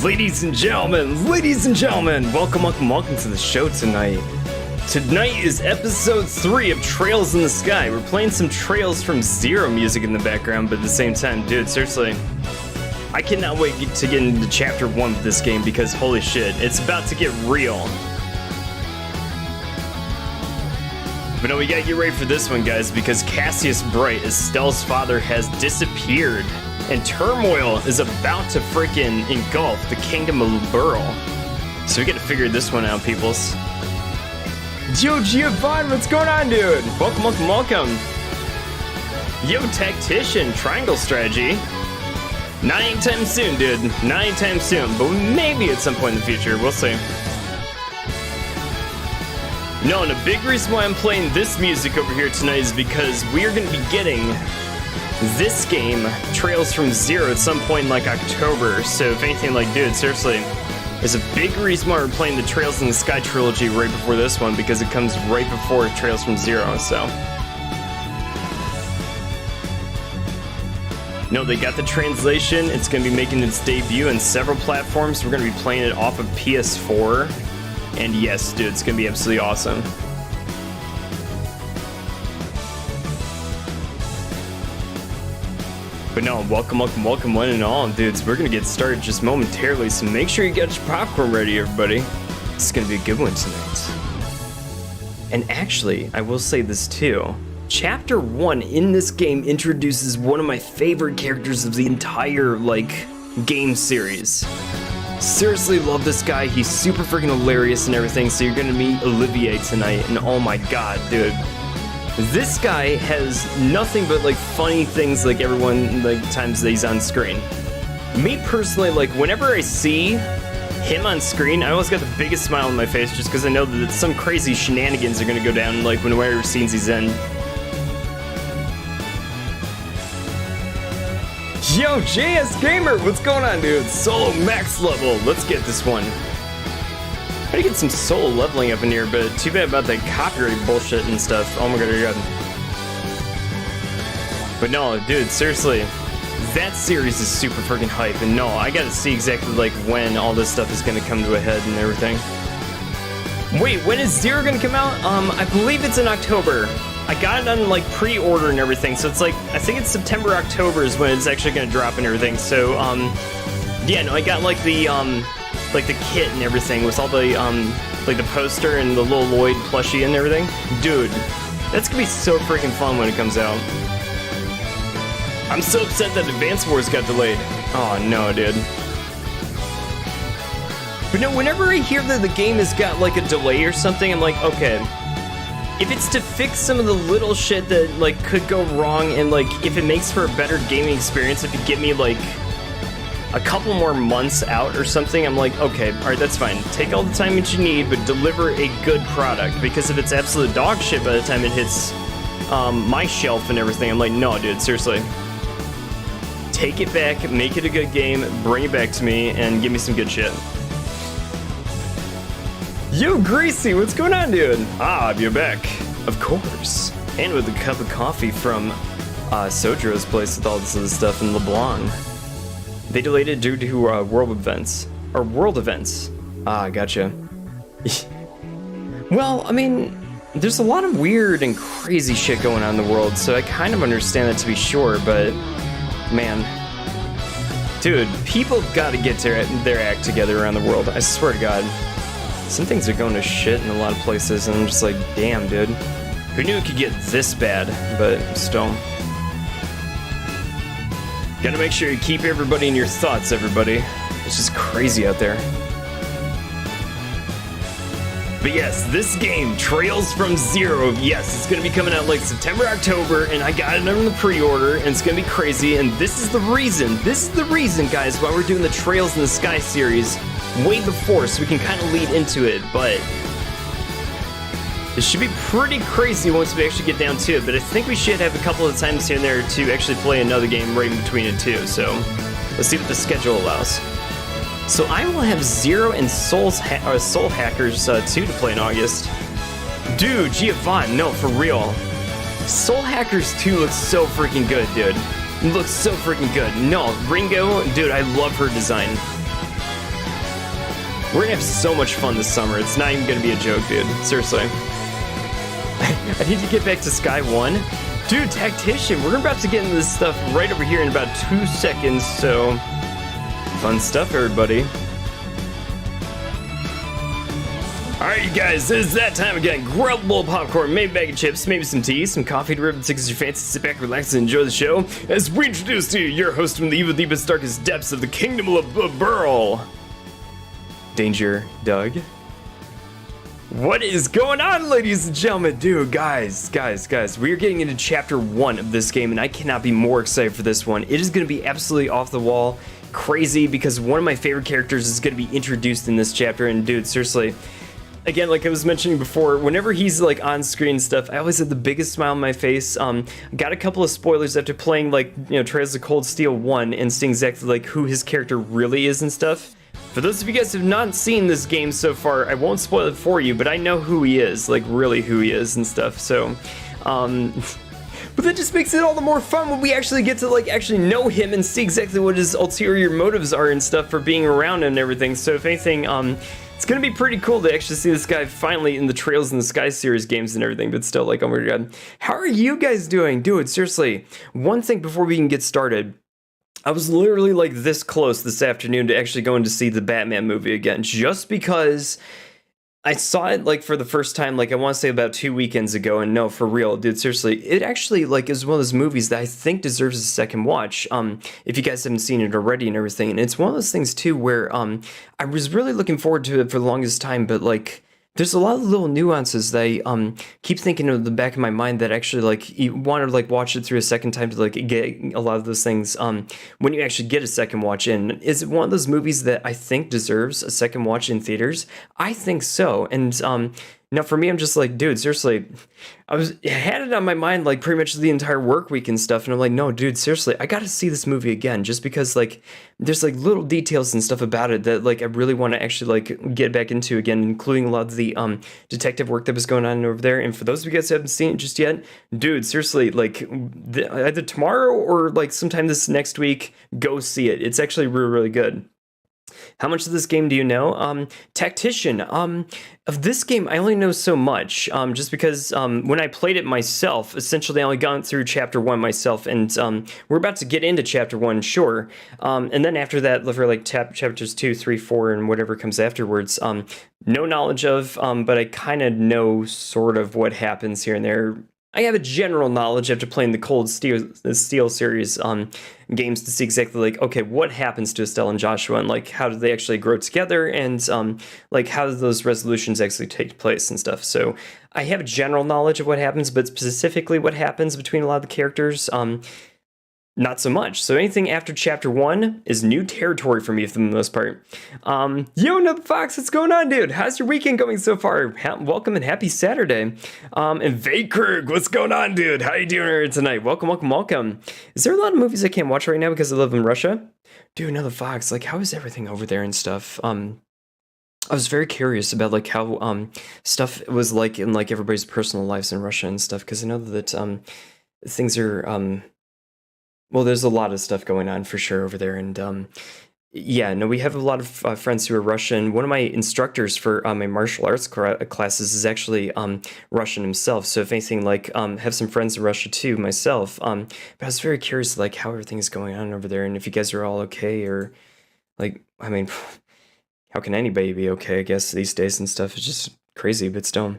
Ladies and gentlemen, welcome to the show tonight. Tonight is episode 3 of Trails in the Sky. We're playing some Trails from Zero music in the background, but at the same time, dude, seriously, I cannot wait to get into chapter 1 of this game because holy shit, it's about to get real. But no, we gotta get ready for this one, guys, because Cassius Bright, Estelle's father, has disappeared. And turmoil is about to freaking engulf the Kingdom of Liberl. So we gotta figure this one out, peoples. Yo, Giovanni, what's going on, dude? Welcome. Yo, Tactician, Triangle Strategy. Not anytime soon, dude. Not anytime soon, but maybe at some point in the future. We'll see. No, and a big reason why I'm playing this music over here tonight is because we are gonna be getting this game, Trails from Zero, at some point in like October. So if anything, like, dude, seriously, there's a big reason why we're playing the Trails in the Sky trilogy right before this one, because it comes right before Trails from Zero. So no, they got the translation. It's gonna be making its debut in several platforms. We're gonna be playing it off of PS4, and yes, dude, it's gonna be absolutely awesome. But no, welcome one and all, dudes. We're gonna get started just momentarily, so make sure you get your popcorn ready, everybody. This is gonna be a good one tonight. And actually, I will say this too. Chapter 1 in this game introduces one of my favorite characters of the entire, like, game series. Seriously love this guy. He's super freaking hilarious and everything, so you're gonna meet Olivier tonight, and oh my god, dude. This guy has nothing but like funny things like everyone like times that he's on screen. Me personally, like whenever I see him on screen, I always got the biggest smile on my face just because I know that some crazy shenanigans are gonna go down like whenever scenes he's in. Yo, JS Gamer, what's going on, dude? Solo max level, let's get this one. I gotta get some solo leveling up in here, but too bad about the copyright bullshit and stuff. Oh my god, you're good. But no, dude, seriously, that series is super freaking hype, and no, I gotta see exactly like when all this stuff is gonna come to a head and everything. Wait, when is Zero gonna come out? I believe it's in October. I got it on like pre-order and everything, so it's like, I think it's September, October is when it's actually gonna drop and everything. So, yeah, no, I got like the kit and everything with all the, like the poster and the little Lloyd plushie and everything. Dude, that's gonna be so freaking fun when it comes out. I'm so upset that Advance Wars got delayed. Oh no, dude. But no, whenever I hear that the game has got like a delay or something, I'm like, okay. If it's to fix some of the little shit that like could go wrong, and like if it makes for a better gaming experience, if you give me like a couple more months out or something, I'm like, okay, alright, that's fine. Take all the time that you need, but deliver a good product. Because if it's absolute dog shit by the time it hits my shelf and everything, I'm like, no, dude, seriously. Take it back, make it a good game, bring it back to me, and give me some good shit. Yo, Greasy, what's going on, dude? Ah, you're back. Of course. And with a cup of coffee from Sojo's place with all this other stuff in LeBlanc. They delayed it due to world events. Ah, gotcha. Well, I mean, there's a lot of weird and crazy shit going on in the world, so I kind of understand that to be sure, but man. Dude, people gotta get their act together around the world, I swear to God. Some things are going to shit in a lot of places, and I'm just like, damn, dude. Who knew it could get this bad, but still. Gotta make sure you keep everybody in your thoughts, everybody. It's just crazy out there. But yes, this game, Trails from Zero, yes, it's gonna be coming out like September, October, and I got it on the pre-order, and it's gonna be crazy, and this is the reason, guys, why we're doing the Trails in the Sky series way before, so we can kind of lead into it, but It should be pretty crazy once we actually get down to it, but I think we should have a couple of times here and there to actually play another game right in between it too, so let's see what the schedule allows. So I will have Zero and Soul Hackers 2 to play in August. Dude, Giovanni, no, for real. Soul Hackers 2 looks so freaking good, dude. It looks so freaking good. No, Ringo, dude, I love her design. We're gonna have so much fun this summer. It's not even gonna be a joke, dude. Seriously. I need to get back to Sky 1. Dude, Tactician, we're about to get into this stuff right over here in about 2 seconds, so fun stuff, everybody. Alright, you guys, it's that time again. Grab a bowl of popcorn, maybe a bag of chips, maybe some tea, some coffee to rip the tickets your fancy. Sit back, relax, and enjoy the show as we introduce to you your host from the evil, deepest, darkest depths of the Kingdom of Liberl. Danger, Doug. What is going on, ladies and gentlemen? Dude, guys, we are getting into chapter 1 of this game, and I cannot be more excited for this one. It is going to be absolutely off the wall, crazy, because one of my favorite characters is going to be introduced in this chapter, and dude, seriously, again, like I was mentioning before, whenever he's like on screen and stuff, I always have the biggest smile on my face. Got a couple of spoilers after playing like, you know, Trails of Cold Steel 1 and seeing exactly like who his character really is and stuff. For those of you guys who have not seen this game so far, I won't spoil it for you, but I know who he is, like really who he is and stuff, so, but that just makes it all the more fun when we actually get to like actually know him and see exactly what his ulterior motives are and stuff for being around and everything. So if anything, it's gonna be pretty cool to actually see this guy finally in the Trails in the Sky series games and everything, but still, like, oh my god. How are you guys doing? Dude, seriously, one thing before we can get started, I was literally like this close this afternoon to actually going to see the Batman movie again, just because I saw it like for the first time, like I want to say about 2 weekends ago, and no, for real, dude, seriously, it actually like is one of those movies that I think deserves a second watch. If you guys haven't seen it already and everything, and it's one of those things too where I was really looking forward to it for the longest time, but like there's a lot of little nuances that I keep thinking in the back of my mind that actually like you want to like watch it through a second time to like get a lot of those things when you actually get a second watch in. Is it one of those movies that I think deserves a second watch in theaters? I think so. And now for me, I'm just like, dude, seriously, I had it on my mind like pretty much the entire work week and stuff, and I'm like, no, dude, seriously, I gotta see this movie again, just because like there's like little details and stuff about it that like I really want to actually like get back into again, including a lot of the detective work that was going on over there. And for those of you guys who haven't seen it just yet, dude, seriously, like either tomorrow or like sometime this next week, go see it. It's actually really, really good. How much of this game do you know? Tactician. Of this game, I only know so much, just because when I played it myself, essentially I only got through chapter 1 myself, and we're about to get into chapter 1, sure. And then after that, for like chapters 2, 3, 4, and whatever comes afterwards, no knowledge of, but I kind of know sort of what happens here and there. I have a general knowledge after playing the Cold Steel series games to see exactly like, okay, what happens to Estelle and Joshua, and like how do they actually grow together, and like how do those resolutions actually take place and stuff. So I have a general knowledge of what happens, but specifically what happens between a lot of the characters, not so much. So anything after chapter 1 is new territory for me for the most part. Yo, Nub Fox, what's going on, dude? How's your weekend going so far? Welcome and happy Saturday. And Vakrug, what's going on, dude? How you doing here tonight? Welcome. Is there a lot of movies I can't watch right now because I live in Russia? Dude, Nub Fox, like how is everything over there and stuff? I was very curious about like how stuff was like in like everybody's personal lives in Russia and stuff, because I know that things are well, there's a lot of stuff going on for sure over there, and yeah, no, we have a lot of friends who are Russian. One of my instructors for my martial arts classes is actually Russian himself. So if anything, like have some friends in Russia too myself. But I was very curious, like how everything is going on over there, and if you guys are all okay, or like, I mean, how can anybody be okay? I guess these days and stuff. It's just crazy, but still.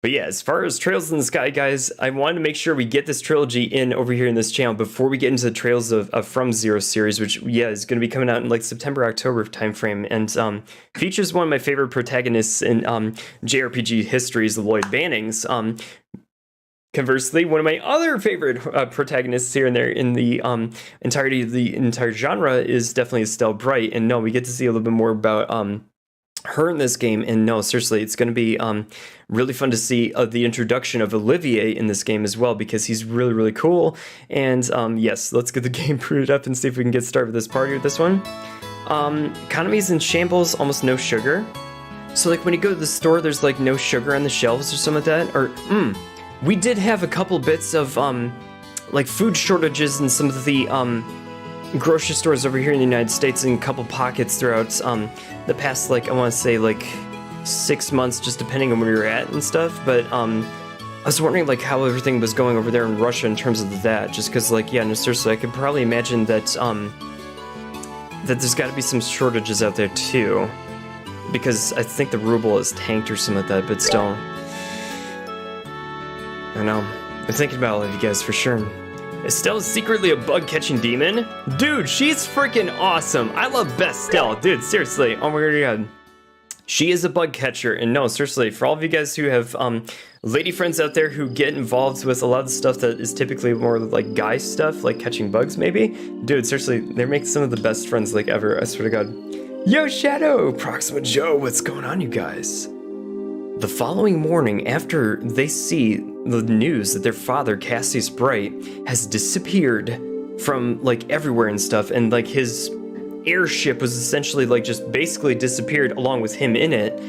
But yeah, as far as Trails in the Sky, guys, I wanted to make sure we get this trilogy in over here in this channel before we get into the Trails of From Zero series, which, yeah, is going to be coming out in like September, October timeframe, and features one of my favorite protagonists in JRPG history, the Lloyd Bannings. Conversely, one of my other favorite protagonists here and there in the entirety of the entire genre is definitely Estelle Bright, and no, we get to see a little bit more about her in this game, and no, seriously, it's going to be really fun to see the introduction of Olivier in this game as well, because he's really, really cool. And yes, let's get the game booted up and see if we can get started with this party with this one. Economy's in shambles, almost no sugar. So like when you go to the store, there's like no sugar on the shelves or something like that. Or we did have a couple bits of like food shortages in some of the grocery stores over here in the United States, and a couple pockets throughout the past, like I want to say like 6 months, just depending on where you're at and stuff. But I was wondering like how everything was going over there in Russia in terms of that, just because like, yeah, no, seriously, I could probably imagine that that there's got to be some shortages out there too, because I think the ruble is tanked or something like that. But still, I don't know, I'm thinking about all of you guys for sure. Estelle is secretly a bug-catching demon? Dude, she's freaking awesome. I love Estelle. Dude, seriously. Oh my god. She is a bug catcher. And no, seriously, for all of you guys who have lady friends out there who get involved with a lot of the stuff that is typically more like guy stuff, like catching bugs maybe, dude, seriously, they make some of the best friends like ever, I swear to god. Yo, Shadow! Proxima Joe, what's going on, you guys? The following morning, after they see the news that their father, Cassius Bright, has disappeared from like everywhere and stuff, and like his airship was essentially like just basically disappeared along with him in it,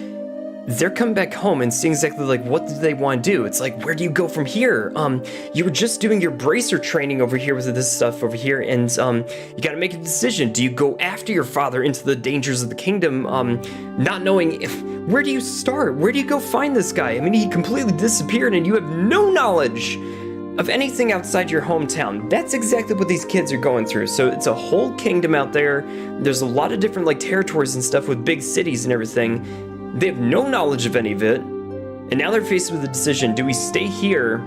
they're coming back home and seeing exactly like what do they want to do. It's like, where do you go from here? You were just doing your bracer training over here with this stuff over here, and you got to make a decision. Do you go after your father into the dangers of the kingdom, not knowing if, where do you start? Where do you go find this guy? I mean, he completely disappeared and you have no knowledge of anything outside your hometown. That's exactly what these kids are going through. So it's a whole kingdom out there. There's a lot of different like territories and stuff with big cities and everything. They have no knowledge of any of it. And now they're faced with the decision, do we stay here,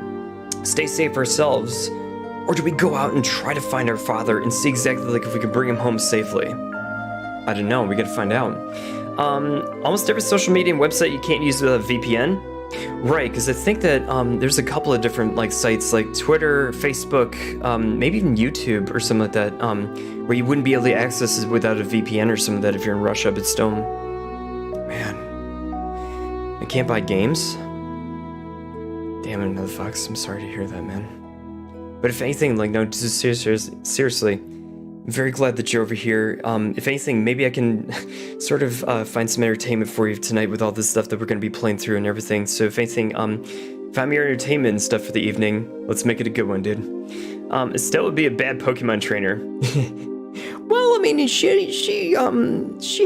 stay safe ourselves, or do we go out and try to find our father and see exactly like if we can bring him home safely? I don't know, we gotta find out. Almost every social media and website you can't use without a VPN. Right, because I think that there's a couple of different like sites like Twitter, Facebook, maybe even YouTube or something like that, where you wouldn't be able to access it without a VPN or something like that if you're in Russia, but still, man, I can't buy games? Damn it, motherfuckers, I'm sorry to hear that, man. But if anything, like, no, just seriously, I'm very glad that you're over here. If anything, maybe I can sort of find some entertainment for you tonight with all this stuff that we're going to be playing through and everything. So if anything, if I'm your entertainment and stuff for the evening, let's make it a good one, dude. Estelle would be a bad Pokemon trainer. Well, I mean, she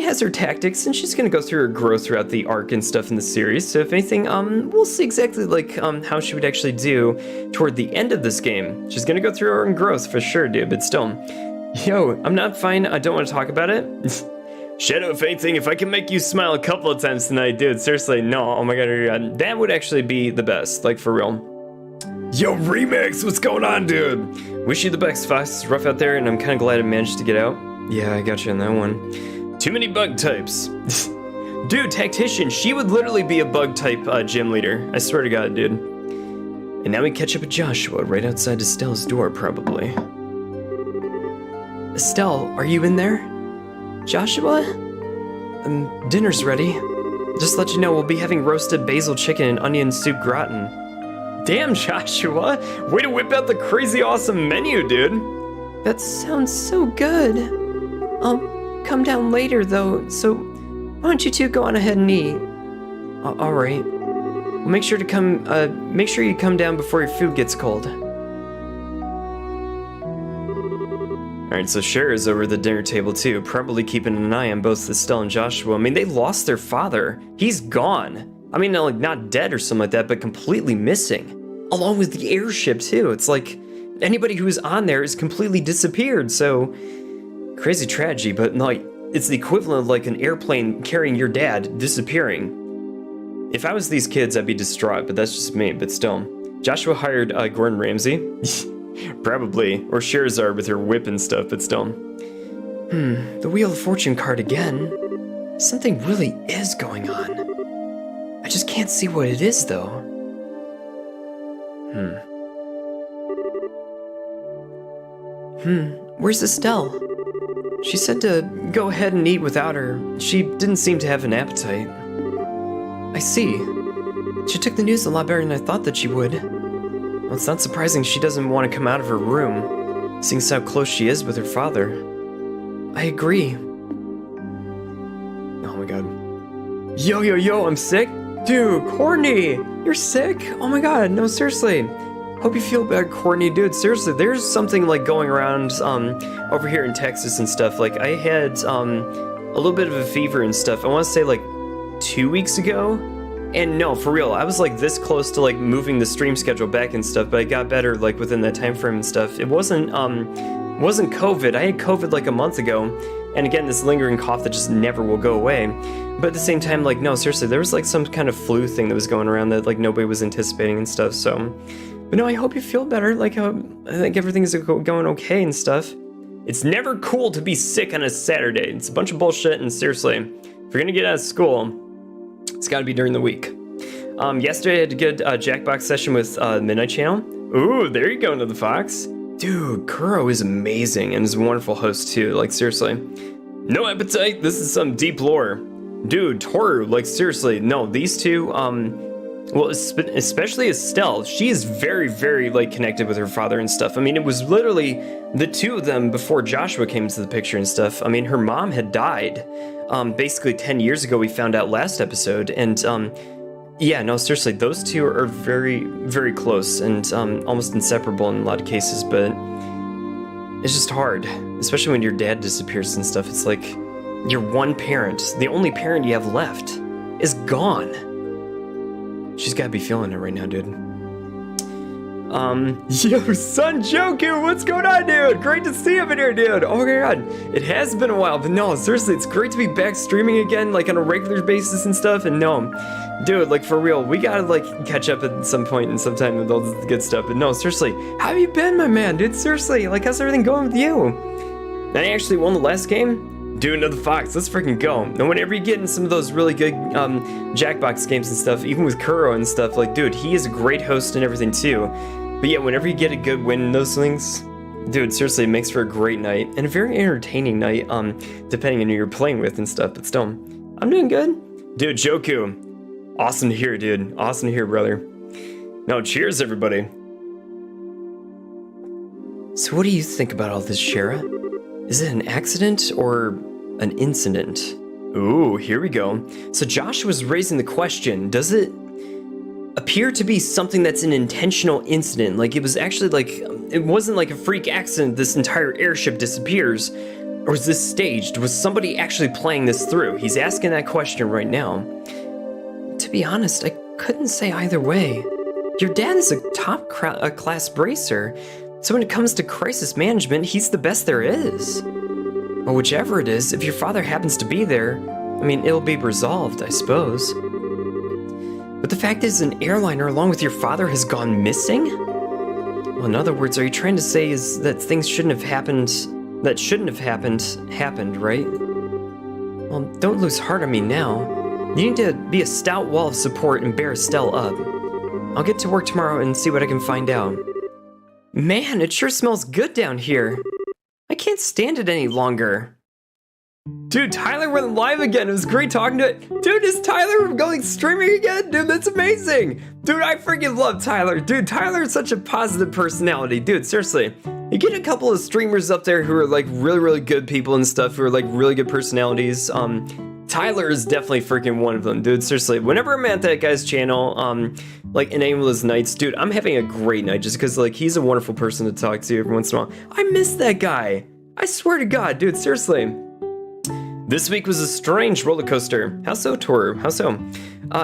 has her tactics, and she's going to go through her growth throughout the arc and stuff in the series. So if anything, we'll see exactly like how she would actually do toward the end of this game. She's going to go through her own growth for sure, dude, but still. Yo, I'm not fine. I don't want to talk about it. Shadow, if anything, if I can make you smile a couple of times tonight, dude, seriously, no, oh my god, that would actually be the best, like for real. Yo, Remix, what's going on, dude? Wish you the best, Fox. It's rough out there, and I'm kind of glad I managed to get out. Yeah, I got you on that one. Too many bug types. Dude, Tactician, she would literally be a bug type gym leader. I swear to god, dude. And now we catch up with Joshua right outside Estelle's door, probably. Estelle, are you in there? Joshua? Dinner's ready. Just let you know, we'll be having roasted basil chicken and onion soup gratin. Damn, Joshua! Way to whip out the crazy awesome menu, dude! That sounds so good. I'll come down later, though, so why don't you two go on ahead and eat? Alright. Well, make sure you come down before your food gets cold. Alright, so Cher is over at the dinner table too, probably keeping an eye on both Estelle and Joshua. I mean, they lost their father. He's gone. I mean, like, not dead or something like that, but completely missing. Along with the airship too. It's like, anybody who's on there is completely disappeared, so... Crazy tragedy, but like, it's the equivalent of like an airplane carrying your dad disappearing. If I was these kids, I'd be distraught, but that's just me, but still. Joshua hired Gordon Ramsay. Probably, or Sherazard with her whip and stuff, but still. The Wheel of Fortune card again. Something really is going on. I just can't see what it is, though. Where's Estelle? She said to go ahead and eat without her. She didn't seem to have an appetite. I see. She took the news a lot better than I thought that she would. Well, it's not surprising she doesn't want to come out of her room, seeing how close she is with her father. I agree. Oh my god. Yo, I'm sick? Dude, Courtney! You're sick? Oh my god, no, seriously. Hope you feel better, Courtney. Dude, seriously, there's something like going around over here in Texas and stuff. Like, I had a little bit of a fever and stuff. I want to say like 2 weeks ago. And no, for real, I was like this close to like moving the stream schedule back and stuff, but I got better like within that time frame and stuff. It wasn't COVID. I had COVID like a month ago, and again, this lingering cough that just never will go away. But at the same time, like, no, seriously, there was like some kind of flu thing that was going around that like nobody was anticipating and stuff. So, but no, I hope you feel better. Like, I think everything's going okay and stuff. It's never cool to be sick on a Saturday. It's a bunch of bullshit, and seriously, if you're gonna get out of school, it's got to be during the week. Yesterday I had a good Jackbox session with Midnight Channel. Ooh, there you go, into the Fox. Dude, Kuro is amazing and is a wonderful host too. Like, seriously. No appetite. This is some deep lore. Dude, Toru, like, seriously. No, these two, well, especially Estelle, she is very, very, like, connected with her father and stuff. I mean, it was literally the two of them before Joshua came into the picture and stuff. I mean, her mom had died. Basically 10 years ago, we found out last episode, and yeah, no, seriously, those two are very, very close and almost inseparable in a lot of cases, but it's just hard, especially when your dad disappears and stuff. It's like your one parent, the only parent you have left, is gone. She's gotta be feeling it right now, dude. Yo, son Joku, what's going on, dude? Great to see you up in here, dude. Oh my god, it has been a while, but no, seriously, it's great to be back streaming again, like on a regular basis and stuff. And no, dude, like for real, we gotta like catch up at some point and sometime with all this good stuff. But no, seriously, how have you been, my man, dude? Seriously, like, how's everything going with you? I actually won the last game. Dude, another Fox, let's freaking go. And whenever you get in some of those really good Jackbox games and stuff, even with Kuro and stuff, like, dude, he is a great host and everything too. But yeah, whenever you get a good win in those things, dude, seriously, it makes for a great night and a very entertaining night, depending on who you're playing with and stuff. But still, I'm doing good. Dude, Joku, awesome to hear, dude. Awesome to hear, brother. No, cheers, everybody. So what do you think about all this, Shara? Is it an accident or an incident? Ooh, here we go. So Josh was raising the question, does it appear to be something that's an intentional incident? Like, it was actually like, it wasn't like a freak accident, this entire airship disappears. Or is this staged? Was somebody actually playing this through? He's asking that question right now. To be honest, I couldn't say either way. Your dad is a top class bracer. So when it comes to crisis management, he's the best there is. Or whichever it is, if your father happens to be there, I mean, it'll be resolved, I suppose. But the fact is, an airliner along with your father has gone missing? Well, in other words, are you trying to say is that things shouldn't have happened, happened, right? Well, don't lose heart on me now. You need to be a stout wall of support and bear Estelle up. I'll get to work tomorrow and see what I can find out. Man, it sure smells good down here. I can't stand it any longer. Dude, Tyler went live again. It was great talking to it. Dude, is Tyler going streaming again? Dude, that's amazing. Dude, I freaking love Tyler. Dude, Tyler is such a positive personality. Dude, seriously. You get a couple of streamers up there who are like really, really good people and stuff, who are like really good personalities. Tyler is definitely freaking one of them, dude. Seriously, whenever I'm at that guy's channel, like in any of those nights, dude, I'm having a great night just because like he's a wonderful person to talk to every once in a while. I miss that guy. I swear to God, dude, seriously. This week was a strange roller coaster. How so, Toru? How so?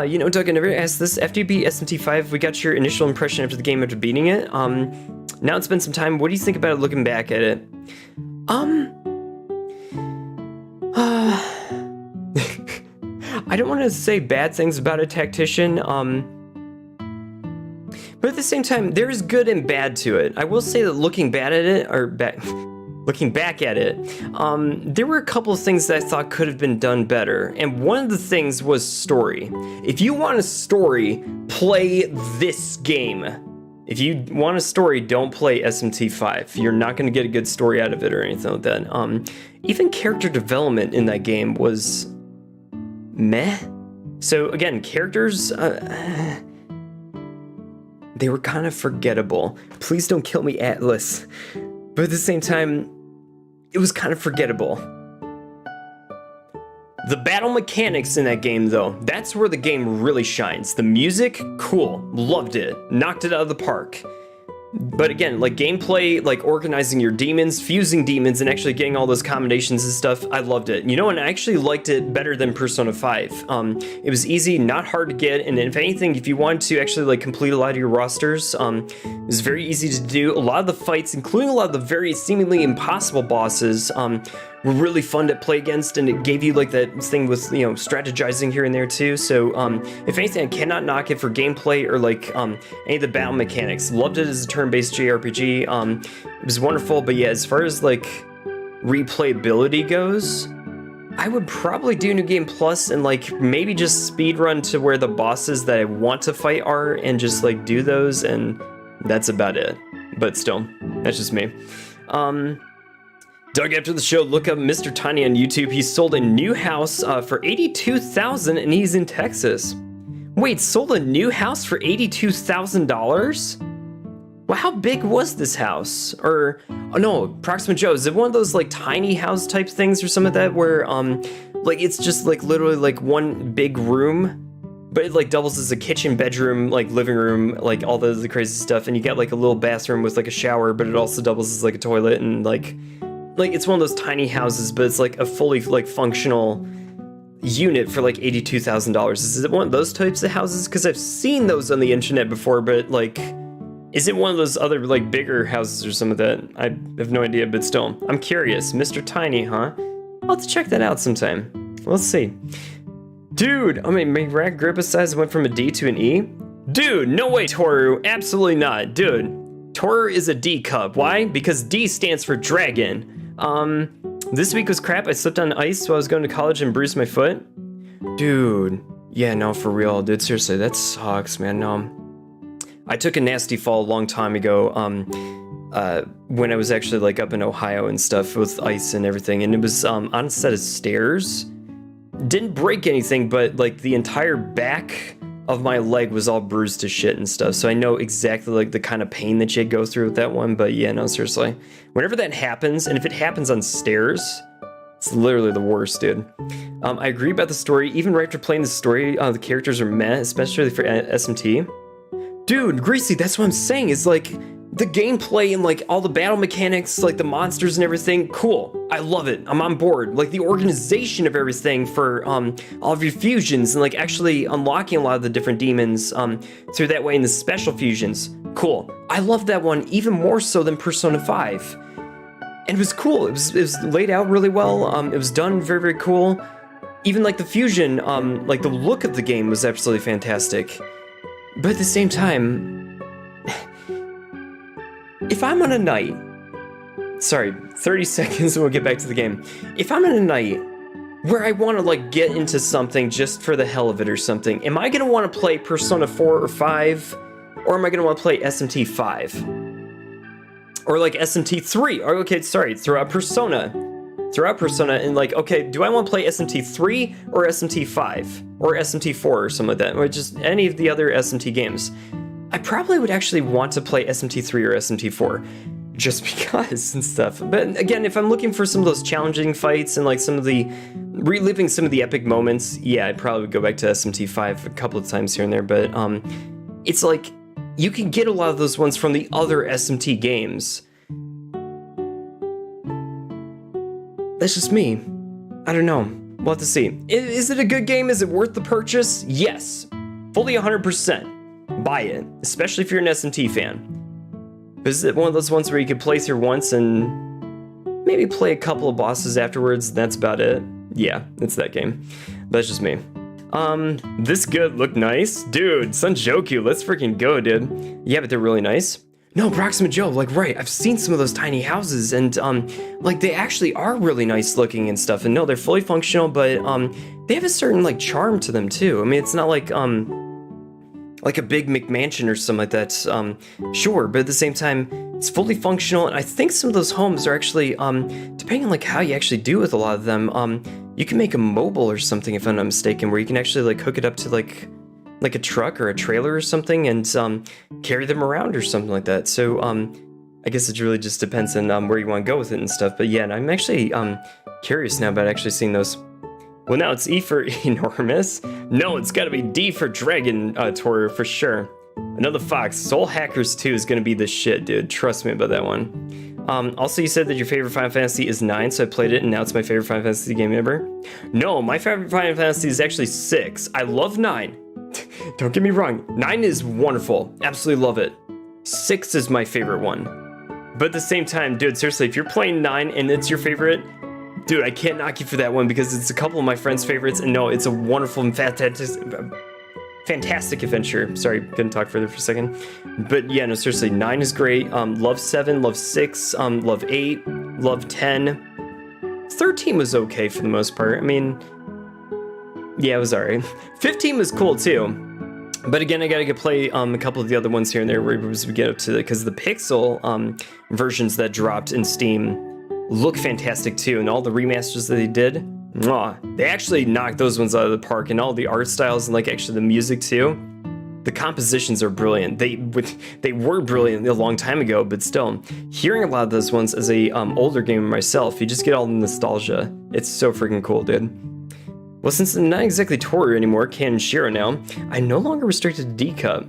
You know, Doug, I never asked this. After you beat SMT5, we got your initial impression after the game after beating it. Now it's been some time. What do you think about it looking back at it? I don't want to say bad things about a tactician, but at the same time, there is good and bad to it. I will say that looking back at it, there were a couple of things that I thought could have been done better, and one of the things was story. If you want a story, play this game. if you want a story, don't play SMT5. You're not going to get a good story out of it or anything like that. Even character development in that game was meh. So again, characters, they were kind of forgettable. Please don't kill me, Atlas. But at the same time, it was kind of forgettable. The battle mechanics in that game, though, that's where the game really shines. The music, cool, loved it, knocked it out of the park. But again, like gameplay, like organizing your demons, fusing demons, and actually getting all those combinations and stuff, I loved it. You know, and I actually liked it better than Persona 5. It was easy, not hard to get, and if anything, if you wanted to actually like complete a lot of your rosters, it was very easy to do. A lot of the fights, including a lot of the very seemingly impossible bosses, were really fun to play against, and it gave you like that thing with, you know, strategizing here and there too. So if anything, I cannot knock it for gameplay or like any of the battle mechanics. Loved it as a turn-based JRPG. It was wonderful, but yeah, as far as like replayability goes, I would probably do New Game Plus and like maybe just speed run to where the bosses that I want to fight are and just like do those, and that's about it. But still, that's just me. Doug, after the show, look up Mr. Tiny on YouTube. He sold a new house for $82,000 and he's in Texas. Wait, sold a new house for $82,000? Well, how big was this house? Or, oh no, Proxima Joe, is it one of those like tiny house type things or something like that where like it's just like literally like one big room, but it like doubles as a kitchen, bedroom, like living room, like all the crazy stuff, and you got like a little bathroom with like a shower, but it also doubles as like a toilet, and like it's one of those tiny houses, but it's like a fully like functional unit for like $82,000. Is it one of those types of houses? Because I've seen those on the internet before, but like, is it one of those other like bigger houses or some of that? I have no idea, but still, I'm curious. Mr. Tiny, huh? I'll have to check that out sometime. Let's see. Dude, I mean, my rack grip size went from a D to an E? Dude, no way, Toru. Absolutely not. Dude, Toru is a D cup. Why? Because D stands for dragon. This week was crap. I slipped on ice while I was going to college and bruised my foot. Dude, yeah, no, for real, dude, seriously, that sucks, man. No, I took a nasty fall a long time ago, when I was actually like up in Ohio and stuff with ice and everything, and it was on a set of stairs. Didn't break anything, but like the entire back of my leg was all bruised to shit and stuff, so I know exactly like the kind of pain that you go through with that one. But yeah, no, seriously, whenever that happens, and if it happens on stairs, it's literally the worst, dude. I agree about the story. Even right after playing the story, the characters are meh, especially for SMT. Dude, Greasy, that's what I'm saying, is like the gameplay and like all the battle mechanics, like the monsters and everything, cool. I love it. I'm on board. Like the organization of everything for all of your fusions and like actually unlocking a lot of the different demons through that way in the special fusions, cool. I love that one even more so than Persona 5. And it was cool. It was laid out really well. It was done very, very cool. Even like the fusion, like the look of the game was absolutely fantastic. But at the same time, if I'm on a night, sorry, 30 seconds and we'll get back to the game. If I'm on a night where I want to like get into something just for the hell of it or something, am I going to want to play Persona 4 or 5? Or am I going to want to play SMT 5? Or like SMT 3? Or okay, sorry, throughout Persona and like, okay, do I want to play SMT 3 or SMT 5? Or SMT 4 or something like that? Or just any of the other SMT games? I probably would actually want to play SMT 3 or SMT 4 just because and stuff. But again, if I'm looking for some of those challenging fights and like some of the reliving some of the epic moments, yeah, I'd probably go back to SMT 5 a couple of times here and there. But it's like you can get a lot of those ones from the other SMT games. That's just me. I don't know. We'll have to see. Is it a good game? Is it worth the purchase? Yes. Fully 100%. Buy it, especially if you're an SMT fan. But is it one of those ones where you could play through once and maybe play a couple of bosses afterwards? That's about it. Yeah, it's that game. That's just me. This good look nice? Dude, Sunjoku, let's freaking go, dude. Yeah, but they're really nice. No, Proxima Joe, like, right, I've seen some of those tiny houses, and, like, they actually are really nice looking and stuff, and no, they're fully functional, but, they have a certain, like, charm to them, too. I mean, it's not like, like a big McMansion or something like that, sure, but at the same time, it's fully functional, and I think some of those homes are actually, depending on like how you actually do with a lot of them, you can make a mobile or something, if I'm not mistaken, where you can actually like hook it up to like a truck or a trailer or something, and carry them around or something like that. So I guess it really just depends on where you want to go with it and stuff. But yeah, and I'm actually curious now about actually seeing those. Well, now it's E for enormous. No, it's got to be D for dragon, Toru, for sure. Another Fox. Soul Hackers 2 is going to be the shit, dude. Trust me about that one. Also, you said that your favorite Final Fantasy is 9, so I played it, and now it's my favorite Final Fantasy game ever. No, my favorite Final Fantasy is actually 6. I love 9. Don't get me wrong. 9 is wonderful. Absolutely love it. 6 is my favorite one. But at the same time, dude, seriously, if you're playing 9 and it's your favorite, dude, I can't knock you for that one because it's a couple of my friends' favorites, and no, it's a wonderful and fantastic adventure. Sorry, couldn't talk further for a second. But yeah, no, seriously, 9 is great. Love 7, love 6, love 8, love 10. 13 was okay for the most part. I mean, yeah, it was alright. 15 was cool too. But again, I gotta play a couple of the other ones here and there as we get up to it, because the Pixel versions that dropped in Steam look fantastic too, and all the remasters that they did, they actually knocked those ones out of the park, and all the art styles and like actually the music too. The compositions are brilliant. They were brilliant a long time ago, but still, hearing a lot of those ones as a older gamer myself, you just get all the nostalgia. It's so freaking cool, dude. Well, since I'm not exactly Toru anymore, Ken and Shiro now, I'm no longer restricted to D-Cup.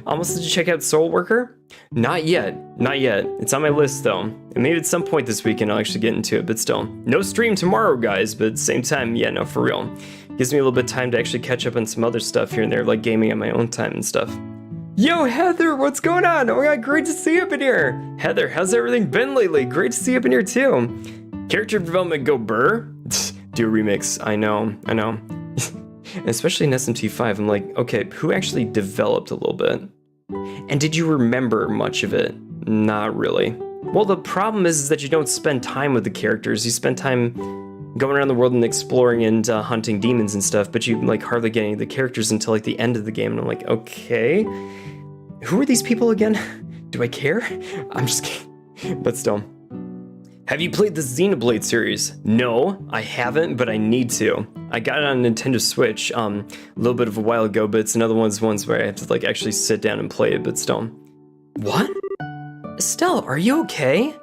Almost did you check out Soul Worker? Not yet. Not yet. It's on my list, though. And maybe at some point this weekend I'll actually get into it, but still. No stream tomorrow, guys, but at the same time, yeah, no, for real. Gives me a little bit of time to actually catch up on some other stuff here and there, like gaming at my own time and stuff. Yo, Heather, what's going on? Oh my god, great to see you up in here. Heather, how's everything been lately? Great to see you up in here, too. Character development go burr? Do a remix. I know. Especially in SMT5, I'm like, okay, who actually developed a little bit? And did you remember much of it? Not really. Well, the problem is that you don't spend time with the characters. You spend time going around the world and exploring and hunting demons and stuff, but you like hardly get any of the characters until like the end of the game. And I'm like, okay, who are these people again? Do I care? I'm just kidding. But still. Have you played the Xenoblade series? No, I haven't, but I need to. I got it on Nintendo Switch a little bit of a while ago, but it's another one of those ones where I have to like actually sit down and play it, but still. What? Estelle, are you okay?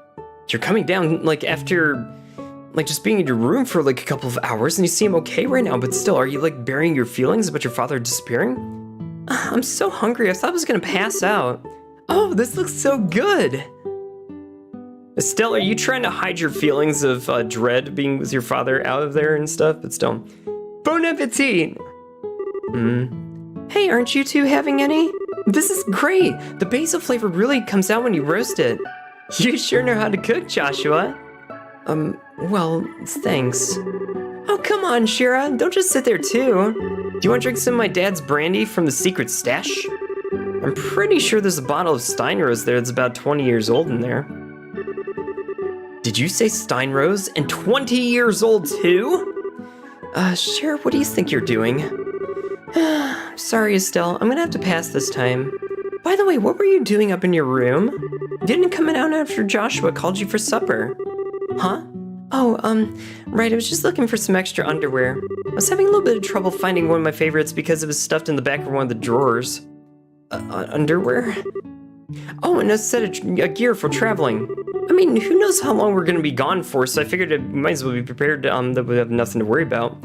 You're coming down like after like just being in your room for like a couple of hours and you seem okay right now, but still, are you like burying your feelings about your father disappearing? I'm so hungry, I thought I was gonna pass out. Oh, this looks so good. Estelle, are you trying to hide your feelings of dread being with your father out of there and stuff? But still. Bon appetit! Hey, aren't you two having any? This is great! The basil flavor really comes out when you roast it. You sure know how to cook, Joshua. Well, thanks. Oh, come on, Shira. Don't just sit there, too. Do you want to drink some of my dad's brandy from the secret stash? I'm pretty sure there's a bottle of Steinrose there that's about 20 years old in there. Did you say Steinrose? And 20 years old too? Sure, what do you think you're doing? Sorry, Estelle, I'm gonna have to pass this time. By the way, what were you doing up in your room? You didn't come out after Joshua called you for supper. Huh? Oh, right, I was just looking for some extra underwear. I was having a little bit of trouble finding one of my favorites because it was stuffed in the back of one of the drawers. Underwear? Oh, and a set of gear for traveling. I mean, who knows how long we're going to be gone for, so I figured it might as well be prepared that we have nothing to worry about.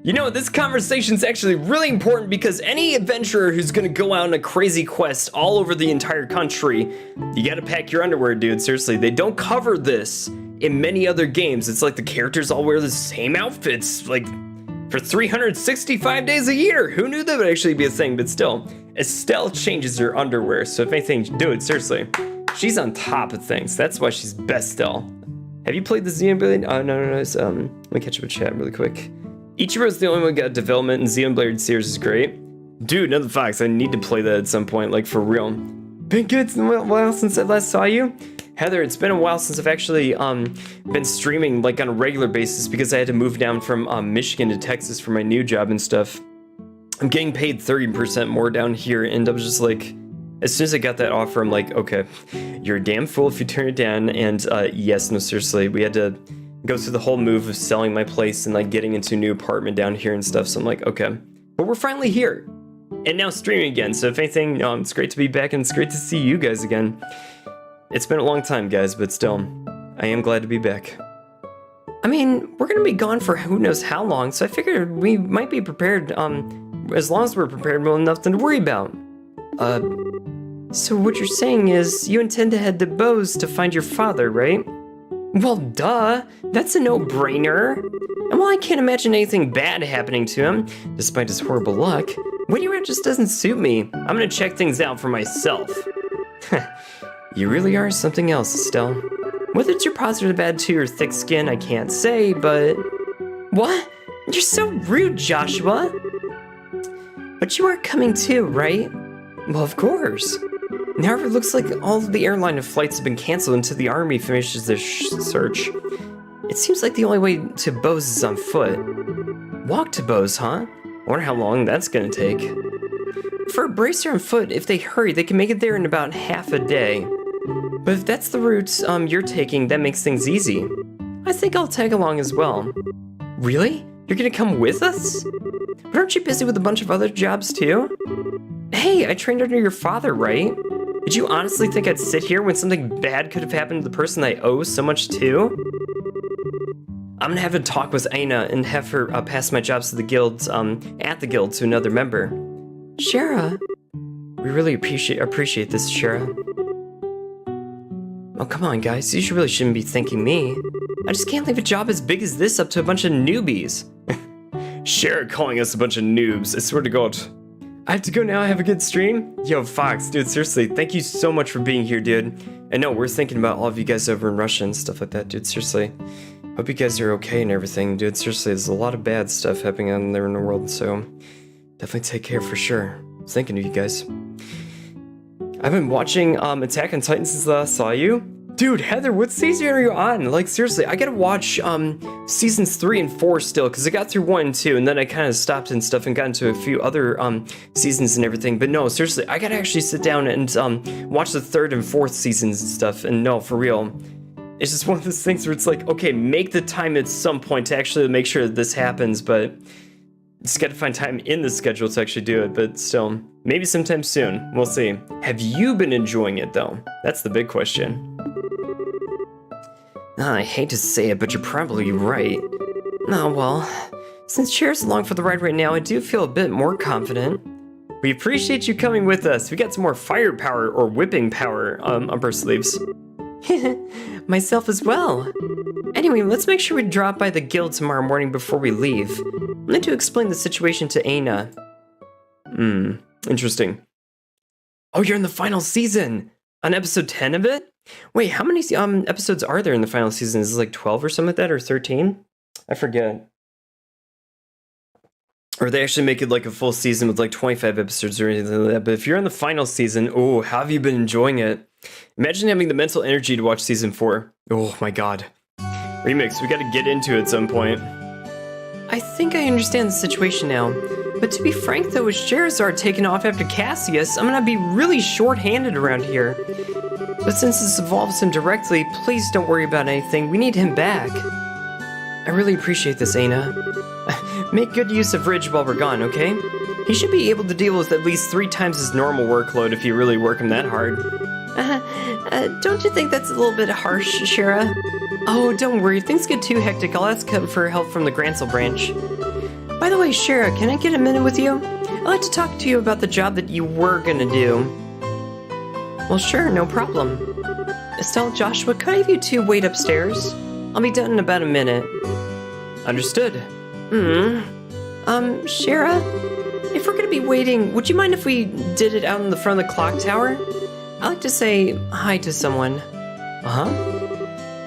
You know, this conversation's actually really important because any adventurer who's going to go out on a crazy quest all over the entire country, you got to pack your underwear, dude. Seriously, they don't cover this in many other games. It's like the characters all wear the same outfits, like, for 365 days a year. Who knew that would actually be a thing? But still, Estelle changes her underwear, so if anything, dude, seriously. She's on top of things. That's why she's best, Estelle. Have you played the Xenoblade? Oh, no. It's, let me catch up a chat really quick. Ichiro's the only one who got development, and Xenoblade series is great. Dude, another Fox. I need to play that at some point, like for real. Been good. It's been a while since I last saw you. Heather, it's been a while since I've actually been streaming like on a regular basis because I had to move down from Michigan to Texas for my new job and stuff. I'm getting paid 30% more down here, and I was just like, as soon as I got that offer, I'm like, okay, you're a damn fool if you turn it down. And yes, no, seriously, we had to go through the whole move of selling my place and like getting into a new apartment down here and stuff. So I'm like, okay, but we're finally here and now streaming again. So if anything, it's great to be back, and it's great to see you guys again. It's been a long time, guys, but still, I am glad to be back. I mean, we're gonna be gone for who knows how long, so I figured we might be prepared, as long as we're prepared, well, nothing to worry about. So what you're saying is you intend to head to Bose to find your father, right? Well, duh, that's a no-brainer. And while I can't imagine anything bad happening to him, despite his horrible luck, waiting around just doesn't suit me. I'm gonna check things out for myself. You really are something else, Estelle. Whether it's your positive attitude or thick skin, I can't say, but... What? You're so rude, Joshua. But you are coming too, right? Well, of course. However, it looks like all of the airline flights have been canceled until the army finishes their search. It seems like the only way to Bose is on foot. Walk to Bose, huh? I wonder how long that's gonna take. For a bracer on foot, if they hurry, they can make it there in about half a day. But if that's the route you're taking, that makes things easy. I think I'll tag along as well. Really? You're gonna come with us? But aren't you busy with a bunch of other jobs too? Hey, I trained under your father, right? Did you honestly think I'd sit here when something bad could have happened to the person I owe so much to? I'm gonna have a talk with Aina and have her pass my jobs to the guilds, at the guild to another member. Shara. We really appreciate this, Shara. Oh, come on, guys. You really shouldn't be thanking me. I just can't leave a job as big as this up to a bunch of newbies. Shara calling us a bunch of noobs. I swear to God. I have to go now. Have a good stream. Yo, Fox, dude, seriously, thank you so much for being here, dude. And no, we're thinking about all of you guys over in Russia and stuff like that, dude. Seriously. Hope you guys are okay and everything, dude. Seriously, there's a lot of bad stuff happening out there in the world, so definitely take care for sure. Thinking of you guys. I've been watching Attack on Titan since I saw you. Dude, Heather, what season are you on? Like, seriously, I gotta watch seasons 3 and 4 still, because I got through 1 and 2, and then I kind of stopped and stuff and got into a few other seasons and everything. But no, seriously, I gotta actually sit down and watch the 3rd and 4th seasons and stuff. And no, for real, it's just one of those things where it's like, okay, make the time at some point to actually make sure that this happens, but just gotta find time in the schedule to actually do it. But still, maybe sometime soon. We'll see. Have you been enjoying it, though? That's the big question. I hate to say it, but you're probably right. Oh, well, since Cher's along for the ride right now, I do feel a bit more confident. We appreciate you coming with us. We got some more firepower or whipping power up our sleeves. Myself as well. Anyway, let's make sure we drop by the guild tomorrow morning before we leave. I need to explain the situation to Aina. Interesting. Oh, you're in the final season! On episode 10 of it? Wait, how many episodes are there in the final season? Is it like 12 or something like that, or 13? I forget. Or they actually make it like a full season with like 25 episodes or anything like that. But if you're in the final season, oh, how have you been enjoying it? Imagine having the mental energy to watch season 4. Oh my god. Remix, we gotta get into it at some point. I think I understand the situation now. But to be frank though, with Sherazard taking off after Cassius, I'm gonna be really short-handed around here. But since this involves him directly, please don't worry about anything. We need him back. I really appreciate this, Aina. Make good use of Ridge while we're gone, okay? He should be able to deal with at least 3 times his normal workload if you really work him that hard. Don't you think that's a little bit harsh, Shara? Oh, don't worry. If things get too hectic, I'll ask for help from the Grancel branch. By the way, Shara, can I get a minute with you? I'd like to talk to you about the job that you were gonna do. Well, sure, no problem. Estelle, Joshua, could I have you 2 wait upstairs? I'll be done in about a minute. Understood. Shara, if we're gonna be waiting, would you mind if we did it out in the front of the clock tower? I like to say hi to someone.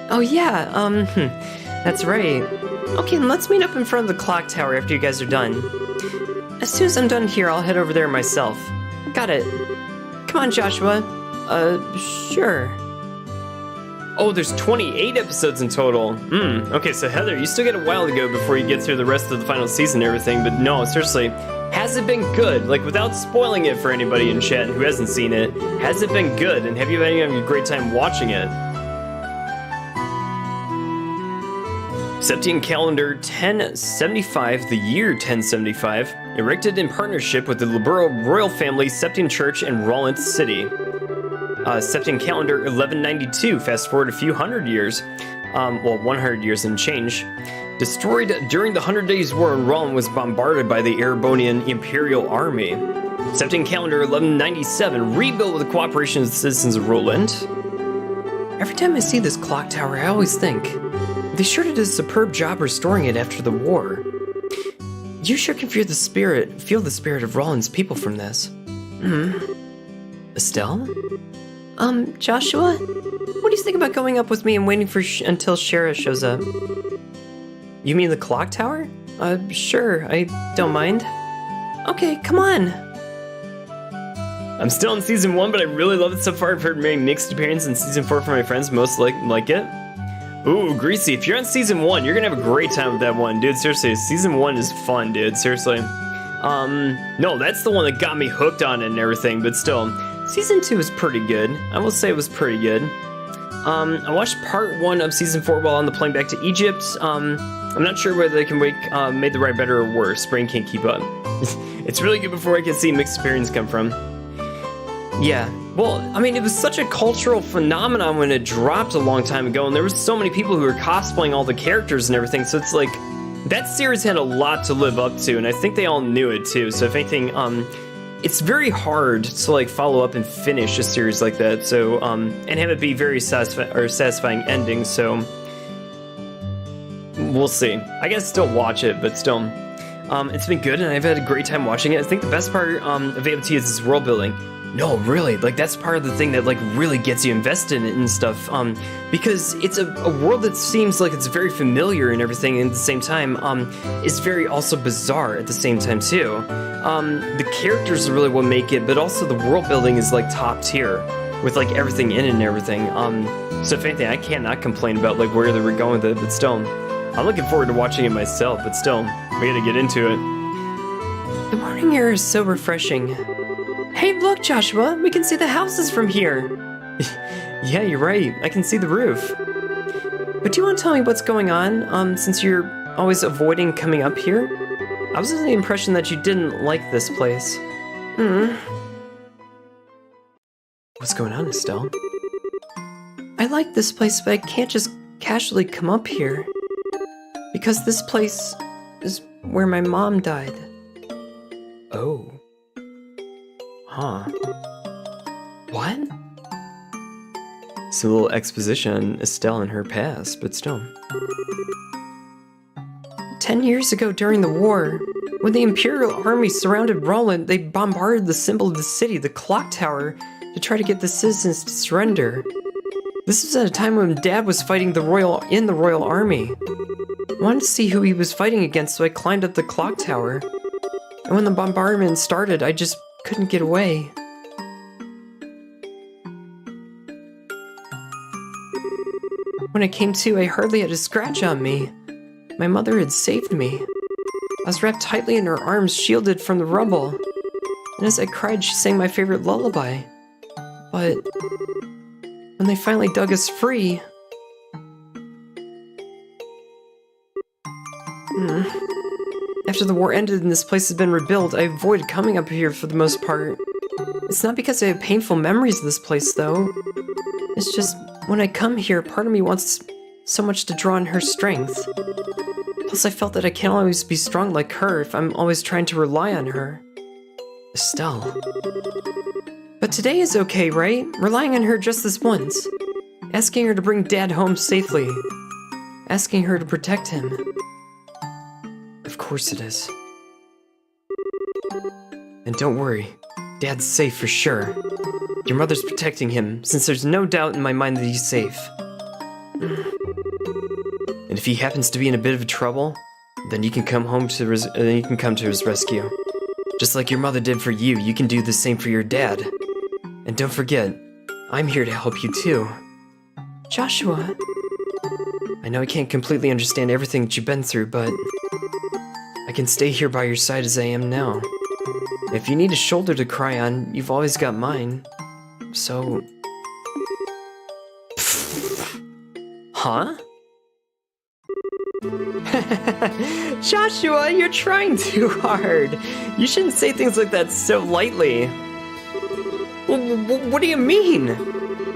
Oh yeah, that's right. Okay, then let's meet up in front of the clock tower after you guys are done. As soon as I'm done here, I'll head over there myself. Got it. Come on, Joshua. Sure. Oh, there's 28 episodes in total. Okay, so Heather, you still got a while to go before you get through the rest of the final season and everything, but no, seriously, Has it been good? Like, without spoiling it for anybody in chat who hasn't seen it, has it been good? And have you had a great time watching it? Septine calendar 1075, the year 1075, erected in partnership with the Liberl royal family, Septine Church in Rollent City. Septine calendar 1192, fast forward a few hundred years, well, 100 years and change. Destroyed during the 100 Days War in Rollent, was bombarded by the Erebonian Imperial Army. Septine calendar 1197, rebuilt with the cooperation of the citizens of Rollent. Every time I see this clock tower, I always think, they sure did a superb job restoring it after the war. You sure can feel the spirit of Rollent's people from this. Estelle? Joshua? What do you think about going up with me and waiting for until Shara shows up? You mean the clock tower? Sure, I don't mind. Okay, come on. I'm still in season 1, but I really love it so far. I've heard many mixed opinions in season 4 from my friends. Most like it. Ooh, Greasy, if you're on season 1, you're gonna have a great time with that one. Dude, seriously, season 1 is fun, dude, seriously. No, that's the one that got me hooked on it and everything, but still. Season 2 is pretty good. I will say it was pretty good. I watched part 1 of season 4 while on the plane back to Egypt. I'm not sure whether they can made the ride better or worse. Brain can't keep up. It's really good before I can see mixed opinions come from. Yeah, well, I mean, it was such a cultural phenomenon when it dropped a long time ago, and there was so many people who were cosplaying all the characters and everything, so it's like, that series had a lot to live up to, and I think they all knew it too, so if anything, it's very hard to like follow up and finish a series like that, so, and have it be very satisfying ending, so, we'll see. I guess still watch it, but still, it's been good, and I've had a great time watching it. I think the best part of AOT is this world building. No, really, like that's part of the thing that like really gets you invested in it and stuff, because it's a world that seems like it's very familiar and everything, and at the same time, is very also bizarre at the same time too. The characters are really what make it, but also the world building is like top tier, with like everything in it and everything. So if anything, I cannot complain about like where they were going with it, but still, I'm looking forward to watching it myself, but still, we gotta get into it. The morning air is so refreshing. Hey, look, Joshua, we can see the houses from here. Yeah, you're right. I can see the roof. But do you want to tell me what's going on, since you're always avoiding coming up here? I was under the impression that you didn't like this place. What's going on, Estelle? I like this place, but I can't just casually come up here. Because this place is where my mom died. Oh. Huh. What? It's a little exposition on Estelle and her past, but still. 10 years ago during the war, when the Imperial Army surrounded Rollent, they bombarded the symbol of the city, the clock tower, to try to get the citizens to surrender. This was at a time when Dad was fighting in the Royal Army. I wanted to see who he was fighting against, so I climbed up the clock tower. And when the bombardment started, I just couldn't get away. When I came to, I hardly had a scratch on me. My mother had saved me. I was wrapped tightly in her arms, shielded from the rubble. And as I cried, she sang my favorite lullaby. But when they finally dug us free... After the war ended and this place has been rebuilt, I avoided coming up here for the most part. It's not because I have painful memories of this place, though. It's just, when I come here, part of me wants so much to draw on her strength. Plus, I felt that I can't always be strong like her if I'm always trying to rely on her. Estelle. But today is okay, right? Relying on her just this once. Asking her to bring Dad home safely. Asking her to protect him. Of course it is. And don't worry, Dad's safe for sure. Your mother's protecting him, since there's no doubt in my mind that he's safe. And if he happens to be in a bit of trouble, then you can come to his rescue. Just like your mother did for you, you can do the same for your dad. And don't forget, I'm here to help you too. Joshua. I know I can't completely understand everything that you've been through, but I can stay here by your side as I am now. If you need a shoulder to cry on, you've always got mine. So... Huh? Joshua, you're trying too hard. You shouldn't say things like that so lightly. What do you mean?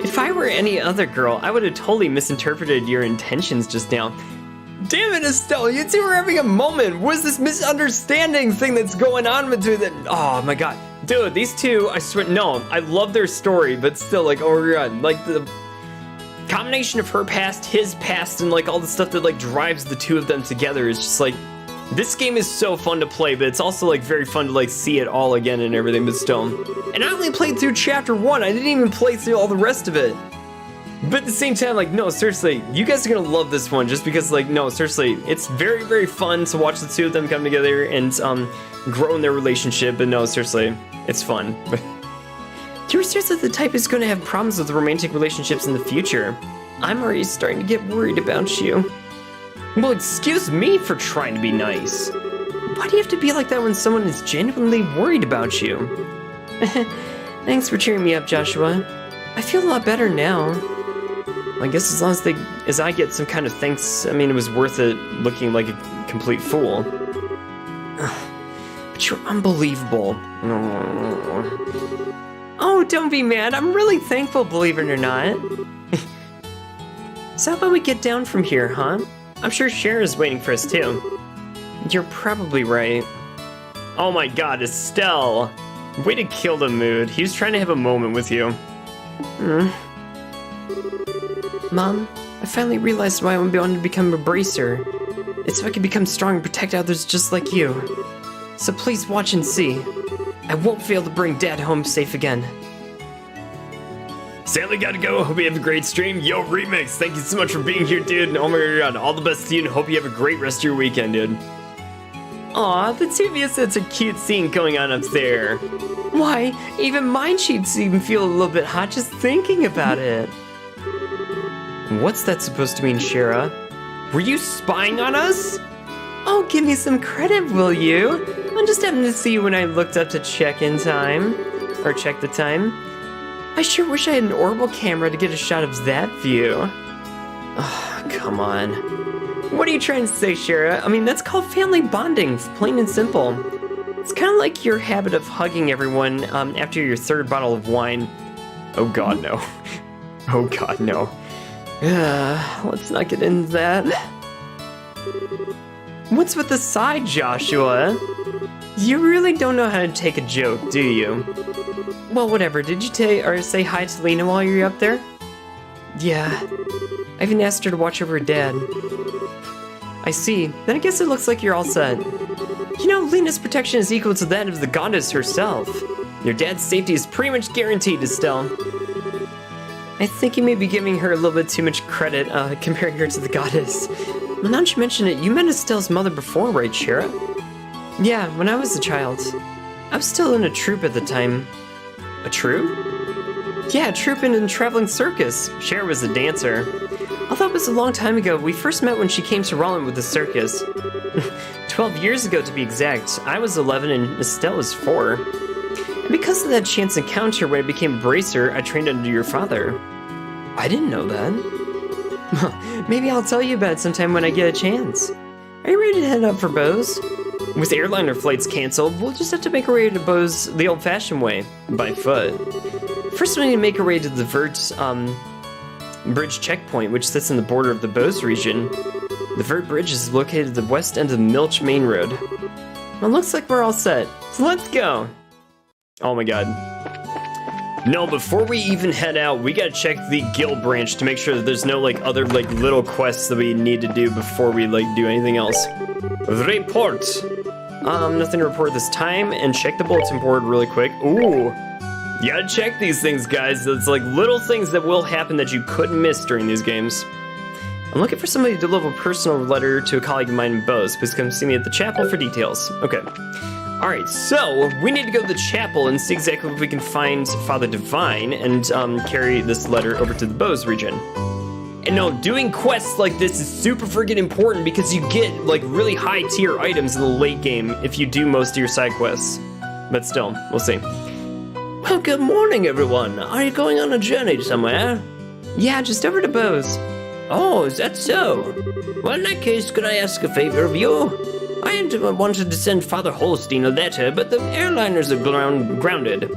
If I were any other girl, I would have totally misinterpreted your intentions just now. Damn it, Estelle, you two are having a moment. What is this misunderstanding thing that's going on between them? Oh my god. Dude, these two, I swear, no, I love their story, but still, like, oh my god, like, the combination of her past, his past, and, like, all the stuff that, like, drives the two of them together is just, like, this game is so fun to play, but it's also, like, very fun to, like, see it all again and everything, but still. And I only played through chapter 1, I didn't even play through all the rest of it. But at the same time, like, no, seriously, you guys are gonna love this one, just because, like, no, seriously, it's very, very fun to watch the two of them come together and, grow in their relationship, but no, seriously, it's fun. You're seriously the type who's gonna have problems with romantic relationships in the future. I'm already starting to get worried about you. Well, excuse me for trying to be nice. Why do you have to be like that when someone is genuinely worried about you? Thanks for cheering me up, Joshua. I feel a lot better now. Well, I guess as long as I get some kind of thanks, I mean, it was worth it looking like a complete fool. But you're unbelievable. Oh, don't be mad. I'm really thankful, believe it or not. So how about we get down from here, huh? I'm sure Cher is waiting for us, too. You're probably right. Oh my god, Estelle. Way to kill the mood. He was trying to have a moment with you. Mom, I finally realized why I wanted to become a bracer. It's so I can become strong and protect others just like you. So please watch and see. I won't fail to bring Dad home safe again. Sadly gotta go. Hope you have a great stream. Yo, Remix, thank you so much for being here, dude. And oh my god, all the best to you and hope you have a great rest of your weekend, dude. Aw, the two of you such a cute scene going on up there. Why, even my cheeks even feel a little bit hot just thinking about it. What's that supposed to mean, Shara? Were you spying on us? Oh, give me some credit, will you? I just happened to see you when I looked up to check the time. I sure wish I had an orbital camera to get a shot of that view. Oh, come on. What are you trying to say, Shara? I mean, that's called family bonding, plain and simple. It's kind of like your habit of hugging everyone after your third bottle of wine. Oh god, no. Oh god, no. Let's not get into that. What's with the sigh, Joshua? You really don't know how to take a joke, do you? Well, whatever. Did you say hi to Lena while you're up there? Yeah. I even asked her to watch over her dad. I see. Then I guess it looks like you're all set. You know, Lena's protection is equal to that of the goddess herself. Your dad's safety is pretty much guaranteed, Estelle. I think you may be giving her a little bit too much credit, comparing her to the goddess. Well, now that you mention it, you met Estelle's mother before, right, Shara? Yeah, when I was a child. I was still in a troupe at the time. A troupe? Yeah, a troupe in a traveling circus. Cher was a dancer. Although it was a long time ago, we first met when she came to Roland with the circus. 12 years ago to be exact. I was 11 and Estelle was 4. And because of that chance encounter when I became a bracer, I trained under your father. I didn't know that. Maybe I'll tell you about it sometime when I get a chance. Are you ready to head up for Bose? With airliner flights canceled, we'll just have to make our way to Bose the old-fashioned way, by foot. First, we need to make our way to the Vert, Bridge checkpoint, which sits on the border of the Bose region. The Vert Bridge is located at the west end of the Milch Main Road. Well, looks like we're all set, so let's go! Oh my god. No, before we even head out, we gotta check the guild branch to make sure that there's no, like, other, like, little quests that we need to do before we, like, do anything else. Report! Nothing to report this time, and check the bulletin board really quick. Ooh! You gotta check these things, guys. It's like little things that will happen that you couldn't miss during these games. I'm looking for somebody to deliver a personal letter to a colleague of mine in Bose. Please come see me at the chapel for details. Okay. Alright, so we need to go to the chapel and see exactly if we can find Father Divine and carry this letter over to the Bose region. And no, doing quests like this is super friggin' important because you get like really high tier items in the late game if you do most of your side quests. But still, we'll see. Well, good morning, everyone. Are you going on a journey somewhere? Yeah, just over to Bose. Oh, is that so? Well, in that case, could I ask a favor of you? I wanted to send Father Holstein a letter, but the airliners are grounded.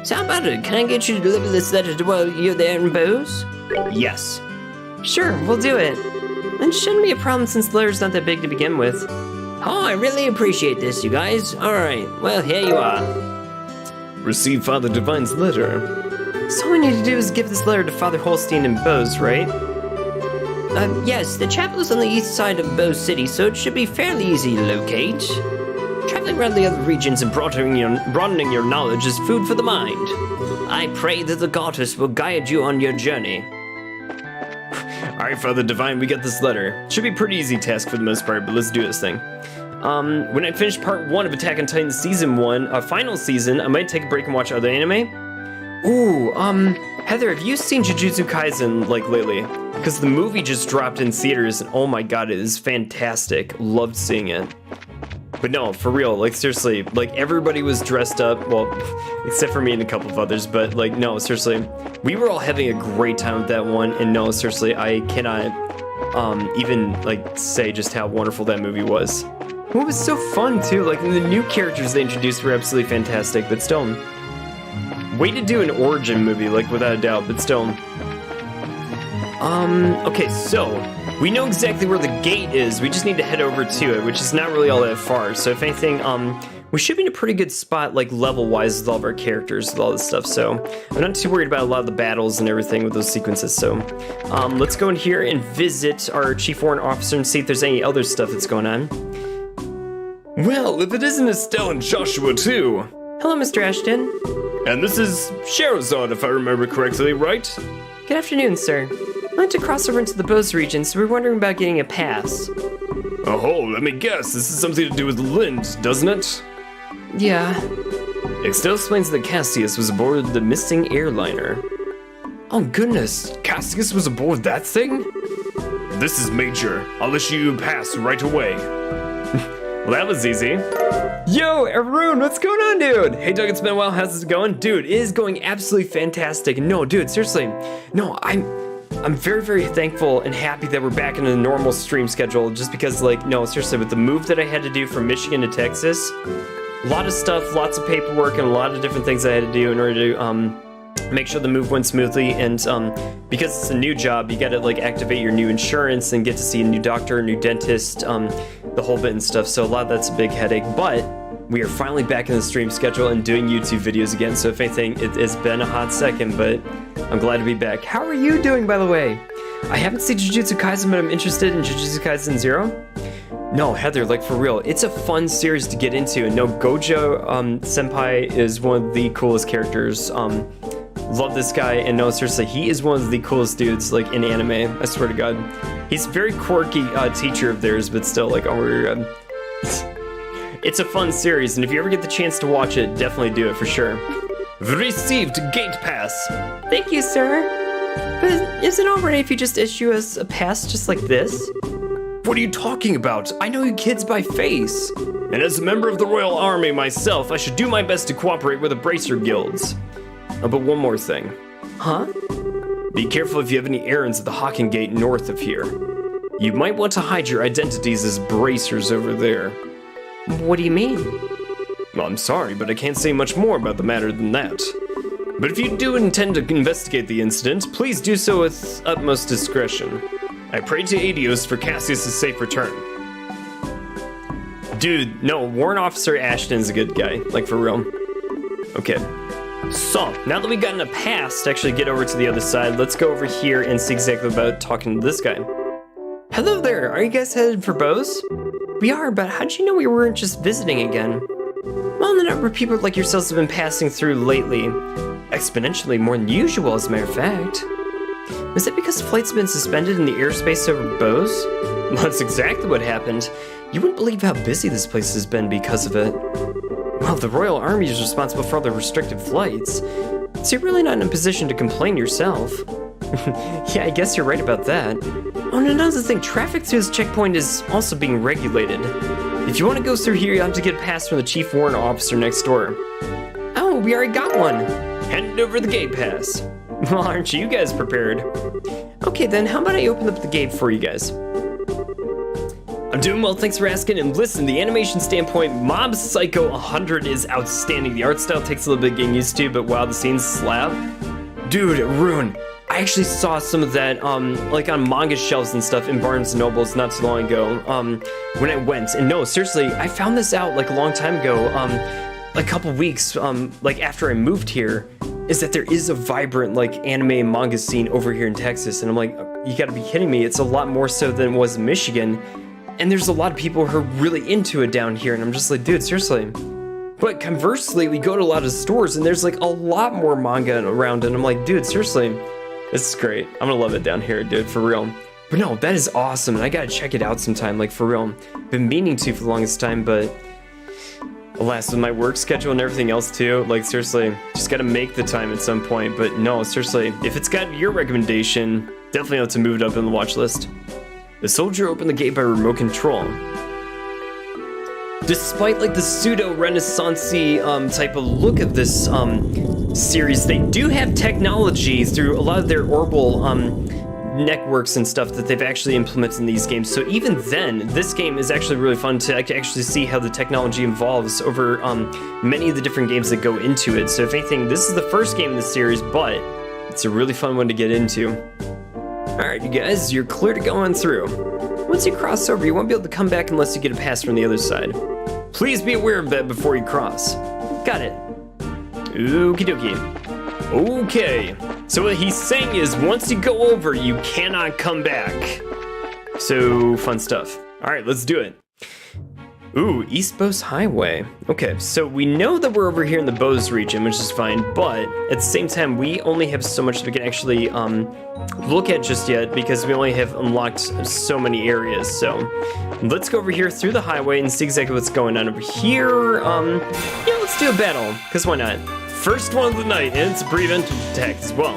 So how about it? Can I get you to deliver this letter while you're there in Bose? Yes. Sure, we'll do it. And shouldn't be a problem since the letter's not that big to begin with. Oh, I really appreciate this, you guys. Alright, well, here you are. Receive Father Divine's letter. So all we need to do is give this letter to Father Holstein in Bose, right? Yes, the chapel is on the east side of Bose City, so it should be fairly easy to locate. Traveling around the other regions and broadening your knowledge is food for the mind. I pray that the goddess will guide you on your journey. Alright, Father Divine, we got this letter. Should be a pretty easy task for the most part, but let's do this thing. When I finish part 1 of Attack on Titan Season 1, final season, I might take a break and watch other anime. Ooh, Heather, have you seen Jujutsu Kaisen, like, lately? Because the movie just dropped in theaters, and oh my god, it is fantastic. Loved seeing it. But no, for real, like, seriously, like, everybody was dressed up, well, except for me and a couple of others, but, like, no, seriously, we were all having a great time with that one, and no, seriously, I cannot, even, like, say just how wonderful that movie was. Well, it was so fun, too, like, the new characters they introduced were absolutely fantastic, but still, way to do an origin movie, like, without a doubt, but still. Okay, so, we know exactly where the gate is, we just need to head over to it, which is not really all that far, so if anything, we should be in a pretty good spot, like, level-wise with all of our characters, with all this stuff, so I'm not too worried about a lot of the battles and everything with those sequences, so, let's go in here and visit our Chief Warrant Officer and see if there's any other stuff that's going on. Well, if it isn't Estelle and Joshua, too! Hello, Mr. Ashton. And this is Sherazade, if I remember correctly, right? Good afternoon, sir. I like to cross over into the Bose region, so we're wondering about getting a pass. Oh, let me guess, this is something to do with Lind, doesn't it? Yeah. Estelle explains that Cassius was aboard the missing airliner. Oh goodness, Cassius was aboard that thing? This is Major. I'll issue you a pass right away. Well, that was easy. Yo, Arun, what's going on, dude? Hey, Doug, it's been a while. How's it going? Dude, it is going absolutely fantastic. No, dude, seriously. No, I'm very, very thankful and happy that we're back in a normal stream schedule just because, like, no, seriously, with the move that I had to do from Michigan to Texas, a lot of stuff, lots of paperwork, and a lot of different things I had to do in order to, make sure the move went smoothly, and because it's a new job, you gotta like activate your new insurance and get to see a new doctor, a new dentist, the whole bit and stuff, so a lot of that's a big headache, but we are finally back in the stream schedule and doing YouTube videos again, so if anything, it's been a hot second, but I'm glad to be back. How are you doing, by the way? I haven't seen Jujutsu Kaisen, but I'm interested in Jujutsu Kaisen 0. No, Heather, like for real, it's a fun series to get into, and no, Gojo Senpai is one of the coolest characters. Love this guy, and no, seriously, he is one of the coolest dudes, like, in anime, I swear to God. He's a very quirky teacher of theirs, but still, like, oh my God. It's a fun series, and if you ever get the chance to watch it, definitely do it for sure. Received gate pass. Thank you, sir. But is it alright if you just issue us a pass just like this? What are you talking about? I know you kids by face. And as a member of the Royal Army myself, I should do my best to cooperate with the Bracer guilds. Oh, but one more thing. Huh? Be careful if you have any errands at the Hawking Gate north of here. You might want to hide your identities as bracers over there. What do you mean? Well, I'm sorry, but I can't say much more about the matter than that. But if you do intend to investigate the incident, please do so with utmost discretion. I pray to Adios for Cassius' safe return. Dude, no, Warrant Officer Ashton's a good guy, like for real. Okay. So, now that we've gotten a pass to actually get over to the other side, let's go over here and see exactly about talking to this guy. Hello there, are you guys headed for Bose? We are, but how'd you know we weren't just visiting again? Well, the number of people like yourselves have been passing through lately. Exponentially more than usual, as a matter of fact. Is it because flights have been suspended in the airspace over Bose? Well, that's exactly what happened. You wouldn't believe how busy this place has been because of it. Well, the Royal Army is responsible for all the restricted flights, so you're really not in a position to complain yourself. Yeah, I guess you're right about that. Oh, and another thing, traffic through this checkpoint is also being regulated. If you want to go through here, you have to get a pass from the chief warrant officer next door. Oh, we already got one. Hand over the gate pass. Well, aren't you guys prepared? Okay, then how about I open up the gate for you guys? I'm doing well, thanks for asking. And listen, the animation standpoint, Mob Psycho 100 is outstanding. The art style takes a little bit getting used to, but wow, the scenes slap. Dude, Rune, I actually saw some of that, like on manga shelves and stuff in Barnes & Nobles not too long ago, when I went. And no, seriously, I found this out like a long time ago, a couple weeks, like after I moved here, is that there is a vibrant like anime and manga scene over here in Texas. And I'm like, you gotta be kidding me. It's a lot more so than it was in Michigan. And there's a lot of people who are really into it down here. And I'm just like, dude, seriously. But conversely, we go to a lot of stores and there's like a lot more manga around. And I'm like, dude, seriously, this is great. I'm gonna love it down here, dude, for real. But no, that is awesome. And I gotta check it out sometime, like for real. Been meaning to for the longest time, but alas, with my work schedule and everything else too, like seriously, just gotta make the time at some point. But no, seriously, if it's got your recommendation, definitely have to move it up in the watch list. The soldier opened the gate by remote control. Despite like the pseudo-renaissance-y type of look of this series, they do have technology through a lot of their orbital networks and stuff that they've actually implemented in these games. So even then, this game is actually really fun to actually see how the technology evolves over many of the different games that go into it. So if anything, this is the first game in the series, but it's a really fun one to get into. Alright, you guys, you're clear to go on through. Once you cross over, you won't be able to come back unless you get a pass from the other side. Please be aware of that before you cross. Got it. Okie dokie. Okay, so what he's saying is once you go over, you cannot come back. So, fun stuff. Alright, let's do it. Ooh, East Bose Highway. Okay, so we know that we're over here in the Bose region, which is fine, but at the same time, we only have so much we can actually look at just yet because we only have unlocked so many areas. So let's go over here through the highway and see exactly what's going on over here. Yeah, let's do a battle, because why not? First one of the night, and it's a preventive attack as well.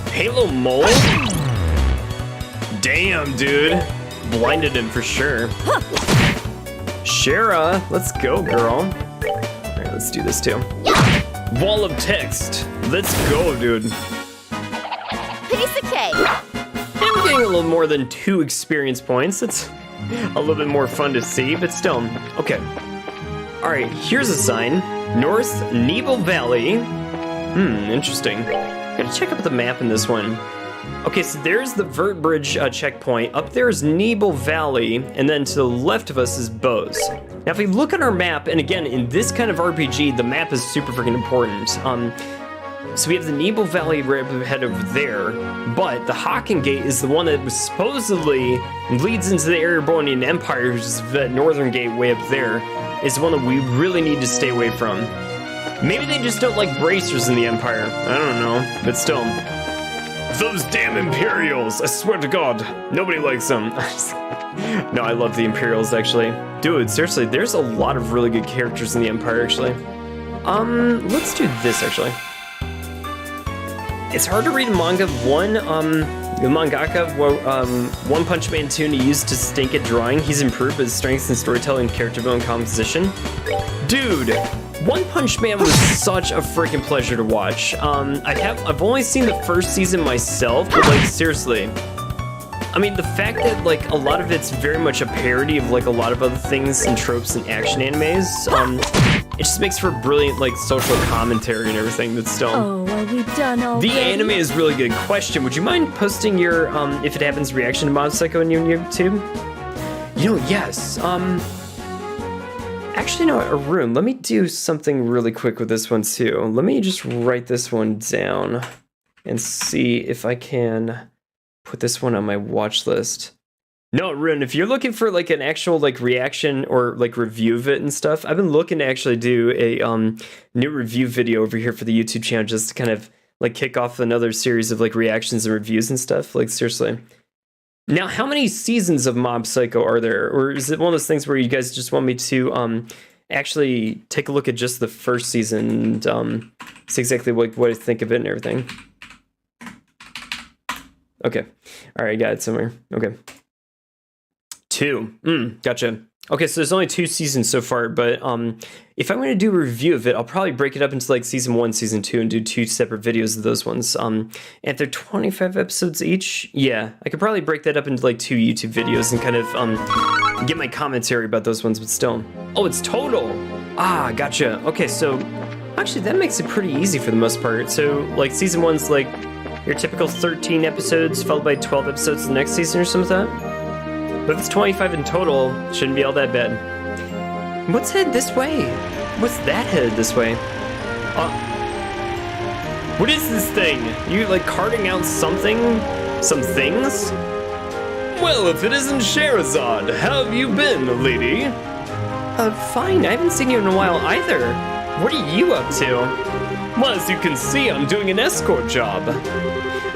Halo Mole? Damn, dude. Blinded him for sure. Shara, let's go, girl. Alright, let's do this too. Wall of text. Let's go, dude. Piece of cake. And we're getting a little more than 2 experience points. It's a little bit more fun to see, but still. Okay. Alright, here's a sign. North Nebel Valley. Interesting. Gotta check out the map in this one. Okay, so there's the Vert Bridge checkpoint. Up there is Nebel Valley, and then to the left of us is Bose. Now, if we look at our map, and again, in this kind of RPG, the map is super freaking important. So we have the Nebel Valley right ahead over there, but the Haken Gate is the one that was supposedly leads into the Erebonian Empire, which is the northern gate way up there, is the one that we really need to stay away from. Maybe they just don't like bracers in the Empire. I don't know, but still. Those damn Imperials, I swear to God, nobody likes them. No, I love the Imperials, actually. Dude, seriously, there's a lot of really good characters in the Empire, actually. Let's do this, actually. It's hard to read manga. The mangaka, One Punch Man 2, and he used to stink at drawing. He's improved with strengths in storytelling, character development, and composition. Dude, One Punch Man was such a freaking pleasure to watch. I've only seen the first season myself, but like seriously, I mean the fact that like a lot of it's very much a parody of like a lot of other things and tropes and action animes, it just makes for brilliant like social commentary and everything. That's still. Oh, are we done already? The anime is really good. Question: would you mind posting your if it happens reaction to Mob Psycho on your YouTube? You know, yes. Actually, no, Arun, let me do something really quick with this one too. Let me just write this one down and see if I can put this one on my watch list. No, Arun, if you're looking for like an actual like reaction or like review of it and stuff, I've been looking to actually do a new review video over here for the YouTube channel just to kind of like kick off another series of like reactions and reviews and stuff. Like seriously. Now, how many seasons of Mob Psycho are there? Or is it one of those things where you guys just want me to actually take a look at just the first season and see exactly what I think of it and everything? Okay. All right, got it somewhere. Okay. 2. Gotcha. Okay, so there's only 2 seasons so far, but if I'm going to do a review of it, I'll probably break it up into like season 1, season 2, and do 2 separate videos of those ones. And if they're 25 episodes each, yeah, I could probably break that up into like 2 YouTube videos and kind of get my commentary about those ones, but still. Oh, it's total! Ah, gotcha. Okay, so actually that makes it pretty easy for the most part. So like season 1's like your typical 13 episodes followed by 12 episodes the next season or something like that. But if it's 25 in total, shouldn't be all that bad. What's headed this way? What's that headed this way? What is this thing? You like carting out something? Some things? Well, if it isn't Sherazade, how have you been, lady? Fine. I haven't seen you in a while either. What are you up to? Well, as you can see, I'm doing an escort job.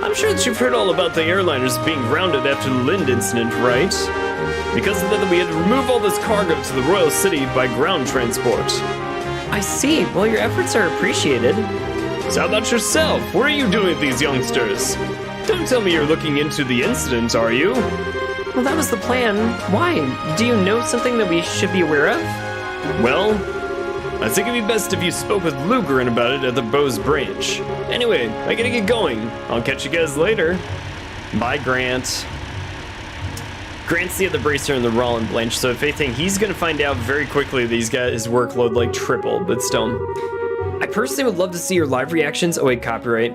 I'm sure that you've heard all about the airliners being grounded after the Lind incident, right? Because of that, we had to remove all this cargo to the royal city by ground transport. I see. Well, your efforts are appreciated. So how about yourself? What are you doing with these youngsters? Don't tell me you're looking into the incident, are you? Well, that was the plan. Why? Do you know something that we should be aware of? Well, I think it'd be best if you spoke with Lugerin about it at the Bose branch. Anyway, I gotta get going. I'll catch you guys later. Bye, Grant. Grant's the other bracer in the Roland Blanche, so if anything, he's gonna find out very quickly that he's got his workload like triple, but still. I personally would love to see your live reactions. Oh wait, copyright.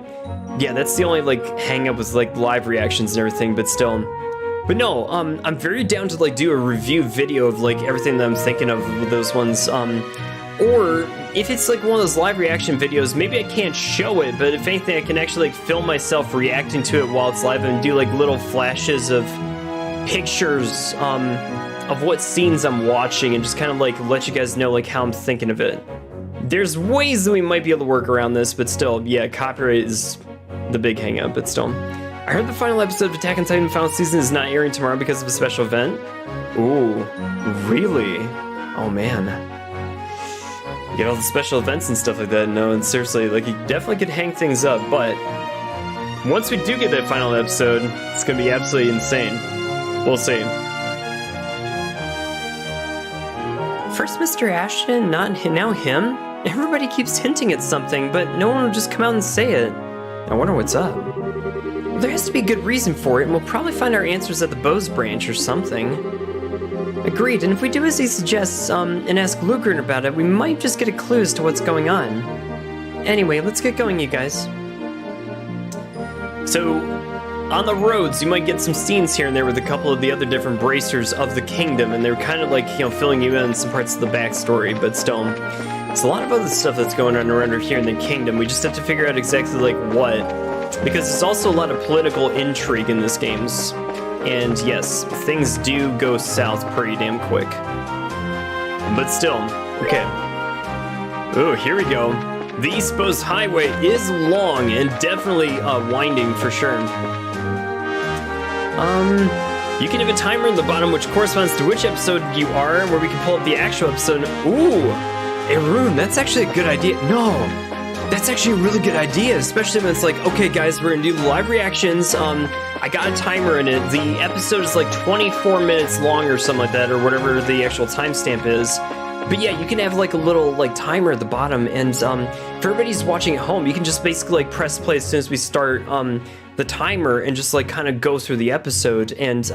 Yeah, that's the only like hang up with like live reactions and everything, but still. But no, I'm very down to like do a review video of like everything that I'm thinking of with those ones. Or if it's like one of those live reaction videos, maybe I can't show it, but if anything, I can actually like film myself reacting to it while it's live and do like little flashes of pictures of what scenes I'm watching and just kind of like let you guys know like how I'm thinking of it. There's ways that we might be able to work around this, but still, yeah, copyright is the big hang up, but still. I heard the final episode of Attack on Titan final season is not airing tomorrow because of a special event. Ooh, really? Oh man. You get all the special events and stuff like that. No, and seriously, like, you definitely could hang things up, but once we do get that final episode, it's gonna be absolutely insane. We'll see. First Mr. Ashton, now him? Everybody keeps hinting at something, but no one will just come out and say it. I wonder what's up. Well, there has to be a good reason for it, and we'll probably find our answers at the Bose branch or something. Agreed, and if we do as he suggests, and ask Lugerin about it, we might just get a clue as to what's going on. Anyway, let's get going, you guys. So, on the roads, you might get some scenes here and there with a couple of the other different bracers of the kingdom, and they're kind of like, you know, filling you in some parts of the backstory, but still, it's a lot of other stuff that's going on around here in the kingdom. We just have to figure out exactly, like, what, because there's also a lot of political intrigue in this games. And yes, things do go south pretty damn quick. But still, okay. Oh, here we go. The East Bose Highway is long and definitely winding for sure. You can have a timer in the bottom which corresponds to which episode you are, where we can pull up the actual episode. Ooh, Arun, that's actually a good idea. No, that's actually a really good idea, especially when it's like, okay guys, we're gonna do the live reactions. I got a timer in it. The episode is like 24 minutes long or something like that, or whatever the actual timestamp is. But yeah, you can have like a little like timer at the bottom, and if everybody's watching at home, you can just basically like press play as soon as we start the timer and just like kind of go through the episode, and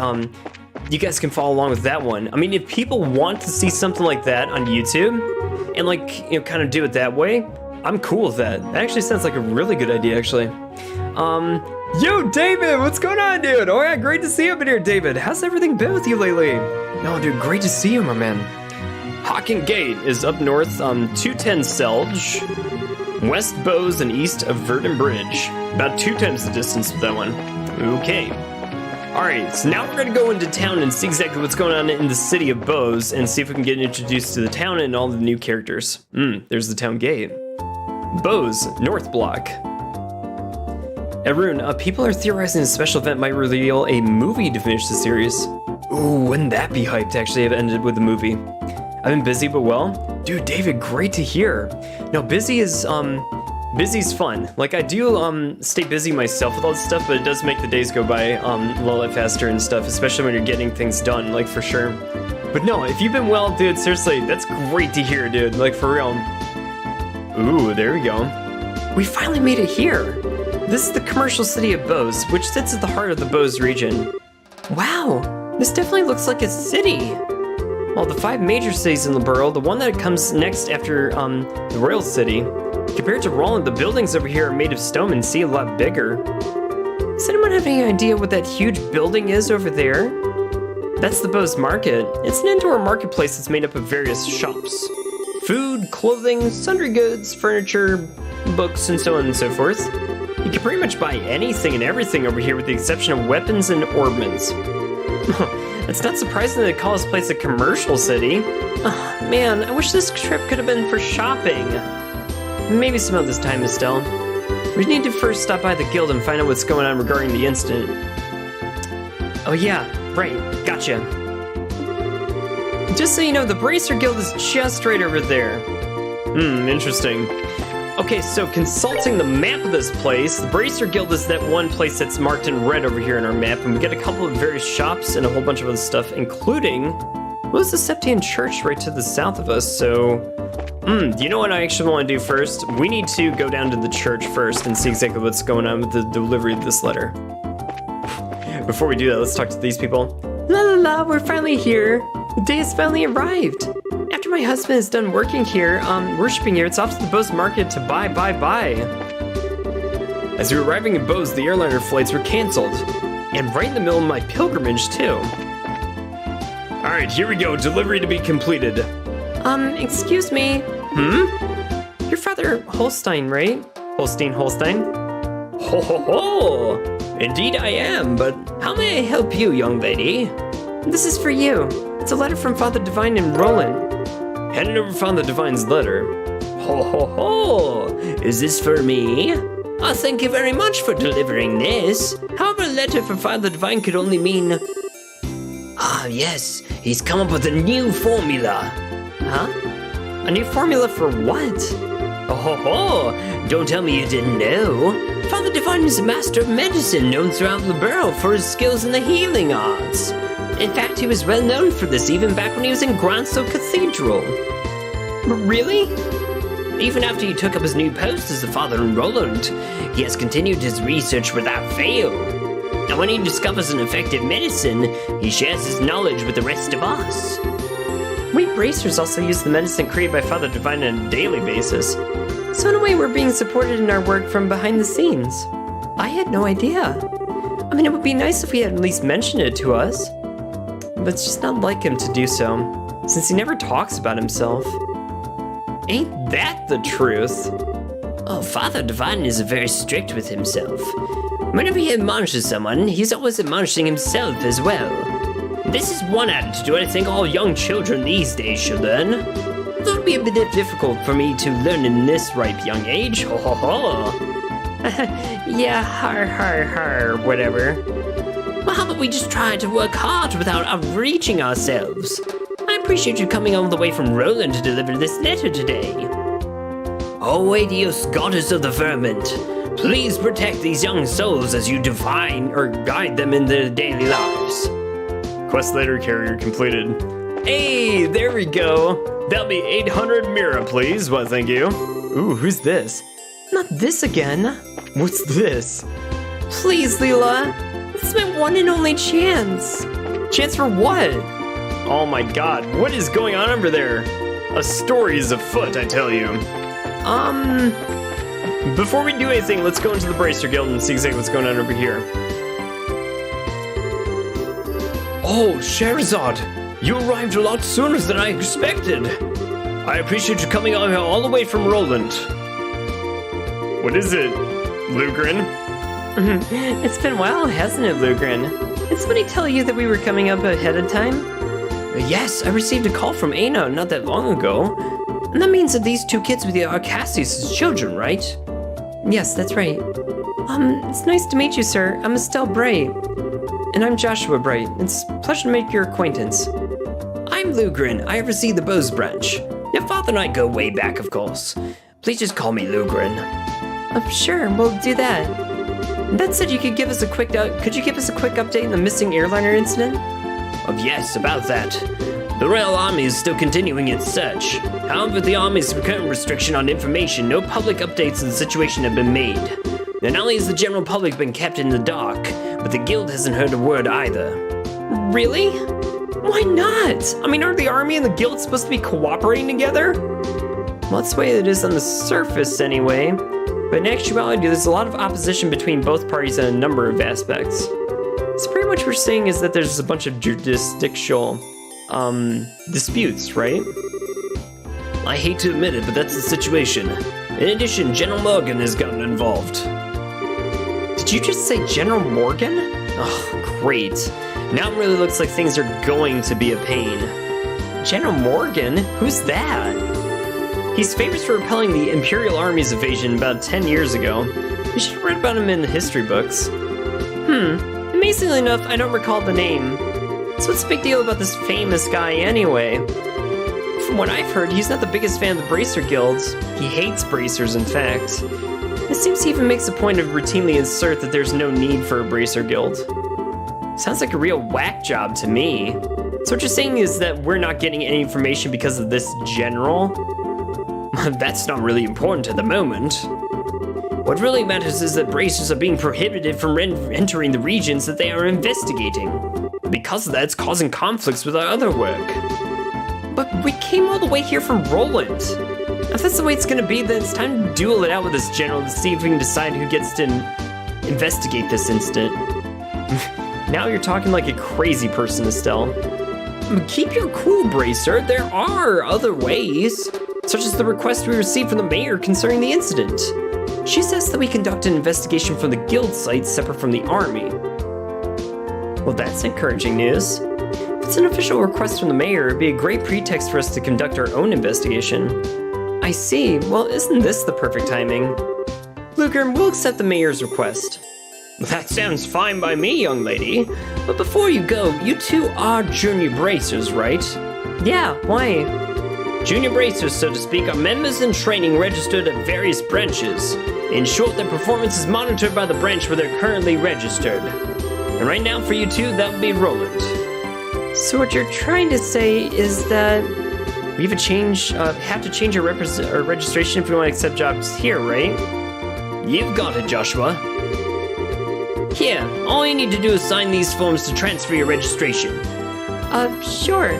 you guys can follow along with that one. I mean, if people want to see something like that on YouTube and like, you know, kind of do it that way, I'm cool with that. That actually sounds like a really good idea, actually. Yo, David, what's going on, dude? Oh yeah, great to see you up in here, David. How's everything been with you lately? No, dude, great to see you, my man. Hawken Gate is up north, 210 Selge, west Bose and east of Verdun Bridge. About 2 times the distance with that one. Okay. Alright, so now we're gonna go into town and see exactly what's going on in the city of Bose and see if we can get introduced to the town and all the new characters. There's the town gate. Bose, North Block. Arun, people are theorizing a special event might reveal a movie to finish the series. Ooh, wouldn't that be hyped to actually have ended with a movie? I've been busy but well. Dude, David, great to hear. No, busy is Busy's fun. Like, I do stay busy myself with all this stuff, but it does make the days go by a little bit faster and stuff, especially when you're getting things done, like, for sure. But no, if you've been well, dude, seriously, that's great to hear, dude. Like, for real. Ooh, there we go. We finally made it here. This is the commercial city of Bose, which sits at the heart of the Bose region. Wow, this definitely looks like a city. Well, the 5 major cities in Liberl, the one that comes next after the royal city, compared to Roland, the buildings over here are made of stone and seem a lot bigger. Does anyone have any idea what that huge building is over there? That's the Bose Market. It's an indoor marketplace that's made up of various shops. Food, clothing, sundry goods, furniture, books, and so on and so forth. You can pretty much buy anything and everything over here with the exception of weapons and ornaments. It's not surprising that they call this place a commercial city. Oh, man, I wish this trip could have been for shopping. Maybe some other time, Estelle. We need to first stop by the guild and find out what's going on regarding the incident. Oh yeah, right, gotcha. Just so you know, the Bracer Guild is just right over there. Interesting. Okay, so consulting the map of this place, the Bracer Guild is that one place that's marked in red over here in our map, and we get a couple of various shops and a whole bunch of other stuff, including, the Septian Church right to the south of us, so, you know what I actually want to do first? We need to go down to the church first and see exactly what's going on with the delivery of this letter. Before we do that, let's talk to these people. La la la, we're finally here. The day has finally arrived. After my husband is done working here, worshiping here, it's off to the Bose market to buy. As we were arriving in Bose, the airliner flights were canceled. And right in the middle of my pilgrimage, too. Alright, here we go. Delivery to be completed. Excuse me. Your father Holstein, right? Holstein? Ho ho ho! Indeed I am, but how may I help you, young lady? This is for you. It's a letter from Father Divine and Roland. Handed over Father Divine's letter. Ho ho ho! Is this for me? Oh, thank you very much for delivering this. However, a letter from Father Divine could only mean... Ah, yes, he's come up with a new formula. Huh? A new formula for what? Oh ho ho! Don't tell me you didn't know. Father Divine is a master of medicine known throughout Liberl for his skills in the healing arts. In fact, he was well known for this even back when he was in Granso Cathedral. Really? Even after he took up his new post as the father in Roland, he has continued his research without fail. And when he discovers an effective medicine, he shares his knowledge with the rest of us. We bracers also use the medicine created by Father Divine on a daily basis. So in a way, we're being supported in our work from behind the scenes. I had no idea. I mean, it would be nice if he had at least mentioned it to us. But it's just not like him to do so, since he never talks about himself. Ain't that the truth? Oh, Father Divine is very strict with himself. Whenever he admonishes someone, he's always admonishing himself as well. This is one attitude I think all young children these days should learn. Though it would be a bit difficult for me to learn in this ripe young age, ho ho ho. Yeah, har, whatever. Well, how about we just try to work hard without outreaching ourselves? I appreciate you coming all the way from Roland to deliver this letter today. O Adios, goddess of the firmament, please protect these young souls as you define or guide them in their daily lives. Quest letter carrier completed. Hey, there we go. That'll be 800 Mira, please. Well, thank you. Ooh, who's this? Not this again. What's this? Please, Leela. This is my one and only chance. Chance for what? Oh my god, what is going on over there? A story is afoot, I tell you. Before we do anything, let's go into the Bracer Guild and see exactly what's going on over here. Oh, Sherazade, you arrived a lot sooner than I expected. I appreciate you coming on here all the way from Roland. What is it, Lugrin? It's been a while, hasn't it, Lugrin? Did somebody tell you that we were coming up ahead of time? Yes, I received a call from Aina not that long ago. And that means that these two kids with you are Cassius' children, right? Yes, that's right. It's nice to meet you, sir. I'm Estelle Bright. And I'm Joshua Bright. It's a pleasure to make your acquaintance. I'm Lugrin. I oversee the Bose branch. Your father and I go way back, of course. Please just call me Lugren. Sure, we'll do that. That said, could you give us a quick update on the missing airliner incident? Yes, about that. The Royal Army is still continuing its search. However, the Army's current restriction on information, no public updates on the situation have been made. Not only has the general public been kept in the dark, but the Guild hasn't heard a word either. Really? Why not? I mean, aren't the Army and the Guild supposed to be cooperating together? Well, that's the way it is on the surface anyway. But in actuality, there's a lot of opposition between both parties in a number of aspects. So pretty much what we're saying is that there's a bunch of jurisdictional disputes, right? I hate to admit it, but that's the situation. In addition, General Morgan has gotten involved. Did you just say General Morgan? Oh, great. Now it really looks like things are going to be a pain. General Morgan? Who's that? He's famous for repelling the Imperial Army's invasion about 10 years ago. You should have read about him in the history books. Amazingly enough, I don't recall the name. So what's the big deal about this famous guy anyway? From what I've heard, he's not the biggest fan of the Bracer Guild. He hates Bracers, in fact. It seems he even makes a point of routinely insert that there's no need for a Bracer Guild. Sounds like a real whack job to me. So what you're saying is that we're not getting any information because of this general? That's not really important at the moment. What really matters is that Bracers are being prohibited from entering the regions that they are investigating. Because of that, it's causing conflicts with our other work. But we came all the way here from Roland. If that's the way it's gonna be, then it's time to duel it out with this general to see if we can decide who gets to investigate this incident. Now you're talking like a crazy person, Estelle. Keep your cool, Bracer. There are other ways, such as the request we received from the mayor concerning the incident. She says that we conduct an investigation from the guild site separate from the army. Well, that's encouraging news. If it's an official request from the mayor, it'd be a great pretext for us to conduct our own investigation. I see. Well, isn't this the perfect timing? Luger, we'll accept the mayor's request. That sounds fine by me, young lady. But before you go, you two are junior bracers, right? Yeah, why? Junior bracers, so to speak, are members in training registered at various branches. In short, their performance is monitored by the branch where they're currently registered. And right now for you two, that would be Roland. So what you're trying to say is that we have to change our registration if we want to accept jobs here, right? You've got it, Joshua. Here, all you need to do is sign these forms to transfer your registration. Sure.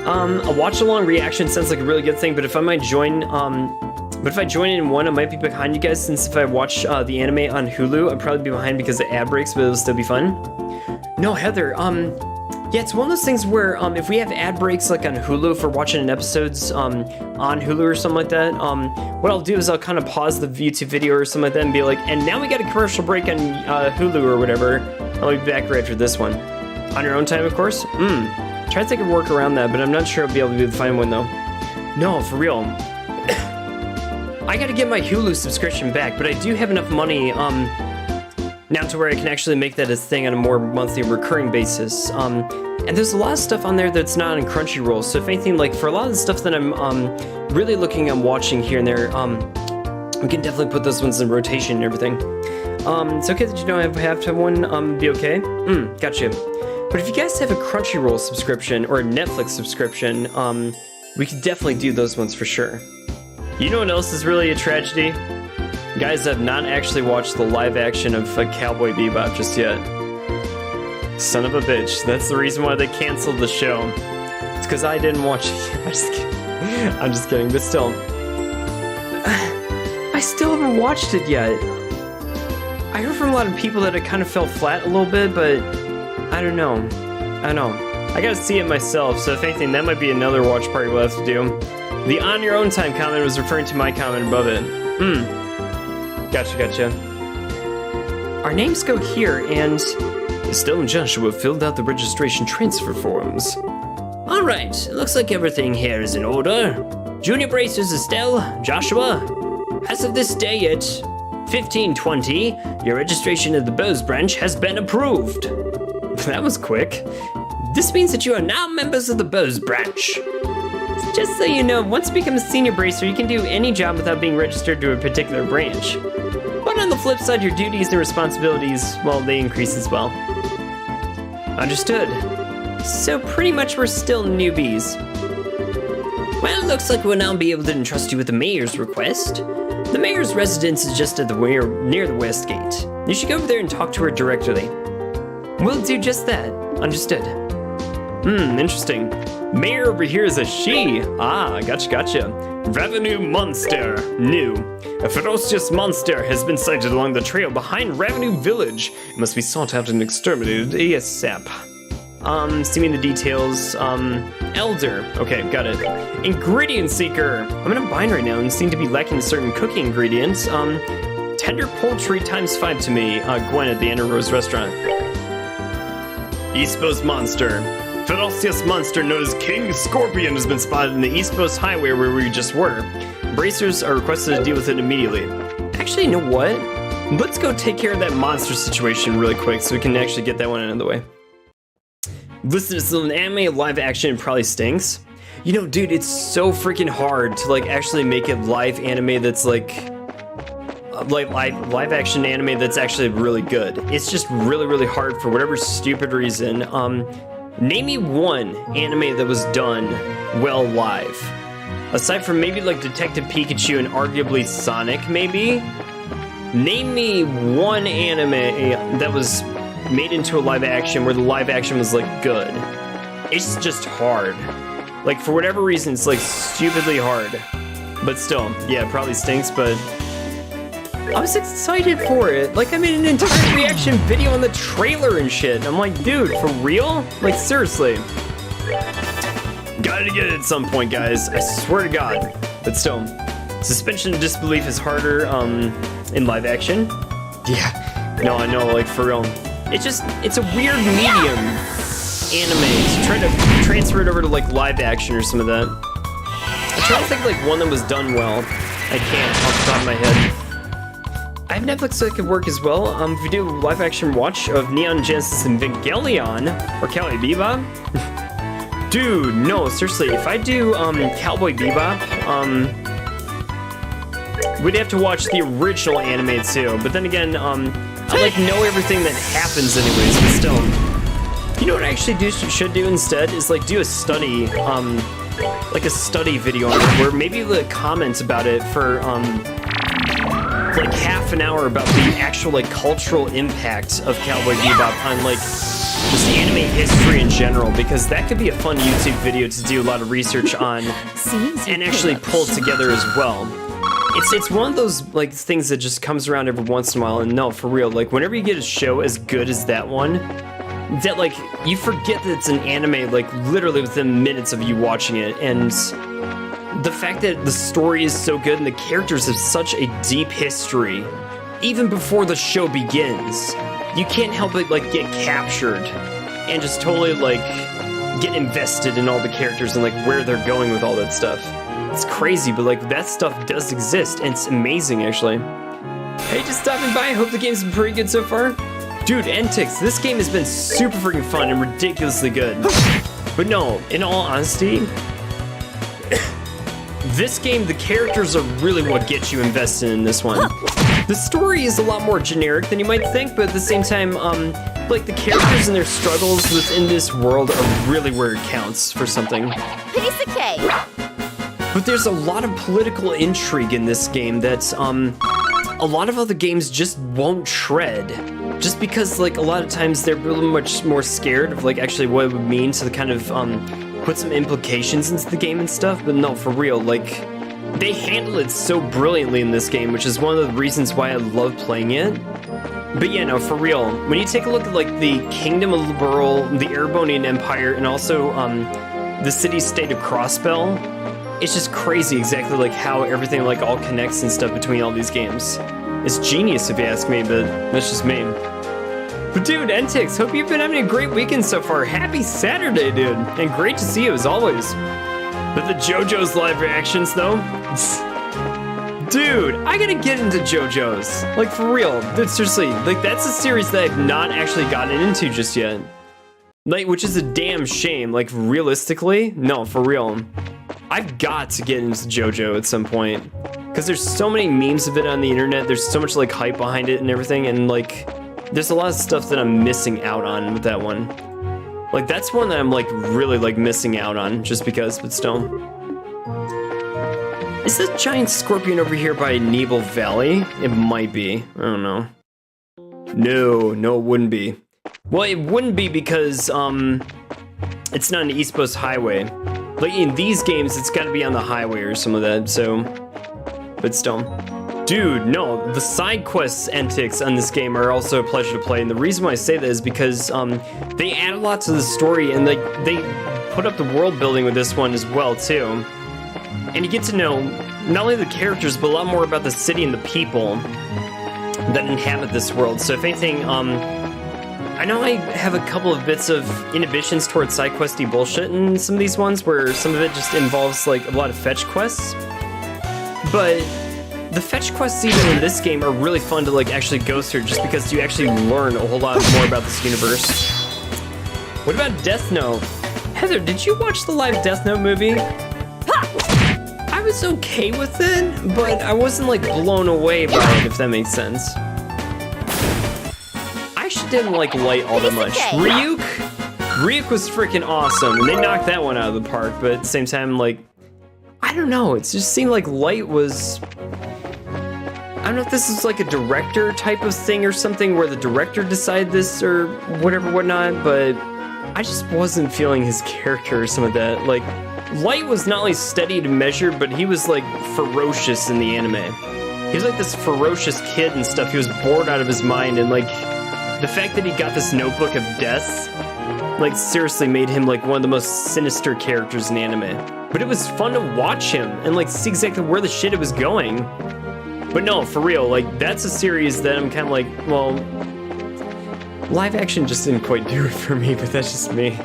A watch-along reaction sounds like a really good thing, but if I might join, in one, I might be behind you guys, since if I watch the anime on Hulu, I'd probably be behind because of ad breaks, but it'll still be fun. No, Heather, yeah, it's one of those things where, if we have ad breaks, like on Hulu for watching an episodes, on Hulu or something like that, what I'll do is I'll kind of pause the YouTube video or something like that and be like, and now we got a commercial break on, Hulu or whatever. I'll be back right after this one. On your own time, of course? Try to take a work around that, but I'm not sure I'll be able to do the fine one, though. No, for real. I gotta get my Hulu subscription back, but I do have enough money, now to where I can actually make that a thing on a more monthly recurring basis. And there's a lot of stuff on there that's not on Crunchyroll, so if anything, like, for a lot of the stuff that I'm, really looking at watching here and there, we can definitely put those ones in rotation and everything. It's okay that you don't have to have one, be okay? Gotcha. But if you guys have a Crunchyroll subscription or a Netflix subscription, we could definitely do those ones for sure. You know what else is really a tragedy? Guys have not actually watched the live action of Cowboy Bebop just yet. Son of a bitch. That's the reason why they canceled the show. It's because I didn't watch it. I'm just kidding, but still. I still haven't watched it yet. I heard from a lot of people that it kind of fell flat a little bit, but I don't know. I gotta see it myself, so if anything, that might be another watch party we'll have to do. The on your own time comment was referring to my comment above it. Gotcha. Our names go here, and Estelle and Joshua filled out the registration transfer forms. Alright, it looks like everything here is in order. Junior Bracers Estelle, Joshua. As of this day at 15:20, your registration at the Bows branch has been approved. That was quick. This means that you are now members of the Bows branch. Just so you know, once you become a senior bracer, you can do any job without being registered to a particular branch. But on the flip side, your duties and responsibilities, well, they increase as well. Understood. So pretty much we're still newbies. Well, it looks like we'll now be able to entrust you with the mayor's request. The mayor's residence is just at the near the west gate. You should go over there and talk to her directly. We'll do just that. Understood. Interesting. Mayor over here is a she. Ah, gotcha. Revenue monster. New. A ferocious monster has been sighted along the trail behind Revenue Village. It must be sought out and exterminated ASAP. See me the details. Elder. Okay, got it. Ingredient seeker. I'm in a bind right now and seem to be lacking certain cooking ingredients. Tender poultry ×5 to me. Gwen at the Anna Rose restaurant. East Coast monster. Ferocious monster known as King Scorpion has been spotted in the East Coast Highway where we just were. Bracers are requested to deal with it immediately. Actually, you know what? Let's go take care of that monster situation really quick so we can actually get that one out of the way. Listen, it's an anime live action probably stinks. You know, dude, it's so freaking hard to like actually make it live anime that's like live action anime that's actually really good. It's just really hard for whatever stupid reason. Name me one anime that was done well live. Aside from maybe like Detective Pikachu and arguably Sonic, maybe? Name me one anime that was made into a live action where the live action was like good. It's just hard. Like for whatever reason, it's like stupidly hard. But still, yeah, it probably stinks, but I was excited for it. Like I made an entire reaction video on the trailer and shit. I'm like, dude, for real? Like seriously. Gotta get it at some point, guys. I swear to God. But still, suspension of disbelief is harder in live action. Yeah, no, I know, like for real. It's a weird medium anime. So try to transfer it over to like live action or some of that. I'm trying to think like one that was done well. I can't off the top of my head. I have Netflix that could work as well. If we do a live action watch of Neon Genesis Evangelion or Cowboy Bebop. Dude, no, seriously, if I do Cowboy Bebop, we'd have to watch the original anime too. But then again, I like know everything that happens anyways, but still. You know what I actually should do instead is like do a study, like a study video on it where maybe like comment about it for like half an hour about the actual like cultural impact of Cowboy Bebop on like just anime history in general, because that could be a fun YouTube video to do a lot of research on and actually pull together as well. It's one of those like things that just comes around every once in a while, and no, for real, like whenever you get a show as good as that one, that like you forget that it's an anime like literally within minutes of you watching it, and the fact that the story is so good and the characters have such a deep history, even before the show begins, you can't help but like get captured and just totally like get invested in all the characters and like where they're going with all that stuff. It's crazy, but like that stuff does exist and it's amazing actually. Hey, just stopping by. I hope the game's been pretty good so far. Dude, Entix, this game has been super freaking fun and ridiculously good. But no, in all honesty, this game, the characters are really what gets you invested in this one. The story is a lot more generic than you might think, but at the same time, like the characters and their struggles within this world are really where it counts for something. Piece of cake. But there's a lot of political intrigue in this game that a lot of other games just won't shred. Just because like a lot of times they're really much more scared of like actually what it would mean to kind of put some implications into the game and stuff. But no, for real, like they handle it so brilliantly in this game, which is one of the reasons why I love playing it. But yeah, no, for real, when you take a look at like the Kingdom of Liberl, the Erebonian Empire, and also the city-state of Crossbell, it's just crazy exactly like how everything like all connects and stuff between all these games. It's genius if you ask me, but that's just me. But dude, Entix, hope you've been having a great weekend so far. Happy Saturday, dude, and great to see you as always. But the JoJo's live reactions though, dude, I gotta get into JoJo's. Like for real, dude, seriously, like that's a series that I've not actually gotten into just yet. Like, which is a damn shame. Like realistically, no, for real. I've got to get into JoJo at some point. Because there's so many memes of it on the internet. There's so much like hype behind it and everything. And like, there's a lot of stuff that I'm missing out on with that one. Like, that's one that I'm like really like missing out on just because, but still. Is this giant scorpion over here by Nihon Valley? It might be. I don't know. No, it wouldn't be. Well, it wouldn't be because it's not an East Coast highway. Like in these games, it's got to be on the highway or some of that. So, but still, dude, no, the side quests antics on this game are also a pleasure to play. And the reason why I say that is because they add a lot to the story, and like they put up the world building with this one as well too. And you get to know not only the characters, but a lot more about the city and the people that inhabit this world. So if anything, I know I have a couple of bits of inhibitions towards side questy bullshit in some of these ones, where some of it just involves like a lot of fetch quests. But the fetch quests even in this game are really fun to like actually go through, just because you actually learn a whole lot more about this universe. What about Death Note? Heather, did you watch the live Death Note movie? I was okay with it, but I wasn't like blown away by it, if that makes sense. I actually didn't like Light all that much. Ryuk was freaking awesome, and they knocked that one out of the park, but at the same time, like, I don't know, it just seemed like Light was... I don't know if this is like a director type of thing or something, where the director decided this or whatever, whatnot, but I just wasn't feeling his character or some of that. Like, Light was not only steady to measure, but he was like ferocious in the anime. He was like this ferocious kid and stuff. He was bored out of his mind, and like the fact that he got this notebook of death, like seriously made him like one of the most sinister characters in anime. But it was fun to watch him and like see exactly where the shit it was going. But no, for real, like that's a series that I'm kind of like, well, live action just didn't quite do it for me, but that's just me.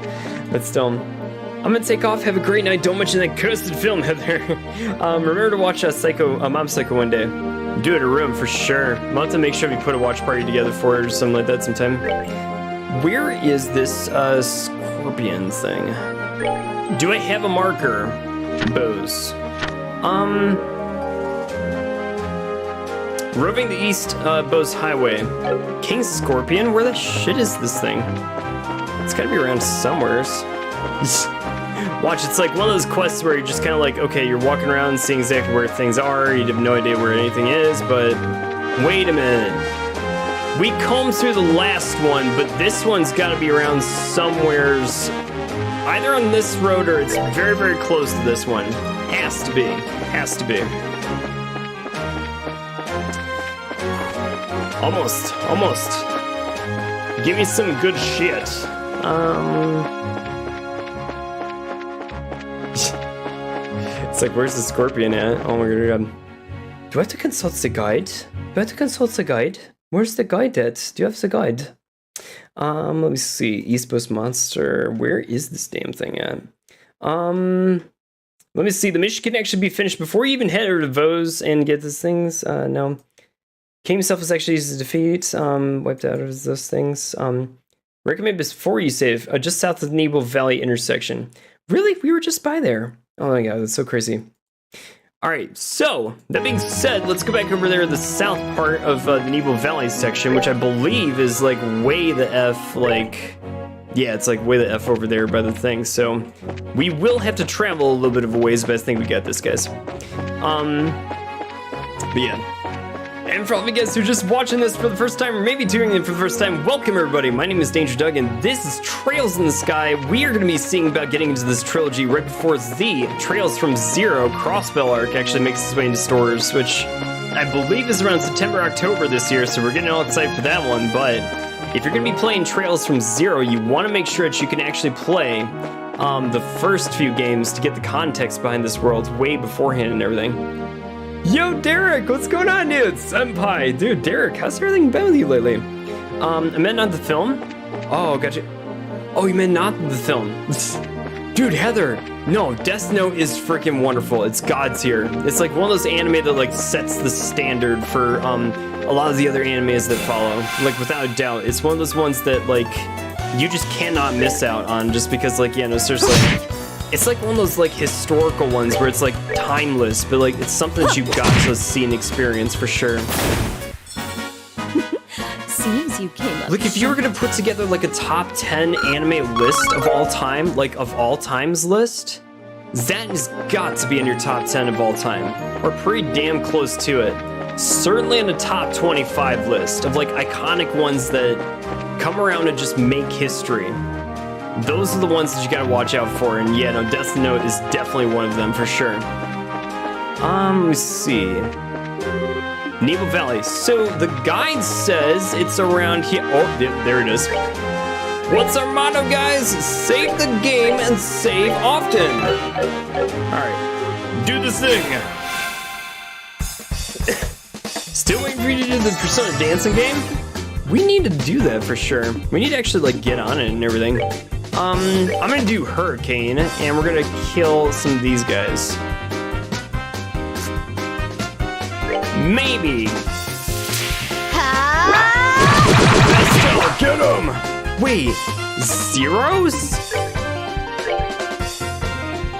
But still, I'm gonna take off. Have a great night. Don't mention that cursed film, Heather. Remember to watch Mom Psycho one day. Do it a room for sure. I'm about to make sure we put a watch party together for it or something like that sometime. Where is this scorpion thing? Do I have a marker? Bows. Roving the East Bows Highway. King Scorpion? Where the shit is this thing? It's gotta be around somewheres. Watch, it's like one of those quests where you're just kind of like, okay, you're walking around seeing exactly where things are, you have no idea where anything is, but wait a minute. We combed through the last one, but this one's got to be around somewheres, either on this road or it's very, very close to this one. Has to be. Has to be. Almost. Give me some good shit. It's like, where's the scorpion at? Oh my god. Do I have to consult the guide? Where's the guide at? Do you have the guide? Let me see. East Coast Monster. Where is this damn thing at? Let me see. The mission can actually be finished before you even head over to Vos and get these things. No. King himself was actually used to defeat. Wiped out of those things. Recommend before you save. Just south of the Nihon Valley intersection. Really? We were just by there. Oh my god, that's so crazy. Alright, so, that being said, let's go back over there to the south part of the Nihon Valley section, which I believe is like way the F, like... Yeah, it's like way the F over there by the thing, so... We will have to travel a little bit of a ways, but I think we got this, guys. But yeah. And for all of you guys who are just watching this for the first time, or maybe tuning in for the first time, welcome everybody. My name is Danger Doug, and this is Trails in the Sky. We are going to be seeing about getting into this trilogy right before the Trails from Zero Crossbell arc actually makes its way into stores, which I believe is around September, October this year, so we're getting all excited for that one. But if you're going to be playing Trails from Zero, you want to make sure that you can actually play the first few games to get the context behind this world way beforehand and everything. Yo, Derek, what's going on, dude? Senpai, dude, Derek, how's everything been with you lately? I meant not the film. Oh, gotcha. Oh, you meant not the film. Dude, Heather, no, Death Note is freaking wonderful. It's God's tier. It's like one of those anime that like sets the standard for a lot of the other animes that follow. Like without a doubt, it's one of those ones that like you just cannot miss out on, just because like, yeah, no, seriously. It's like one of those like historical ones where it's like timeless, but like it's something that you've got to see and experience for sure. Seems you came up. Look, if you were gonna put together like a top 10 anime list of all time, like of all times list, that has got to be in your top 10 of all time, or pretty damn close to it. Certainly in the top 25 list of like iconic ones that come around and just make history. Those are the ones that you gotta watch out for, and yeah, no, Death Note is definitely one of them for sure. Let's see. Nebo Valley. So the guide says it's around here. Oh, there it is. What's our motto, guys? Save the game and save often. All right, do this thing. Still waiting for you to do the Persona dancing game? We need to do that for sure. We need to actually like get on it and everything. I'm gonna do Hurricane, and we're gonna kill some of these guys. Maybe. Estelle, get him! Wait, zeros?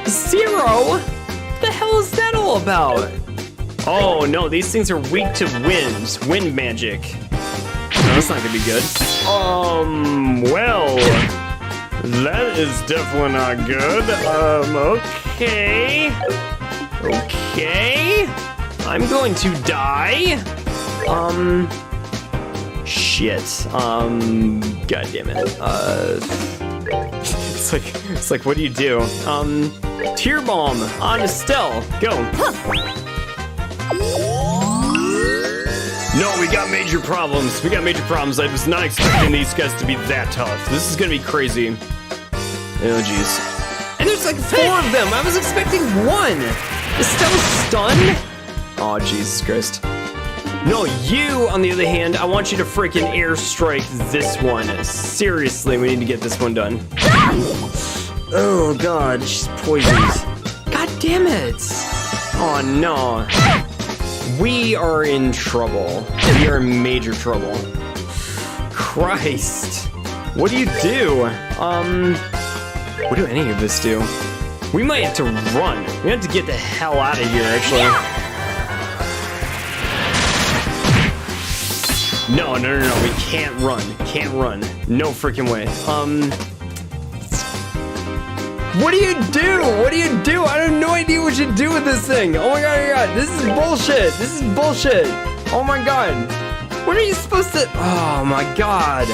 Zero? What the hell is that all about? Oh no, these things are weak to wind magic. No, that's not gonna be good. Well, that is definitely not good. Okay. I'm going to die. Shit. God damn it. It's like, what do you do? Tear Bomb on Estelle. Go. No, we got major problems. I was not expecting these guys to be that tough. This is gonna be crazy. Oh, jeez. And there's like 4 of them. I was expecting 1. Estelle's stunned? Oh, Jesus Christ. No, you, on the other hand, I want you to freaking airstrike this one. Seriously, we need to get this one done. Oh, God, she's poisoned. God damn it. Oh, no. We are in trouble. We are in major trouble. Christ. What do you do? What do any of this do? We might have to run. We have to get the hell out of here, actually. No, we can't run. No freaking way. What do you do? I have no idea what you do with this thing. Oh my god, this is bullshit. Oh my god. What are you supposed to... Oh my god.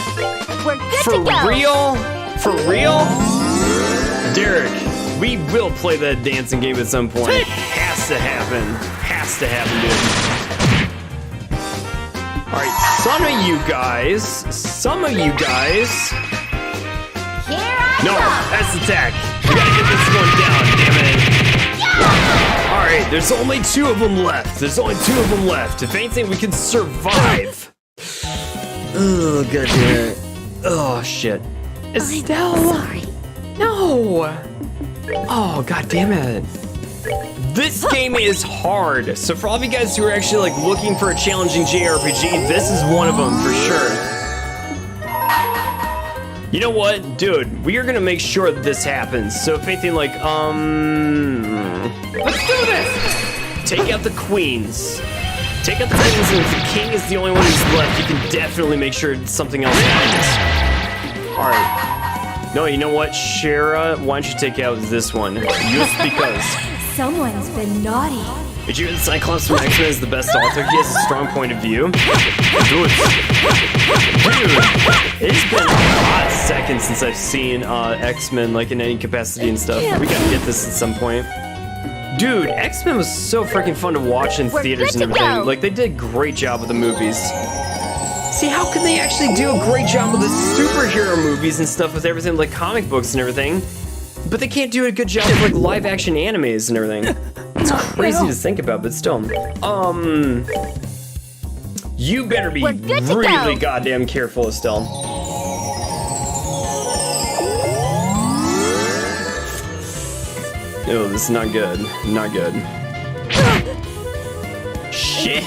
We're good to go. For real? Derek, we will play that dancing game at some point. Has to happen, dude. Alright, some of you guys. Here I No, go. that's attack. We gotta get this one down, damn it. Alright, there's only 2 of them left. If anything, we can survive. Oh, god damn it. Oh, shit. Estelle! I'm sorry. No! Oh, god damn it. This game is hard. So for all of you guys who are actually like looking for a challenging JRPG, this is one of them for sure. You know what, dude? We are gonna make sure that this happens. So if anything, like, let's do this! Take out the queens. And if the king is the only one who's left, you can definitely make sure something else happens. Alright. No, you know what, Shara? Why don't you take out this one? Just because. Someone's been naughty. Did you and Cyclops from X-Men is the best author? He has a strong point of view. Dude, it's been a hot second since I've seen X-Men like in any capacity and stuff. We gotta get this at some point. Dude, X-Men was so freaking fun to watch in theaters and everything. Go. Like, they did a great job with the movies. See, how can they actually do a great job with the superhero movies and stuff with everything like comic books and everything? But they can't do a good job with like live action animes and everything. It's crazy to think about, but still. You better be really goddamn careful, Estelle. Oh, this is not good. Shit.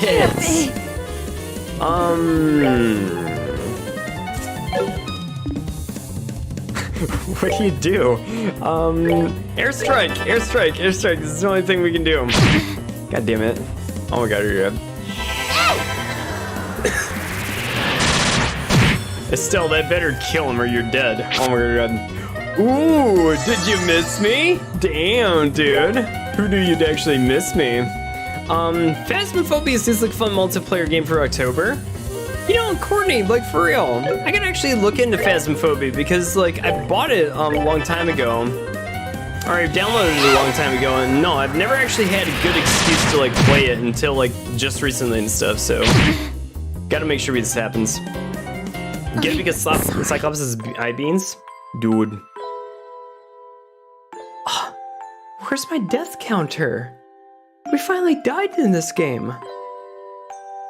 What do you do? Airstrike, airstrike, airstrike. This is the only thing we can do. God damn it. Oh my god, you're good. Estelle, that better kill him or you're dead. Oh my god. Ooh, did you miss me? Damn, dude. Who knew you'd actually miss me? Phasmophobia seems like a fun multiplayer game for October. You know, Courtney, like for real, I gotta actually look into Phasmophobia because like I bought it a long time ago. Or I downloaded it a long time ago, and no, I've never actually had a good excuse to like play it until like just recently and stuff, so gotta make sure this happens. Get it because Cyclops is eye beans? Dude. Oh, where's my death counter? We finally died in this game.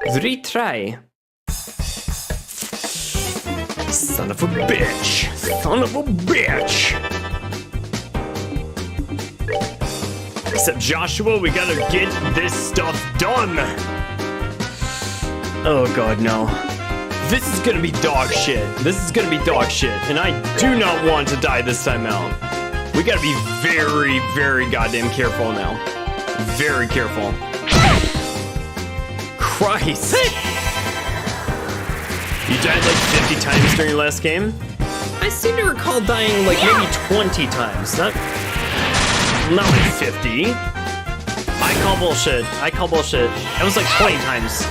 Retry. Son of a bitch. Son of a bitch. Except Joshua, we gotta get this stuff done. Oh god, no. This is gonna be dog shit. This is gonna be dog shit. And I do not want to die this time out. We gotta be very, very goddamn careful now. Very careful. Christ. You died like 50 times during your last game? I seem to recall dying like maybe 20 times. Not like 50. I call bullshit. I call bullshit. It was like 20 times.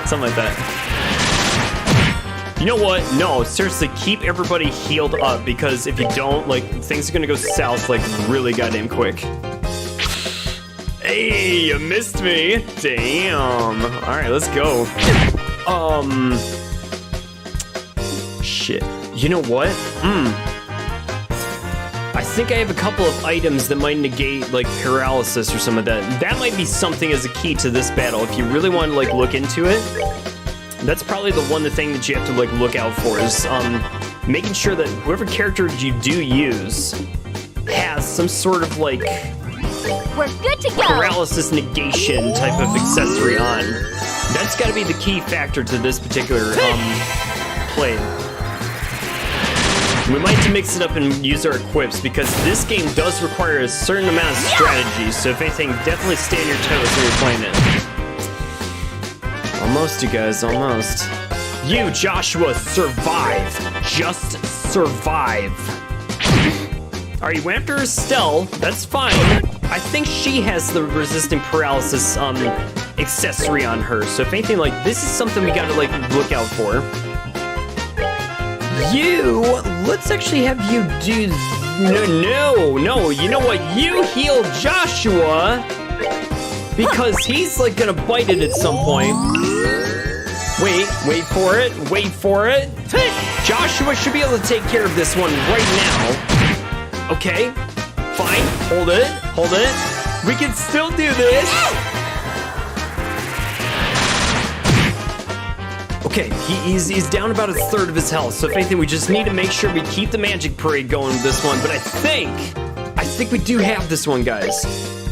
Something like that. You know what? No, seriously, keep everybody healed up because if you don't, like, things are gonna go south like really goddamn quick. Hey, you missed me. Damn. Alright, let's go. Shit. You know what? I think I have a couple of items that might negate like paralysis or some of that. That might be something as a key to this battle. If you really want to like look into it, that's probably the thing that you have to like look out for is making sure that whoever character you do use has some sort of like We're good to go. paralysis negation type of accessory on. That's got to be the key factor to this particular play. We might have to mix it up and use our equips because this game does require a certain amount of strategy, so if anything, definitely stay on your toes when you're playing it. Almost, you guys, almost. You, Joshua, survive. Just survive. Alright, you went after Estelle, that's fine. I think she has the resistant paralysis accessory on her, so if anything, like, this is something we gotta, like, look out for. You, let's actually have you do, no, you know what, you heal Joshua, because he's like gonna bite it at some point. Wait for it. Joshua should be able to take care of this one right now. Okay, fine, hold it, we can still do this. Okay, he's down about a third of his health, so if anything, we just need to make sure we keep the magic parade going with this one, but I think we do have this one, guys.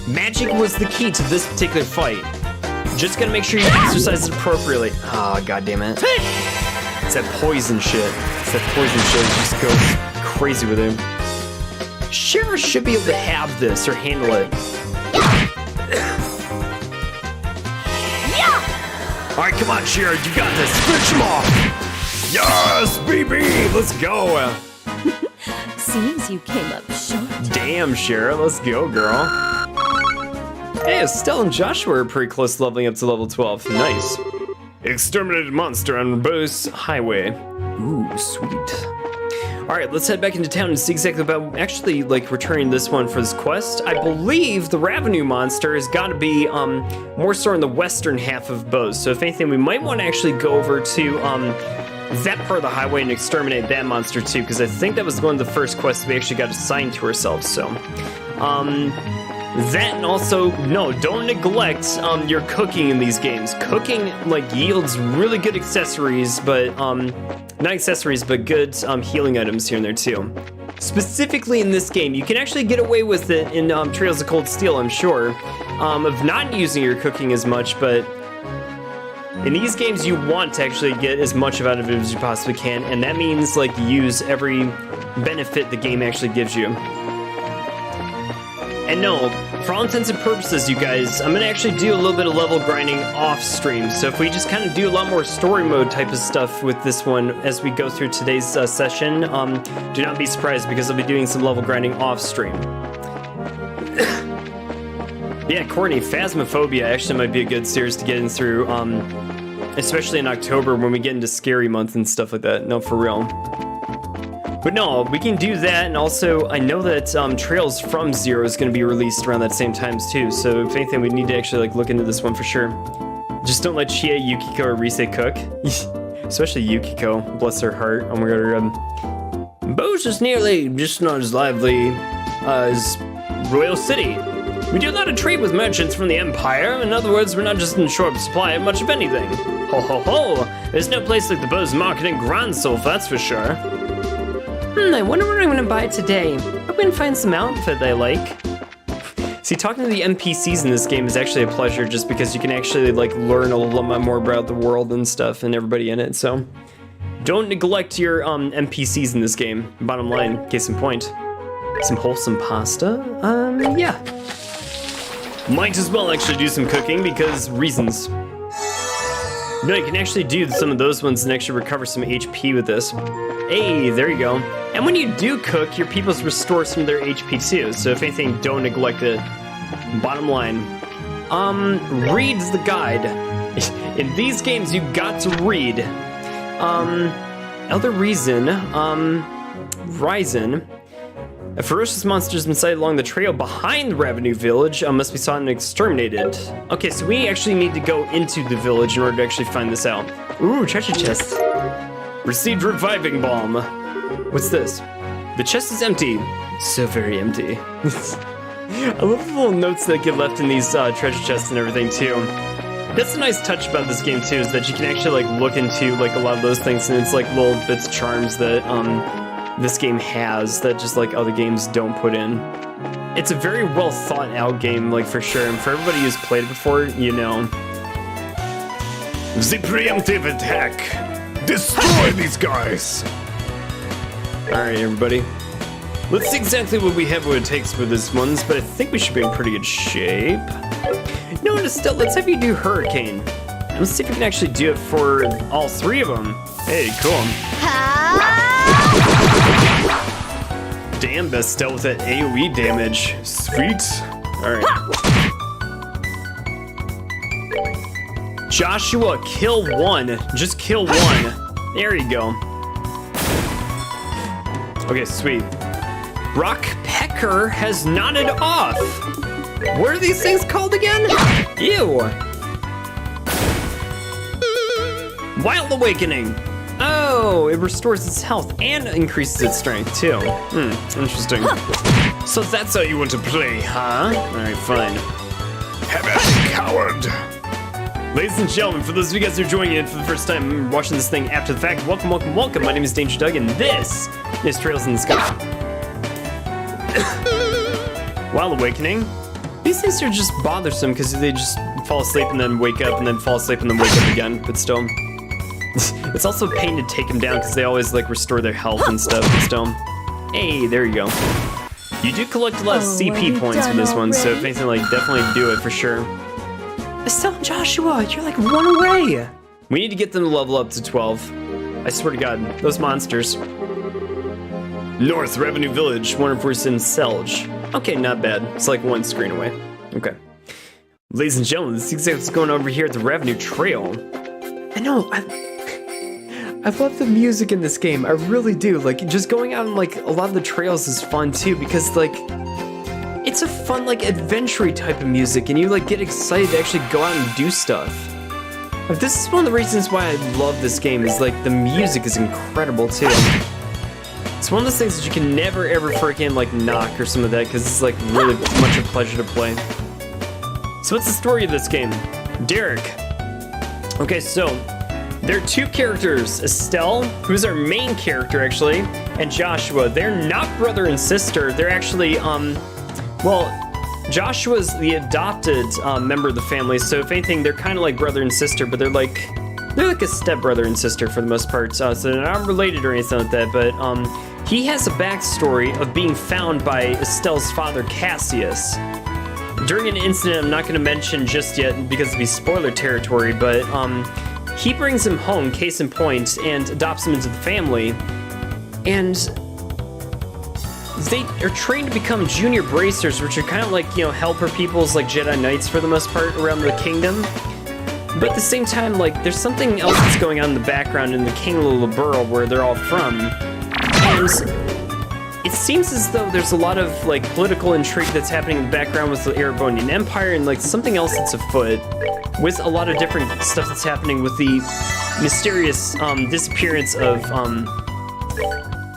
Magic was the key to this particular fight. Just gotta make sure you exercise it appropriately. Ah, god damn it. It's that poison shit. It just goes crazy with him. Shara should be able to have this or handle it. Alright, come on, Shara, you got this. Finish him off! Yes, baby! Let's go! Seems you came up short. Damn, Shara, let's go, girl. Hey, Estelle and Joshua are pretty close to leveling up to level 12. Nice. Exterminated monster on Bose Highway. Ooh, sweet. Alright, let's head back into town and see exactly about actually, like, returning this one for this quest. I believe the Ravenue monster has got to be, more so in the western half of Bose. So if anything, we might want to actually go over to, that part of the highway and exterminate that monster too, because I think that was one of the first quests we actually got assigned to ourselves, so. That and also, no, don't neglect your cooking in these games. Cooking, like, yields really good accessories, but, not accessories, but good healing items here and there too. Specifically in this game, you can actually get away with it in Trails of Cold Steel, I'm sure, of not using your cooking as much, but in these games you want to actually get as much out of it as you possibly can, and that means, like, use every benefit the game actually gives you. And no, for all intents and purposes, you guys, I'm gonna actually do a little bit of level grinding off stream. So if we just kind of do a lot more story mode type of stuff with this one as we go through today's session, do not be surprised because I'll be doing some level grinding off stream. Yeah, Courtney, Phasmophobia actually might be a good series to get in through, especially in October when we get into Scary Month and stuff like that. No, for real. But no, we can do that, and also I know that Trails from Zero is going to be released around that same time too, so if anything, we need to actually like look into this one for sure. Just don't let Chie, Yukiko, or Rise cook. Especially Yukiko, bless her heart. Oh my god, Bo's is nearly just not as lively as Royal City. We do a lot of trade with merchants from the Empire. In other words, we're not just in short supply of much of anything. Ho ho ho! There's no place like the Bo's Market in Grand Solf, that's for sure. I wonder what I'm gonna buy today. I'm gonna find some outfit I like. See, talking to the NPCs in this game is actually a pleasure just because you can actually like learn a little bit more about the world and stuff and everybody in it, so. Don't neglect your NPCs in this game, bottom line, case in point. Some wholesome pasta? Yeah. Might as well actually do some cooking because reasons. No, you can actually do some of those ones and actually recover some HP with this. Hey, there you go. And when you do cook, your peoples restore some of their HP too, so if anything, don't neglect it. Bottom line, read the guide. In these games, you got to read. Elder Reason, Ryzen. A ferocious monster has been sighted along the trail behind the Revenue Village, must be sought and exterminated. Okay, so we actually need to go into the village in order to actually find this out. Ooh, treasure chest. Received reviving bomb. What's this? The chest is empty. So very empty. I love the little notes that get left in these treasure chests and everything too. That's a nice touch about this game too, is that you can actually like look into like a lot of those things, and it's like little bits of charms that this game has that just like other games don't put in. It's a very well thought out game, like for sure, and for everybody who's played it before, you know. The preemptive attack! Destroy these guys! Alright, everybody. Let's see exactly what we have, what it takes for this ones, but I think we should be in pretty good shape. No, Estelle, let's have you do Hurricane. Let's see if we can actually do it for all three of them. Hey, cool. Damn, Estelle with that AoE damage. Sweet. Alright. Joshua, kill one. Just kill one. There you go. Okay, sweet. Rock Pecker has nodded off. What are these things called again? Ew. Wild Awakening. Oh, it restores its health and increases its strength too. Interesting. So that's how you want to play, huh? Alright, fine. Have at it, coward! Ladies and gentlemen, for those of you guys who are joining in for the first time watching this thing after the fact, welcome, welcome, welcome. My name is Danger Doug, and this is Trails in the Sky. Wild Awakening. These things are just bothersome because they just fall asleep and then wake up and then fall asleep and then wake up again, but still. It's also a pain to take them down because they always like restore their health and stuff, but still. Hey, there you go. You do collect a lot of CP points for this one, so if anything, like, definitely do it for sure. Estelle and Joshua, you're like one away. We need to get them to level up to 12. I swear to God, those monsters. North Revenue Village, wonder if we're in Selge. Okay, not bad. It's like one screen away. Okay. Ladies and gentlemen, this is exactly what's going on over here at the Revenue Trail. I know, I love the music in this game. I really do. Like, just going out on like a lot of the trails is fun too, because like it's a fun like adventure type of music, and you like get excited to actually go out and do stuff. Like, this is one of the reasons why I love this game, is like the music is incredible too. It's one of those things that you can never ever freaking like knock or some of that, because it's like really much a pleasure to play. So what's the story of this game? Derek. Okay, so there are two characters, Estelle, who's our main character actually, and Joshua. They're not brother and sister. They're actually, well, Joshua's the adopted member of the family, so if anything, they're kind of like brother and sister, but they're like a stepbrother and sister for the most part, so they're not related or anything like that, but he has a backstory of being found by Estelle's father, Cassius. During an incident I'm not going to mention just yet because it'd be spoiler territory, but he brings him home, case in point, and adopts him into the family. And they are trained to become junior bracers, which are kind of like, you know, helper peoples, like Jedi Knights for the most part around the kingdom. But at the same time, like, there's something else that's going on in the background in the Kingdom of Liberl, where they're all from. And it seems as though there's a lot of, like, political intrigue that's happening in the background with the Erebonian Empire, and, like, something else that's afoot with a lot of different stuff that's happening with the mysterious disappearance of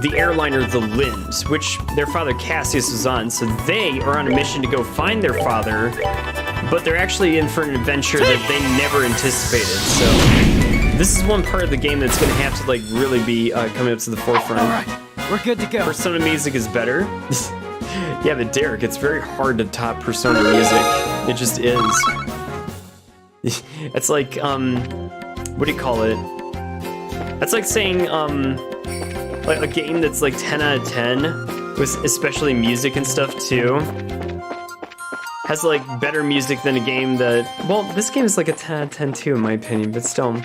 the airliner, the Lind, which their father Cassius was on. So they are on a mission to go find their father, but they're actually in for an adventure that they never anticipated. So this is one part of the game that's going to have to, like, really be coming up to the forefront. All right, we're good to go. Persona music is better. Yeah, but Derek, it's very hard to top Persona music. It just is. It's like, what do you call it? That's like saying, like a game that's like 10 out of 10, with especially music and stuff too, has like better music than a game that, well, this game is like a 10 out of 10 too in my opinion, but still.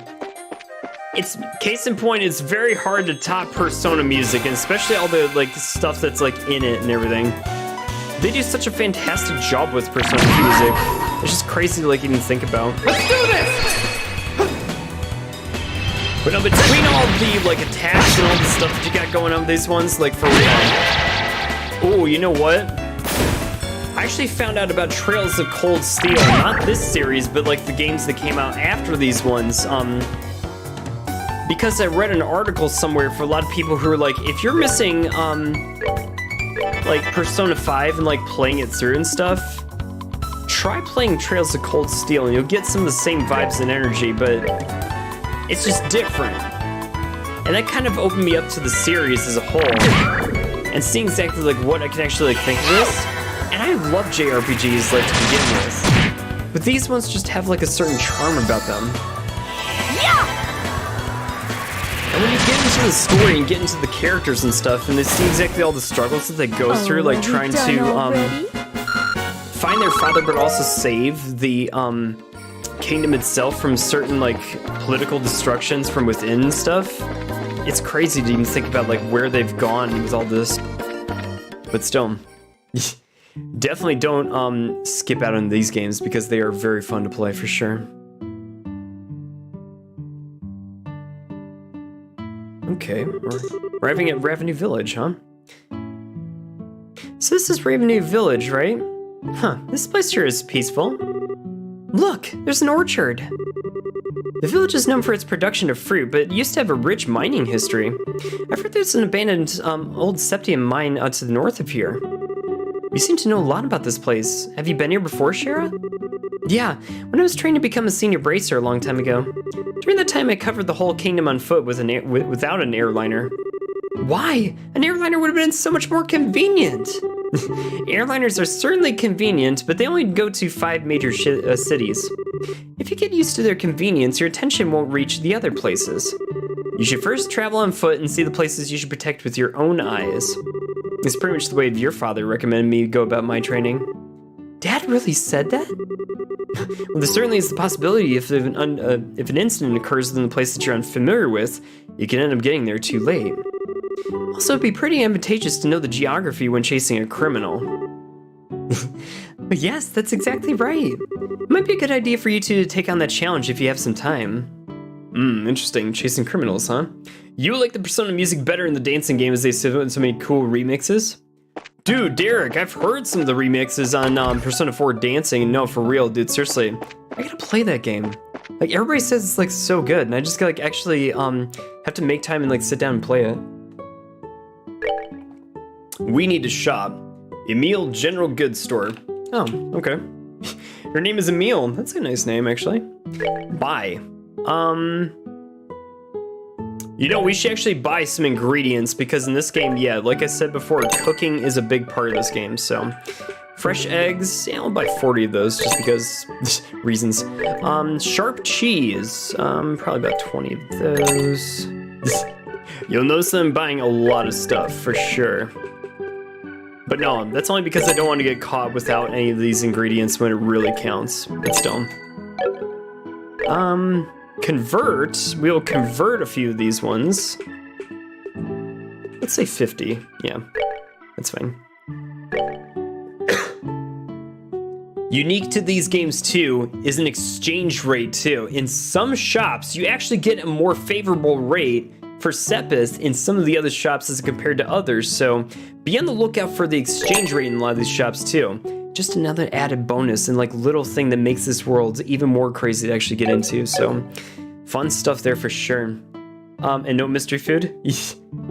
It's, case in point, it's very hard to top Persona music, and especially all the like stuff that's like in it and everything. They do such a fantastic job with Persona music. It's just crazy to like even think about. Let's do this! But no, between all the like attacks and all the stuff that you got going on with these ones, like for real. Oh, you know what? I actually found out about Trails of Cold Steel, not this series, but like the games that came out after these ones. Because I read an article somewhere for a lot of people who are like, if you're missing like Persona 5 and like playing it through and stuff, try playing Trails of Cold Steel and you'll get some of the same vibes and energy, but it's just different. And that kind of opened me up to the series as a whole and seeing exactly like what I can actually like think of this. And I love JRPGs like to begin with, but these ones just have like a certain charm about them. And when you get into the story and get into the characters and stuff, and they see exactly all the struggles that they go through, like trying to find their father, but also save the kingdom itself from certain like political destructions from within and stuff. It's crazy to even think about like where they've gone with all this. But still, definitely don't skip out on these games because they are very fun to play for sure. Okay, we're arriving at Revenue Village, huh? So this is Revenue Village, right? Huh, this place here is peaceful. Look, there's an orchard. The village is known for its production of fruit, but it used to have a rich mining history. I've heard there's an abandoned old septium mine to the north of here. You seem to know a lot about this place. Have you been here before, Shara? Yeah, when I was trained to become a senior bracer a long time ago. During that time, I covered the whole kingdom on foot with without an airliner. Why? An airliner would have been so much more convenient. Airliners are certainly convenient, but they only go to 5 major cities. If you get used to their convenience, your attention won't reach the other places. You should first travel on foot and see the places you should protect with your own eyes. It's pretty much the way your father recommended me go about my training. Dad really said that? Well, there certainly is the possibility if an incident occurs in the place that you're unfamiliar with, you can end up getting there too late. Also, it'd be pretty advantageous to know the geography when chasing a criminal. Yes, that's exactly right. It might be a good idea for you two to take on that challenge if you have some time. Interesting. Chasing criminals, huh? You like the Persona music better in the dancing game as they so many cool remixes? Dude, Derek, I've heard some of the remixes on Persona 4 dancing, and no, for real, dude, seriously, I gotta play that game. Like, everybody says it's, like, so good, and I just gotta, like, actually, have to make time and, like, sit down and play it. We need to shop. Emile General Goods Store. Oh, okay. Her name is Emile. That's a nice name, actually. Buy. You know, we should actually buy some ingredients because in this game, yeah, like I said before, cooking is a big part of this game, so. Fresh eggs, yeah, I'll buy 40 of those just because reasons. Sharp cheese, probably about 20 of those. You'll notice that I'm buying a lot of stuff, for sure. But no, that's only because I don't want to get caught without any of these ingredients when it really counts. But still. Convert. We'll convert a few of these ones. Let's say 50. Yeah, that's fine. Unique to these games too is an exchange rate too. In some shops, you actually get a more favorable rate for Sepis in some of the other shops as compared to others, so be on the lookout for the exchange rate in a lot of these shops too. Just another added bonus and like little thing that makes this world even more crazy to actually get into, so fun stuff there for sure. And no mystery food?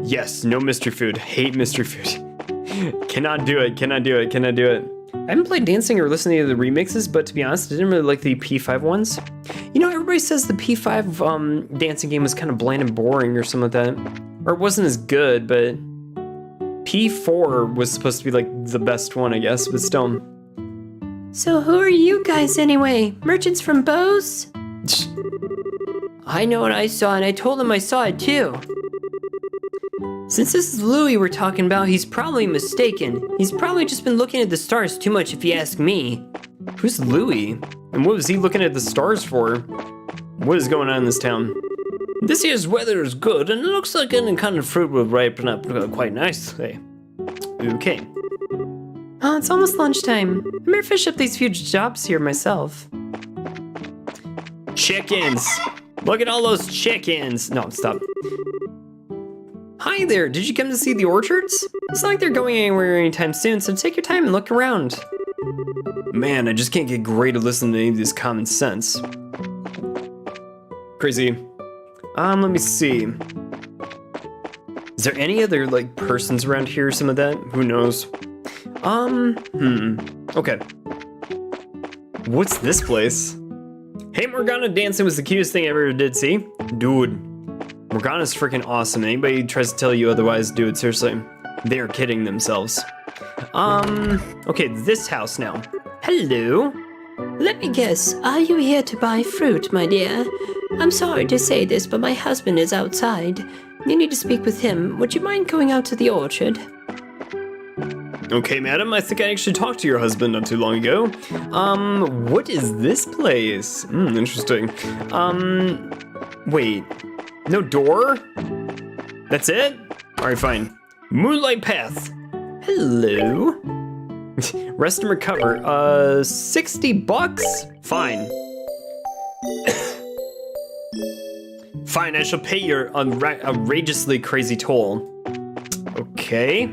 Yes, no mystery food. Hate mystery food. Cannot do it, cannot do it, cannot do it. I haven't played dancing or listening to the remixes, but to be honest, I didn't really like the P5 ones. You know, everybody says the P5 dancing game was kind of bland and boring or something like that. Or it wasn't as good, but P4 was supposed to be like the best one, I guess, but still. So who are you guys anyway? Merchants from Bose? I know what I saw, and I told him I saw it too. Since this is Louis we're talking about, he's probably mistaken. He's probably just been looking at the stars too much if you ask me. Who's Louis? And what was he looking at the stars for? What is going on in this town? This year's weather is good, and it looks like any kind of fruit will ripen up quite nicely. Okay. Oh, it's almost lunchtime. I better fish up these few jobs here myself. Chickens! Look at all those chickens! No, stop. Hi there, did you come to see the orchards? It's not like they're going anywhere anytime soon, so take your time and look around. Man, I just can't get Gray to listen to any of this common sense. Crazy. Let me see. Is there any other, like, persons around here or some of that? Who knows? Okay. What's this place? Hey, Morgana dancing was the cutest thing I ever did see. Dude. Morgana's freaking awesome. Anybody who tries to tell you otherwise, dude, seriously, they're kidding themselves. Okay, this house now. Hello. Let me guess, are you here to buy fruit, my dear? I'm sorry to say this, but my husband is outside. You need to speak with him. Would you mind going out to the orchard? Okay, madam, I think I actually talked to your husband not too long ago. What is this place? Interesting. Wait. No door? That's it? Alright, fine. Moonlight Path. Hello. Rest and recover. 60 bucks? Fine. Fine, I shall pay your outrageously crazy toll. Okay.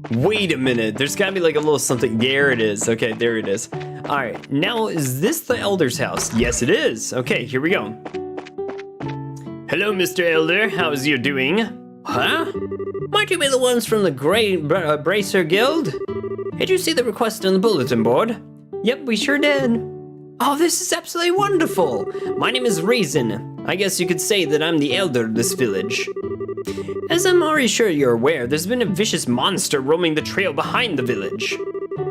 Wait a minute, there's gotta be like a little something. There it is. Okay, there it is. Alright, now is this the Elder's house? Yes, it is. Okay, here we go. Hello, Mr. Elder. How's you doing? Huh? Might you be the ones from the Great Bracer Guild? Did you see the request on the bulletin board? Yep, we sure did. Oh, this is absolutely wonderful. My name is Reason. I guess you could say that I'm the elder of this village. As I'm already sure you're aware, there's been a vicious monster roaming the trail behind the village.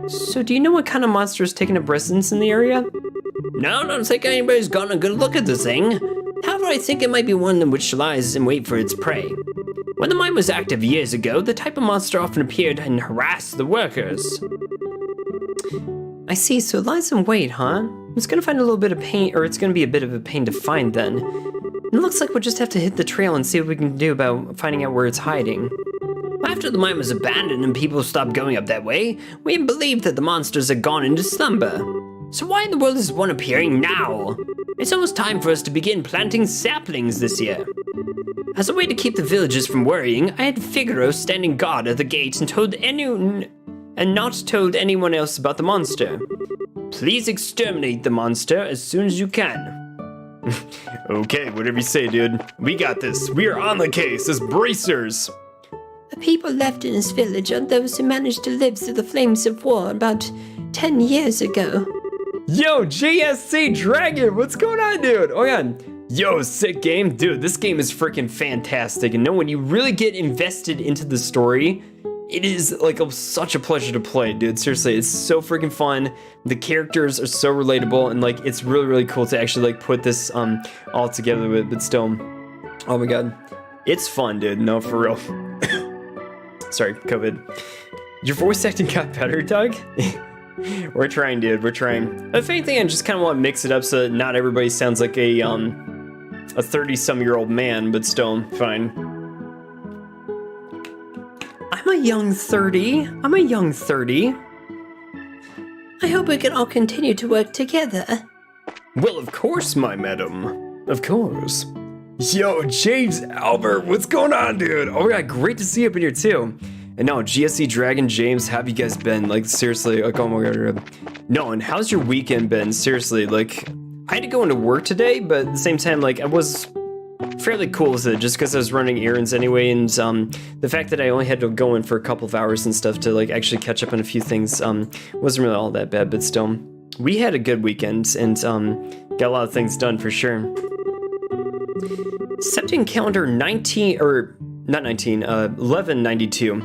So do you know what kind of monster is taking up residence in the area? No, I don't think anybody's gotten a good look at the thing. However, I think it might be one which lies in wait for its prey. When the mine was active years ago, the type of monster often appeared and harassed the workers. I see, so it lies in wait, huh? It's gonna find a little bit of pain, or it's gonna be a bit of a pain to find then. It looks like we'll just have to hit the trail and see what we can do about finding out where it's hiding. After the mine was abandoned and people stopped going up that way, we believed that the monsters had gone into slumber. So why in the world is one appearing now? It's almost time for us to begin planting saplings this year. As a way to keep the villagers from worrying, I had Figaro standing guard at the gate and not told anyone else about the monster. Please exterminate the monster as soon as you can. Okay, whatever you say, dude. We got this. We are on the case as bracers. The people left in this village are those who managed to live through the flames of war about 10 years ago. Yo, JSC Dragon, what's going on, dude? Oh yeah, yo, sick game. Dude, this game is freaking fantastic. And when you really get invested into the story, it is like such a pleasure to play, dude. Seriously, it's so freaking fun. The characters are so relatable, and like it's really, really cool to actually like put this all together with, but still. Oh my god. It's fun, dude. No, for real. Sorry, COVID. Your voice acting got better, Doug? We're trying, dude. We're trying. If anything, I just kind of want to mix it up so that not everybody sounds like a 30-some-year-old man, but still fine. I'm a young 30. I'm a young 30. I hope we can all continue to work together. Well, of course, my madam. Of course. Yo, James Albert, what's going on, dude? Oh yeah, great to see you up in here too. And no, GSC Dragon, James, how have you guys been? Like, seriously, like, oh my god. No, and how's your weekend been? Seriously, like, I had to go into work today, but at the same time, like, I was fairly cool with it just because I was running errands anyway, and the fact that I only had to go in for a couple of hours and stuff to, like, actually catch up on a few things wasn't really all that bad, but still. We had a good weekend, and got a lot of things done for sure. Septian calendar 1192.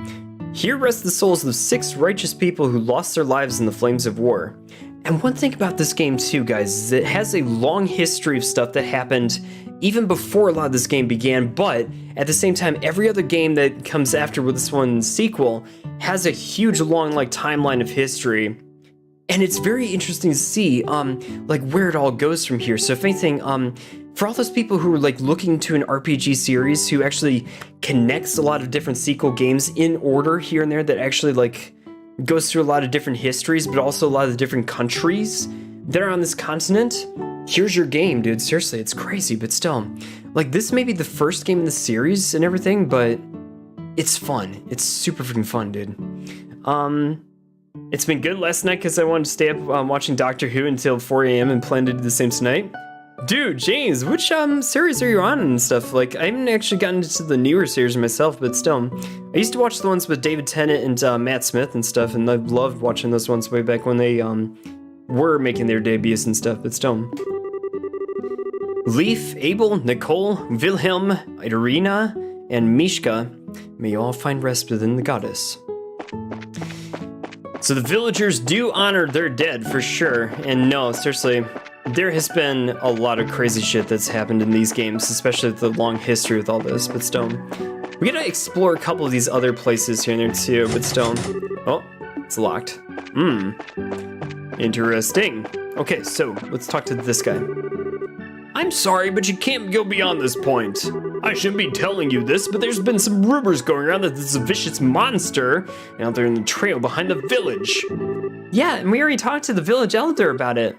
Here rest the souls of 6 righteous people who lost their lives in the flames of war. And one thing about this game too, guys, is it has a long history of stuff that happened even before a lot of this game began, but at the same time, every other game that comes after with this one's sequel has a huge long, like, timeline of history. And it's very interesting to see, like, where it all goes from here. So if anything, for all those people who are, like, looking to an RPG series who actually connects a lot of different sequel games in order here and there that actually, like, goes through a lot of different histories, but also a lot of the different countries that are on this continent, here's your game, dude. Seriously, it's crazy, but still. Like, this may be the first game in the series and everything, but it's fun. It's super freaking fun, dude. It's been good last night because I wanted to stay up watching Doctor Who until 4 a.m. and planned to do the same tonight. Dude, James, which series are you on and stuff? Like, I haven't actually gotten into the newer series myself, but still. I used to watch the ones with David Tennant and Matt Smith and stuff, and I loved watching those ones way back when they were making their debuts and stuff, but still. Leif, Abel, Nicole, Wilhelm, Irina, and Mishka, may you all find rest within the goddess. So the villagers do honor their dead for sure, and no, seriously, there has been a lot of crazy shit that's happened in these games, especially with the long history with all this, but still. We gotta explore a couple of these other places here and there too, but still. Oh, it's locked. Interesting. Okay, so let's talk to this guy. I'm sorry, but you can't go beyond this point. I shouldn't be telling you this, but there's been some rumors going around that there's a vicious monster out there in the trail behind the village. Yeah, and we already talked to the village elder about it.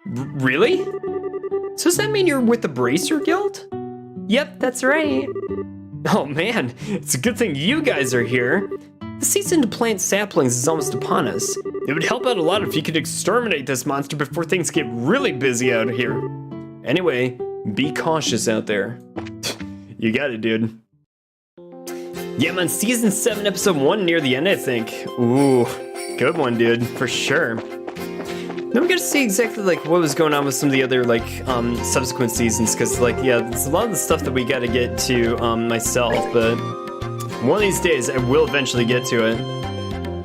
Really? So does that mean you're with the Bracer Guild? Yep, that's right. Oh man, it's a good thing you guys are here. The season to plant saplings is almost upon us. It would help out a lot if you could exterminate this monster before things get really busy out here. Anyway, be cautious out there. You got it, dude. Yeah, I'm on season 7, episode 1, near the end, I think. Ooh, good one, dude, for sure. Then we got to see exactly, like, what was going on with some of the other, like, subsequent seasons, because, like, yeah, there's a lot of the stuff that we got to get to myself, but one of these days I will eventually get to it.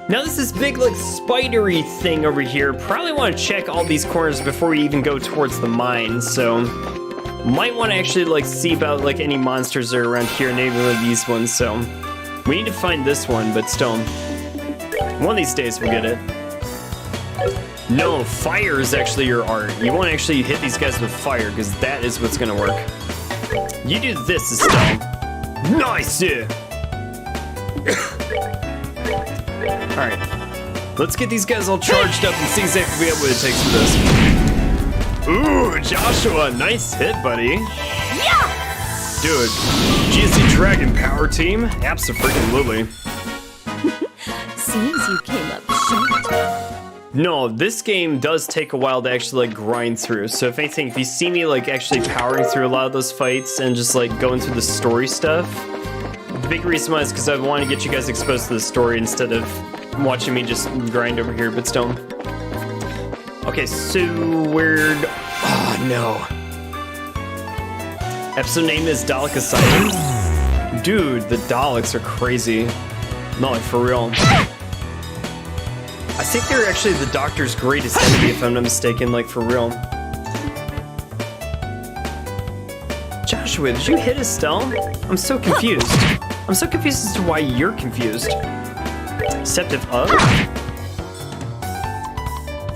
Now there's this big, like, spidery thing over here. Probably want to check all these corners before we even go towards the mine, so might want to actually, like, see about, like, any monsters that are around here, namely these ones, so we need to find this one, but still, one of these days we'll get it. No, fire is actually your art. You want to actually hit these guys with fire, because that is what's going to work. You do this, Estelle. Nice! Alright, let's get these guys all charged up and see exactly what it takes for this. Ooh, Joshua, nice hit, buddy. Yeah! Dude, GSC Dragon Power Team, abso-freaking-lutely. Seems you came up short. No, this game does take a while to actually, like, grind through. So if anything, if you see me, like, actually powering through a lot of those fights and just, like, going through the story stuff, the big reason why is because I want to get you guys exposed to the story instead of watching me just grind over here, but still. Okay, so we're... Oh, no. Episode name is Dalek Asylum? Dude, the Daleks are crazy. No, like, for real. I think they're actually the Doctor's greatest enemy, if I'm not mistaken, like, for real. Joshua, did you hit Estelle? I'm so confused. I'm so confused as to why you're confused. Deceptive up.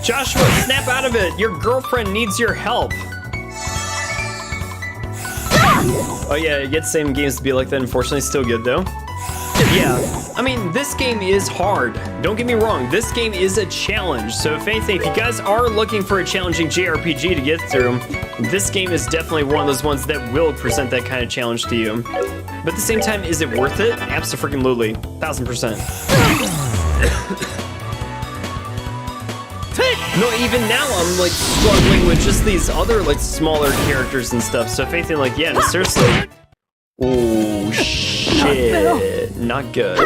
Joshua, snap out of it. Your girlfriend needs your help. Oh yeah, it gets same games to be like that. Unfortunately, still good though. Yeah, I mean, this game is hard. Don't get me wrong, this game is a challenge. So if anything, if you guys are looking for a challenging JRPG to get through, this game is definitely one of those ones that will present that kind of challenge to you. But at the same time, is it worth it? Absolutely, 1000%. No, even now I'm like struggling with just these other like smaller characters and stuff. So if anything, like, yeah, no, seriously. Oh shit. Not good.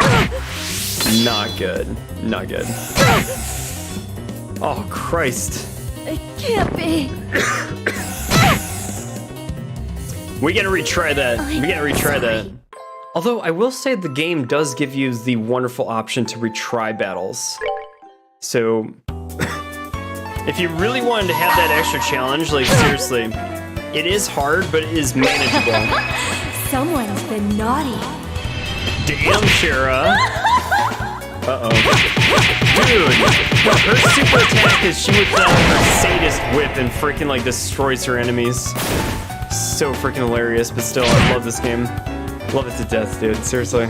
Not good. Not good. Oh Christ. It can't be. We gotta retry that. We gotta retry that. Although I will say the game does give you the wonderful option to retry battles. So if you really wanted to have that extra challenge, like seriously, it is hard, but it is manageable. Someone's been naughty. Damn, Shara. Uh-oh. Dude, her super attack is she whips out her sadist whip and freaking like destroys her enemies. So freaking hilarious, but still, I love this game. Love it to death, dude, seriously.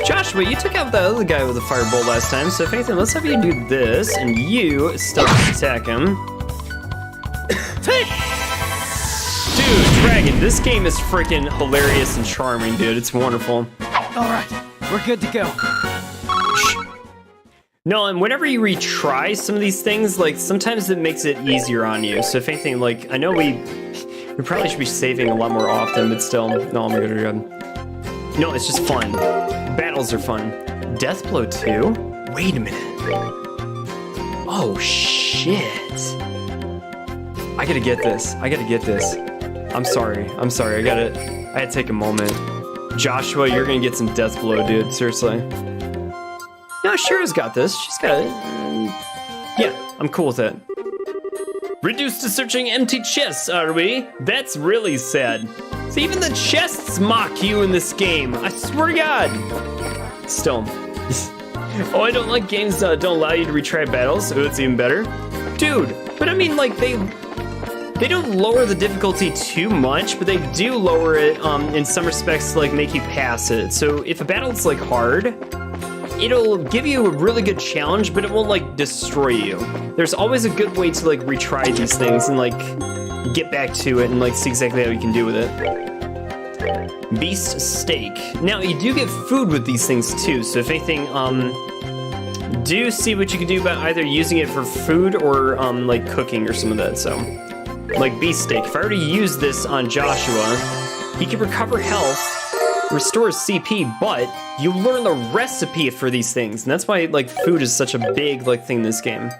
Joshua, you took out the other guy with a firebolt last time, so if anything, let's have you do this, and you still attack him. Dude, Dragon, this game is freaking hilarious and charming, dude. It's wonderful. Alright, we're good to go. No, and whenever you retry some of these things, like, sometimes it makes it easier on you. So if anything, like, I know we probably should be saving a lot more often, but still, no, I'm good, we're good. No, it's just fun. Battles are fun. Deathblow 2? Wait a minute. Oh, shit. I gotta get this. I gotta get this. I'm sorry. I had to take a moment. Joshua, you're gonna get some Deathblow, dude. Seriously. No, Shira's got this. She's got it. Yeah, I'm cool with it. Reduced to searching empty chests, are we? That's really sad. So even the chests mock you in this game. I swear to God. Still. Oh, I don't like games that don't allow you to retry battles. Oh, it's even better. Dude, but I mean, like, they don't lower the difficulty too much, but they do lower it in some respects to, like, make you pass it. So if a battle's, like, hard, it'll give you a really good challenge, but it won't, like, destroy you. There's always a good way to, like, retry these things and, like, get back to it and, like, see exactly how you can do with it. Beast steak. Now, you do get food with these things, too, so if anything, do see what you can do about either using it for food or, like, cooking or some of that, so. Like beast steak. If I were to use this on Joshua, he can recover health, restores CP, but you learn the recipe for these things, and that's why, like, food is such a big, like, thing in this game.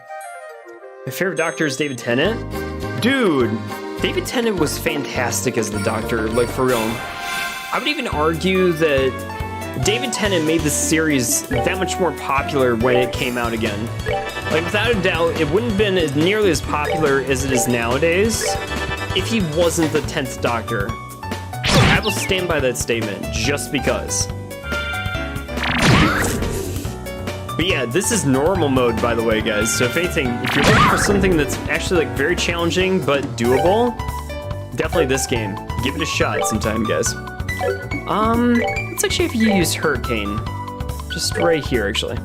My favorite doctor is David Tennant. Dude, David Tennant was fantastic as the doctor, like, for real. I would even argue that David Tennant made this series that much more popular when it came out again. Like, without a doubt, it wouldn't have been as nearly as popular as it is nowadays if he wasn't the 10th Doctor. I will stand by that statement, just because. But yeah, this is normal mode, by the way, guys. So if anything, if you're looking for something that's actually, like, very challenging but doable, definitely this game. Give it a shot sometime, guys. Let's actually have you use Hurricane. Just right here, actually.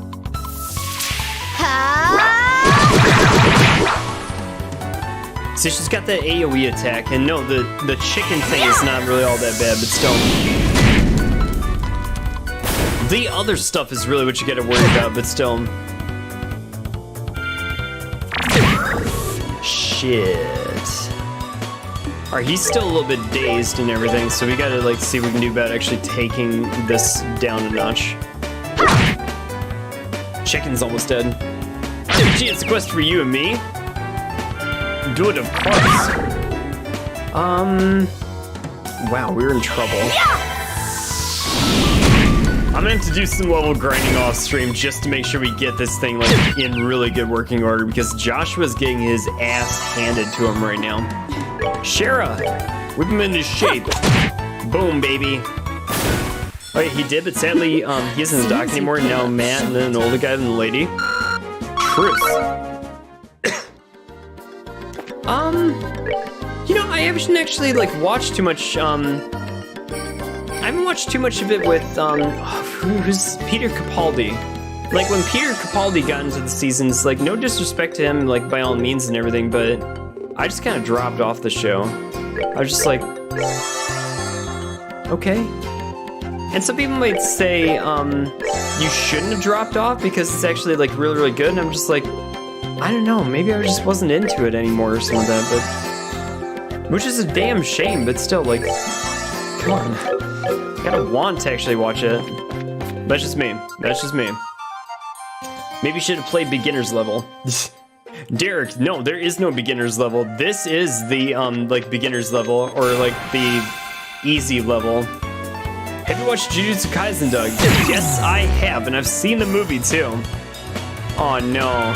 So she's got that AoE attack, and no, the chicken thing is not really all that bad, but still. The other stuff is really what you gotta worry about, but still. Shit. Alright, he's still a little bit dazed and everything, so we gotta, like, see what we can do about actually taking this down a notch. Chicken's almost dead. Gee, it's a quest for you and me. Do it, of course. Wow, we're in trouble. I'm gonna have to do some level grinding off stream just to make sure we get this thing, like, in really good working order, because Joshua's getting his ass handed to him right now. Shara, Whip him into shape. Boom, baby. Oh, yeah, he did, but sadly, he isn't a doc anymore. Now Matt, and then an older guy, and the lady. Truth. You know, I haven't actually, like, watched too much, I haven't watched too much of it with, who's Peter Capaldi. Like, when Peter Capaldi got into the seasons, like, no disrespect to him, like, by all means and everything, but I just kind of dropped off the show. I was just like, okay. And some people might say, you shouldn't have dropped off because it's actually, like, really, really good, and I'm just like, I don't know, maybe I just wasn't into it anymore or something like that, but... Which is a damn shame, but still, like, come on. Gotta want to actually watch it. That's just me. That's just me. Maybe you should have played beginner's level. Derek, no, there is no beginner's level. This is the, like, beginner's level, or, like, the easy level. Have you watched Jujutsu Kaisen, Doug? Yes, I have, and I've seen the movie, too. Oh, no.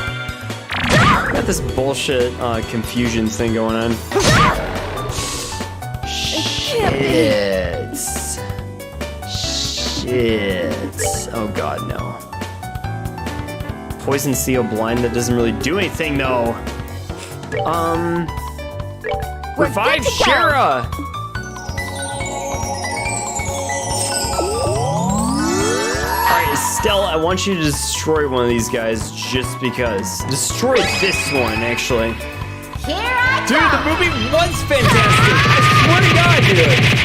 Got this bullshit, confusion thing going on. Shit. Oh god, no. Poison seal blind, that doesn't really do anything though. Revive Shara! Alright, Estelle, I want you to destroy one of these guys just because. Destroy this one, actually. Dude, the movie was fantastic! I swear to God, dude!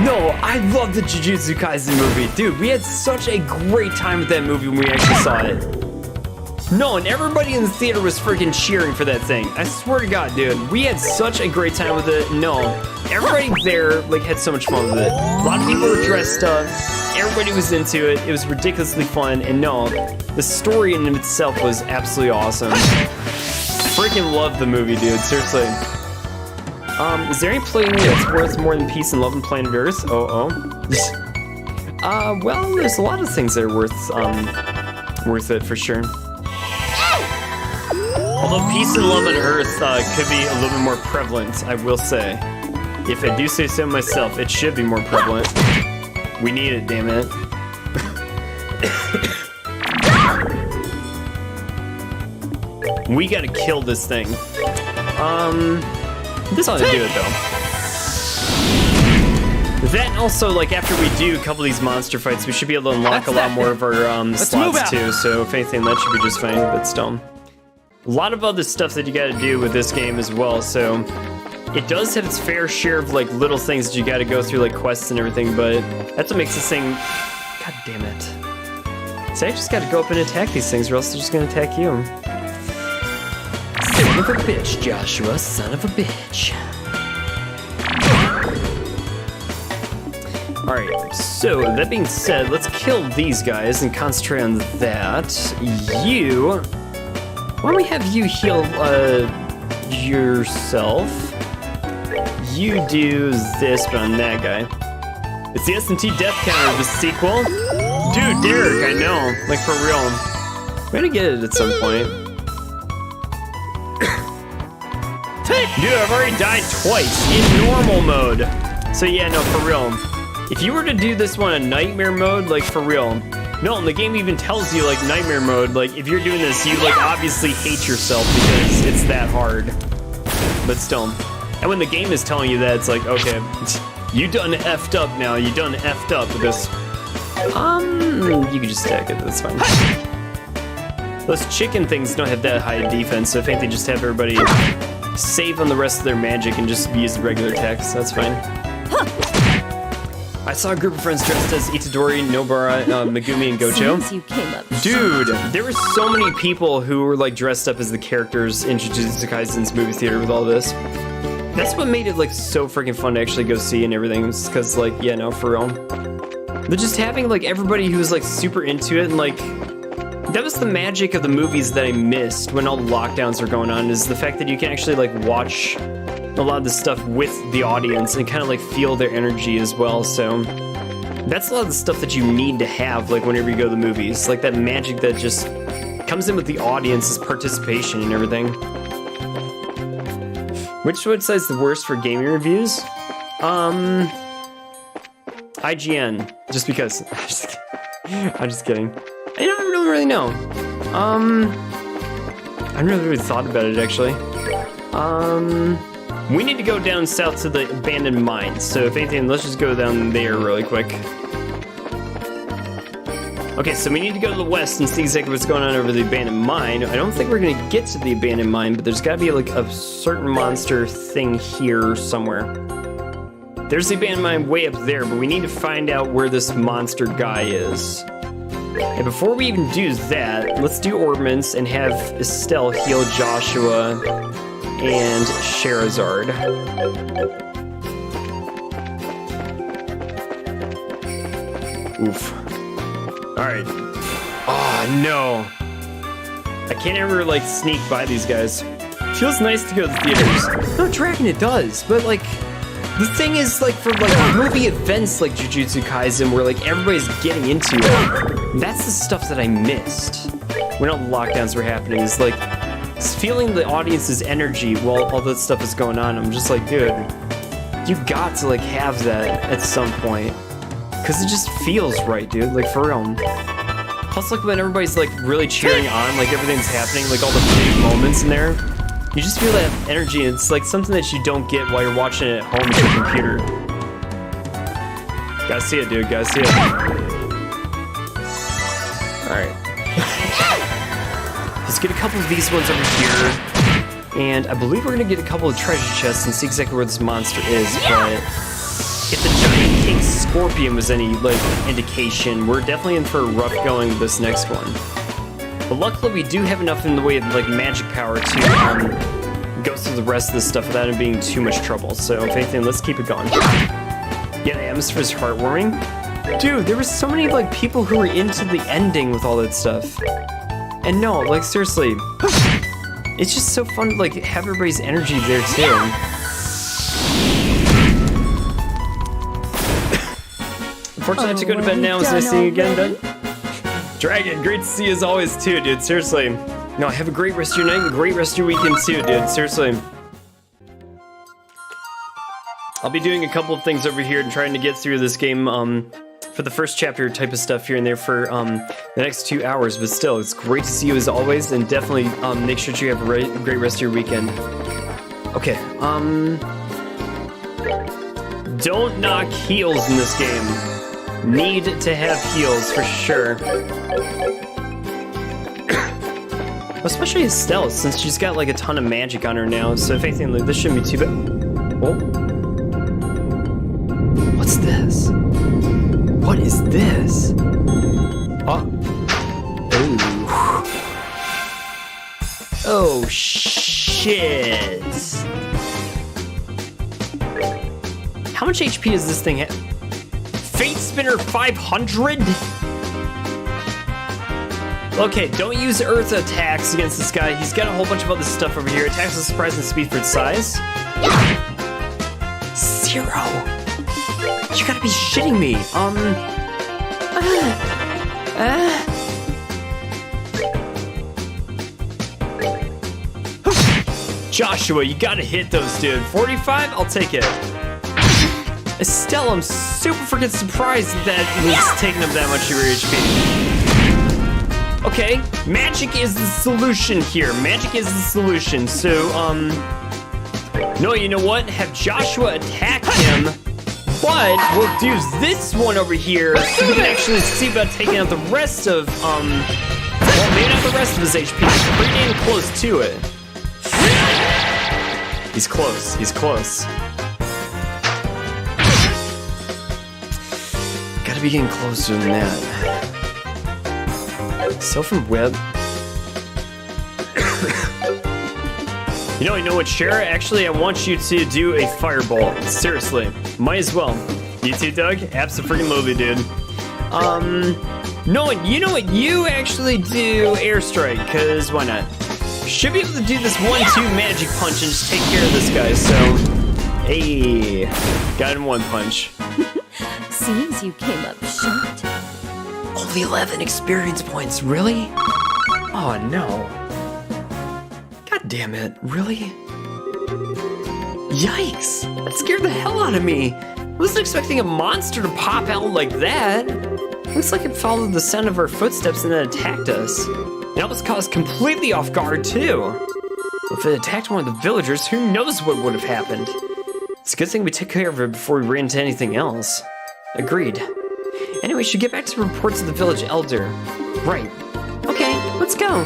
No, I love the Jujutsu Kaisen movie. Dude, we had such a great time with that movie when we actually saw it. No, and everybody in the theater was freaking cheering for that thing. I swear to God, dude, we had such a great time with it. No, everybody there, like, had so much fun with it. A lot of people were dressed up. Everybody was into it. It was ridiculously fun, and no, the story in itself was absolutely awesome. Freaking love the movie, dude, seriously. Is there any plane that's worth more than peace and love on planet Earth? Well, there's a lot of things that are worth it for sure. Although peace and love on Earth could be a little bit more prevalent, I will say. If I do say so myself, it should be more prevalent. We need it, damn it. We gotta kill this thing. This ought to do it though. That and also, like, after we do a couple of these monster fights, we should be able to unlock a lot more of our slots too. So if anything, that should be just fine. But still, a lot of other stuff that you gotta do with this game as well. So it does have its fair share of, like, little things that you gotta go through, like quests and everything. But that's what makes this thing. God damn it! So I just gotta go up and attack these things, or else they're just gonna attack you. Son of a bitch, Joshua, son of a bitch. Alright, so that being said, let's kill these guys and concentrate on that. You... Why don't we have you heal, yourself? You do this, but on that guy. It's the S&T death counter of the sequel. Dude, Derek, I know. Like, for real. We're gonna get it at some point. Dude, I've already died twice in normal mode. So yeah, no, for real. If you were to do this one in nightmare mode, like, for real. No, and the game even tells you, like, nightmare mode, like, if you're doing this, you, like, obviously hate yourself because it's that hard. But still. And when the game is telling you that, it's like, okay, you done effed up now. You done effed up with this. You can just attack it, that's fine. Those chicken things don't have that high defense, so if anything, just have everybody save on the rest of their magic and just use the regular attacks, that's fine. I saw a group of friends dressed as Itadori, Nobara, Megumi, and Gojo. Since you came up Dude, there were so many people who were, like, dressed up as the characters in Jujutsu Kaisen's movie theater with all this. That's what made it, like, so freaking fun to actually go see and everything, because, like, yeah, no, for real. But just having, like, everybody who was, like, super into it and, like, that was the magic of the movies that I missed when all the lockdowns were going on, is the fact that you can actually, like, watch a lot of the stuff with the audience and kind of, like, feel their energy as well. So that's a lot of the stuff that you need to have, like, whenever you go to the movies, like that magic that just comes in with the audience's participation and everything. Which website's the worst for gaming reviews? IGN. Just because. I'm just kidding. I don't really know. I never really thought about it actually. We need to go down south to the abandoned mine. So if anything, let's just go down there really quick. Okay, so we need to go to the west and see exactly what's going on over the abandoned mine. I don't think we're gonna get to the abandoned mine, but there's gotta be like a certain monster thing here somewhere. There's the abandoned mine way up there, but we need to find out where this monster guy is. And before we even do that, let's do ornaments and have Estelle heal Joshua and Sherazard. Oof. Alright. Oh no. I can't ever like sneak by these guys. Feels nice to go to the theaters. No, Dragon, it does, but like the thing is like for like movie events like Jujutsu Kaisen where like everybody's getting into it, that's the stuff that I missed when all the lockdowns were happening, is like feeling the audience's energy while all that stuff is going on. I'm just like, dude, you got to like have that at some point. Cause it just feels right, dude, like for real. Plus like when everybody's like really cheering on, like everything's happening, like all the big moments in there, you just feel that energy, and it's like something that you don't get while you're watching it at home with your computer. Gotta see it, dude, gotta see it. Alright. Let's get a couple of these ones over here. And I believe we're gonna get a couple of treasure chests and see exactly where this monster is, but if the giant king scorpion was any like indication, we're definitely in for a rough going with this next one. But luckily we do have enough in the way of like magic power to go through the rest of this stuff without it being too much trouble. So if anything, let's keep it going. Yeah, the atmosphere is heartwarming. Dude, there were so many like people who were into the ending with all that stuff. And no, like seriously, it's just so fun to like have everybody's energy there too. Unfortunately, I have to go to bed now. It's nice seeing you again, Ben. Dragon, great to see you as always too, dude. Seriously. No, have a great rest of your night and a great rest of your weekend too, dude. Seriously. I'll be doing a couple of things over here and trying to get through this game for the first chapter type of stuff here and there for the next 2 hours. But still, it's great to see you as always, and definitely make sure that you have a great rest of your weekend. Okay, don't knock heals in this game. Need to have heals for sure. Especially Estelle, since she's got like a ton of magic on her now, so if anything, like, this shouldn't be too bad. Oh. What's this? What is this? Oh. Ooh. Oh, shit. How much HP does this thing have? Fate Spinner 500? Okay, don't use Earth attacks against this guy. He's got a whole bunch of other stuff over here. Attacks with surprise and speed for its size. 0. You gotta be shitting me. Joshua, you gotta hit those, dude. 45? I'll take it. Estelle, I'm super freaking surprised that it was taking up that much of your HP. Okay, magic is the solution here. Magic is the solution. So, no, you know what? Have Joshua attack him, but we'll do this one over here so we can actually see about taking out the rest of, well, maybe not the rest of his HP. He's pretty damn close to it. He's close. He's close. Gotta be getting closer than that. Sylphin Web. You know what, Shara? Actually, I want you to do a fireball. Seriously. Might as well. You too, Doug? Abso-freaking-lutely, dude. No, you know what? You actually do airstrike, because why not? Should be able to do this 1-2 magic punch and just take care of this guy, so... Hey, got him one punch. Seems you came up short. Only 11 experience points, really? Oh no. God damn it, really? Yikes! That scared the hell out of me. I wasn't expecting a monster to pop out like that. Looks like it followed the sound of our footsteps and then attacked us. It almost caught us completely off guard too. If it attacked one of the villagers, who knows what would have happened. It's a good thing we took care of it before we ran into anything else. Agreed. Anyway, we should get back to reports of the village elder. Right. Okay, let's go.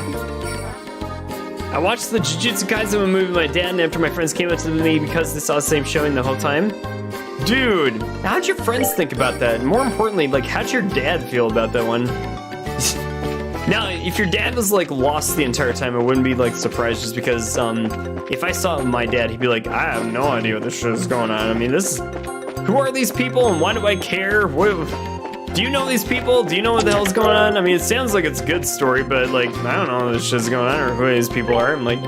I watched the Jujutsu Kaisen movie with my dad, and after my friends came up to me because they saw the same showing the whole time. Dude, how'd your friends think about that? And more importantly, like, how'd your dad feel about that one? Now, if your dad was, like, lost the entire time, I wouldn't be, like, surprised just because, if I saw my dad, he'd be like, I have no idea what this shit is going on. I mean, who are these people and why do I care? Do you know these people? Do you know what the hell's going on? I mean, it sounds like it's a good story, but, like, I don't know what this shit's going on or who these people are. I'm like,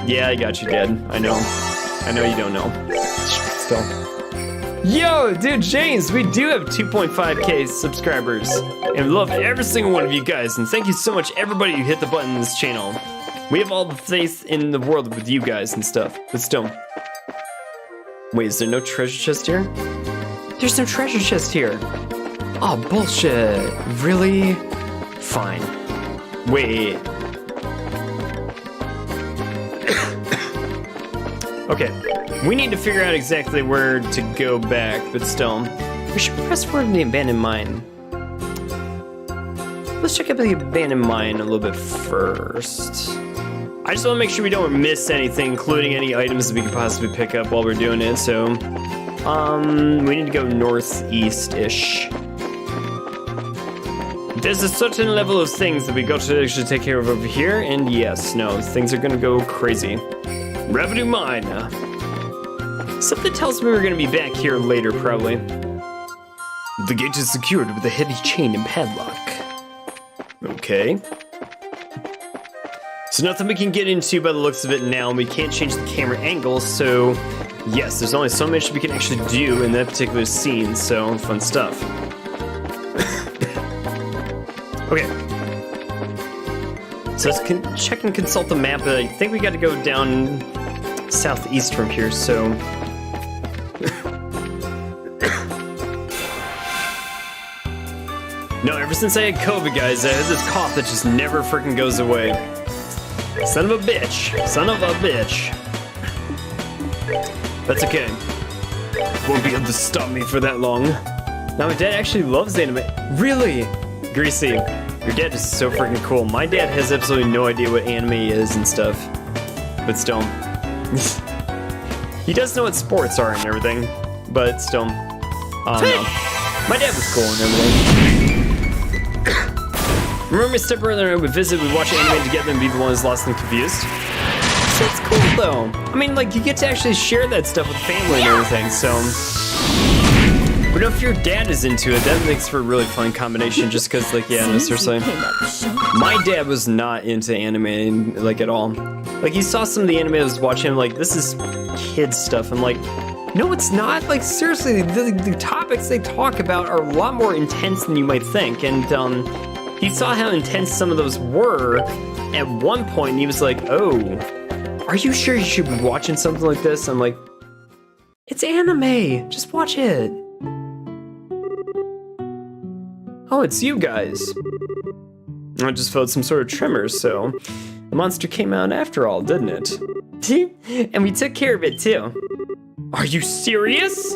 yeah, I got you, Dad. I know you don't know. Still. Yo, dude, James, we do have 2.5k subscribers. And we love every single one of you guys. And thank you so much, everybody who hit the button in this channel. We have all the faith in the world with you guys and stuff. But still. Wait, is there no treasure chest here? There's no treasure chest here. Oh, bullshit. Really? Fine. Wait. Okay. We need to figure out exactly where to go back, but still. We should press forward in the abandoned mine. Let's check out the abandoned mine a little bit first. I just want to make sure we don't miss anything, including any items that we could possibly pick up while we're doing it, so... we need to go northeast-ish. There's a certain level of things that we got to actually take care of over here, and yes, no, things are gonna go crazy. Revenue mine. Something tells me we're gonna be back here later, probably. The gate is secured with a heavy chain and padlock. Okay. So nothing we can get into by the looks of it now. We can't change the camera angle, so yes, there's only so much we can actually do in that particular scene, so fun stuff. Okay. So let's check and consult the map, but I think we gotta go down southeast from here, so... No, ever since I had COVID, guys, I had this cough that just never freaking goes away. Son of a bitch. Son of a bitch. That's okay. Won't be able to stop me for that long. Now, my dad actually loves anime. Really? Greasy, your dad is so freaking cool. My dad has absolutely no idea what anime is and stuff. But still. He does know what sports are and everything. But still. No. My dad was cool and everything. Remember my stepbrother and we visit, we watch anime together and be the one who's lost and confused? So it's cool though. I mean, like, you get to actually share that stuff with family and everything, so... But if your dad is into it, that makes for a really fun combination just because, like, yeah, no, seriously. My dad was not into anime, like, at all. Like, he saw some of the anime I was watching, like, this is kid stuff. I'm like, no, it's not. Like, seriously, the topics they talk about are a lot more intense than you might think. And, he saw how intense some of those were at one point, and he was like, oh, are you sure you should be watching something like this? I'm like, it's anime. Just watch it. Oh, it's you guys. I just felt some sort of tremors, so the monster came out after all, didn't it? And we took care of it too. Are you serious?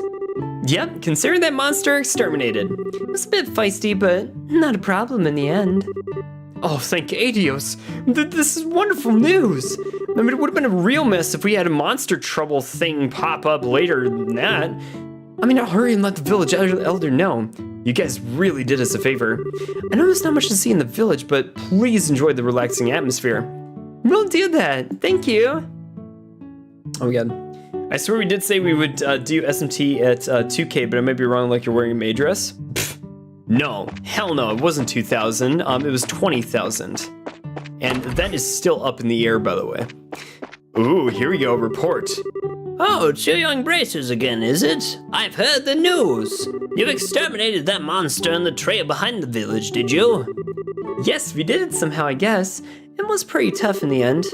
Yep, consider that monster exterminated. It was a bit feisty, but not a problem in the end. Oh, thank Adios. This is wonderful news. I mean, it would have been a real mess if we had a monster trouble thing pop up later than that. I mean, I'll hurry and let the village elder know. You guys really did us a favor. I know there's not much to see in the village, but please enjoy the relaxing atmosphere. We'll do that. Thank you. Oh my god. I swear we did say we would do SMT at 2K, but I might be wrong, like you're wearing a maid dress. Pfft. No, hell no, it wasn't 2,000. It was 20,000. And that is still up in the air, by the way. Ooh, here we go, report. Oh, it's your young bracers again, is it? I've heard the news. You exterminated that monster in the trail behind the village, did you? Yes, we did it somehow, I guess. It was pretty tough in the end.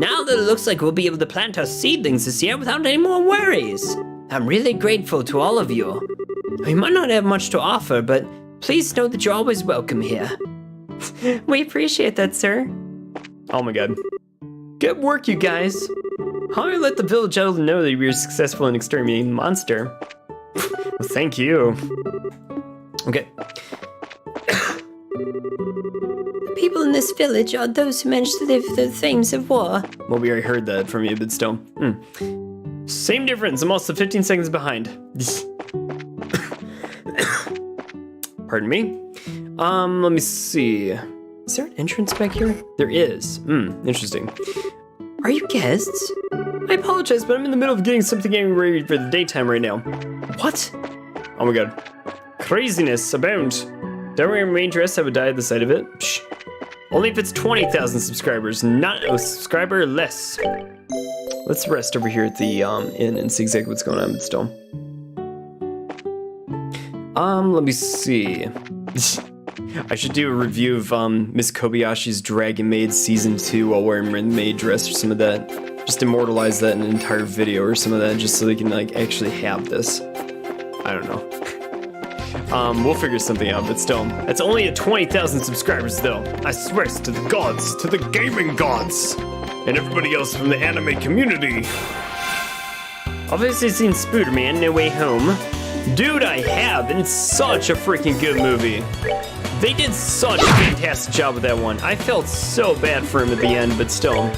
Now that it looks like we'll be able to plant our seedlings this year without any more worries. I'm really grateful to all of you. We might not have much to offer, but please know that you're always welcome here. We appreciate that, sir. Oh my god. Good work, you guys. How do I let the village elder know that you were successful in exterminating the monster? Well, thank you. Okay. The people in this village are those who managed to live through the flames of war. Well, we already heard that from you, but still. Same difference. I'm also 15 seconds behind. Pardon me. Let me see. Is there an entrance back here? There is. Interesting. Are you guests? I apologize, but I'm in the middle of getting something ready for the daytime right now. What? Oh my god. Craziness abound. Don't wear a main dress, I would die at the sight of it. Psh. Only if it's 20,000 subscribers, not a subscriber less. Let's rest over here at the inn and see exactly what's going on, but still. Let me see. I should do a review of Miss Kobayashi's Dragon Maid Season 2 while wearing the maid dress or some of that. Just immortalize that in an entire video or some of that just so they can like actually have this. I don't know. We'll figure something out, but still. That's only at 20,000 subscribers though. I swear to the gods, to the gaming gods, and everybody else from the anime community. Obviously seen Spider-Man No Way Home. Dude, I have, and it's such a freaking good movie. They did such a fantastic job with that one. I felt so bad for him at the end, but still.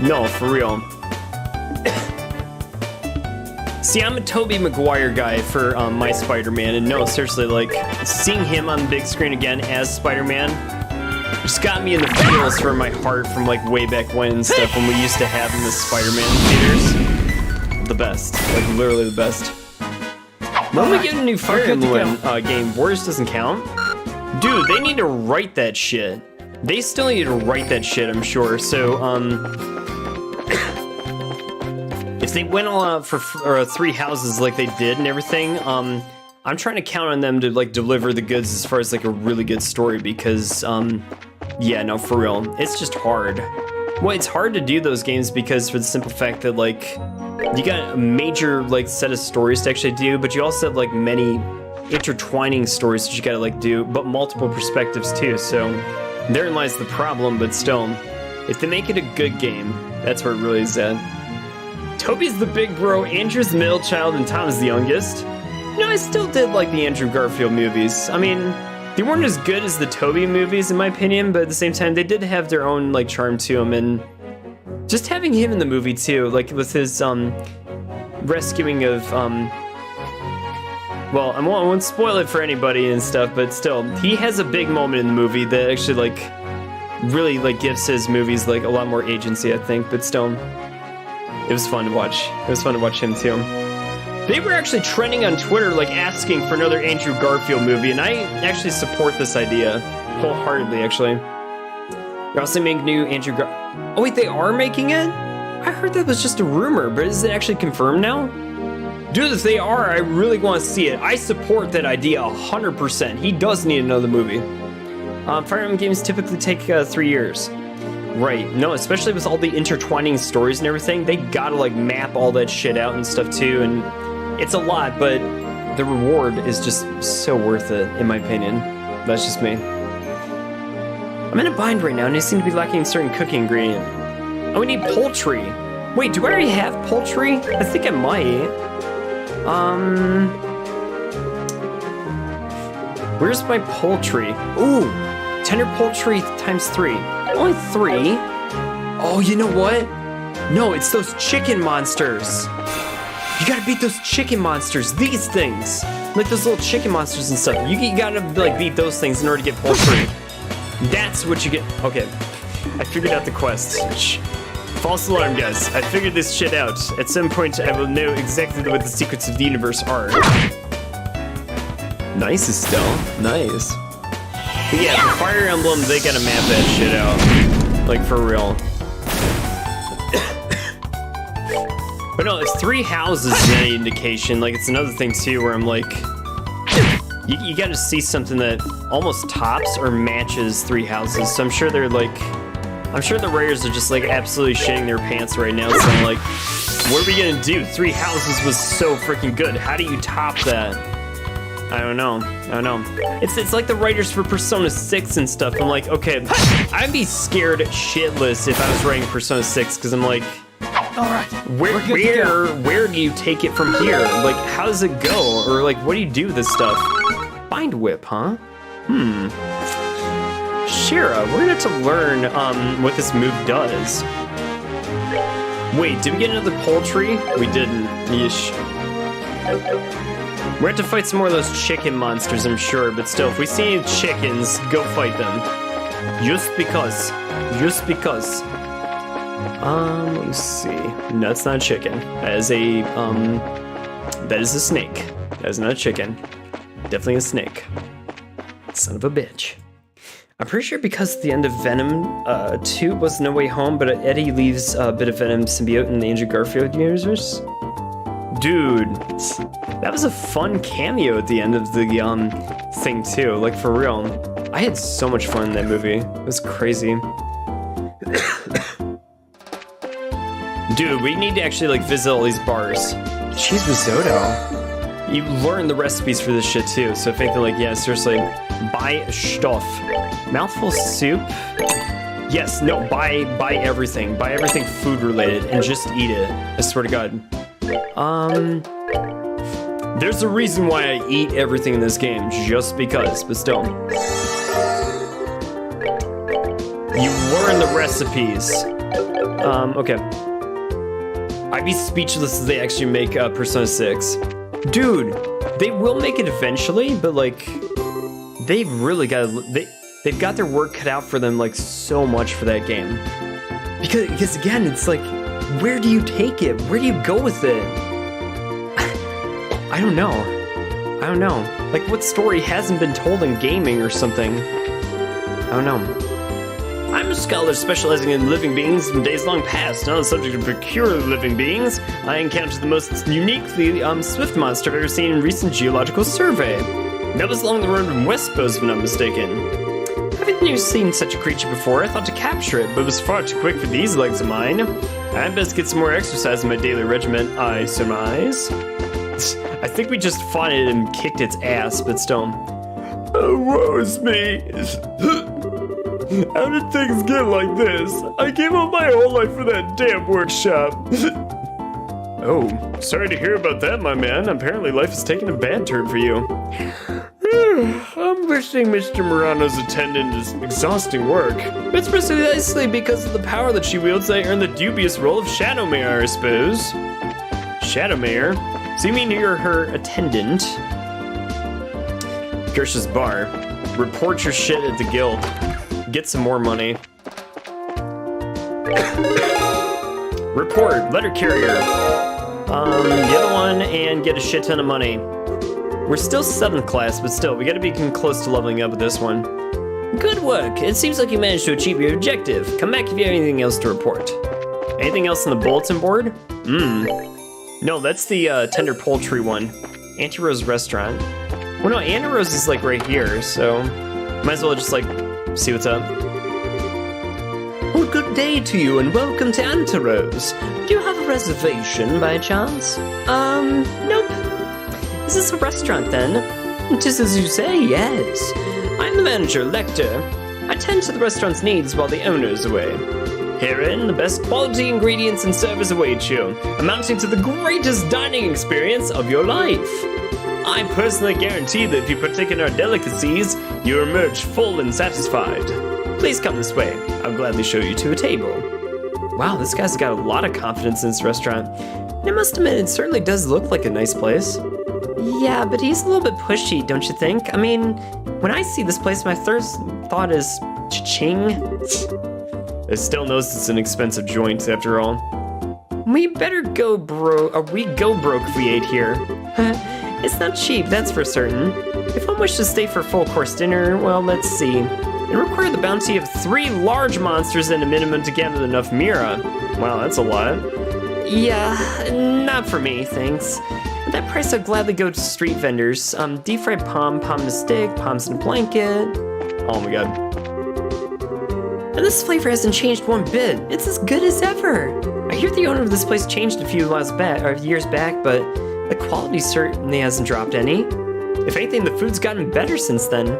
No, for real. See, I'm a Tobey Maguire guy for my Spider-Man, and no, seriously, like, seeing him on the big screen again as Spider-Man just got me in the feels for my heart from, like, way back when and stuff, when we used to have in the Spider-Man theaters. The best. Like, literally the best. When we get a new Fire Emblem game, Wars doesn't count? Dude, they need to write that shit. They still need to write that shit, I'm sure. So, if they went all out for 3 houses like they did and everything, I'm trying to count on them to like deliver the goods as far as like a really good story because, yeah, no, for real, it's just hard. Well, it's hard to do those games because for the simple fact that like, you got a major like set of stories to actually do, but you also have like many intertwining stories that you gotta like do, but multiple perspectives too, so therein lies the problem, but still, if they make it a good game, that's where it really is at. Toby's the big bro, Andrew's the middle child, and Tom is the youngest. No, I still did like the Andrew Garfield movies. I mean, they weren't as good as the Toby movies in my opinion, but at the same time, they did have their own like charm to them, and just having him in the movie too, like with his rescuing of well, I won't spoil it for anybody and stuff, but still, he has a big moment in the movie that actually like really like gives his movies like a lot more agency, I think, but still, it was fun to watch. It was fun to watch him too. They were actually trending on Twitter like asking for another Andrew Garfield movie, and I actually support this idea wholeheartedly, actually. They're also making new Andrew Oh wait, they are making it? I heard that was just a rumor, but is it actually confirmed now? Dude, if they are, I really want to see it. I support that idea 100%. He does need another movie. Fire Emblem games typically take 3 years. Right, no, especially with all the intertwining stories and everything, they gotta like map all that shit out and stuff too, and it's a lot, but the reward is just so worth it, in my opinion. That's just me. I'm in a bind right now, and I seem to be lacking a certain cooking ingredient. Oh, we need poultry. Wait, do I already have poultry? I think I might. Where's my poultry? Ooh, tender poultry times 3. Only 3? Oh, you know what? No, it's those chicken monsters. You gotta beat those chicken monsters. These things, like those little chicken monsters and stuff. You gotta like beat those things in order to get poultry. That's what you get. Okay, I figured out the quest. Shh. False alarm, guys. I figured this shit out. At some point, I will know exactly what the secrets of the universe are. Nice, Estelle. Nice. But yeah, for Fire Emblem, they gotta map that shit out. Like, for real. But no, it's 3 houses in any indication. Like, it's another thing, too, where I'm like... You gotta see something that almost tops or matches 3 houses. So I'm sure they're, like, I'm sure the writers are just like absolutely shitting their pants right now, saying like, what are we gonna do? 3 houses was so freaking good. How do you top that? I don't know. It's like the writers for Persona 6 and stuff. I'm like, okay, I'd be scared shitless if I was writing Persona 6 because I'm like, Alright, where do you take it from here? Like, how does it go? Or like, what do you do with this stuff? Bind whip, huh? Shira, we're gonna have to learn what this move does. Wait, did we get another poultry? We didn't. Yeesh. We're gonna have to fight some more of those chicken monsters, I'm sure, but still, if we see any chickens, go fight them. Just because. Let me see. No, it's not a chicken. That is a snake. That is not a chicken. Definitely a snake. Son of a bitch. I'm pretty sure because at the end of Venom 2 was No Way Home, but Eddie leaves a bit of Venom symbiote in the Andrew Garfield universe. Dude, that was a fun cameo at the end of the thing too. Like, for real. I had so much fun in that movie. It was crazy. Dude, we need to actually like visit all these bars. Cheese risotto. You learn the recipes for this shit too. So if anything, like, yeah, seriously, buy stuff. Mouthful soup. Yes, no, buy everything. Buy everything food related and just eat it. I swear to God. There's a reason why I eat everything in this game, just because, but still. You learn the recipes. Okay. I'd be speechless if they actually make Persona 6. Dude, they will make it eventually, but like, they've really got they've got their work cut out for them, like, so much for that game. Because again, it's like, where do you take it? Where do you go with it? I don't know. Like, what story hasn't been told in gaming or something? I don't know. I'm a scholar specializing in living beings from days long past. On the subject of peculiar living beings, I encountered the most uniquely swift monster I've ever seen in recent geological survey. That was along the road from Westpose, if I'm not mistaken. Haven't you seen such a creature before? I thought to capture it, but it was far too quick for these legs of mine. I'd best get some more exercise in my daily regimen, I surmise. I think we just fought it and kicked its ass, but still. Oh, woe is me. How did things get like this? I gave up my whole life for that damn workshop. Oh, sorry to hear about that, my man. Apparently life is taking a bad turn for you. I'm wishing Mr. Murano's attendant is exhausting work. It's precisely because of the power that she wields that I earned the dubious role of Shadow Mayor, I suppose. Shadow Mayor? So you mean you're her attendant? Gersh's bar. Report your shit at the guild. Get some more money. Report, letter carrier. The other one, and get a shit ton of money. We're still 7th class, but still, we gotta be close to leveling up with this one. Good work. It seems like you managed to achieve your objective. Come back if you have anything else to report. Anything else on the bulletin board? No, that's the tender poultry one. Auntie Rose restaurant. Well, no, Auntie Rose is like right here, so might as well just like see what's up. Well, good day to you and welcome to Auntie Rose. Do you have a reservation by chance? Nope. Is this a restaurant then? Just as you say, yes. I'm the manager, Lecter. I tend to the restaurant's needs while the owner is away. Herein, the best quality ingredients and service await you, amounting to the greatest dining experience of your life. I personally guarantee that if you partake in our delicacies, you emerge full and satisfied. Please come this way. I'll gladly show you to a table. Wow, this guy's got a lot of confidence in this restaurant. And I must admit, it certainly does look like a nice place. Yeah, but he's a little bit pushy, don't you think? I mean, when I see this place, my first thought is cha-ching. It still knows it's an expensive joint, after all. We better go broke, or we go broke if we ate here. It's not cheap, that's for certain. If one wishes to stay for a full-course dinner, well, let's see. It required the bounty of 3 large monsters and a minimum to gather enough Mira. Wow, that's a lot. Yeah, not for me, thanks. At that price, I'd gladly go to street vendors. Deep fried palm in a stick, palms in a blanket. Oh my god. And this flavor hasn't changed one bit. It's as good as ever. I hear the owner of this place changed a few years back, but the quality certainly hasn't dropped any. If anything, the food's gotten better since then.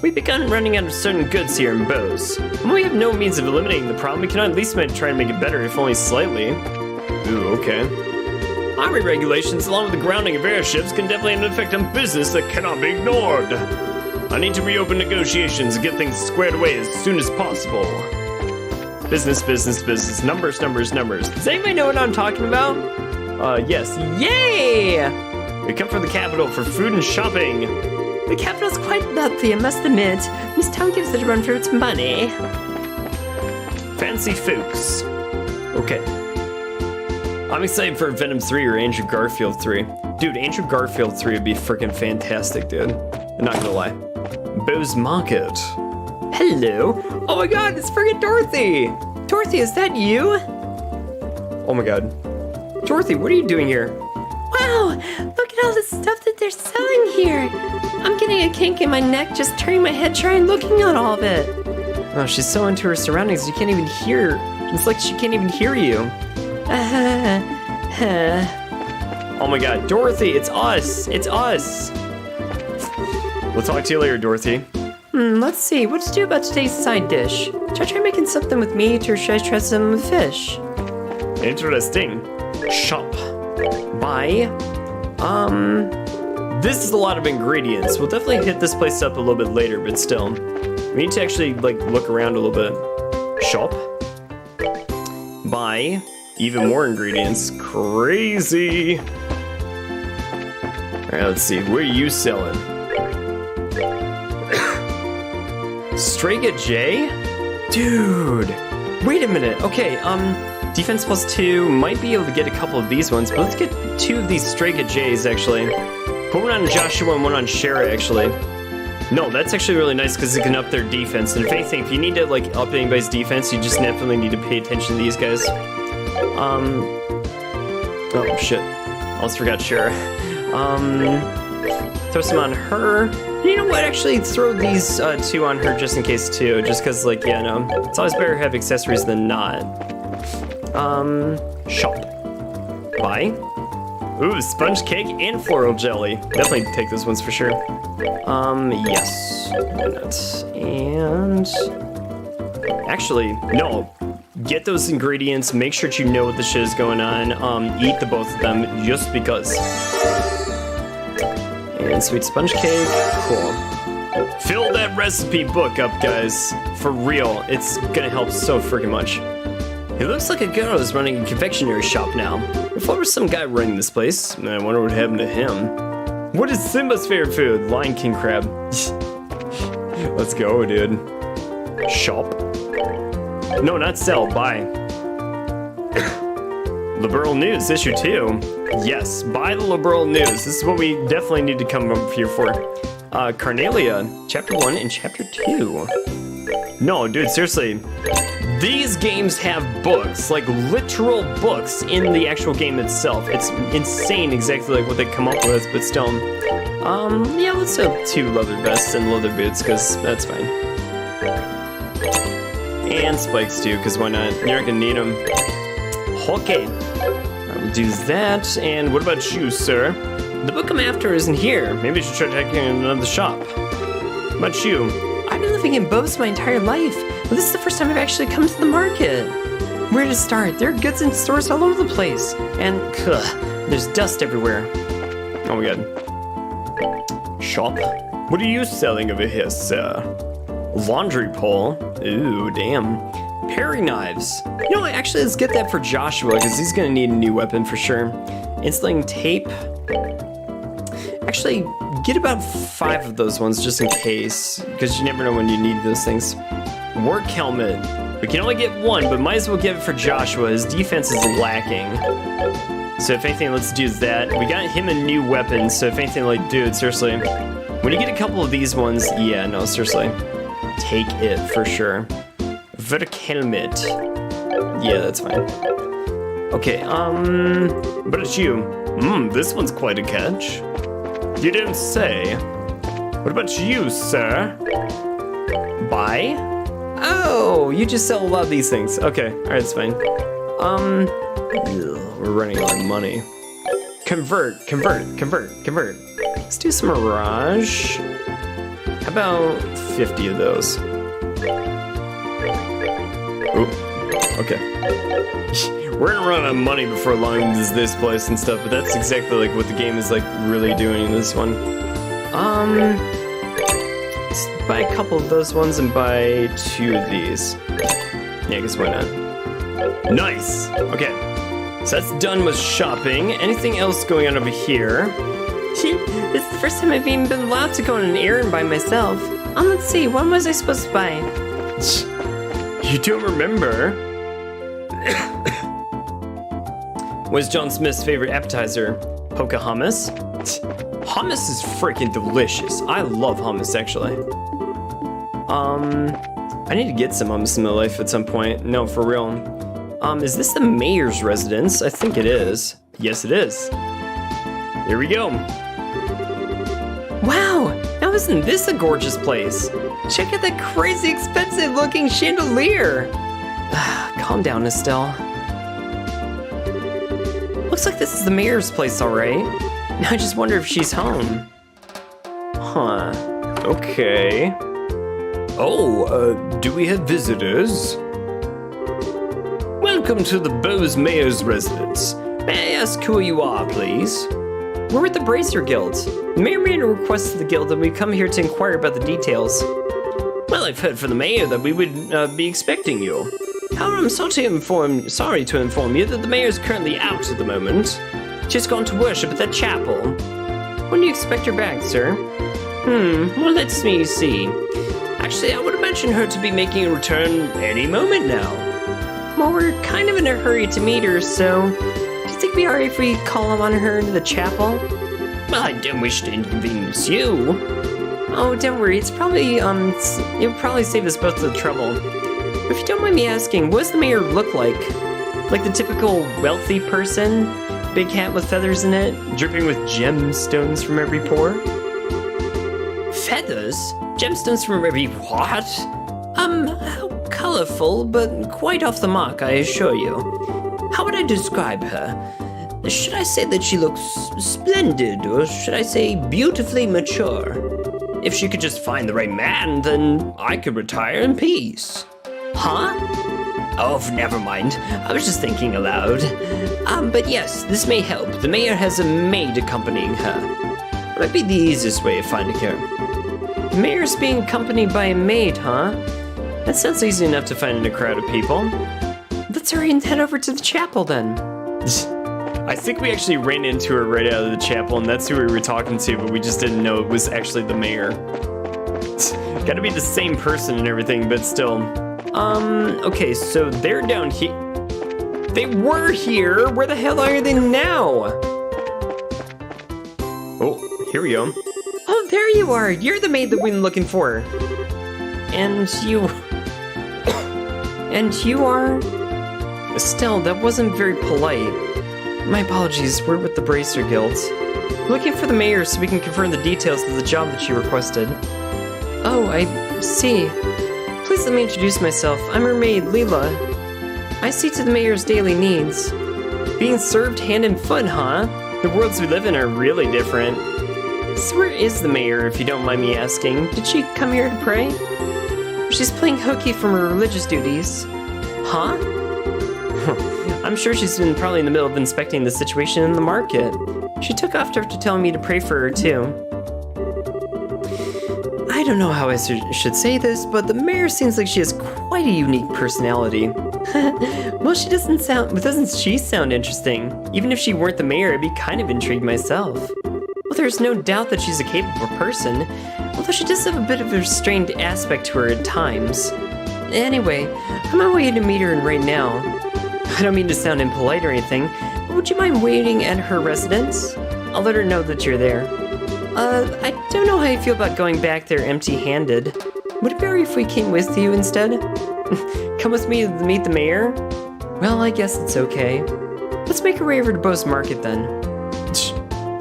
We've begun running out of certain goods here in Bose. When we have no means of eliminating the problem, we can at least try and make it better, if only slightly. Ooh, okay. Army regulations, along with the grounding of airships, can definitely have an effect on business that cannot be ignored. I need to reopen negotiations and get things squared away as soon as possible. Business, business, business. Numbers, numbers, numbers. Does anybody know what I'm talking about? Yes. Yay! We come from the capital for food and shopping. The capital's quite wealthy, I must admit. This town gives it a run for its money. Fancy folks. Okay. I'm excited for Venom 3 or Andrew Garfield 3. Dude, Andrew Garfield 3 would be freaking fantastic, dude. I'm not gonna lie. Bose Market. Hello. Oh my god, it's friggin' Dorothy. Dorothy, is that you? Oh my god. Dorothy, what are you doing here? Wow, look at all the stuff that they're selling here. I'm getting a kink in my neck just turning my head trying looking at all of it. Oh, she's so into her surroundings you can't even hear. It's like she can't even hear you. Oh my god, Dorothy, it's us! It's us! We'll talk to you later, Dorothy. Let's see, what to do about today's side dish? Should I try making something with meat or should I try some with fish? Interesting. Shop. Buy. This is a lot of ingredients. We'll definitely hit this place up a little bit later, but still. We need to actually, like, look around a little bit. Shop. Buy. Even more ingredients. Crazy. Alright, let's see. What are you selling? Strega J? Dude. Wait a minute. Okay, defense +2. Might be able to get a couple of these ones, but let's get 2 of these Strega J's, actually. Put one on Joshua and one on Shara, actually. No, that's actually really nice because it can up their defense. And if anything, if you need to, like, up anybody's defense, you just definitely need to pay attention to these guys. Oh, shit. Almost forgot Shara. Throw some on her. You know what? Actually, throw these 2 on her just in case, too. Just because, like, yeah, no. It's always better to have accessories than not. Shop. Buy. Ooh, sponge cake and floral jelly. Definitely take those ones for sure. Yes. Why not? And... actually, no. Get those ingredients, make sure that you know what the shit is going on. Eat the both of them, just because. And sweet sponge cake, cool. Fill that recipe book up, guys. For real, it's gonna help so freaking much. It looks like a girl is running a confectionery shop now. Before was some guy running this place, and I wonder what happened to him. What is Simba's favorite food? Lion King crab. Let's go, dude. Shop. No, not sell, buy. Liberl News, issue 2. Yes, buy the Liberl News. This is what we definitely need to come up here for. Carnelia, chapter 1 and chapter 2. No, dude, seriously. These games have books, like literal books in the actual game itself. It's insane exactly like what they come up with, but still. Yeah, let's sell 2 leather vests and leather boots, because that's fine. And spikes too, because why not? You're not gonna need them. Okay. I'll do that. And what about you, sir? The book I'm after isn't here. Maybe I should try checking in another shop. What about you? I've been living in Bose my entire life, but this is the first time I've actually come to the market. Where to start? There are goods in stores all over the place. And, there's dust everywhere. Oh my god. Shop? What are you selling over here, sir? Laundry pole. Ooh, damn. Paring knives. You know what? Actually, let's get that for Joshua, because he's going to need a new weapon for sure. Insulating tape. Actually, get about 5 of those ones just in case, because you never know when you need those things. Work helmet. We can only get 1, but might as well get it for Joshua. His defense is lacking. So if anything, let's do that. We got him a new weapon, so if anything, like, dude, seriously. When you get a couple of these ones, yeah, no, seriously. Take it for sure. Vertic helmet. Yeah, that's fine. Okay, but it's you. This one's quite a catch. You didn't say. What about you, sir? Buy? Oh, you just sell a lot of these things. Okay, alright, it's fine. We're running out of money. Convert. Let's do some Mirage. How about 50 of those? Oop, okay. We're gonna run out of money before long with this place and stuff, but that's exactly like what the game is like really doing in this one. Let's buy a couple of those ones and buy 2 of these. Yeah, I guess why not? Nice! Okay. So that's done with shopping. Anything else going on over here? This is the first time I've even been allowed to go on an errand by myself. Let's see, what was I supposed to buy? You don't remember? What's John Smith's favorite appetizer? Poke hummus? Hummus is freaking delicious. I love hummus, actually. I need to get some hummus in my life at some point. No, for real. Is this the mayor's residence? I think it is. Yes, it is. Here we go. Wow, now isn't this a gorgeous place? Check out that crazy expensive looking chandelier. Calm down, Estelle. Looks like this is the mayor's place, all right. Now I just wonder if she's home. Huh. Okay. Oh, do we have visitors? Welcome to the Bose Mayor's residence. May I ask who you are, please? We're with the Bracer Guild. The mayor made a request to the guild and we come here to inquire about the details. Well, I've heard from the mayor that we would be expecting you. However, I'm sorry to inform you that the mayor is currently out at the moment. She's gone to worship at that chapel. When do you expect her back, sir? Well, let's me see. Actually, I would imagine her to be making a return any moment now. Well, we're kind of in a hurry to meet her, so do you think it'd be alright if we call on her into the chapel? Well, I don't wish to inconvenience you. Oh, don't worry. It's probably, it would probably save us both the trouble. If you don't mind me asking, what does the mayor look like? Like the typical wealthy person? Big hat with feathers in it, dripping with gemstones from every pore? Feathers? Gemstones from every what? How colorful, but quite off the mark, I assure you. How would I describe her? Should I say that she looks splendid, or should I say beautifully mature? If she could just find the right man, then I could retire in peace. Huh? Oh, never mind. I was just thinking aloud. But yes, this may help. The mayor has a maid accompanying her. Might be the easiest way of finding her. The mayor's being accompanied by a maid, huh? That sounds easy enough to find in a crowd of people. Let's hurry and head over to the chapel then. I think we actually ran into her right out of the chapel, and that's who we were talking to, but we just didn't know it was actually the mayor. Gotta be the same person and everything, but still. Okay, so they're down here. They were here! Where the hell are they now? Oh, here we go. Oh, there you are! You're the maid that we've been looking for. And you... and you are... Estelle, that wasn't very polite. My apologies, we're with the Bracer Guild. We're looking for the mayor so we can confirm the details of the job that she requested. Oh, I see. Please let me introduce myself. I'm her maid, Leela. I see to the mayor's daily needs. Being served hand and foot, huh? The worlds we live in are really different. So where is the mayor, if you don't mind me asking? Did she come here to pray? She's playing hooky from her religious duties. Huh? I'm sure she's been probably in the middle of inspecting the situation in the market. She took off after telling me to pray for her, too. I don't know how I should say this, but the mayor seems like she has quite a unique personality. Well, doesn't she sound interesting? Even if she weren't the mayor, I'd be kind of intrigued myself. Well, there's no doubt that she's a capable person, although she does have a bit of a restrained aspect to her at times. Anyway, I'm on my way to meet her right now. I don't mean to sound impolite or anything, but would you mind waiting at her residence? I'll let her know that you're there. I don't know how you feel about going back there empty-handed. Would it be alright if we came with you instead? Come with me to meet the mayor? Well, I guess it's okay. Let's make our way over to Bose Market then.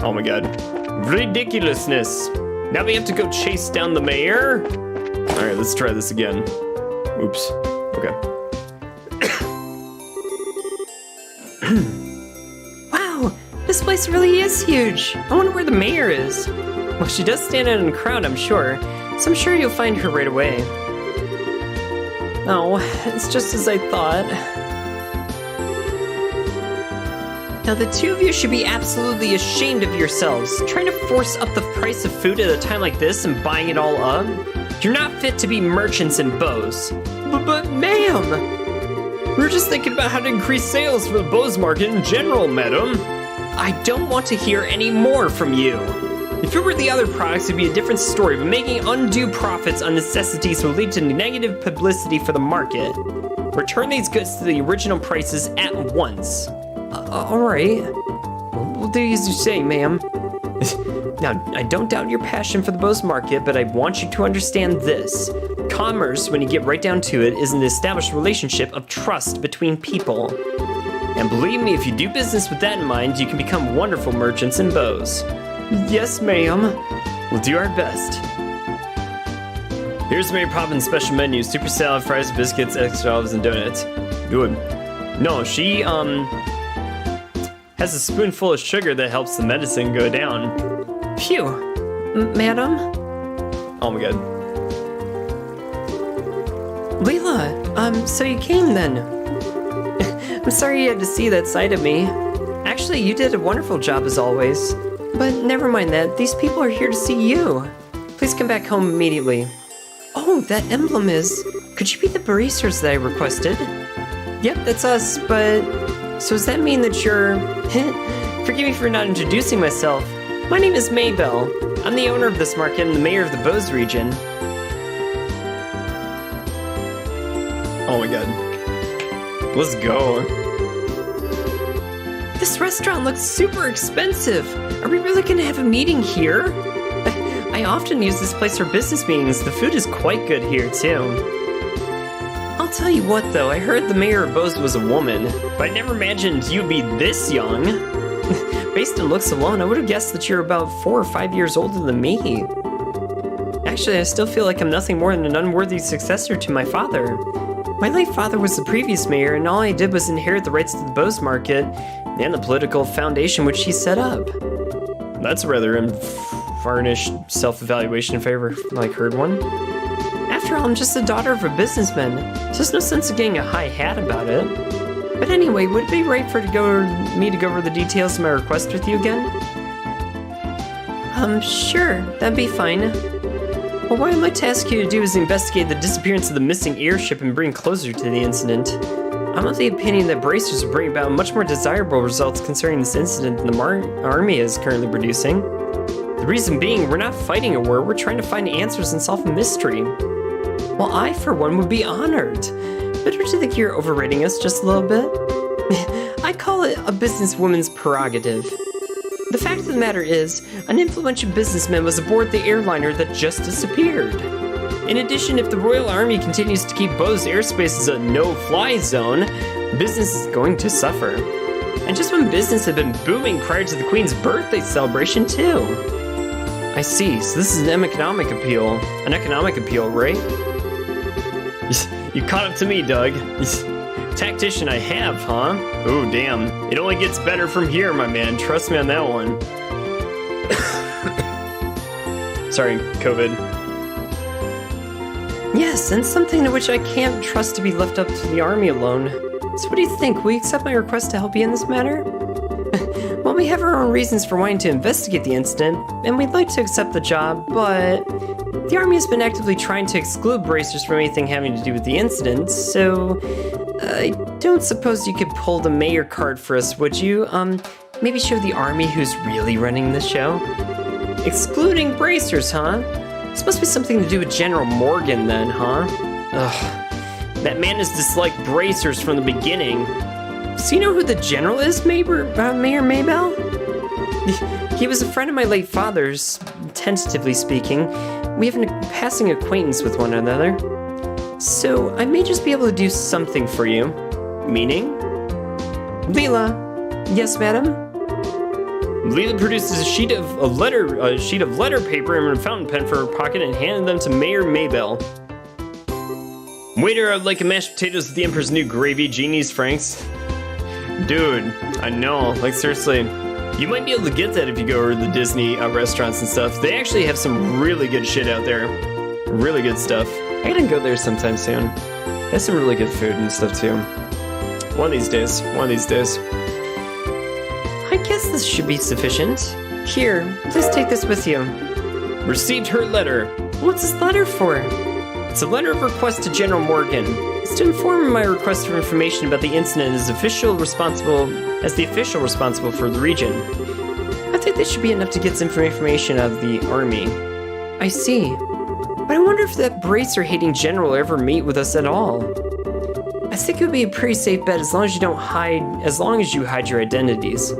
Oh my god. Ridiculousness. Now we have to go chase down the mayor? Alright, let's try this again. Oops. Okay. Wow, this place really is huge. I wonder where the mayor is. Well, she does stand out in a crowd, I'm sure. So I'm sure you'll find her right away. Oh, it's just as I thought. Now the two of you should be absolutely ashamed of yourselves. Trying to force up the price of food at a time like this and buying it all up. You're not fit to be merchants and bows. But ma'am! We were just thinking about how to increase sales for the bows market in general, madam. I don't want to hear any more from you. If it were the other products, it'd be a different story, but making undue profits on necessities will lead to negative publicity for the market. Return these goods to the original prices at once. Alright. We'll do as you say, ma'am. Now, I don't doubt your passion for the bows market, but I want you to understand this. Commerce, when you get right down to it, is an established relationship of trust between people. And believe me, if you do business with that in mind, you can become wonderful merchants in bows. Yes, ma'am. We'll do our best. Here's Mary Poppins' special menu: super salad, fries, biscuits, extra olives, and donuts. Good. No, she, has a spoonful of sugar that helps the medicine go down. Phew. Madam? Oh my god. Leela, so you came then. I'm sorry you had to see that side of me. Actually, you did a wonderful job as always. But never mind that, these people are here to see you. Please come back home immediately. Oh, that emblem is... Could you be the bracers that I requested? Yep, that's us, but... So does that mean that you're... Forgive me for not introducing myself. My name is Maybell. I'm the owner of this market and the mayor of the Bows region. Oh my god. Let's go. This restaurant looks super expensive. Are we really gonna have a meeting here? I often use this place for business meetings. The food is quite good here, too. I'll tell you what, though. I heard the mayor of Bows was a woman, but I never imagined you'd be this young. Based on looks alone, I would have guessed that you're about 4 or 5 years older than me. Actually, I still feel like I'm nothing more than an unworthy successor to my father. My late father was the previous mayor, and all I did was inherit the rights to the Bows market and the political foundation which he set up. That's rather varnished self-evaluation if I ever, heard one. After all, I'm just the daughter of a businessman, so there's no sense of getting a high hat about it. But anyway, would it be right for me to go over the details of my request with you again? Sure, that'd be fine. Well, what I'd like to ask you to do is investigate the disappearance of the missing airship and bring closure to the incident. I'm of the opinion that bracers will bring about much more desirable results concerning this incident than the army is currently producing. The reason being, we're not fighting a war, we're trying to find answers and solve a mystery. Well, I, for one, would be honored. But don't you think you're overrating us just a little bit? I call it a businesswoman's prerogative. The fact of the matter is, an influential businessman was aboard the airliner that just disappeared. In addition, if the Royal Army continues to keep Bows airspace as a no-fly zone, business is going to suffer. And just when business had been booming prior to the Queen's birthday celebration, too. I see, so this is an economic appeal. An economic appeal, right? You caught up to me, Doug. Tactician I have, huh? Oh, damn. It only gets better from here, my man. Trust me on that one. Sorry, COVID. Yes, and something to which I can't trust to be left up to the army alone. So what do you think? Will you accept my request to help you in this matter? Well, we have our own reasons for wanting to investigate the incident, and we'd like to accept the job, but the army has been actively trying to exclude bracers from anything having to do with the incident, so I don't suppose you could pull the mayor card for us, would you? Maybe show the army who's really running the show? Excluding bracers, huh? This must be something to do with General Morgan then, huh? Ugh, that man has disliked bracers from the beginning. So you know who the general is, Mayor Maybell? He was a friend of my late father's, tentatively speaking. We have a passing acquaintance with one another. So I may just be able to do something for you. Meaning? Leela. Yes, madam? Vita produces a sheet of letter paper and a fountain pen for her pocket and handed them to Mayor Maybell. Waiter, I'd like a mashed potatoes with the Emperor's new gravy, Genie's Franks. Dude, I know, like seriously, you might be able to get that if you go over to the Disney restaurants and stuff. They actually have some really good shit out there. Really good stuff. I gotta go there sometime soon. They have some really good food and stuff too. One of these days. I guess this should be sufficient. Here, please take this with you. Received her letter. What's this letter for? It's a letter of request to General Morgan. It's to inform my request for information about the incident as the official responsible for the region. I think this should be enough to get some information out of the army. I see. But I wonder if that Bracer hating general will ever meet with us at all. I think it would be a pretty safe bet as long as you hide your identities.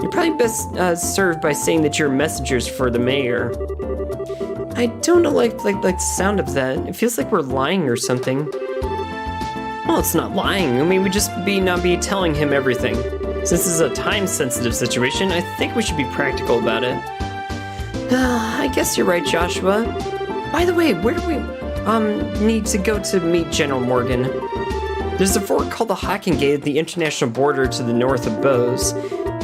You're probably best served by saying that you're messengers for the mayor. I don't like the sound of that. It feels like we're lying or something. Well, it's not lying. I mean, we just not be telling him everything. Since this is a time-sensitive situation, I think we should be practical about it. I guess you're right, Joshua. By the way, where do we need to go to meet General Morgan? There's a fort called the Hocking Gate at the international border to the north of Bose.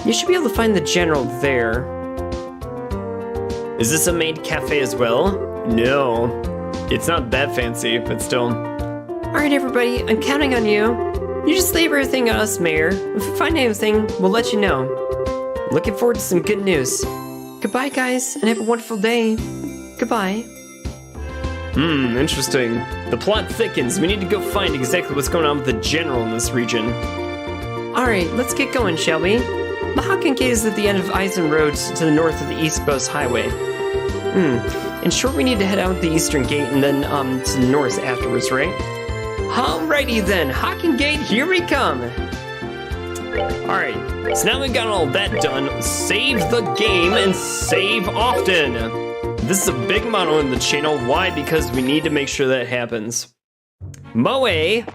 You should be able to find the general there. Is this a maid cafe as well? No. It's not that fancy, but still. Alright everybody, I'm counting on you. You just leave everything on us, Mayor. If we find anything, we'll let you know. Looking forward to some good news. Goodbye guys, and have a wonderful day. Goodbye. Interesting. The plot thickens. We need to go find exactly what's going on with the general in this region. Alright, let's get going, shall we? The Hocking Gate is at the end of Eisen Road to the north of the East Bose Highway. In short, we need to head out the Eastern Gate and then to the north afterwards, right? Alrighty then, Hocking Gate, here we come! Alright, so now we've got all that done, save the game and save often! This is a big motto in the channel. Why? Because we need to make sure that happens. Moe!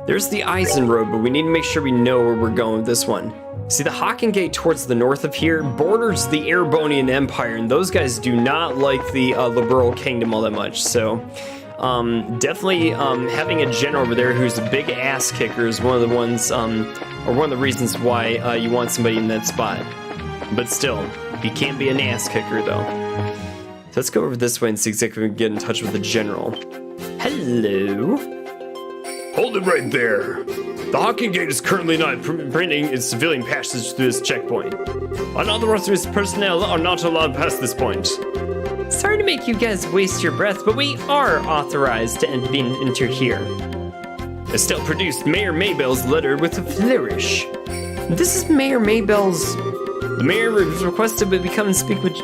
There's the Eisen Road, but we need to make sure we know where we're going with this one. See, the Hocking Gate towards the north of here borders the Erebonian Empire, and those guys do not like the Liberl Kingdom all that much, so definitely having a general over there who's a big ass kicker is one of the ones, or one of the reasons why you want somebody in that spot. But still, he can't be an ass kicker though. So let's go over this way and see exactly if we can get in touch with the general. Hello? Hold it right there. The Hocking Gate is currently not permitting its civilian passage through this checkpoint. Unauthorized personnel are not allowed past this point. Sorry to make you guys waste your breath, but we are authorized to enter here. Estelle produced Mayor Maybell's letter with a flourish. This is Mayor Maybell's... The mayor requested we come and speak with...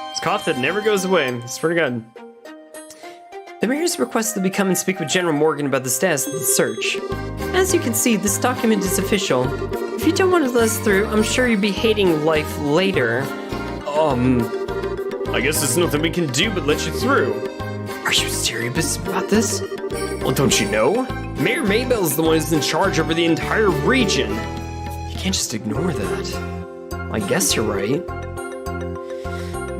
It's a cough that never goes away, I swear to God. The mayor's requested we come and speak with General Morgan about the status of the search. As you can see, this document is official. If you don't want to let us through, I'm sure you'll be hating life later. I guess there's nothing we can do but let you through. Are you serious about this? Well, don't you know? Mayor Maybell's the one who's in charge over the entire region. You can't just ignore that. I guess you're right.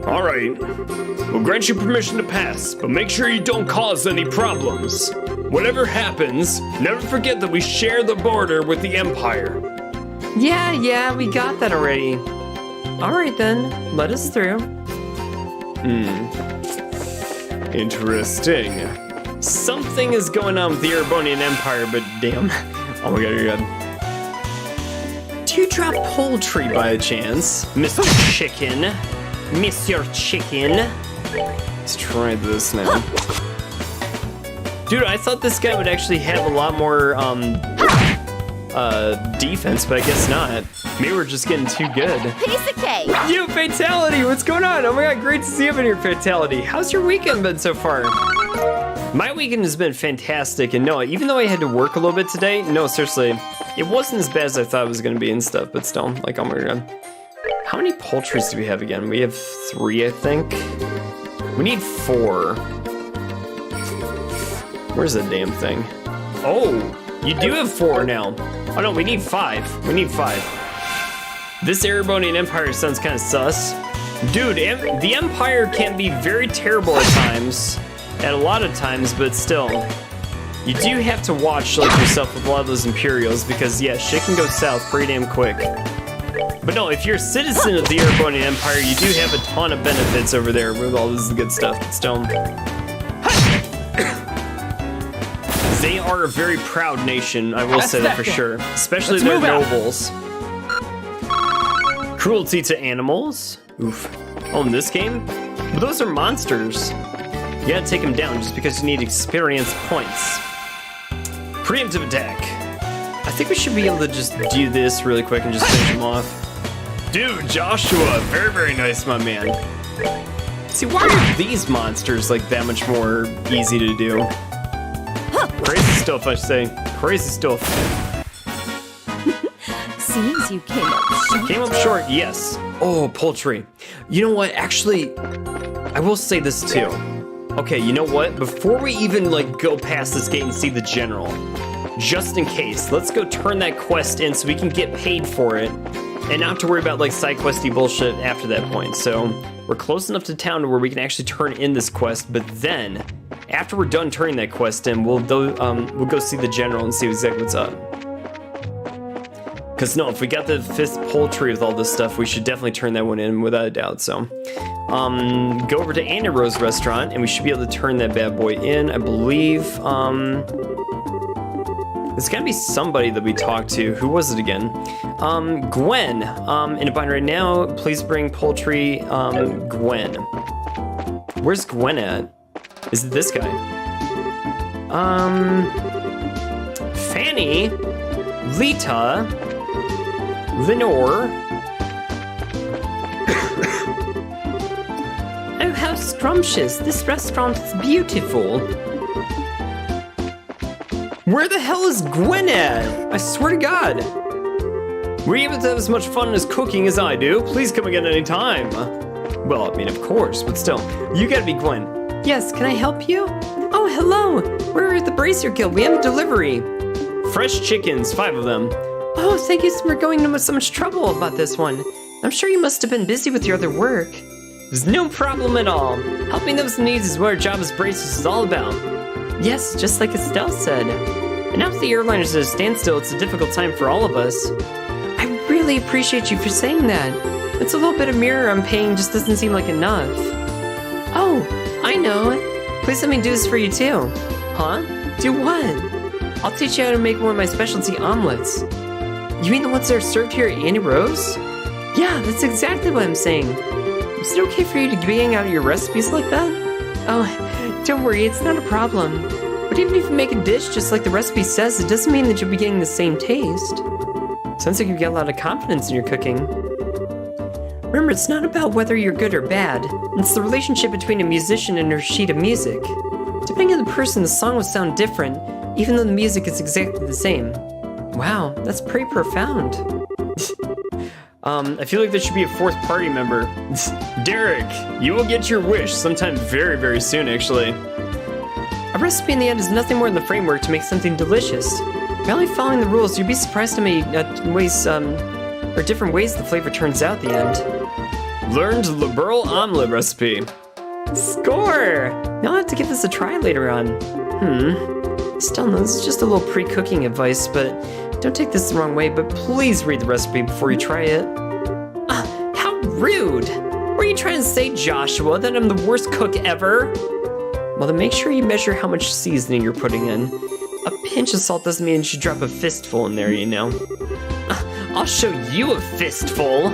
All right, we'll grant you permission to pass, but make sure you don't cause any problems. Whatever happens, never forget that we share the border with the Empire. Yeah, we got that already. All right then, let us through. Interesting. Something is going on with the Erebonian Empire, but damn. Oh my god, you're good. Do you drop poultry by chance, Mr. Chicken? Monsieur Chicken. Let's try this now. Dude, I thought this guy would actually have a lot more defense, but I guess not. Maybe we're just getting too good. Piece of cake. You, Fatality, what's going on? Oh my god, great to see you in here, Fatality. How's your weekend been so far? My weekend has been fantastic, and no, even though I had to work a little bit today, no, seriously, it wasn't as bad as I thought it was gonna be and stuff, but still, like, oh my god. How many poultries do we have again? We have 3, I think. We need 4. Where's the damn thing? Oh, You do have 4 now. Oh no, we need 5. We need 5. This Erebonian Empire sounds kind of sus. Dude, the Empire can be very terrible at times. At a lot of times, but still. You do have to watch like yourself with a lot of those Imperials because yeah, shit can go south pretty damn quick. But no, if you're a citizen of the Erebonian Empire, you do have a ton of benefits over there with all this good stuff. But still. They are a very proud nation, I will say that for sure. Especially their nobles. Cruelty to animals. Oof. Oh, in this game? But those are monsters. You gotta take them down just because you need experience points. Preemptive attack. I think we should be able to just do this really quick and just finish him off. Dude, Joshua, very, very nice, my man. See, why are these monsters like that much more easy to do? Crazy stuff, I say. Crazy stuff. Seems you came up short. Came up short, yes. Oh, poultry. You know what? Actually, I will say this too. Okay, you know what? Before we even like go past this gate and see the general, just in case, let's go turn that quest in so we can get paid for it and not have to worry about like side questy bullshit after that point. So we're close enough to town where we can actually turn in this quest, but then after we're done turning that quest in, we'll go see the general and see exactly what's up. Because no, if we got the 5th poultry with all this stuff, we should definitely turn that one in without a doubt. So go over to Annie Rose restaurant and we should be able to turn that bad boy in. I believe it's gotta be somebody that we talked to. Who was it again? Gwen. In a bind right now, please bring poultry. Gwen. Where's Gwen at? Is it this guy? Fanny, Vita, Lenore. Oh, how scrumptious. This restaurant is beautiful. Where the hell is Gwen at? I swear to God. Were you able to have as much fun as cooking as I do? Please come again anytime. Well, I mean, of course, but still. You gotta be Gwen. Yes, can I help you? Oh, hello. We're at the Bracer Guild. We have a delivery. Fresh chickens, 5 of them. Oh, thank you for going to so much trouble about this one. I'm sure you must have been busy with your other work. There's no problem at all. Helping those in need is what our job as Bracers is all about. Yes, just like Estelle said. And now that the airline is at a standstill, it's a difficult time for all of us. I really appreciate you for saying that. It's a little bit of mirror I'm paying just doesn't seem like enough. Oh, I know. Please let me do this for you too. Huh? Do what? I'll teach you how to make one of my specialty omelets. You mean the ones that are served here at Annie Rose? Yeah, that's exactly what I'm saying. Is it okay for you to bang out your recipes like that? Oh, don't worry, it's not a problem. But even if you make a dish just like the recipe says, it doesn't mean that you'll be getting the same taste. Sounds like you've got a lot of confidence in your cooking. Remember, it's not about whether you're good or bad. It's the relationship between a musician and her sheet of music. Depending on the person, the song will sound different, even though the music is exactly the same. Wow, that's pretty profound. I feel like there should be a 4th party member. Derek, you will get your wish sometime very, very soon, actually. A recipe in the end is nothing more than the framework to make something delicious. By only following the rules, you'd be surprised how many different ways the flavor turns out at the end. Learned Liberl omelet recipe. Score! Now I'll have to give this a try later on. Still, no, this is just a little pre-cooking advice, but don't take this the wrong way, but please read the recipe before you try it. How rude! Were you trying to say, Joshua, that I'm the worst cook ever? Well, then make sure you measure how much seasoning you're putting in. A pinch of salt doesn't mean you should drop a fistful in there, you know. I'll show you a fistful.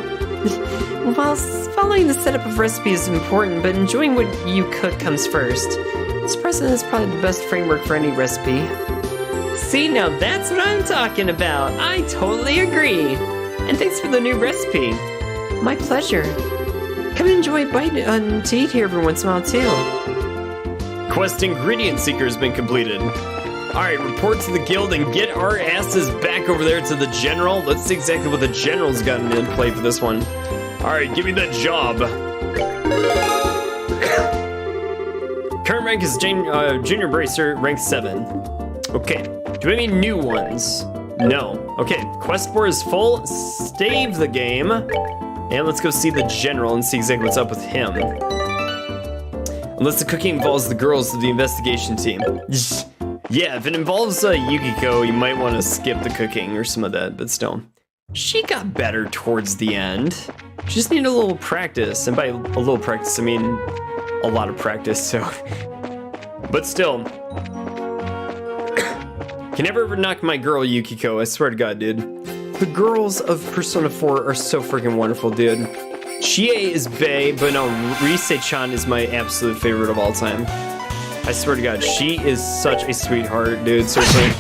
Well, following the setup of recipe is important, but enjoying what you cook comes first. This precedent is probably the best framework for any recipe. See, now that's what I'm talking about. I totally agree. And thanks for the new recipe. My pleasure. Come and enjoy a bite to eat here every once in a while, too. Quest ingredient seeker has been completed. Alright, report to the guild and get our asses back over there to the general. Let's see exactly what the general's got in play for this one. Alright, give me that job. Current rank is Junior Bracer, rank 7. Okay, Do we have any new ones? No. Okay, quest board is full. Save the game. And let's go see the general and see exactly what's up with him. Unless the cooking involves the girls of the investigation team. Yeah, if it involves Yukiko, you might want to skip the cooking or some of that, but still. She got better towards the end. She just needed a little practice. And by a little practice, I mean a lot of practice, so. But still. Can never ever knock my girl, Yukiko, I swear to God, dude. The girls of Persona 4 are so freaking wonderful, dude. Chie is bae, but no, Rise-chan is my absolute favorite of all time. I swear to God, she is such a sweetheart, dude, seriously.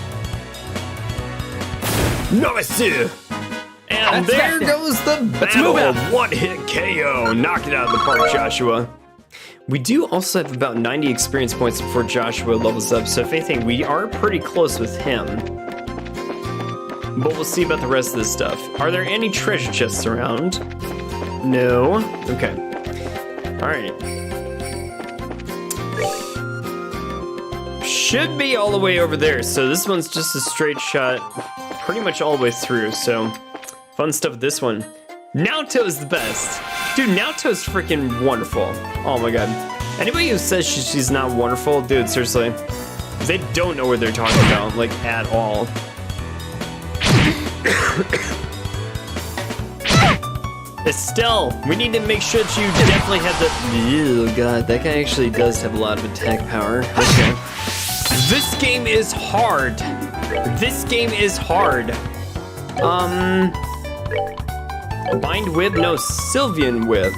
Nice! And there goes the battle! One-hit KO! Knock it out of the park, Joshua. We do also have about 90 experience points before Joshua levels up, so if anything, we are pretty close with him. But we'll see about the rest of this stuff. Are there any treasure chests around? No. Okay. Alright. Should be all the way over there, so this one's just a straight shot pretty much all the way through, so fun stuff with this one. Naoto is the best. Dude, Naoto's freaking wonderful. Oh my god. Anybody who says she's not wonderful, dude, seriously, they don't know what they're talking about, like, at all. Estelle, we need to make sure that you definitely have the... Oh god, that guy actually does have a lot of attack power. Okay. This game is hard. This game is hard. Bind whip? No, Sylvian whip.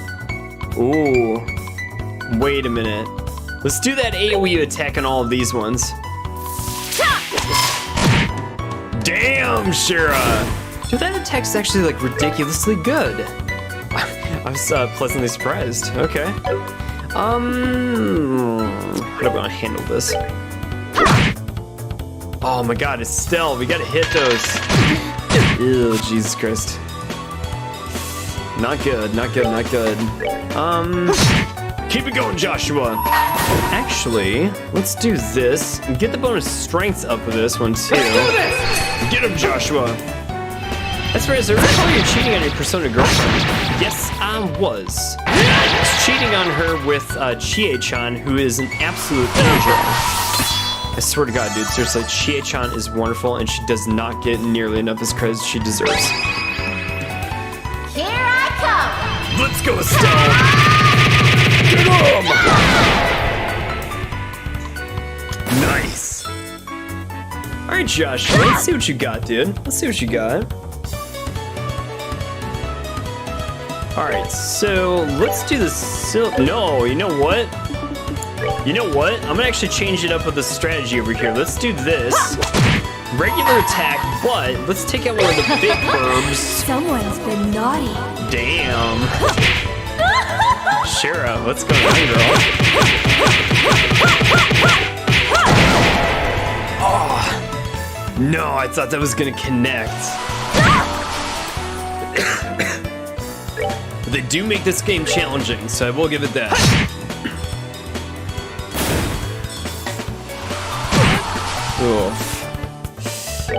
Ooh. Wait a minute. Let's do that AoE attack on all of these ones. Damn, Shira! Dude, that attack's actually like ridiculously good. I was pleasantly surprised. Okay. How do I want to handle this? Oh my god, Estelle, we gotta hit those. Ew, Jesus Christ. Not good, not good, not good. Keep it going, Joshua. Actually, let's do this. Get the bonus strength up with this one, too. Get him, Joshua. That's right, so you're cheating on your Persona girlfriend. Yes, I was. I was cheating on her with Chie-chan, who is an absolute angel. I swear to God, dude, seriously, Chie-chan is wonderful, and she does not get nearly enough as credit as she deserves. Here I come! Let's go, Estelle! Get him! Nice. All right, Josh, let's see what you got, dude. Let's see what you got. All right, so let's do the No, you know what? You know what? I'm gonna actually change it up with the strategy over here. Let's do this. Regular attack, but let's take out one of the big burbs. Someone's been naughty. Damn. Shira, what's going on, girl? Oh, no, I thought that was gonna connect. But they do make this game challenging, so I will give it that. Oof.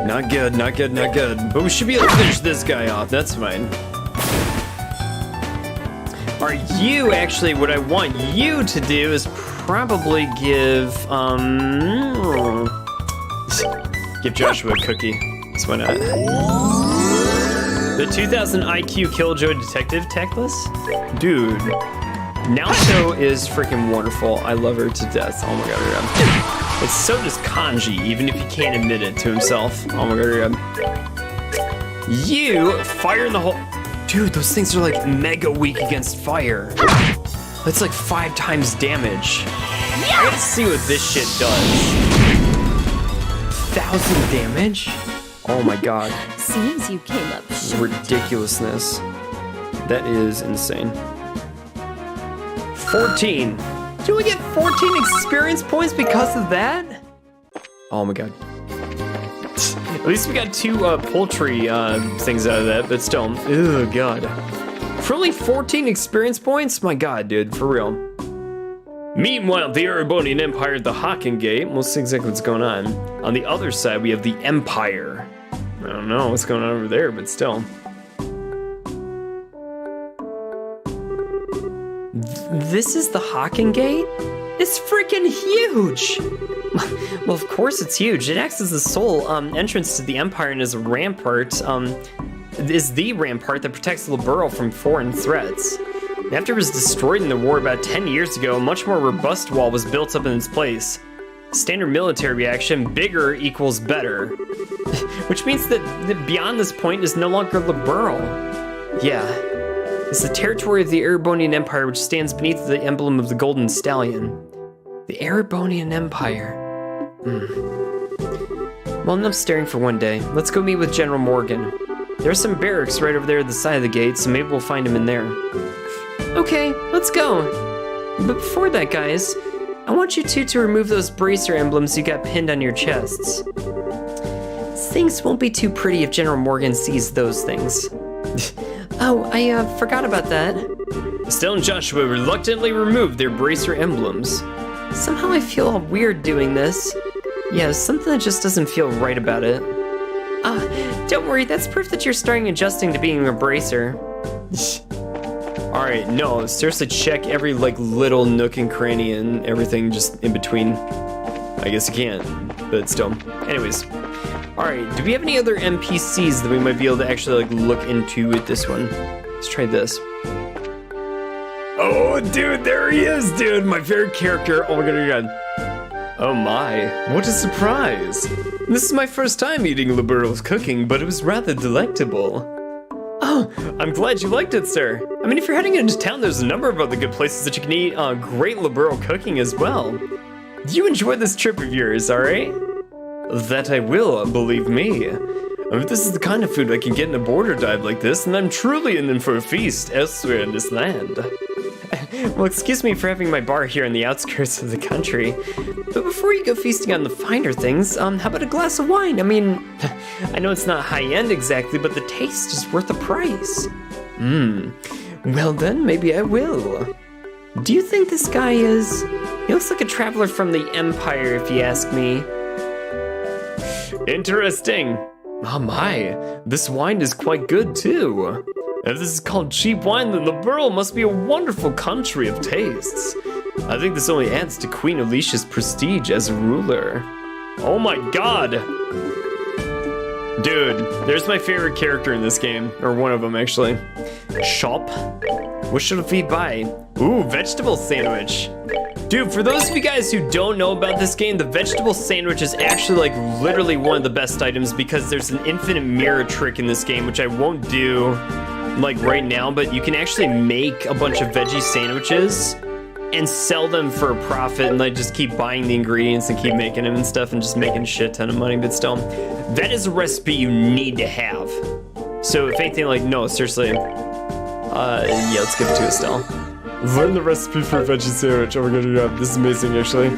Not good, not good, not good. But we should be able to finish this guy off, that's fine. Are you actually, what I want you to do is probably give Joshua a cookie. So why not? The 2000 IQ Killjoy Detective Tackless? Dude. Naoto is freaking wonderful. I love her to death. Oh my god, it's so does Kanji, even if he can't admit it to himself. Oh my god, you fire in the hole. Dude, those things are like mega weak against fire. That's like 5 times damage. I gotta see what this shit does. 1,000 damage? Oh my god. Seems you came up short. Ridiculousness. That is insane. 14. Do we get 14 experience points because of that? Oh my god. At least we got 2 poultry things out of that, but still. Oh god. For only 14 experience points? My god, dude, for real. Meanwhile, the Erebonian Empire at the Hawking Gate, we'll see exactly what's going on. On the other side, we have the Empire. I don't know what's going on over there, but still. This is the Hawking Gate? It's freaking huge! Well, of course it's huge. It acts as the sole entrance to the Empire and is a rampart, is the rampart that protects Liberl from foreign threats. After it was destroyed in the war about 10 years ago, a much more robust wall was built up in its place. Standard military reaction, bigger equals better. Which means that beyond this point is no longer Liberl. Yeah. It's the territory of the Erebonian Empire which stands beneath the emblem of the Golden Stallion. The Erebonian Empire. Well, enough staring for one day. Let's go meet with General Morgan. There are some barracks right over there at the side of the gate, so maybe we'll find him in there. Okay, let's go. But before that, guys, I want you two to remove those bracer emblems you got pinned on your chests. Things won't be too pretty if General Morgan sees those things. Oh, I forgot about that. Estelle and Joshua reluctantly removed their bracer emblems. Somehow I feel all weird doing this. Yeah, something that just doesn't feel right about it. Don't worry, that's proof that you're starting adjusting to being a bracer. Alright, no, seriously check every little nook and cranny and everything just in between. I guess you can't, but still. Anyways. Alright, do we have any other NPCs that we might be able to actually look into with this one? Let's try this. Oh, dude, there he is, dude! My favorite character. Oh my god. Oh my, what a surprise! This is my first time eating Liberl's cooking, but it was rather delectable. Oh, I'm glad you liked it, sir. I mean, if you're heading into town, there's a number of other good places that you can eat great Liberl cooking as well. You enjoy this trip of yours, alright? That I will, believe me. If this is the kind of food I can get in a border dive like this, then I'm truly in for a feast elsewhere in this land. Well, excuse me for having my bar here on the outskirts of the country, but before you go feasting on the finer things, how about a glass of wine? I mean, I know it's not high-end exactly, but the taste is worth the price. Well then, maybe I will. Do you think this guy is? He looks like a traveler from the Empire, if you ask me. Interesting. Oh my, this wine is quite good too. If this is called cheap wine, then Liberl must be a wonderful country of tastes. I think this only adds to Queen Alicia's prestige as a ruler. Oh my god! Dude, there's my favorite character in this game, or one of them actually. Shop? What should we buy? Ooh, vegetable sandwich. Dude, for those of you guys who don't know about this game, the vegetable sandwich is actually literally one of the best items because there's an infinite mirror trick in this game, which I won't do right now, but you can actually make a bunch of veggie sandwiches and sell them for a profit and just keep buying the ingredients and keep making them and stuff and just making a shit ton of money, but still, that is a recipe you need to have. So if anything, no, seriously, yeah, let's give it to Estelle. Learn the recipe for a veggie sandwich. Oh my god, this is amazing actually.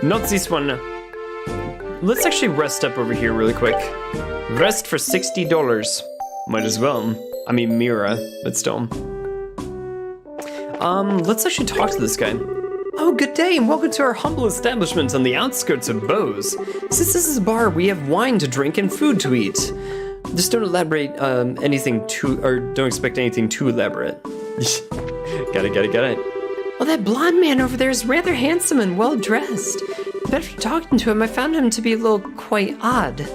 Not this one. Let's actually rest up over here really quick. Rest for $60. Might as well. I mean, Mira, but still. Let's actually talk to this guy. Oh, good day, and welcome to our humble establishment on the outskirts of Bose. Since this is a bar, we have wine to drink and food to eat. Just don't elaborate anything too, or don't expect anything too elaborate. Got it. Well, that blonde man over there is rather handsome and well dressed. But after talking to him, I found him to be a little quite odd.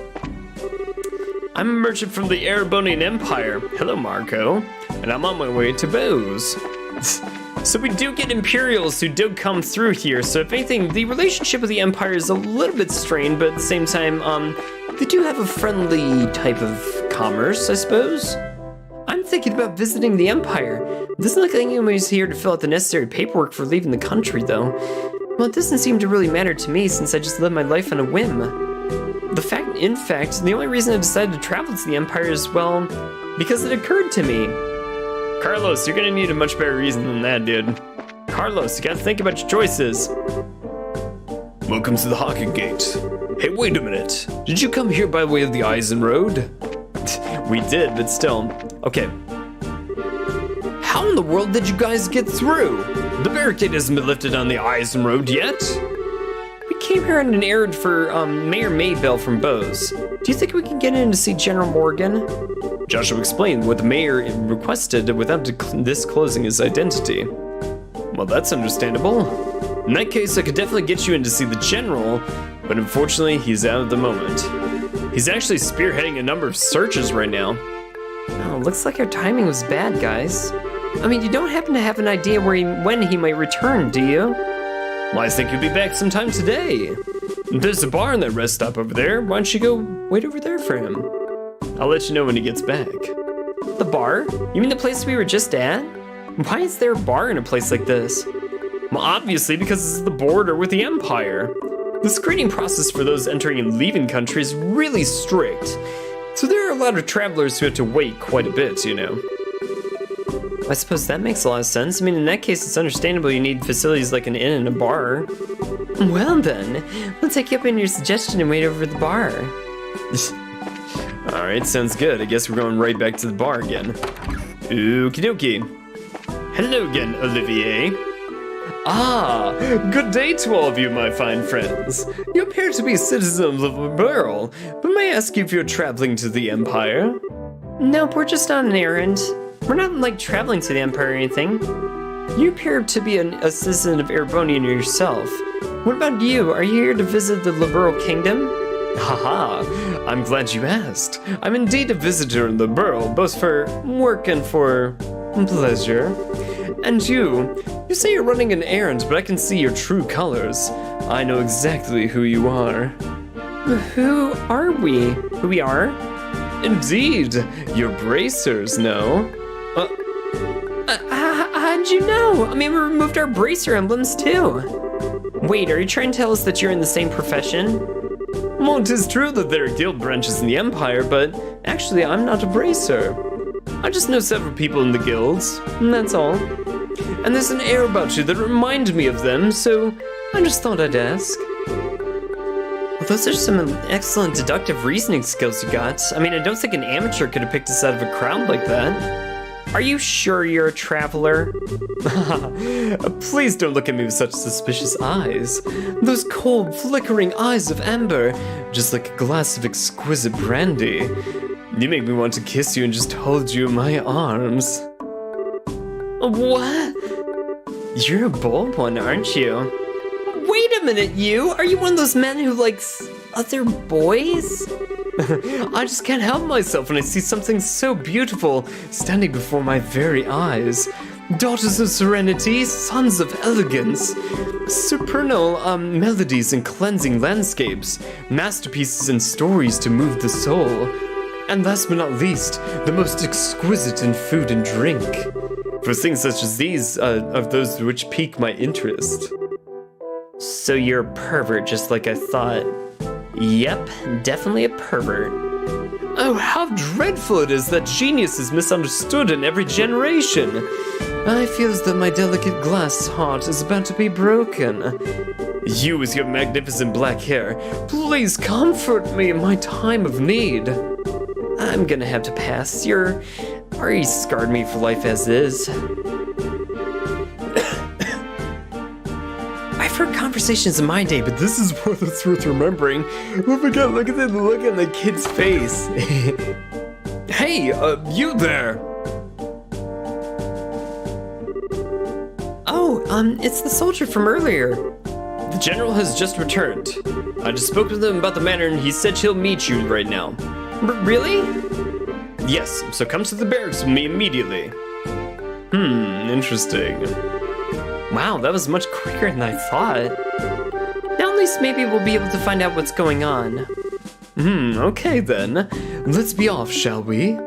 I'm a merchant from the Erebonian Empire. Hello, Marco. And I'm on my way to Bose. So we do get Imperials who do come through here, so if anything, the relationship with the Empire is a little bit strained, but at the same time, they do have a friendly type of commerce, I suppose. I'm thinking about visiting the Empire. It doesn't look like anybody's here to fill out the necessary paperwork for leaving the country, though. Well, it doesn't seem to really matter to me since I just live my life on a whim. In fact, the only reason I decided to travel to the Empire is, well, because it occurred to me. Carlos, you're gonna need a much better reason than that, dude. Carlos, you gotta think about your choices. Welcome to the Hawking Gate. Hey, wait a minute. Did you come here by way of the Eisen Road? We did, but still. Okay. How in the world did you guys get through? The barricade hasn't been lifted on the Eisen Road yet. We came here on an errand for Mayor Maybell from Bose. Do you think we can get in to see General Morgan? Joshua explained what the mayor requested without disclosing his identity. Well, that's understandable. In that case, I could definitely get you in to see the general, but unfortunately, he's out at the moment. He's actually spearheading a number of searches right now. Oh, looks like our timing was bad, guys. I mean, you don't happen to have an idea when he might return, do you? Well, I think he'll be back sometime today. There's a bar in that rest stop over there. Why don't you go wait over there for him? I'll let you know when he gets back. The bar? You mean the place we were just at? Why is there a bar in a place like this? Well, obviously because it's the border with the Empire. The screening process for those entering and leaving country is really strict. So there are a lot of travelers who have to wait quite a bit, you know. I suppose that makes a lot of sense. I mean, in that case, it's understandable you need facilities like an inn and a bar. Well then, we'll take you up on your suggestion and wait over at the bar. Alright, sounds good. I guess we're going right back to the bar again. Okie dokie. Hello again, Olivier. Ah, good day to all of you, my fine friends. You appear to be citizens of Liberl, but may I ask you if you're traveling to the Empire? Nope, we're just on an errand. We're not, like, traveling to the Empire or anything. You appear to be a citizen of Erebonian yourself. What about you? Are you here to visit the Liberl Kingdom? Haha, I'm glad you asked. I'm indeed a visitor in Liberl, both for work and for pleasure. And you say you're running an errand, but I can see your true colors. I know exactly who you are. Who are we? Who we are? Indeed, you're bracers, no? How'd you know? I mean, we removed our bracer emblems too. Wait, are you trying to tell us that you're in the same profession? Well, it is true that there are guild branches in the Empire, but actually I'm not a bracer. I just know several people in the guilds, and that's all. And there's an air about you that reminded me of them, so I just thought I'd ask. Well, those are some excellent deductive reasoning skills you got. I mean, I don't think an amateur could have picked us out of a crowd like that. Are you sure you're a traveler? Please don't look at me with such suspicious eyes. Those cold, flickering eyes of amber, just like a glass of exquisite brandy. You make me want to kiss you and just hold you in my arms. What? You're a bold one, aren't you? Wait a minute, you! Are you one of those men who likes other boys? I just can't help myself when I see something so beautiful standing before my very eyes. Daughters of serenity, sons of elegance, supernal melodies and cleansing landscapes, masterpieces and stories to move the soul. And last but not least, the most exquisite in food and drink. For things such as these are those which pique my interest. So you're a pervert, just like I thought. Yep, definitely a pervert. Oh, how dreadful it is that genius is misunderstood in every generation. I feel as though my delicate glass heart is about to be broken. You with your magnificent black hair, please comfort me in my time of need. I'm gonna have to pass. You're already scarred me for life as is. I've heard conversations in my day, but This is one that's worth remembering. Oh my god, look at the look on the kid's face. Hey, you there. Oh, it's the soldier from earlier. The general has just returned. I just spoke with him about the matter and he said he'll meet you right now. Really? Yes, so come to the barracks with me immediately. Interesting. Wow, that was much quicker than I thought. Now at least maybe we'll be able to find out what's going on. Okay then. Let's be off, shall we?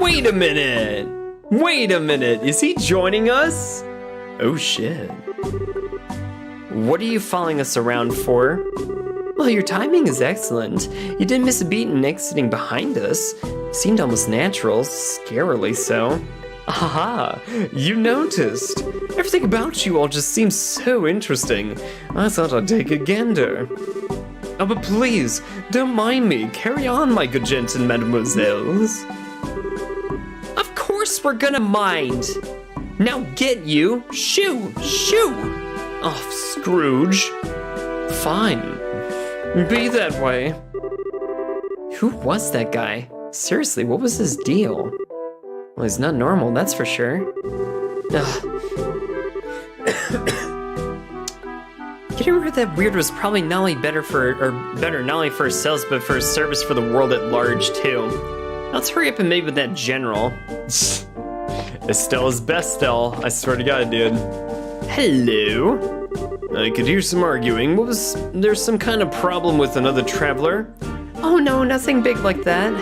Wait a minute! Wait a minute, is he joining us? Oh shit. What are you following us around for? Well, your timing is excellent. You didn't miss a beat in exiting behind us. Seemed almost natural, scarily so. Aha, you noticed. Everything about you all just seems so interesting. I thought I'd take a gander. Oh, but please, don't mind me. Carry on, my good gents and mademoiselles. Of course we're gonna mind. Now get you! Shoo! Shoo! Oh, Scrooge. Fine. Be that way. Who was that guy? Seriously, what was his deal? Well, he's not normal, that's for sure. Getting rid of that weird was probably not only better not only for ourselves, but for his service for the world at large too. Let's hurry up and meet with that general. Estelle's best, Estelle. I swear to God, dude. Hello. I could hear some arguing. There's some kind of problem with another traveler? Oh no, nothing big like that.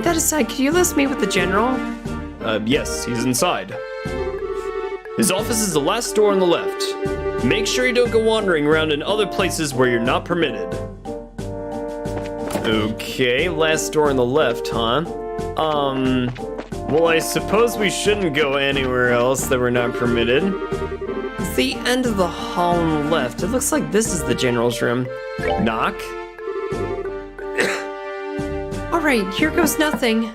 That aside, could you let me with the general? Yes, he's inside. His office is the last door on the left. Make sure you don't go wandering around in other places where you're not permitted. Okay, last door on the left, huh? Well, I suppose we shouldn't go anywhere else that we're not permitted. It's the end of the hall on the left. It looks like this is the general's room. Knock? Alright, here goes nothing.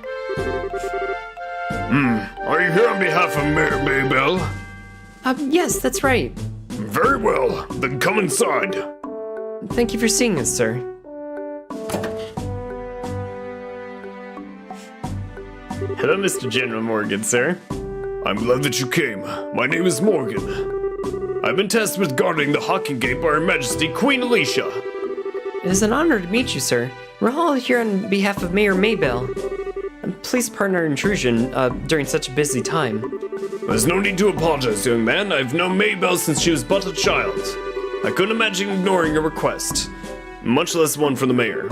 Are you here on behalf of Mayor Maybell? Yes, that's right. Very well, then come inside. Thank you for seeing us, sir. Hello, Mr. General Morgan, sir. I'm glad that you came. My name is Morgan. I've been tasked with guarding the Hawking Gate by Her Majesty Queen Alicia. It is an honor to meet you, sir. We're all here on behalf of Mayor Maybell. Please pardon our intrusion during such a busy time. There's no need to apologize, young man. I've known Maybell since she was but a child. I couldn't imagine ignoring a request, much less one from the mayor.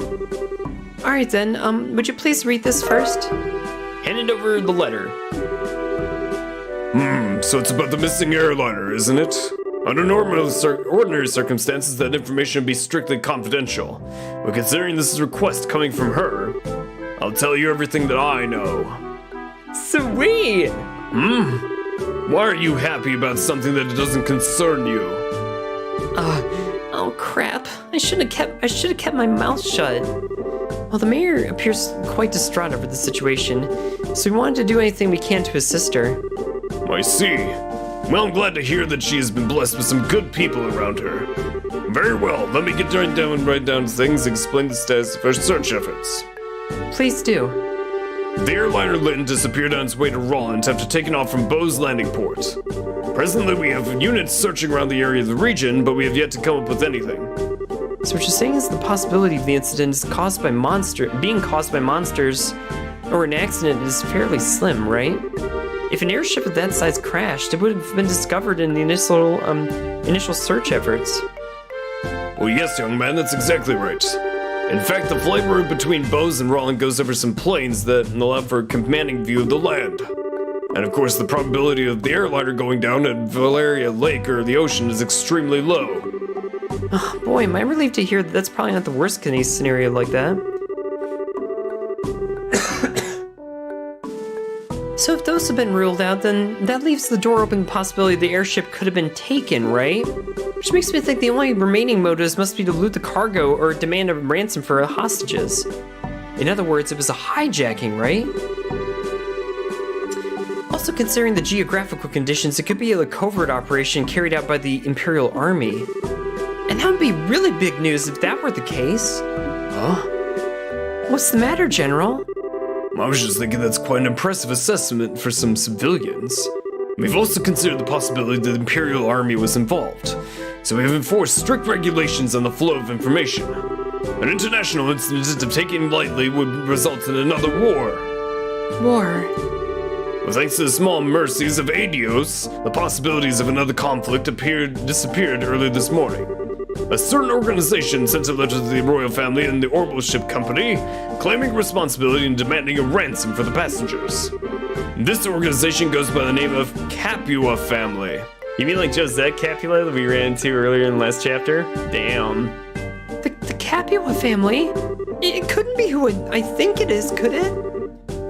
Alright then, would you please read this first? Handed over the letter. So it's about the missing airliner, isn't it? Under ordinary circumstances, that information would be strictly confidential. But considering this is a request coming from her, I'll tell you everything that I know. Sweet! Why are you happy about something that doesn't concern you? Oh crap. I should have kept my mouth shut. Well, the mayor appears quite distraught over the situation, so we wanted to do anything we can to assist her. I see. Well, I'm glad to hear that she has been blessed with some good people around her. Very well, let me get right down to things and explain the status of our search efforts. Please do. The airliner Linton disappeared on its way to Rollins after taking off from Bowes Landing Port. Presently, we have units searching around the area of the region, but we have yet to come up with anything. So what you're saying is the possibility of the incident is being caused by monsters or an accident is fairly slim, right? If an airship of that size crashed, it would have been discovered in the initial search efforts. Well, yes, young man, that's exactly right. In fact, the flight route between Bowes and Rollin goes over some plains that allow for a commanding view of the land. And of course, the probability of the airliner going down at Valeria Lake or the ocean is extremely low. Oh, boy, am I relieved to hear that that's probably not the worst case scenario like that. So if those have been ruled out, then that leaves the door open to the possibility the airship could have been taken, right? Which makes me think the only remaining motives must be to loot the cargo or demand a ransom for hostages. In other words, it was a hijacking, right? Also considering the geographical conditions, it could be a covert operation carried out by the Imperial Army. And that would be really big news if that were the case. Huh? What's the matter, General? I was just thinking that's quite an impressive assessment for some civilians. We've also considered the possibility that the Imperial Army was involved, so we have enforced strict regulations on the flow of information. An international incident if taken lightly would result in another war. War? Well, thanks to the small mercies of Adios, the possibilities of another conflict disappeared early this morning. A certain organization sent a letter to the royal family and the Orbital Ship Company, claiming responsibility and demanding a ransom for the passengers. This organization goes by the name of Capua Family. You mean like Josette Capula that we ran into earlier in the last chapter? Damn. The Capua family? It couldn't be who I think it is, could it?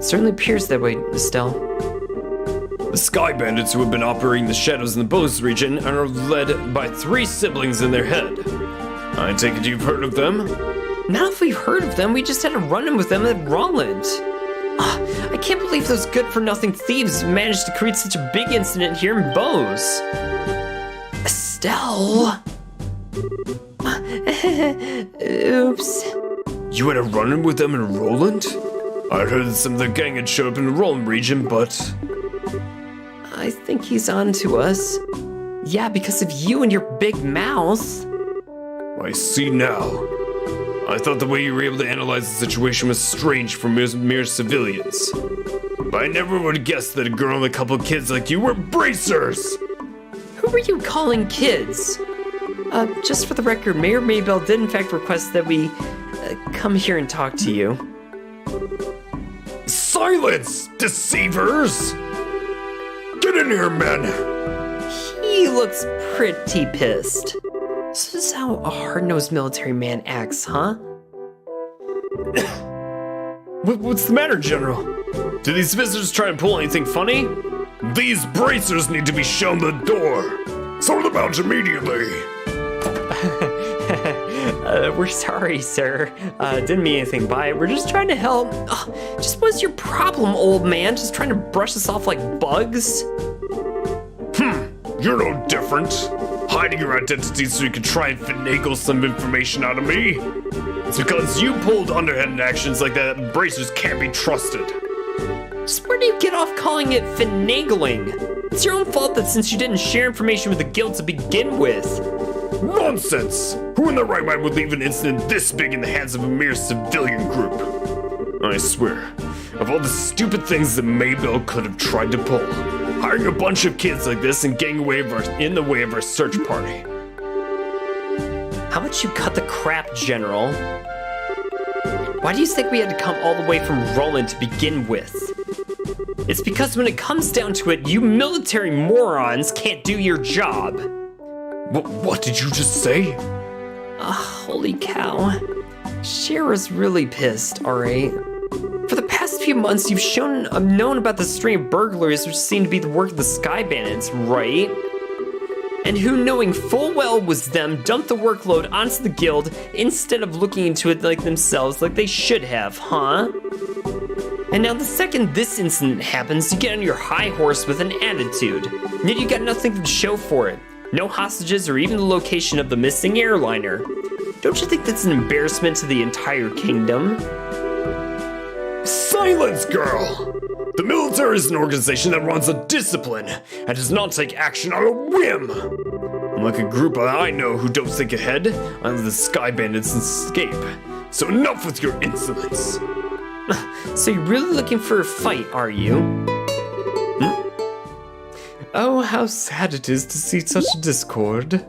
Certainly appears that way, Estelle. The Sky Bandits, who have been operating the shadows in the Bose region, are led by 3 siblings in their head. I take it you've heard of them? Not if we've heard of them, we just had a run-in with them at Rollins. I can't believe those good-for-nothing thieves managed to create such a big incident here in Bose. Estelle? Oops. You had a run-in with them in Roland? I heard that some of the gang had showed up in the Roland region, but... I think he's on to us. Yeah, because of you and your big mouth. I see now. I thought the way you were able to analyze the situation was strange for mere civilians. But I never would have guessed that a girl and a couple of kids like you were bracers! Who were you calling kids? Just for the record, Mayor Maybell did in fact request that we come here and talk to you. Silence, deceivers! Get in here, men! He looks pretty pissed. So this is how a hard-nosed military man acts, huh? What's the matter, General? Do these visitors try and pull anything funny? These bracers need to be shown the door. Sort them out immediately. We're sorry, sir. Didn't mean anything by it. We're just trying to help. Just what's your problem, old man? Just trying to brush us off like bugs? You're no different. Hiding your identity so you can try and finagle some information out of me. It's because you pulled underhanded actions like that bracers can't be trusted. Just where do you get off calling it finagling? It's your own fault that since you didn't share information with the guild to begin with. Nonsense! Who in their right mind would leave an incident this big in the hands of a mere civilian group? I swear, of all the stupid things that Maybell could have tried to pull, hiring a bunch of kids like this and getting in the way of our search party. How about you cut the crap, General? Why do you think we had to come all the way from Roland to begin with? It's because when it comes down to it, you military morons can't do your job. What did you just say? Holy cow. Shira's really pissed, alright? For the past few months, you've known about the string of burglaries which seem to be the work of the Sky Bandits, right? And who, knowing full well was them, dumped the workload onto the guild instead of looking into it like themselves like they should have, huh? And now the second this incident happens, you get on your high horse with an attitude. Yet you got nothing to show for it. No hostages or even the location of the missing airliner. Don't you think that's an embarrassment to the entire kingdom? Silence, girl! The military is an organization that runs on discipline and does not take action on a whim. Unlike a group I know who don't think ahead, I let the Sky Bandits escape. So enough with your insolence. So you're really looking for a fight, are you? Oh, how sad it is to see such discord.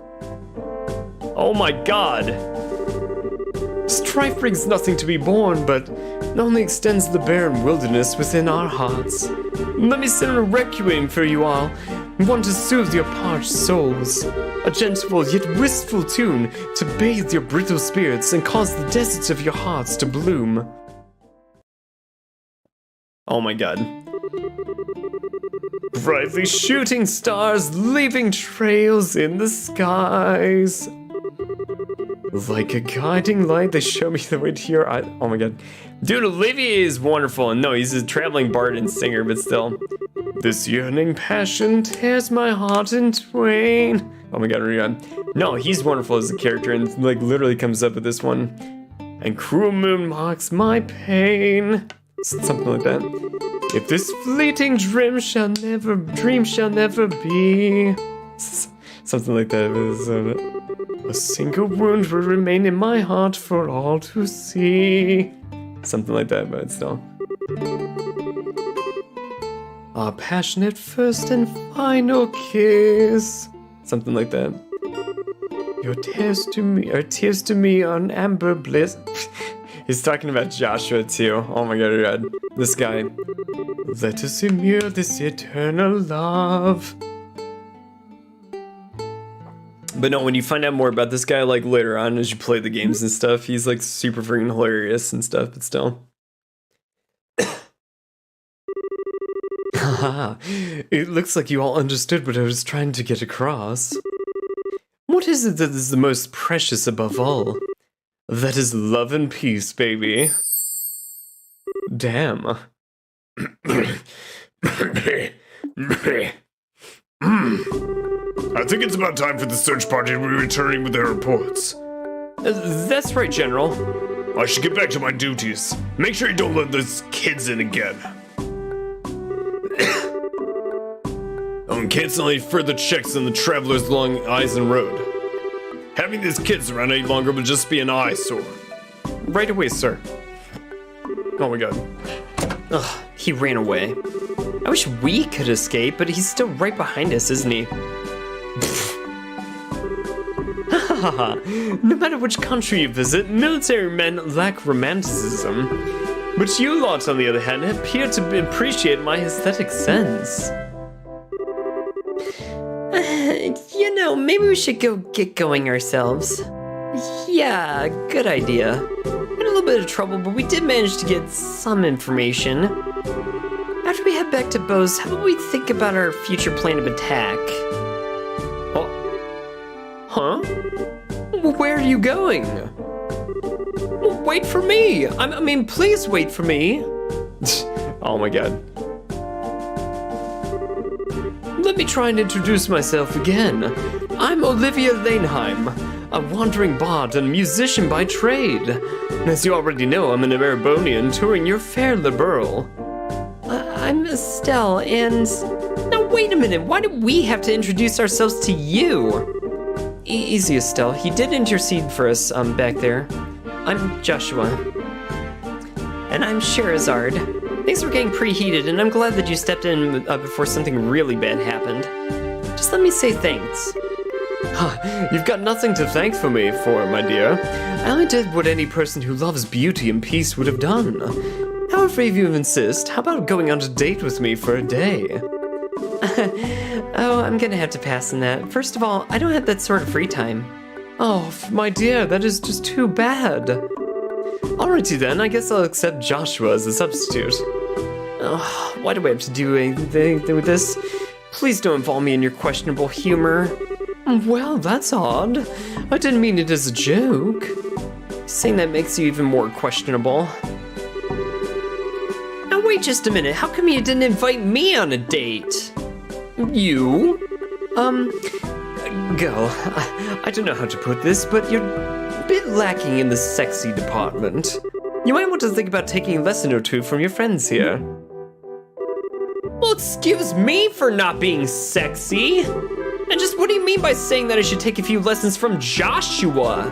Oh my god. Strife brings nothing to be borne, but it only extends the barren wilderness within our hearts. Let me sing a requiem for you all, one to soothe your parched souls. A gentle yet wistful tune to bathe your brittle spirits and cause the deserts of your hearts to bloom. Oh my god. Brightly shooting stars, leaving trails in the skies. Like a guiding light, they show me the way to your eyes. Oh my god. Dude, Olivier is wonderful. And no, he's a traveling bard and singer, but still. This yearning passion tears my heart in twain. Oh my god, no, he's wonderful as a character and like literally comes up with this one. And cruel moon marks my pain. Something like that. If this fleeting dream shall never be. Something like that. A single wound will remain in my heart for all to see. Something like that, but still. Our passionate first and final kiss. Something like that. Your tears to me are tears to me on amber bliss. He's talking about Joshua too. Oh my god. This guy. Let us immure this eternal love. But no, when you find out more about this guy, like later on as you play the games and stuff, he's like super freaking hilarious and stuff, but still. It looks like you all understood what I was trying to get across. What is it that is the most precious above all? That is love and peace, baby. Damn. I think it's about time for the search party to be returning with their reports. That's right, General. I should get back to my duties. Make sure you don't let those kids in again. Cancel any further checks on the travelers along Eisen Road. Having these kids around any longer will just be an eyesore. Right away, sir. Oh my god. Ugh, he ran away. I wish we could escape, but he's still right behind us, isn't he? No matter which country you visit, military men lack romanticism. But you lot, on the other hand, appear to appreciate my aesthetic sense. You know, maybe we should go get going ourselves. Yeah, good idea. We're in a little bit of trouble, but we did manage to get some information. After we head back to Bose, how about we think about our future plan of attack? Oh. Huh? Where are you going? Wait for me! I mean, please wait for me! Oh my god. Let me try and introduce myself again. I'm Olivier Lenheim, a wandering bard and musician by trade. As you already know, I'm an Erebonian touring your fair Liberl. I'm Estelle, and... Now wait a minute, why do we have to introduce ourselves to you? Easy, Estelle. He did intercede for us back there. I'm Joshua. And I'm Sherazard. Things were getting preheated, and I'm glad that you stepped in before something really bad happened. Just let me say thanks. You've got nothing to thank for me for, my dear. I only did what any person who loves beauty and peace would have done. However, if you insist, how about going on a date with me for a day? Oh, I'm gonna have to pass on that. First of all, I don't have that sort of free time. Oh, my dear, that is just too bad. Alrighty then, I guess I'll accept Joshua as a substitute. Oh, why do I have to do anything with this? Please don't involve me in your questionable humor. Well, that's odd. I didn't mean it as a joke. Saying that makes you even more questionable. Now wait just a minute, how come you didn't invite me on a date? You? Girl, I don't know how to put this, but you're a bit lacking in the sexy department. You might want to think about taking a lesson or two from your friends here. Well, excuse me for not being sexy. And just what do you mean by saying that I should take a few lessons from Joshua?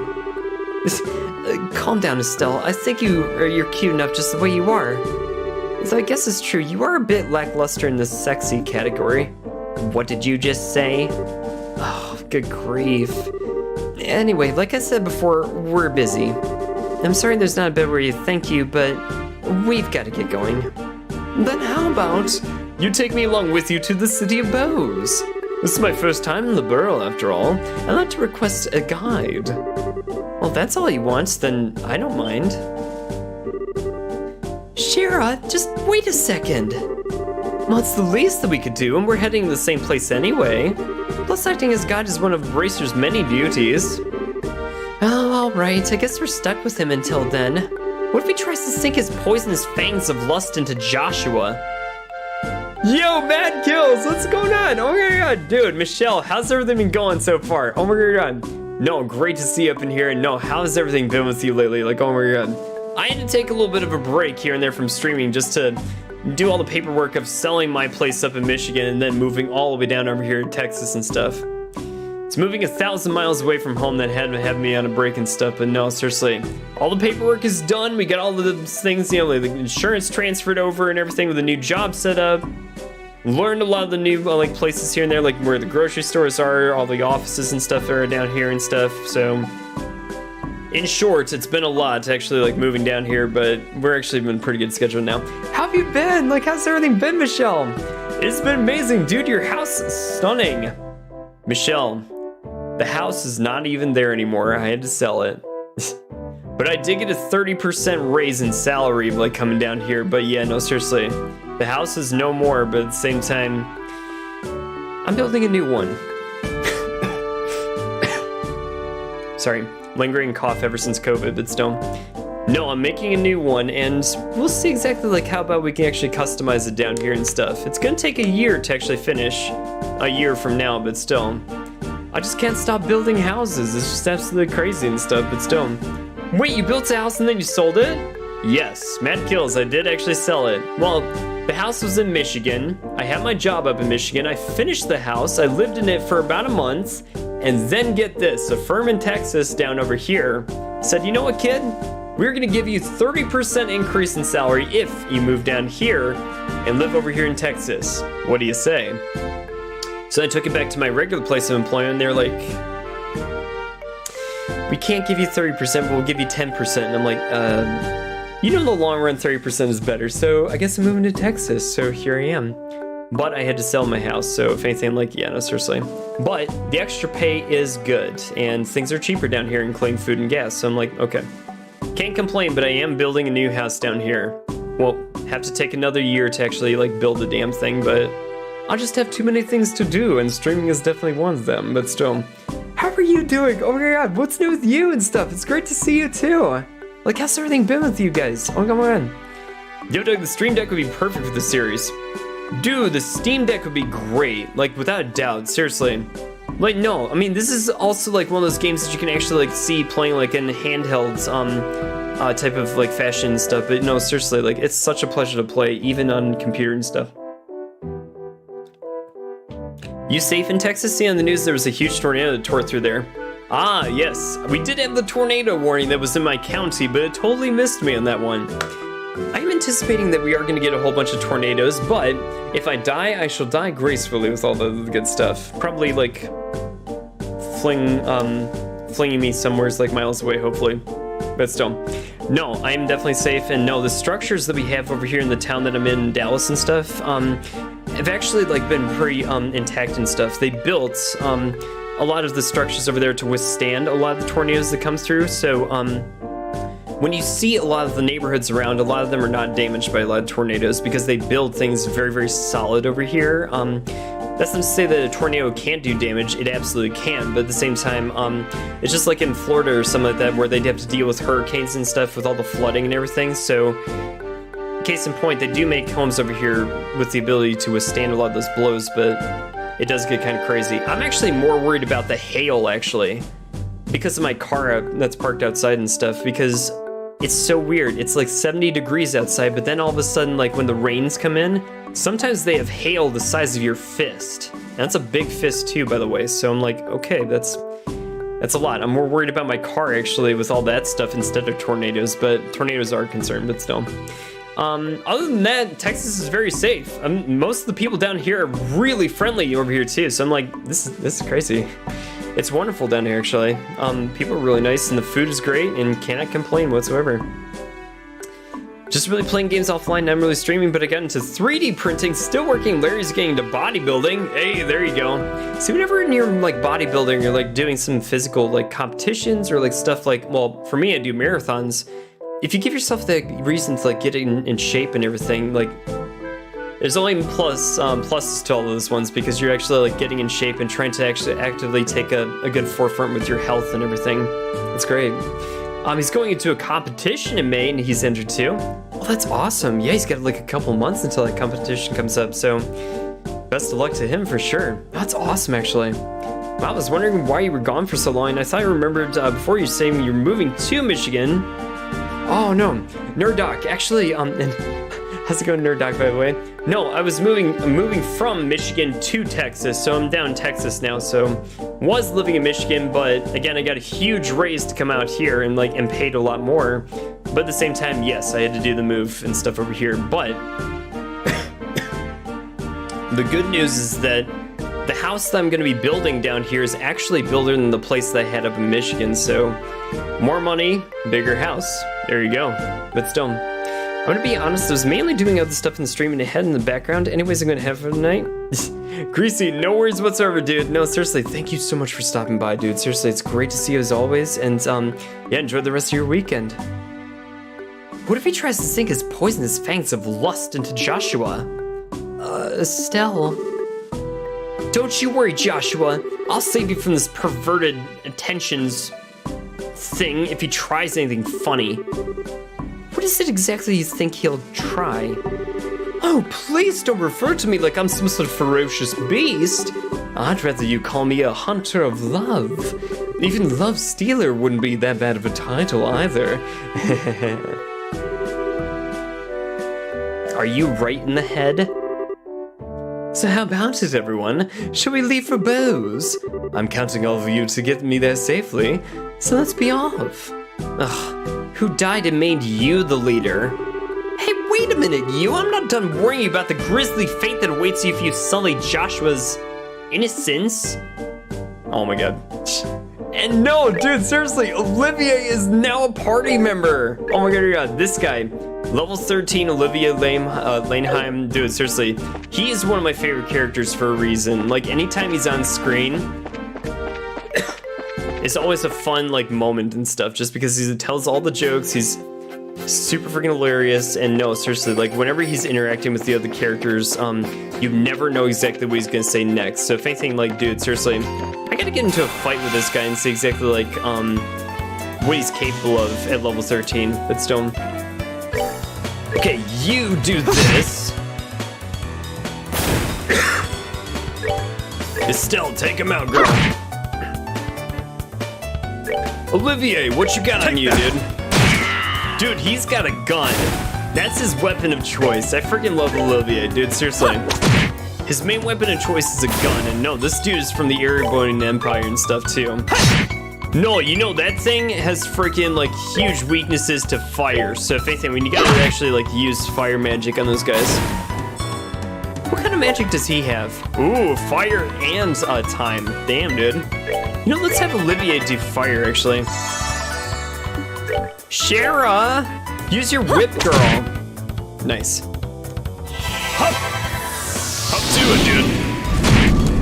Calm down, Estelle. I think you're cute enough just the way you are. So I guess it's true, you are a bit lackluster in the sexy category. What did you just say? Oh, good grief. Anyway, like I said before, we're busy. I'm sorry there's not a bit where you thank you, but we've got to get going. Then how about you take me along with you to the city of Bose? This is my first time in Liberl, after all. I'd like to request a guide. Well, that's all you want, then I don't mind. Shara, just wait a second. Well, it's the least that we could do, and we're heading to the same place anyway. Plus, acting as guide is one of Racer's many duties. Oh, alright, I guess we're stuck with him until then. What if he tries to sink his poisonous fangs of lust into Joshua? Yo, mad kills, what's going on? Oh my god, dude, Michelle, how's everything been going so far? Oh my god. No, great to see you up in here, and no, how's everything been with you lately? Like, oh my god. I had to take a little bit of a break here and there from streaming just to do all the paperwork of selling my place up in Michigan and then moving all the way down over here to Texas and stuff. It's moving 1,000 miles away from home that had to have me on a break and stuff, but no, seriously. All the paperwork is done, we got all the things, you know, like the insurance transferred over and everything with a new job set up. Learned a lot of the new like places here and there, like where the grocery stores are, all the offices and stuff are down here and stuff, so... In short, it's been a lot actually like moving down here, but we're actually been pretty good schedule now. How have you been? Like, how's everything been, Michelle? It's been amazing, dude, your house is stunning. Michelle, the house is not even there anymore. I had to sell it. But I did get a 30% raise in salary like coming down here, but yeah, no, seriously. The house is no more, but at the same time, I'm building a new one. Sorry, lingering cough ever since COVID, but still. No, I'm making a new one, and we'll see exactly like how about we can actually customize it down here and stuff. It's gonna take a year to actually finish, a year from now, but still. I just can't stop building houses. It's just absolutely crazy and stuff, but still. Wait, you built a house and then you sold it? Yes, mad kills, I did actually sell it. Well, the house was in Michigan. I had my job up in Michigan. I finished the house. I lived in it for about a month. And then get this, a firm in Texas down over here said, you know what, kid? We're gonna give you 30% increase in salary if you move down here and live over here in Texas. What do you say? So I took it back to my regular place of employment and they're like, we can't give you 30%, but we'll give you 10%. And I'm like, you know in the long run 30% is better, so I guess I'm moving to Texas, so here I am. But I had to sell my house, so if anything, I'm like, yeah, no, seriously. But the extra pay is good, and things are cheaper down here, including food and gas, so I'm like, okay. Can't complain, but I am building a new house down here. Well, have to take another year to actually like build the damn thing, but I'll just have too many things to do, and streaming is definitely one of them, but still. How are you doing? Oh my god, what's new with you and stuff? It's great to see you too. Like, how's everything been with you guys? Oh, come on. Yo, Doug, the Stream Deck would be perfect for this series. Dude, the Steam Deck would be great. Like, without a doubt, seriously. Like, no, I mean, this is also like one of those games that you can actually like see playing like in handhelds, type of like fashion and stuff. But no, seriously, like, it's such a pleasure to play, even on computer and stuff. You safe in Texas? See on the news there was a huge tornado that tore through there. Ah, yes. We did have the tornado warning that was in my county, but it totally missed me on that one. I'm anticipating that we are going to get a whole bunch of tornadoes, but if I die, I shall die gracefully with all the good stuff. Probably, like, flinging me somewhere like miles away, hopefully. But still. No, I am definitely safe, and no, the structures that we have over here in the town that I'm in, Dallas and stuff, have actually, like, been pretty, intact and stuff. They built, a lot of the structures over there to withstand a lot of the tornadoes that come through, so when you see a lot of the neighborhoods around, a lot of them are not damaged by a lot of tornadoes because they build things very, very solid over here. That's not to say that a tornado can't do damage, it absolutely can, but at the same time, it's just like in Florida or something like that where they'd have to deal with hurricanes and stuff with all the flooding and everything, so case in point, they do make homes over here with the ability to withstand a lot of those blows, but it does get kind of crazy. I'm actually more worried about the hail, actually, because of my car that's parked outside and stuff, because it's so weird. It's like 70 degrees outside, but then all of a sudden, like when the rains come in, sometimes they have hail the size of your fist. And that's a big fist too, by the way, so I'm like, okay, that's a lot. I'm more worried about my car, actually, with all that stuff instead of tornadoes, but tornadoes are a concern, but still. Other than that, Texas is very safe. Most of the people down here are really friendly over here too, so I'm like, this is crazy. It's wonderful down here, actually. People are really nice, and the food is great, and cannot complain whatsoever. Just really playing games offline, not really streaming, but I got into 3D printing, still working. Larry's getting into bodybuilding. Hey, there you go. See, whenever you're like bodybuilding, you're like doing some physical like competitions or like stuff like, well, for me, I do marathons. If you give yourself the reason to like get in shape and everything, like there's only pluses to all of those ones because you're actually like getting in shape and trying to actually actively take a good forefront with your health and everything. That's great. He's going into a competition in May and he's entered too. Oh, that's awesome. Yeah, he's got like a couple months until that competition comes up, so best of luck to him for sure. That's awesome, actually. Wow, I was wondering why you were gone for so long. I thought I remembered before you saying you're moving to Michigan. Oh no, Nerd Doc, actually, and how's it going, Nerd Doc, by the way? No, I was moving from Michigan to Texas, so I'm down in Texas now, so was living in Michigan, but again, I got a huge raise to come out here and paid a lot more, but at the same time, yes, I had to do the move and stuff over here, but the good news is that the house that I'm going to be building down here is actually bigger than the place that I had up in Michigan, so more money, bigger house. There you go. But still, I'm going to be honest, I was mainly doing other stuff in the stream and ahead in the background. Anyways, I'm going to have for tonight. Greasy, no worries whatsoever, dude. No, seriously, thank you so much for stopping by, dude. Seriously, it's great to see you as always. And, yeah, enjoy the rest of your weekend. What if he tries to sink his poisonous fangs of lust into Joshua? Estelle. Don't you worry, Joshua. I'll save you from this perverted attentions thing if he tries anything funny. What is it exactly you think he'll try? Oh, please don't refer to me like I'm some sort of ferocious beast. I'd rather you call me a hunter of love. Even love stealer wouldn't be that bad of a title either. Are you right in the head? So how about it, everyone? Shall we leave for Bose? I'm counting all of you to get me there safely, so let's be off. Ugh, who died and made you the leader? Hey, wait a minute, you! I'm not done worrying about the grisly fate that awaits you if you sully Joshua's innocence. Oh my god. And no, dude, seriously, Olivier is now a party member. Oh my god, this guy. Level 13, Olivier Lenheim. Dude, seriously, he is one of my favorite characters for a reason. Like, anytime he's on screen, it's always a fun, like, moment and stuff, just because he tells all the jokes, he's super freaking hilarious, and no, seriously, like, whenever he's interacting with the other characters, you never know exactly what he's gonna say next. So if anything, like, dude, seriously, I gotta get into a fight with this guy and see exactly, like, what he's capable of at level 13, but still. Okay, you do this. Estelle, take him out, girl. Olivier, what you got on you, dude? Dude, he's got a gun. That's his weapon of choice. I freaking love Olivier, dude, seriously. His main weapon of choice is a gun, and no, this dude is from the Erebonian Empire and stuff, too. No, you know, that thing has freaking, like, huge weaknesses to fire, so if anything, you gotta actually, like, use fire magic on those guys. What kind of magic does he have? Ooh, fire and time. Damn, dude. You know, let's have Olivier do fire, actually. Shara, use your whip, girl. Nice. Hup! Up to it,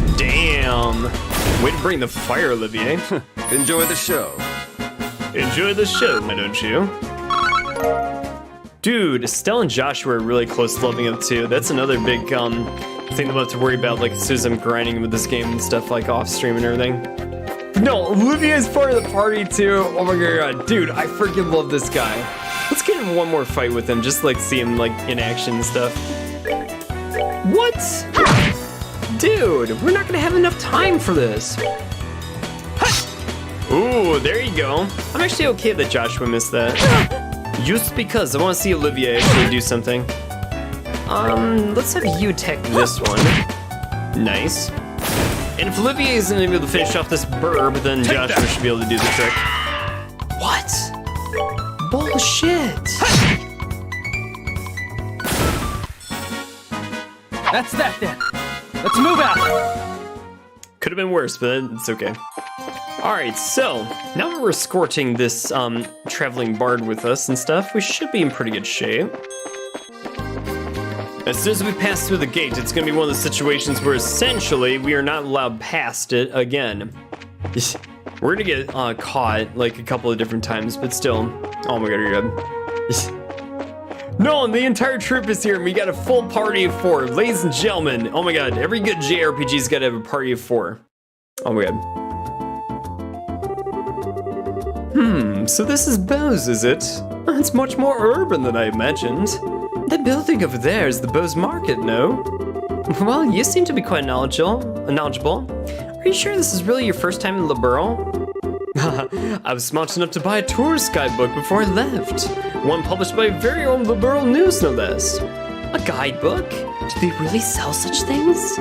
dude. Damn. Way to bring the fire, Olivier. Enjoy the show. Enjoy the show, why don't you? Dude, Estelle and Joshua are really close to leveling up too. That's another big thing I'm about to worry about, like, as soon as I'm grinding with this game and stuff, like, off stream and everything. No, Olivier's part of the party too. Oh my god, dude, I freaking love this guy. Let's get in one more fight with him, just to, like, see him, like, in action and stuff. What? Dude, we're not gonna have enough time for this. Ooh, there you go. I'm actually okay that Joshua missed that. Just because I want to see Olivier actually do something. Let's have you attack this one. Nice. And if Olivier isn't able to finish off this burb, then Joshua should be able to do the trick. What? Bullshit. That's that then. Let's move out. Could have been worse, but it's okay. Alright, so now that we're escorting this traveling bard with us and stuff, we should be in pretty good shape. As soon as we pass through the gate, it's gonna be one of the situations where essentially we are not allowed past it again. We're gonna get caught like a couple of different times, but still. Oh my god, you're good. No, and the entire troop is here, and we got a full party of 4. Ladies and gentlemen, oh my god, every good JRPG's gotta have a party of 4. Oh my god. So this is Bose, is it? It's much more urban than I imagined. That building over there is the Bose Market, no? Well, you seem to be quite knowledgeable. Are you sure this is really your first time in Liberl? I was smart enough to buy a tourist guidebook before I left. One published by very own Liberl News, no less. A guidebook? Do they really sell such things?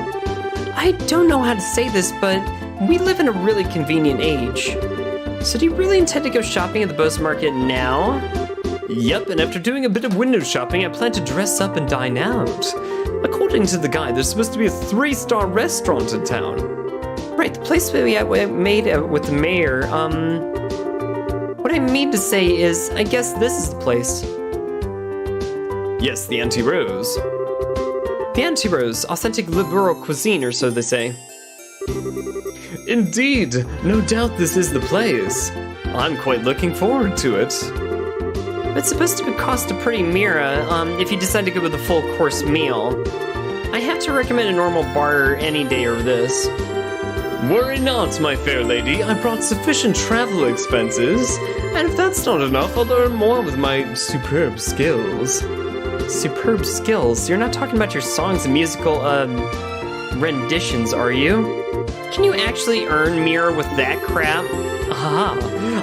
I don't know how to say this, but we live in a really convenient age. So do you really intend to go shopping at the Bose Market now? Yep, and after doing a bit of window shopping, I plan to dress up and dine out. According to the guide, there's supposed to be a 3-star restaurant in town. Right, the place we made with the mayor, what I mean to say is, I guess this is the place. Yes, the Auntie Rose. The Auntie Rose, authentic liberal cuisine, or so they say. Indeed, no doubt this is the place. I'm quite looking forward to it. It's supposed to cost a pretty mira if you decide to go with a full course meal. I have to recommend a normal bar any day over this. Worry not, my fair lady. I brought sufficient travel expenses. And if that's not enough, I'll learn more with my superb skills. Superb skills? You're not talking about your songs and musical, renditions, are you? Can you actually earn mirror with that crap?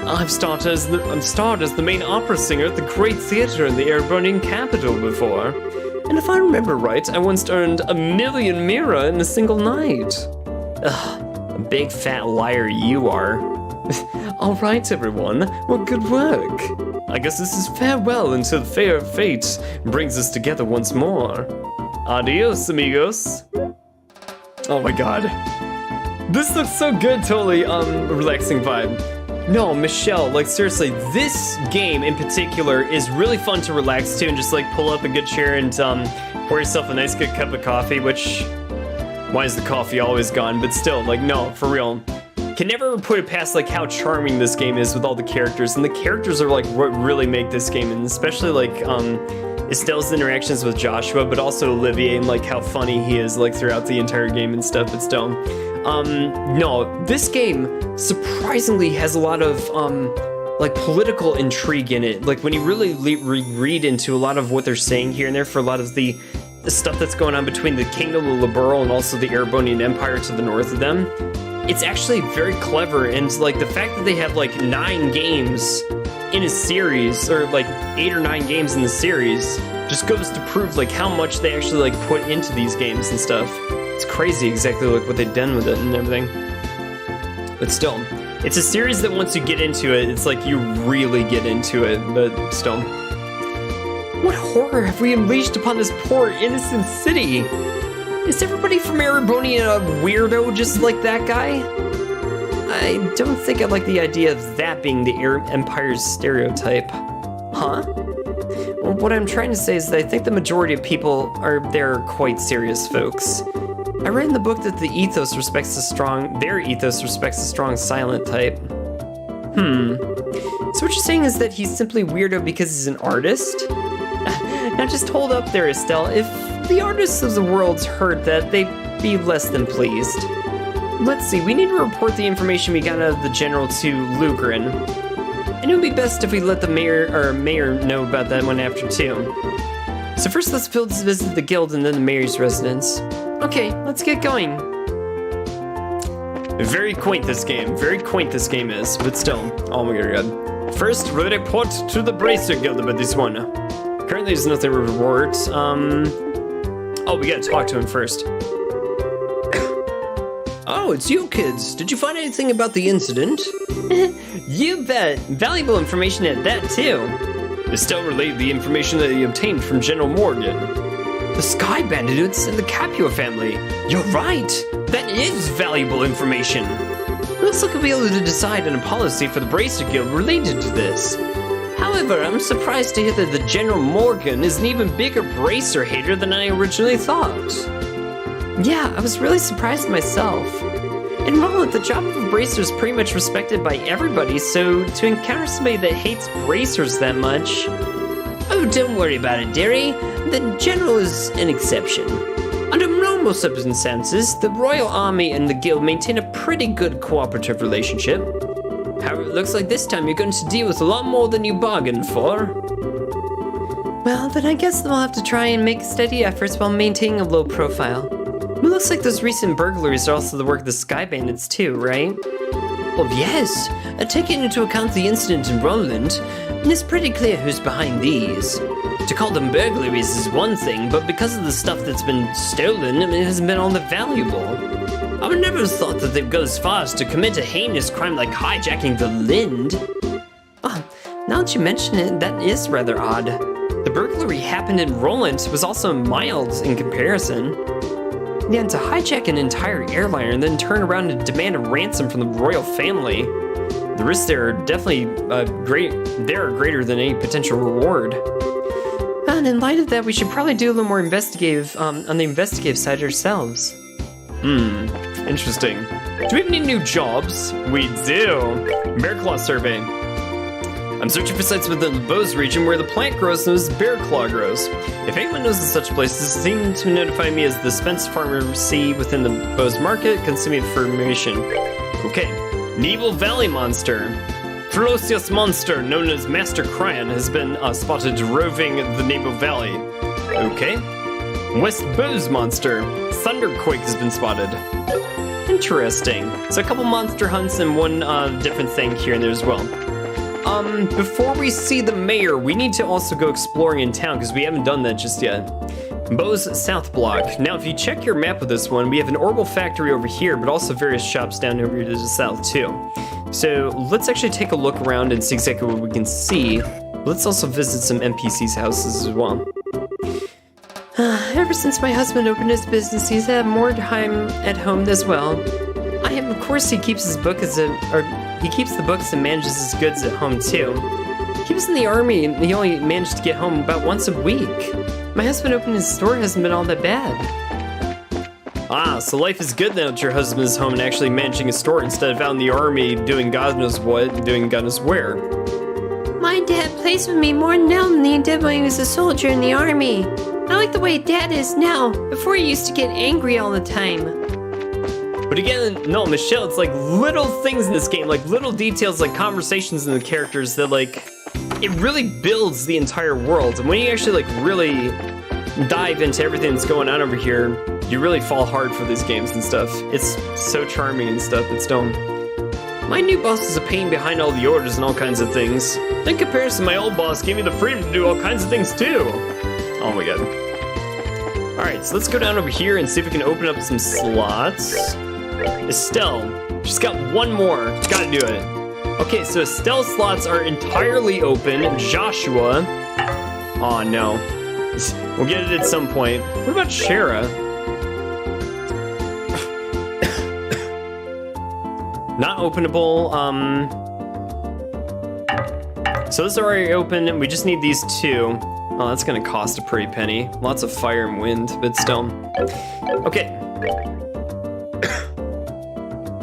I've starred as the main opera singer at the great theater in the Erebonian capital before. And if I remember right, I once earned 1 million mirror in a single night. Ugh, a big fat liar you are. All right, everyone. Well, good work. I guess this is farewell until fair fate brings us together once more. Adios, amigos. Oh my god. This looks so good, totally, relaxing vibe. No, Michelle, like seriously, this game in particular is really fun to relax to and just like pull up a good chair and pour yourself a nice good cup of coffee, which, why is the coffee always gone? But still, like, no, for real. Can never put it past like how charming this game is with all the characters, and the characters are like what really make this game, and especially like Estelle's interactions with Joshua, but also Olivier and like how funny he is like throughout the entire game and stuff. But still, no, this game surprisingly has a lot of like political intrigue in it. Like when you really read into a lot of what they're saying here and there for a lot of the stuff that's going on between the Kingdom of Liberl and also the Erebonian Empire to the north of them. It's actually very clever, and like the fact that they have like 9 games in a series, or like 8 or 9 games in the series, just goes to prove like how much they actually like put into these games and stuff. It's crazy exactly like what they've done with it and everything. But still, it's a series that once you get into it, it's like you really get into it, but still. What horror have we unleashed upon this poor innocent city? Is everybody from Erebonian a weirdo just like that guy? I don't think I like the idea of that being the Empire's stereotype. Huh? Well, what I'm trying to say is that I think the majority of people they're quite serious folks. I read in the book that their ethos respects the strong silent type. So what you're saying is that he's simply weirdo because he's an artist? Now just hold up there, Estelle. If the artists of the world heard that, they'd be less than pleased. Let's see, we need to report the information we got out of the general to Lugrin. And it would be best if we let the mayor know about that one after too. So first let's visit the guild and then the mayor's residence. Okay, let's get going. Very quaint this game is, but still, oh my god. First, we'll report to the Bracer Guild about this one. Currently there's nothing to report. Oh, we gotta talk to him first. Oh, it's you kids. Did you find anything about the incident? You bet. Valuable information at that, too. Estelle relayed the information that he obtained from General Morgan. The Sky Bandits and the Capua family. You're right. That is valuable information. Looks like we'll be able to decide on a policy for the Bracer Guild related to this. However, I'm surprised to hear that the General Morgan is an even bigger Bracer hater than I originally thought. Yeah, I was really surprised myself. In Roland, the job of a Bracer is pretty much respected by everybody, so to encounter somebody that hates Bracers that much... Oh, don't worry about it, dearie. The General is an exception. Under normal circumstances, the Royal Army and the Guild maintain a pretty good cooperative relationship. However, it looks like this time you're going to deal with a lot more than you bargained for. Well, then I guess we'll have to try and make steady efforts while maintaining a low profile. It looks like those recent burglaries are also the work of the Sky Bandits too, right? Well, yes. Taking into account the incident in Roland, it's pretty clear who's behind these. To call them burglaries is one thing, but because of the stuff that's been stolen, it hasn't been all that valuable. I would never have thought that they'd go as far as to commit a heinous crime like hijacking the Lind. Oh, now that you mention it, that is rather odd. The burglary happened in Roland was also mild in comparison. Yeah, and to hijack an entire airliner and then turn around and demand a ransom from the royal family, the risks there are definitely greater than any potential reward. And in light of that, we should probably do a little more investigative on the investigative side ourselves. Interesting. Do we have any new jobs? We do. Bear Claw survey. I'm searching for sites within the Bose region where the plant grows known as bear claw grows. If anyone knows of such places, seem to notify me as the Spence Pharmacy within the Bose Market. Consuming information. Okay. Nebel Valley Monster. Ferocious monster known as Master Cryan has been spotted roving the Nebel Valley. Okay. West Bose Monster. Thunderquake has been spotted. Interesting. So a couple monster hunts and one different thing here and there as well. Before we see the mayor, we need to also go exploring in town because we haven't done that just yet. Bose South Block. Now, if you check your map with this one, we have an Orbital Factory over here, but also various shops down over here to the south too. So let's actually take a look around and see exactly what we can see. Let's also visit some NPCs' houses as well. Ever since my husband opened his business, he's had more time at home as well. Of course, he keeps his book he keeps the books and manages his goods at home too. He was in the army and he only managed to get home about once a week. My husband opening his store hasn't been all that bad. Ah, so life is good now that your husband is home and actually managing a store instead of out in the army doing God knows what, doing God knows where. My dad plays with me more now than he did when he was a soldier in the army. I like the way Dad is now. Before he used to get angry all the time. But again, no, Michelle, it's like little things in this game, like little details, like conversations in the characters that like, it really builds the entire world. And when you actually like really dive into everything that's going on over here, you really fall hard for these games and stuff. It's so charming and stuff, it's dumb. My new boss is a pain behind all the orders and all kinds of things. In comparison, my old boss gave me the freedom to do all kinds of things too. Oh my god. Alright, so let's go down over here and see if we can open up some slots. Estelle, she's got one more. Gotta do it. Okay, so Estelle's slots are entirely open. Joshua. Oh no. We'll get it at some point. What about Shara? Not openable. So this is already open, and we just need these two. Oh, that's gonna cost a pretty penny. Lots of fire and wind, but still. Okay.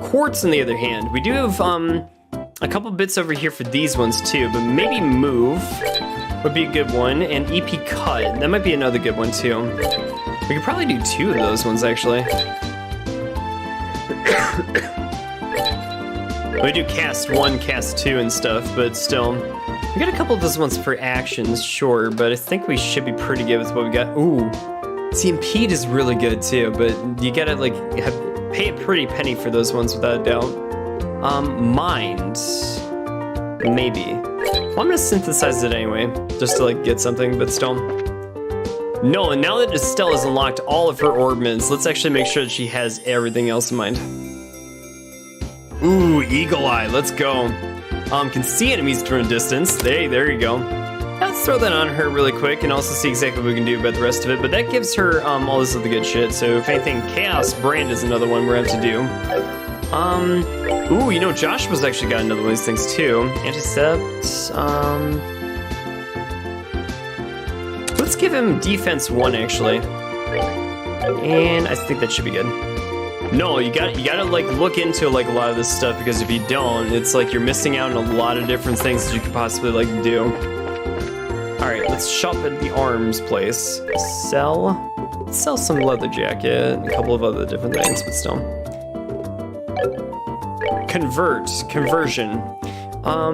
Quartz, on the other hand, we do have a couple bits over here for these ones too, but maybe move would be a good one, and EP cut, that might be another good one too. We could probably do two of those ones actually. We do cast 1, cast 2 and stuff, but still. We got a couple of those ones for actions, sure, but I think we should be pretty good with what we got. Ooh, see, Impede is really good too, but you gotta like pay a pretty penny for those ones without a doubt. Mind, maybe. Well, I'm gonna synthesize it anyway, just to like get something, but still. No, and now that Estelle has unlocked all of her orbments, let's actually make sure that she has everything else in mind. Ooh, Eagle Eye, let's go. Can see enemies from a distance. Hey, there you go. Let's throw that on her really quick and also see exactly what we can do about the rest of it, but that gives her all this other good shit, so if anything, Chaos Brand is another one we're gonna have to do. Ooh, you know, Joshua's actually got another one of these things too. Anticept, let's give him Defense 1 actually. And I think that should be good. No, you gotta like look into like a lot of this stuff, because if you don't, it's like you're missing out on a lot of different things that you could possibly like do. Alright, let's shop at the arms place. Let's sell some leather jacket, and a couple of other different things, but still. Conversion. How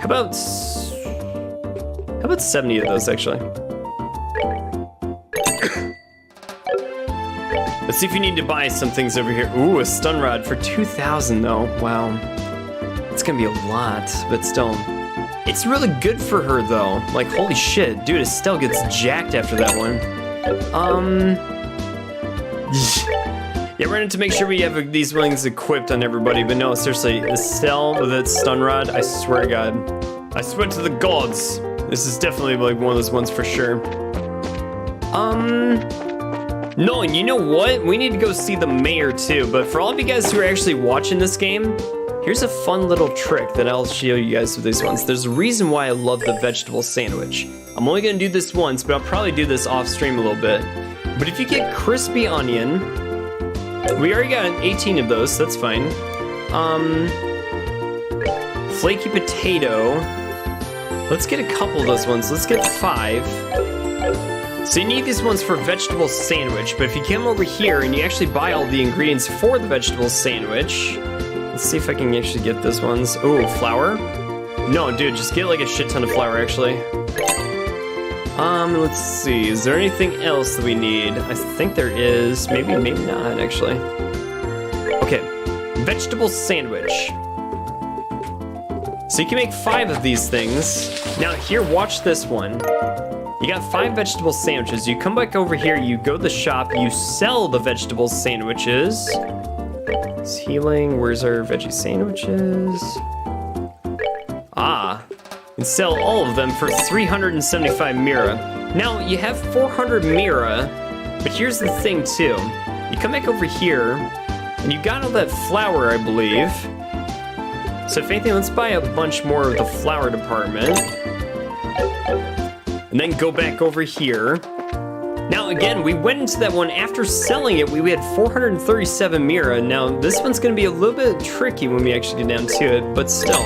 about 70 of those actually? Let's see if you need to buy some things over here. Ooh, a stun rod for 2,000 though. Wow. It's gonna be a lot, but still. It's really good for her though. Like, holy shit. Dude, Estelle gets jacked after that one. Yeah, we're going to make sure we have these wings equipped on everybody, but no, seriously, Estelle with that stun rod, I swear to God. I swear to the gods. This is definitely like one of those ones for sure. No, and you know what? We need to go see the mayor too, but for all of you guys who are actually watching this game, here's a fun little trick that I'll show you guys with these ones. There's a reason why I love the vegetable sandwich. I'm only gonna do this once, but I'll probably do this off stream a little bit. But if you get crispy onion, we already got 18 of those, so that's fine. flaky potato. Let's get a couple of those ones. Let's get 5. So you need these ones for vegetable sandwich, but if you come over here and you actually buy all the ingredients for the vegetable sandwich, let's see if I can actually get those ones. Ooh, flour? No, dude, just get like a shit ton of flour, actually. Let's see, is there anything else that we need? I think there is, maybe not, actually. Okay, vegetable sandwich. So you can make 5 of these things. Now here, watch this one. You got 5 vegetable sandwiches. You come back over here, you go to the shop, you sell the vegetable sandwiches. It's healing, where's our veggie sandwiches? Ah, and sell all of them for 375 mira. Now you have 400 mira, but here's the thing too. You come back over here, and you got all that flour, I believe. So if anything, let's buy a bunch more of the flour department. And then go back over here. Now again, we went into that one after selling it, we had 437 mira. Now this one's gonna be a little bit tricky when we actually get down to it, but still.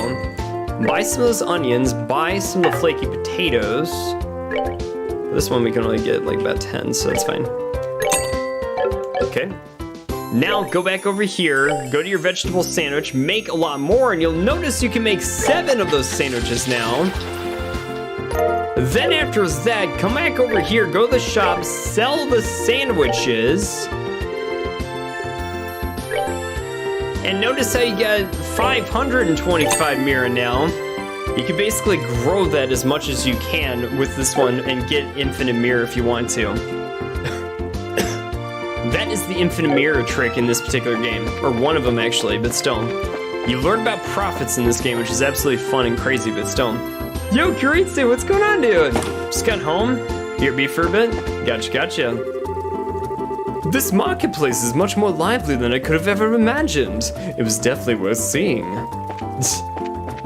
Buy some of those onions, buy some of the flaky potatoes. This one we can only get like about 10, so that's fine. Okay. Now go back over here, go to your vegetable sandwich, make a lot more, and you'll notice you can make 7 of those sandwiches now. Then after that, come back over here, go to the shop, sell the sandwiches. And notice how you got 525 mira now. You can basically grow that as much as you can with this one and get infinite mira if you want to. That is the infinite mirror trick in this particular game, or one of them actually, but still. You learn about profits in this game, which is absolutely fun and crazy, but still. Yo, Kuritsu, what's going on, dude? Just got home? Here, beef for a bit? Gotcha. This marketplace is much more lively than I could have ever imagined. It was definitely worth seeing.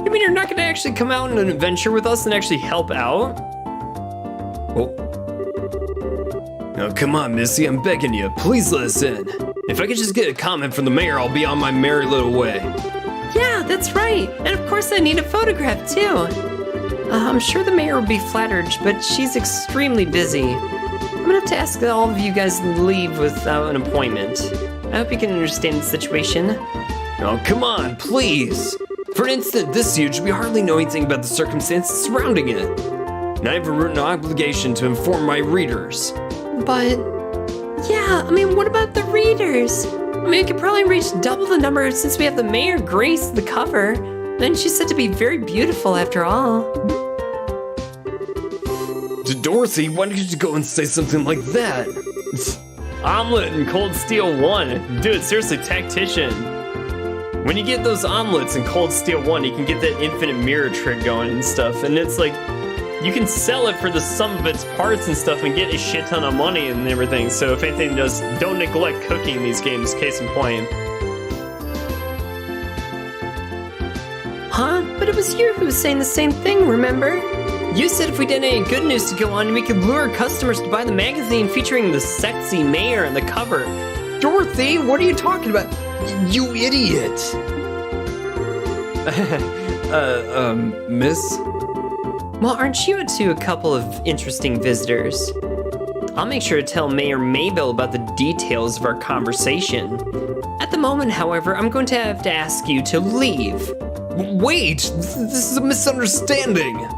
You mean you're not gonna actually come out on an adventure with us and actually help out? Oh. Oh, come on, Missy, I'm begging you. Please let us in. If I could just get a comment from the mayor, I'll be on my merry little way. Yeah, that's right. And of course I need a photograph too. I'm sure the mayor will be flattered, but she's extremely busy. I'm gonna have to ask all of you guys to leave without an appointment. I hope you can understand the situation. Oh, come on, please. For an instant this huge, we hardly know anything about the circumstances surrounding it. And I have a written obligation to inform my readers. But, yeah, I mean, what about the readers? I mean, we could probably reach double the number since we have the mayor grace the cover. And she's said to be very beautiful after all. Dorothy, why don't you go and say something like that? Omelet and Cold Steel 1. Dude, seriously, tactician. When you get those omelets in Cold Steel 1, you can get that infinite mirror trick going and stuff. And it's like, you can sell it for the sum of its parts and stuff and get a shit ton of money and everything. So if anything does, don't neglect cooking in these games, case in point. Huh? But it was you who was saying the same thing, remember? You said if we did any good news to go on, we could lure customers to buy the magazine featuring the sexy mayor on the cover. Dorothy, what are you talking about? You idiot! Miss? Well, aren't you two a couple of interesting visitors? I'll make sure to tell Mayor Maybell about the details of our conversation. At the moment, however, I'm going to have to ask you to leave. Wait, this is a misunderstanding.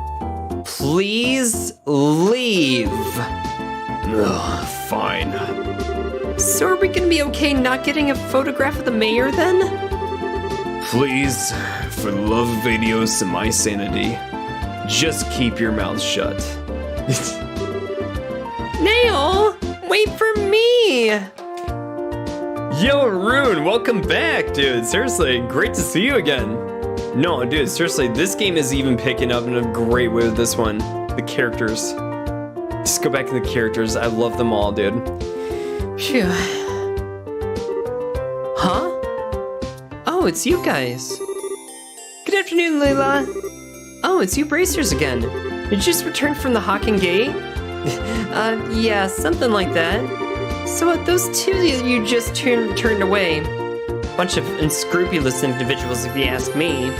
Please leave. Ugh, fine. So are we gonna be okay not getting a photograph of the mayor then? Please, for the love of Adios and my sanity, just keep your mouth shut. Nail, wait for me. Yo, Arun, welcome back, dude. Seriously, great to see you again. No, dude, seriously, this game is even picking up in a great way with this one. The characters. Just go back to the characters. I love them all, dude. Phew. Huh? Oh, it's you guys. Good afternoon, Layla. Oh, it's you bracers again. Did you just return from the Hawking Gate? Yeah, something like that. So those two you just turned away. Bunch of unscrupulous individuals, if you ask me.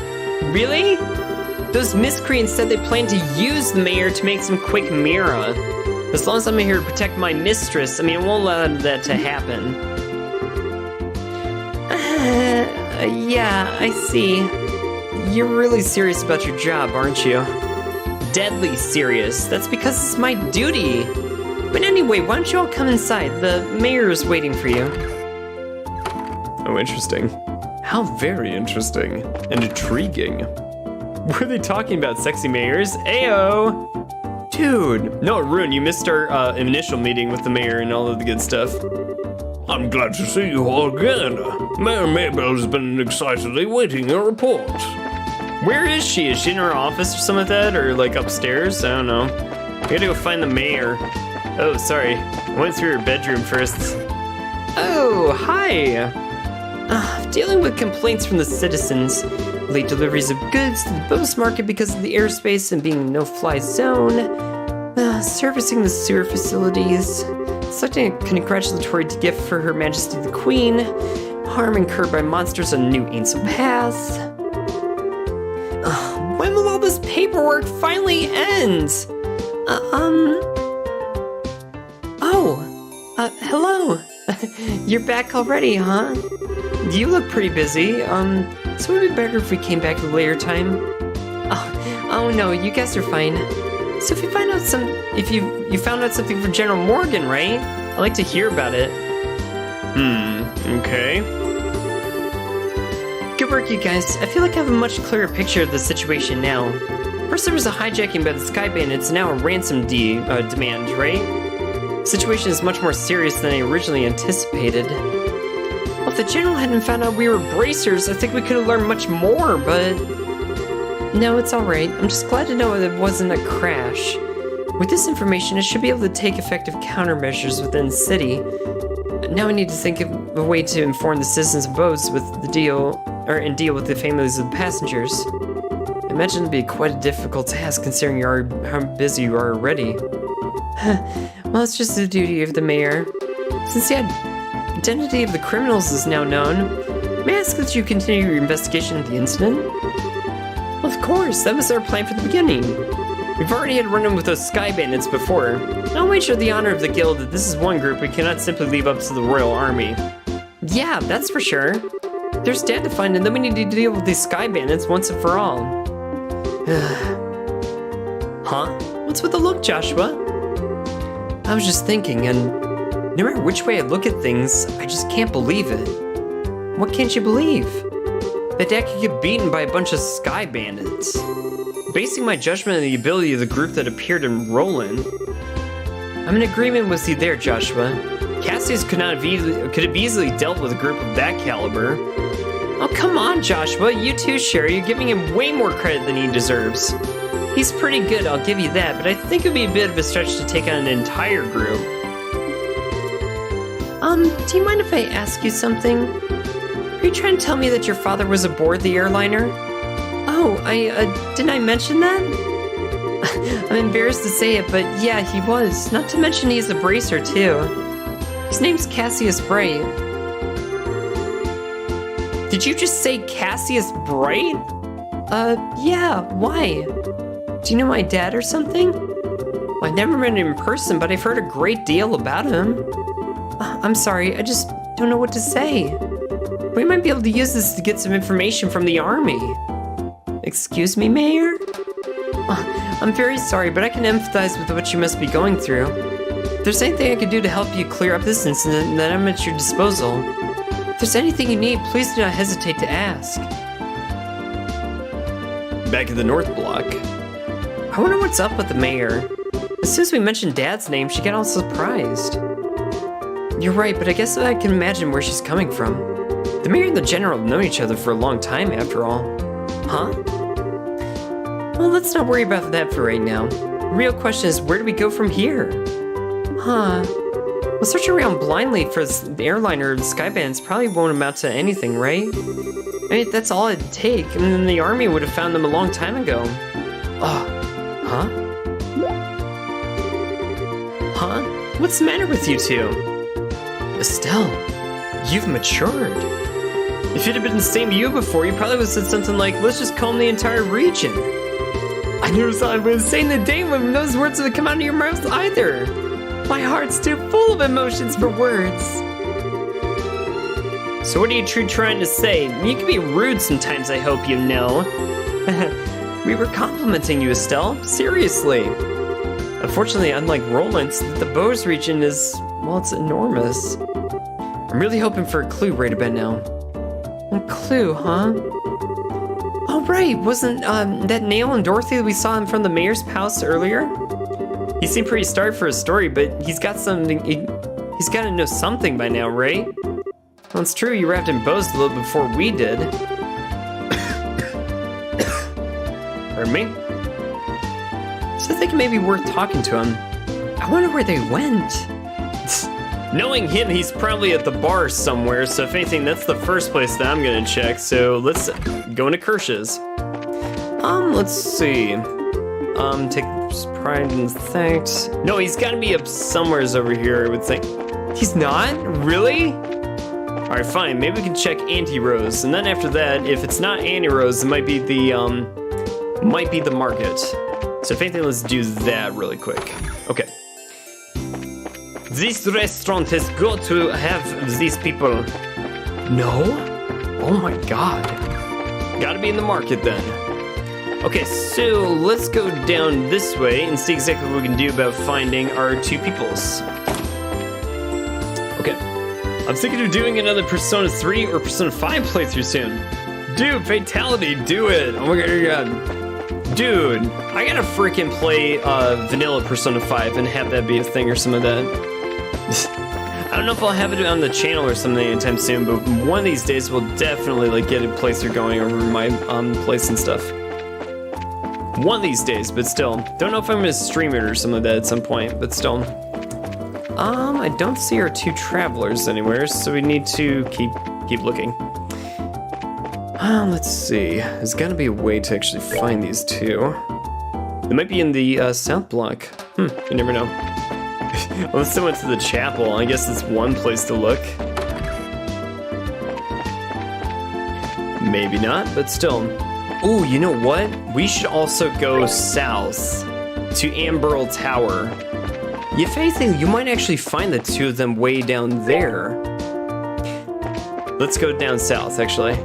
Really? Those miscreants said they planned to use the mayor to make some quick mirror. As long as I'm here to protect my mistress, I mean, I won't allow that to happen. Yeah, I see. You're really serious about your job, aren't you? Deadly serious. That's because it's my duty. But anyway, why don't you all come inside? The mayor is waiting for you. Oh, interesting. How very interesting and intriguing. Were they talking about sexy mayors? Ayo! Dude, no, Rune, you missed our initial meeting with the mayor and all of the good stuff. I'm glad to see you all again. Mayor Mabel has been excitedly waiting your report. Where is she? Is she in her office or something like that? Or like upstairs? I don't know. I gotta go find the mayor. Oh, sorry. I went through her bedroom first. Oh, hi. Dealing with complaints from the citizens. Late deliveries of goods to the Bose market because of the airspace and being no-fly zone. Servicing the sewer facilities. Selecting a congratulatory gift for Her Majesty the Queen. Harm incurred by monsters on New Ainsel Pass. When will all this paperwork finally end? Hello. You're back already, huh? You look pretty busy. So it would be better if we came back at a later time. Oh no, you guys are fine. So if you find out you found out something from General Morgan, right? I'd like to hear about it. Okay. Good work, you guys. I feel like I have a much clearer picture of the situation now. First there was a hijacking by the Sky Bandits, now a ransom demand, right? The situation is much more serious than I originally anticipated. Well, if the General hadn't found out we were bracers, I think we could have learned much more, but... No, it's alright. I'm just glad to know that it wasn't a crash. With this information, I should be able to take effective countermeasures within the city. Now I need to think of a way to inform the citizens of Bose with the deal with the families of the passengers. I imagine it'd be quite a difficult task considering how busy you are already. Well, it's just the duty of the mayor. Since the identity of the criminals is now known, may I ask that you continue your investigation of the incident? Well, of course, that was our plan from the beginning. We've already had run-in with those Sky Bandits before. I'll make sure the honor of the guild that this is one group we cannot simply leave up to the royal army. Yeah, that's for sure. There's Dad to find, and then we need to deal with these Sky Bandits once and for all. Huh? What's with the look, Joshua? I was just thinking, and no matter which way I look at things, I just can't believe it. What can't you believe? That Dad could get beaten by a bunch of Sky Bandits. Basing my judgment on the ability of the group that appeared in Roland. I'm in agreement with you there, Joshua. Cassius could have easily dealt with a group of that caliber. Oh, come on, Joshua. You too, Sherry. You're giving him way more credit than he deserves. He's pretty good, I'll give you that, but I think it would be a bit of a stretch to take on an entire group. Do you mind if I ask you something? Are you trying to tell me that your father was aboard the airliner? Oh, didn't I mention that? I'm embarrassed to say it, but yeah, he was. Not to mention he's a bracer, too. His name's Cassius Bright. Did you just say Cassius Bright? Yeah, why? Do you know my dad or something? Well, I've never met him in person, but I've heard a great deal about him. I'm sorry, I just don't know what to say. We might be able to use this to get some information from the army. Excuse me, Mayor? I'm very sorry, but I can empathize with what you must be going through. If there's anything I can do to help you clear up this incident, then I'm at your disposal. If there's anything you need, please do not hesitate to ask. Back at the North Block. I wonder what's up with the mayor. As soon as we mentioned Dad's name, she got all surprised. You're right, but I guess I can imagine where she's coming from. The mayor and the general have known each other for a long time, after all. Huh? Well, let's not worry about that for right now. The real question is, where do we go from here? Huh. Well, searching around blindly for the airliner or the Skybands probably won't amount to anything, right? I mean, that's all it'd take, and then the army would have found them a long time ago. Huh? Huh? What's the matter with you two? Estelle, you've matured. If it had been the same to you before, you probably would have said something like, let's just calm the entire region. I never thought I was saying the day when those words would come out of your mouth either. My heart's too full of emotions for words. So what are you trying to say? You can be rude sometimes, I hope you know. We were complimenting you, Estelle. Seriously. Unfortunately, unlike Roland's, the Bose region is, well, it's enormous. I'm really hoping for a clue right about now. A clue, huh? Oh, right. Wasn't that Neil and Dorothy that we saw in front of the mayor's palace earlier? He seemed pretty starved for a story, but he's got something. He's got to know something by now, right? Well, it's true. You wrapped in Bose a little before we did. Pardon me? So I think it may be worth talking to him. I wonder where they went. Knowing him, he's probably at the bar somewhere, so if anything, that's the first place that I'm gonna check, so let's go into Kirsch's. Let's see. Take pride and thanks. No, he's gotta be up somewheres over here, I would think. He's not? Really? Alright, fine, maybe we can check Auntie Rose, and then after that, if it's not Auntie Rose, it might be the market. So if anything, let's do that really quick. Okay. This restaurant has got to have these people. No? Oh my god. Gotta be in the market then. Okay, so let's go down this way and see exactly what we can do about finding our two peoples. Okay. I'm thinking of doing another Persona 3 or Persona 5 playthrough soon. Dude, Fatality, do it! Oh my god. Dude, I gotta freaking play vanilla Persona 5 and have that be a thing or some of that. I don't know if I'll have it on the channel or something anytime soon, but one of these days we'll definitely like get a playthrough going over my place and stuff. One of these days, but still. Don't know if I'm gonna stream it or something like that at some point, but still. I don't see our two travelers anywhere, so we need to keep looking. Let's see. There's gotta be a way to actually find these two. They might be in the south block. You never know. Unless I went to the chapel, I guess it's one place to look. Maybe not, but still. Ooh, you know what? We should also go south to Amberl Tower. If anything, you might actually find the two of them way down there. Let's go down south, actually.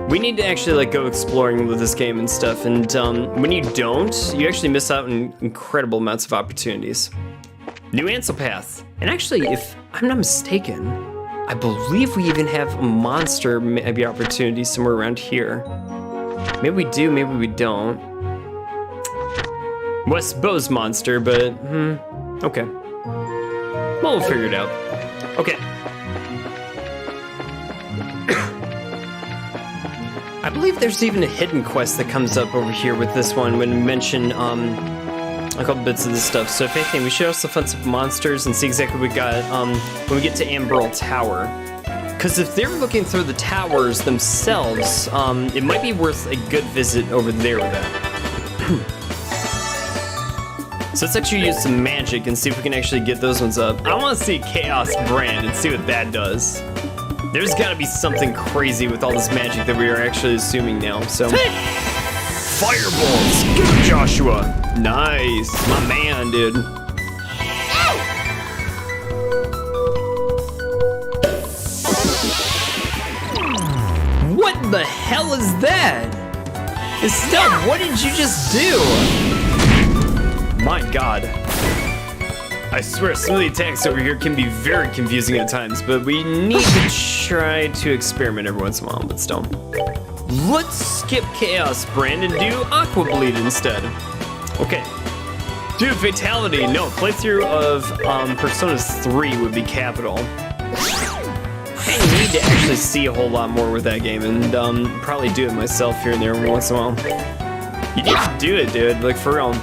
We need to actually like go exploring with this game and stuff, and when you don't, you actually miss out on incredible amounts of opportunities. New Ansel Path. And actually, if I'm not mistaken, I believe we even have a monster maybe opportunity somewhere around here. Maybe we do, maybe we don't. West Bose monster, but okay. Well, we'll figure it out. Okay. I believe there's even a hidden quest that comes up over here with this one when we mention a couple bits of this stuff. So if anything, we should also find some monsters and see exactly what we got when we get to Amberl Tower. Because if they're looking through the towers themselves, it might be worth a good visit over there with them. So let's actually use some magic and see if we can actually get those ones up. I want to see Chaos Brand and see what that does. There's got to be something crazy with all this magic that we are actually assuming now, so... Fireballs! Get him, Joshua! Nice! My man, dude. What the hell is that? Estelle, what did you just do? My god. I swear, some of the attacks over here can be very confusing at times, but we need to try to experiment every once in a while, but still. Let's skip Chaos Brand and do Aqua Bleed instead. Okay. Dude, Fatality. No, playthrough of Persona 3 would be capital. I need to actually see a whole lot more with that game and probably do it myself here and there once in a while. You need to do it, dude, like for real.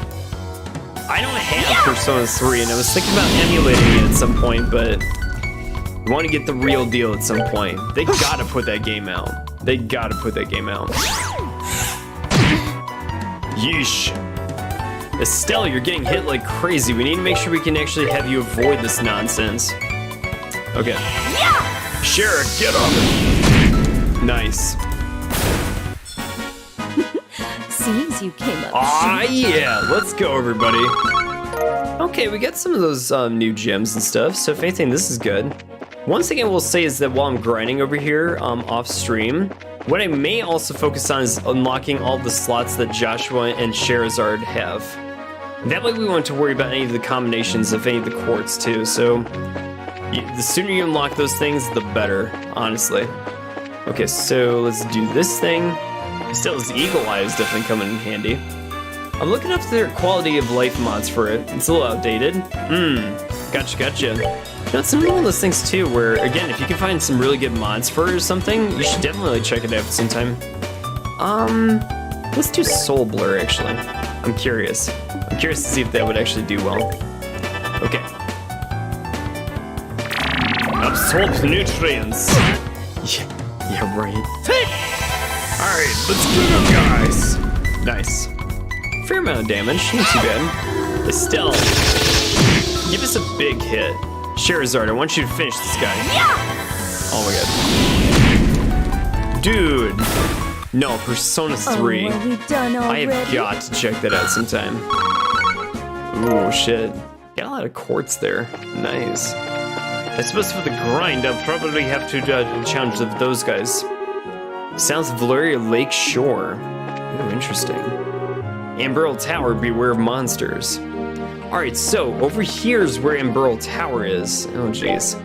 I don't have Persona 3 and I was thinking about emulating it at some point, but I want to get the real deal at some point. They gotta put that game out. They gotta put that game out. Yeesh. Estelle, you're getting hit like crazy. We need to make sure we can actually have you avoid this nonsense. Okay. Sure, get up. Nice. Seems you came up Ah, short. yeah. Let's go, everybody. Okay, we got some of those new gems and stuff, so if anything, this is good. One thing I will say is that while I'm grinding over here off stream, what I may also focus on is unlocking all the slots that Joshua and Sherazard have. That way we won't have to worry about any of the combinations of any of the quartz too, so the sooner you unlock those things, the better, honestly. Okay, so let's do this thing. Estelle's Eagle Eye is definitely coming in handy. I'm looking up their quality of life mods for it. It's a little outdated. Gotcha. You know, it's one of those things too where, again, if you can find some really good mods for it or something, you should definitely check it out sometime. Let's do Soul Blur, actually. I'm curious to see if that would actually do well. Okay. Absorb nutrients. Yeah, right. Alright, let's go, guys. Nice. Fair amount of damage, not too bad. Estelle, give us a big hit. Sherazard, I want you to finish this guy. Yeah! Oh my god. Dude. No, Persona 3. Oh, are we done I already? have got to check that out sometime. Ooh, shit. Got a lot of quartz there. Nice. I suppose for the grind, I'll probably have to challenge those guys. Sounds Valeria Lake Shore. Ooh, interesting. Amberl Tower, beware of monsters. Alright, so over here's where Amberl Tower is. Oh, jeez.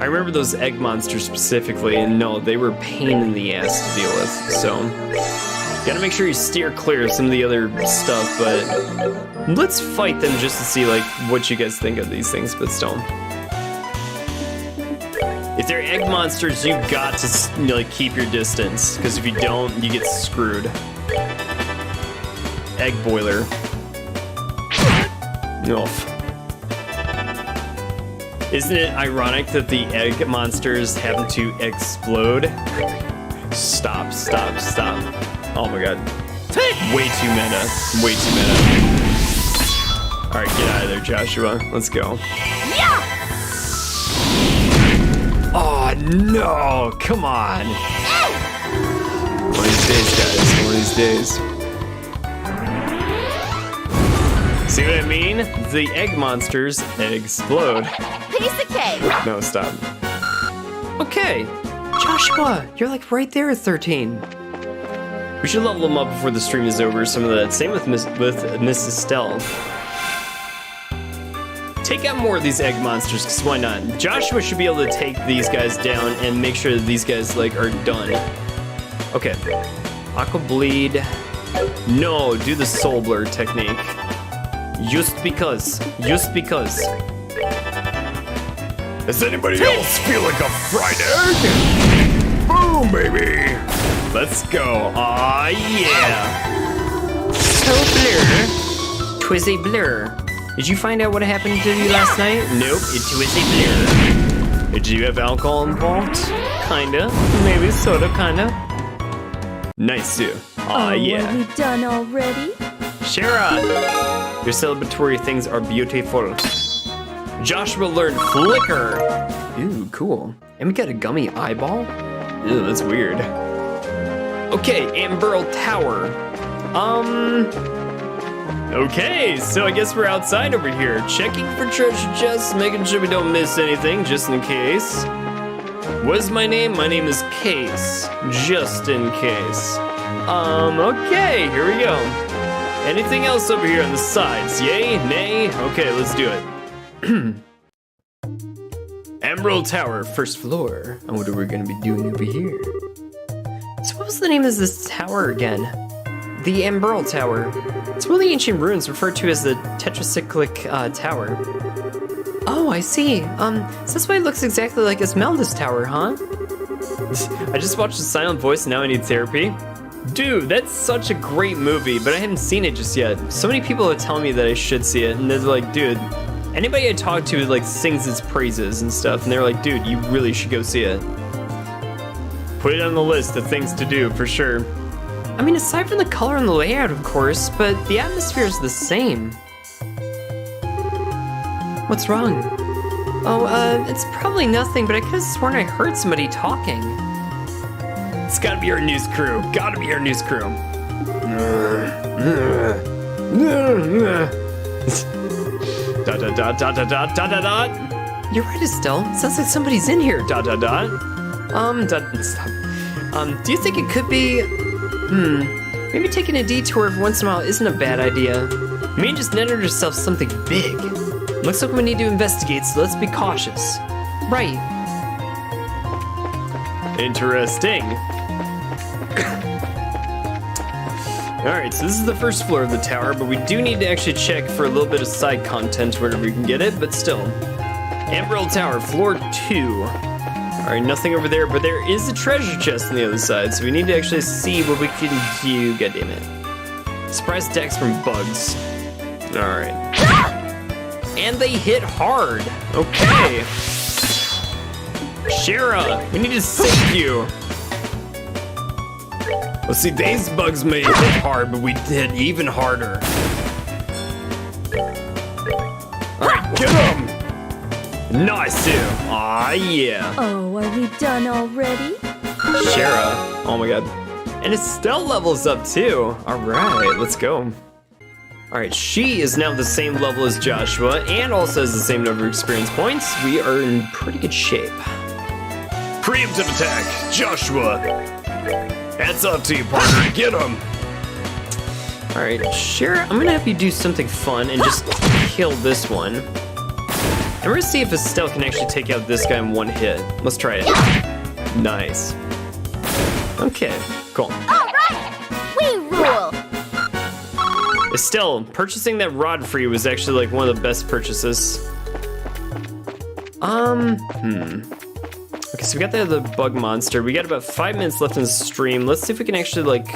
I remember those egg monsters specifically, and no, they were a pain in the ass to deal with, so gotta make sure you steer clear of some of the other stuff, but let's fight them just to see, like, what you guys think of these things, but still. If they're egg monsters, you've got to, like, keep your distance, because if you don't, you get screwed. Egg boiler. Oof. Isn't it ironic that the egg monsters happen to explode? Stop. Oh my god. Way too meta. Alright, get out of there, Joshua. Let's go. Yeah! Oh no! Come on! One of these days, guys. One of these days. See what I mean? The egg monsters explode. Piece of cake! No, stop. Okay, Joshua, you're like right there at 13. We should level them up before the stream is over. Some of that. Same with Miss Estelle. Take out more of these egg monsters, because why not? Joshua should be able to take these guys down and make sure that these guys, like, are done. Okay. Aqua Bleed. No, do the Soul Blur technique. Just because. Does anybody else feel like a fried egg? Boom, baby! Let's go. Aw, yeah! So Blur. Twizzy Blur. Did you find out what happened to you last night? Nope, it Twizzy Blur. Did you have alcohol involved? Kinda. Maybe, sorta, kinda. Nice, too. Aw, yeah. Are we done already? Shara! Your celebratory things are beautiful. Joshua learned Flicker. Ooh, cool. And we got a gummy eyeball? Ew, that's weird. Okay, Amberl Tower. Okay, so I guess we're outside over here, checking for treasure chests, making sure we don't miss anything, just in case. What is my name? My name is Case, just in case. Okay, here we go. Anything else over here on the sides? Yay? Nay? Okay, let's do it. Emerald Tower, first floor. I wonder what we're gonna be doing over here. So what was the name of this tower again? The Amberl Tower. It's one of the ancient ruins referred to as the Tetracyclic Tower. Oh, I see. So that's why it looks exactly like Esmeralda's Tower, huh? I just watched The Silent Voice and now I need therapy. Dude, that's such a great movie, but I haven't seen it just yet. So many people are telling me that I should see it, and they're like, dude, anybody I talk to like sings its praises and stuff, and they're like, dude, you really should go see it. Put it on the list of things to do, for sure. I mean, aside from the color and the layout, of course, but the atmosphere is the same. What's wrong? Oh, it's probably nothing, but I could have sworn I heard somebody talking. It's gotta be our news crew. Gotta be our news crew. Dot dot dot dot dot dot dot dot. You're right, Estelle. Sounds like somebody's in here. Dot dot dot. Stop. Do you think it could be... maybe taking a detour every once in a while isn't a bad idea. May just netted herself something big. Looks like we need to investigate, so let's be cautious. Right. Interesting. Alright, so this is the first floor of the tower, but we do need to actually check for a little bit of side content wherever we can get it, but still. Emerald Tower, floor 2. Alright, nothing over there, but there is a treasure chest on the other side, so we need to actually see what we can do. God damn it. Surprise attacks from bugs. Alright. And they hit hard. Okay. Shira, we need to save you. Well, see, these bugs may hit hard, but we hit even harder. Alright, get him! Nice, too. Aw, yeah. Oh, are we done already? Shira. Oh my god. And Estelle levels up, too. Alright, let's go. Alright, she is now the same level as Joshua, and also has the same number of experience points. We are in pretty good shape. Preemptive attack, Joshua. Heads up to you, partner. Get him. Alright, Shira, I'm gonna have you do something fun and just kill this one. And we're gonna see if Estelle can actually take out this guy in one hit. Let's try it. Nice. Okay, cool. All right, we rule. Estelle, purchasing that rod for you was actually like one of the best purchases. Okay, so we got the other bug monster. We got about 5 minutes left in the stream. Let's see if we can actually like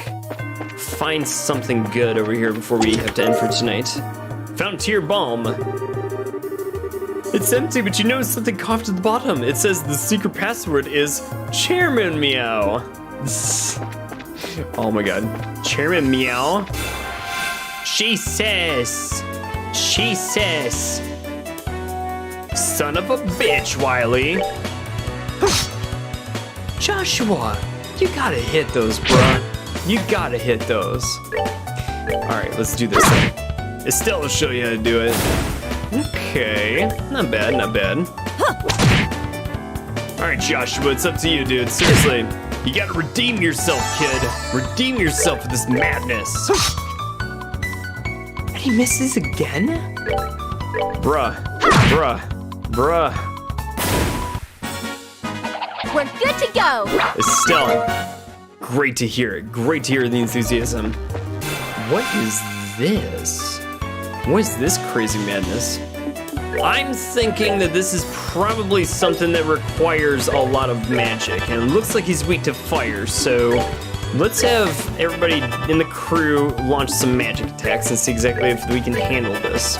find something good over here before we have to end for tonight. Found tier balm. It's empty, but you notice something carved at the bottom. It says the secret password is Chairman Meow. Oh my god. Chairman Meow? She says. Son of a bitch, Wiley. Joshua, you gotta hit those, bruh. You gotta hit those. Alright, let's do this thing. Estelle will show you how to do it. Okay, not bad, not bad. Alright, Joshua, it's up to you, dude. Seriously, you gotta redeem yourself, kid. Redeem yourself with this madness. And he misses again? Bruh. We're good to go. Estelle, great to hear it. Great to hear the enthusiasm. What is this? What is this crazy madness? I'm thinking that this is probably something that requires a lot of magic, and it looks like he's weak to fire, so let's have everybody in the crew launch some magic attacks and see exactly if we can handle this.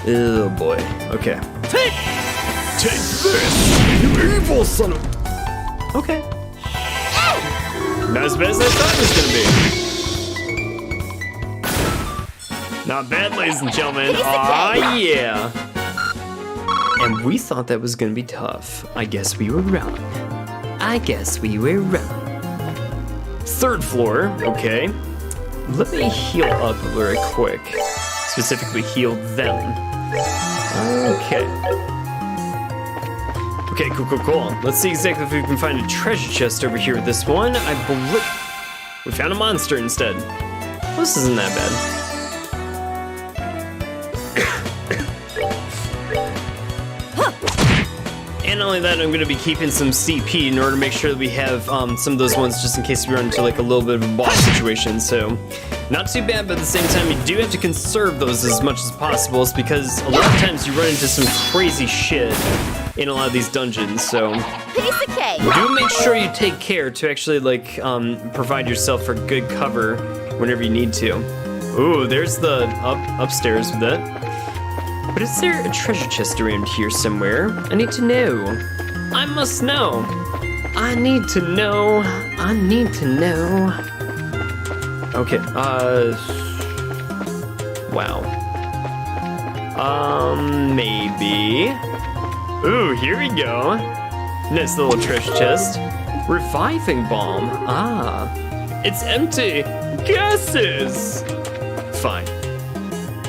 Oh boy, okay. Take this, you evil son of... Okay. Not as bad as I thought it was gonna be. Not bad, ladies and gentlemen. Aw, yeah. And we thought that was gonna be tough. I guess we were wrong. Third floor, okay. Let me heal up very quick. Specifically heal them. Okay. Okay, cool. Let's see exactly if we can find a treasure chest over here with this one. I believe we found a monster instead. Well, this isn't that bad. And not only that, I'm going to be keeping some CP in order to make sure that we have some of those ones just in case we run into like a little bit of a boss situation. So not too bad, but at the same time, you do have to conserve those as much as possible. It's because a lot of times you run into some crazy shit in a lot of these dungeons. So Piece of cake. do make sure you take care to actually like provide yourself for good cover whenever you need to. Ooh, there's the upstairs with that. But is there a treasure chest around here somewhere? I need to know. I must know. I need to know. Okay, wow. Maybe. Ooh, here we go. Nice little treasure chest. Reviving bomb. Ah. It's empty. Gases. Fine.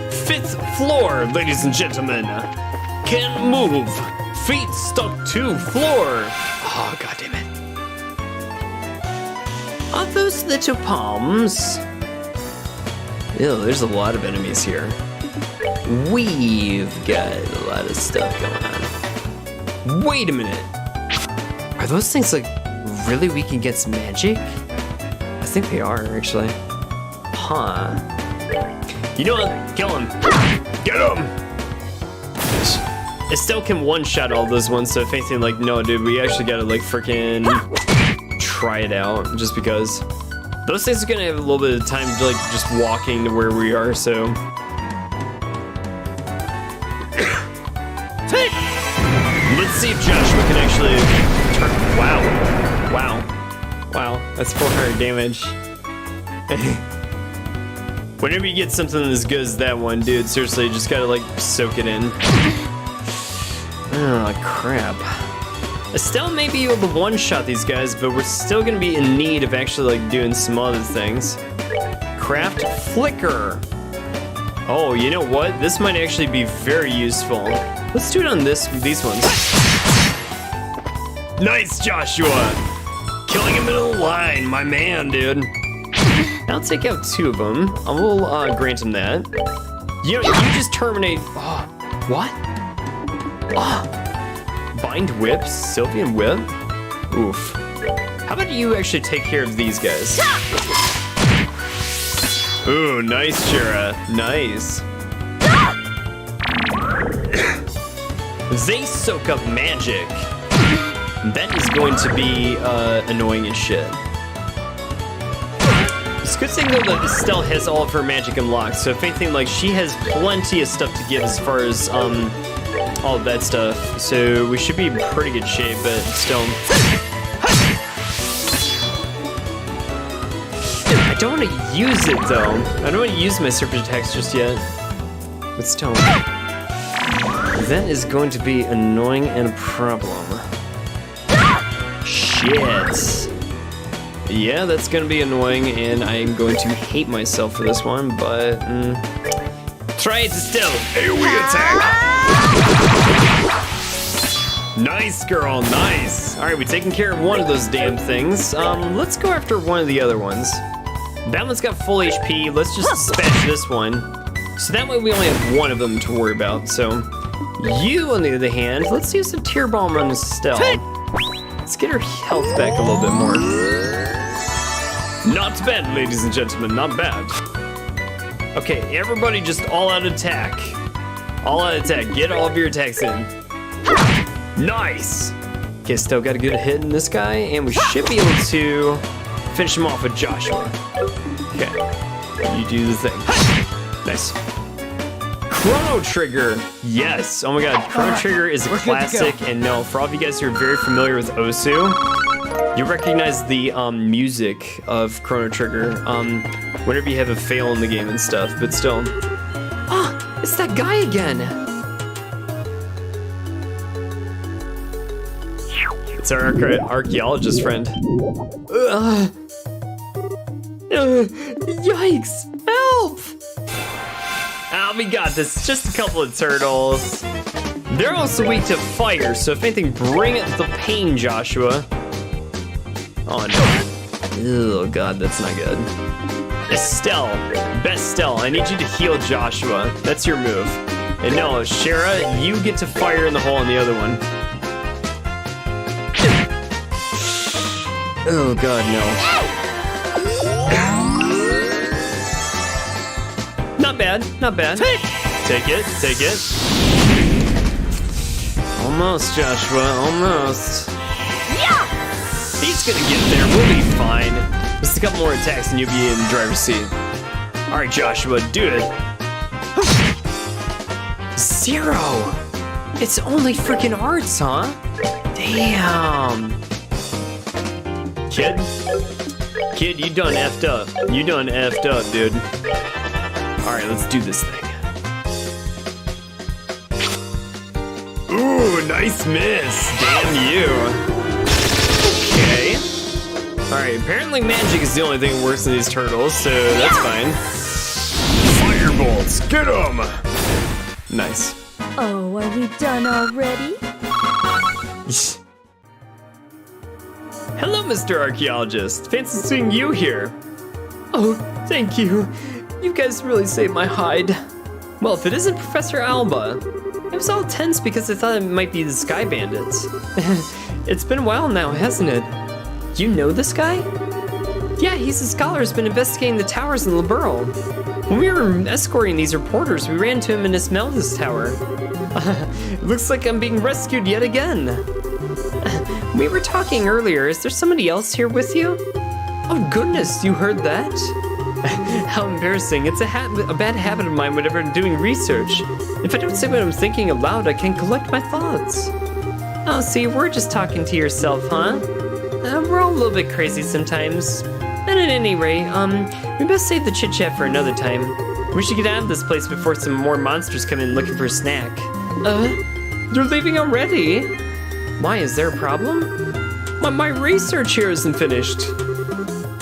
5th floor, ladies and gentlemen. Can't move. Feet stuck to floor. Oh, god damn it. Are those little palms? Ew, there's a lot of enemies here. We've got a lot of stuff going on. Wait a minute. Are those things like really weak against magic? I think they are actually. Huh. You know what? Kill him. Get him! Estelle can one-shot all those ones, so if anything, like, no, dude, we actually gotta, like, freaking try it out, just because. Those things are gonna have a little bit of time, like, just walking to where we are, so. Let's see if Joshua can actually turn. Wow, that's 400 damage. Whenever you get something as good as that one, dude, seriously, you just gotta, like, soak it in. Oh, crap. Estelle may be able to one-shot these guys, but we're still gonna be in need of actually, like, doing some other things. Craft Flicker. Oh, you know what? This might actually be very useful. Let's do it on these ones. Nice, Joshua! Killing him in a line, my man, dude. I'll take out 2 of them. I will grant him that. You just terminate. Oh, what? Oh, bind whips, Sylvian whip. Oof. How about you actually take care of these guys? Ooh, nice, Shira. Nice. They soak up magic. That is going to be annoying as shit. It's a good thing though that Estelle has all of her magic unlocked, so if anything, like, she has plenty of stuff to give as far as all of that stuff. So we should be in pretty good shape, but still. I don't want to use it though. I don't want to use my serpent attacks just yet. But still. That is going to be annoying and a problem. Shit. Yeah, that's gonna be annoying, and I'm going to hate myself for this one, but try it still. AoE attack. Nice, girl, nice. All right, we've taken care of one of those damn things. Let's go after one of the other ones. That one's got full HP. Let's just dispatch this one. So that way we only have one of them to worry about. So you, on the other hand, let's use a tear bomb on Estelle. Let's get her health back a little bit more. Not bad, ladies and gentlemen, not bad. Okay, everybody just all out attack. All out attack, get all of your attacks in. Nice! Okay, still got a good hit in this guy, and we should be able to finish him off with Joshua. Okay, you do the thing. Nice. Chrono Trigger, yes. Oh my god, Chrono Trigger is a classic, and no, for all of you guys who are very familiar with Osu, you recognize the music of Chrono Trigger whenever you have a fail in the game and stuff, but still. Ah, it's that guy again. It's our archaeologist friend. Yikes, help! Ah, we got this. Just a couple of turtles. They're also weak to fire, so if anything, bring it the pain, Joshua. Oh no. Oh god, that's not good. Estelle, best Estelle, I need you to heal Joshua. That's your move. And no, Shara, you get to fire in the hole on the other one. Oh god, no. Not bad, not bad. Take it, take it. Almost, Joshua, almost. He's gonna get there, we'll be fine. Just a couple more attacks and you'll be in the driver's seat. All right, Joshua, do it. 0. It's only freaking hearts, huh? Damn. Kid, you done effed up. You done effed up, dude. All right, let's do this thing. Ooh, nice miss. Damn you. Okay. Alright, apparently magic is the only thing worse than these turtles, so that's fine. Firebolts, get 'em! Nice. Oh, are we done already? Hello, Mr. Archaeologist. Fancy seeing you here. Oh, thank you. You guys really saved my hide. Well, if it isn't Professor Alba. I was all tense because I thought it might be the Sky Bandits. It's been a while now, hasn't it? You know this guy? Yeah, he's a scholar who's been investigating the towers in Liberl. When we were escorting these reporters, we ran into him in Esmelda's tower. It looks like I'm being rescued yet again. We were talking earlier. Is there somebody else here with you? Oh goodness, you heard that? How embarrassing. It's a bad habit of mine whenever I'm doing research. If I don't say what I'm thinking aloud, I can't collect my thoughts. Oh, so you were just talking to yourself, huh? We're all a little bit crazy sometimes. And at any rate, we best save the chit-chat for another time. We should get out of this place before some more monsters come in looking for a snack. You're leaving already? Why, is there a problem? My research here isn't finished.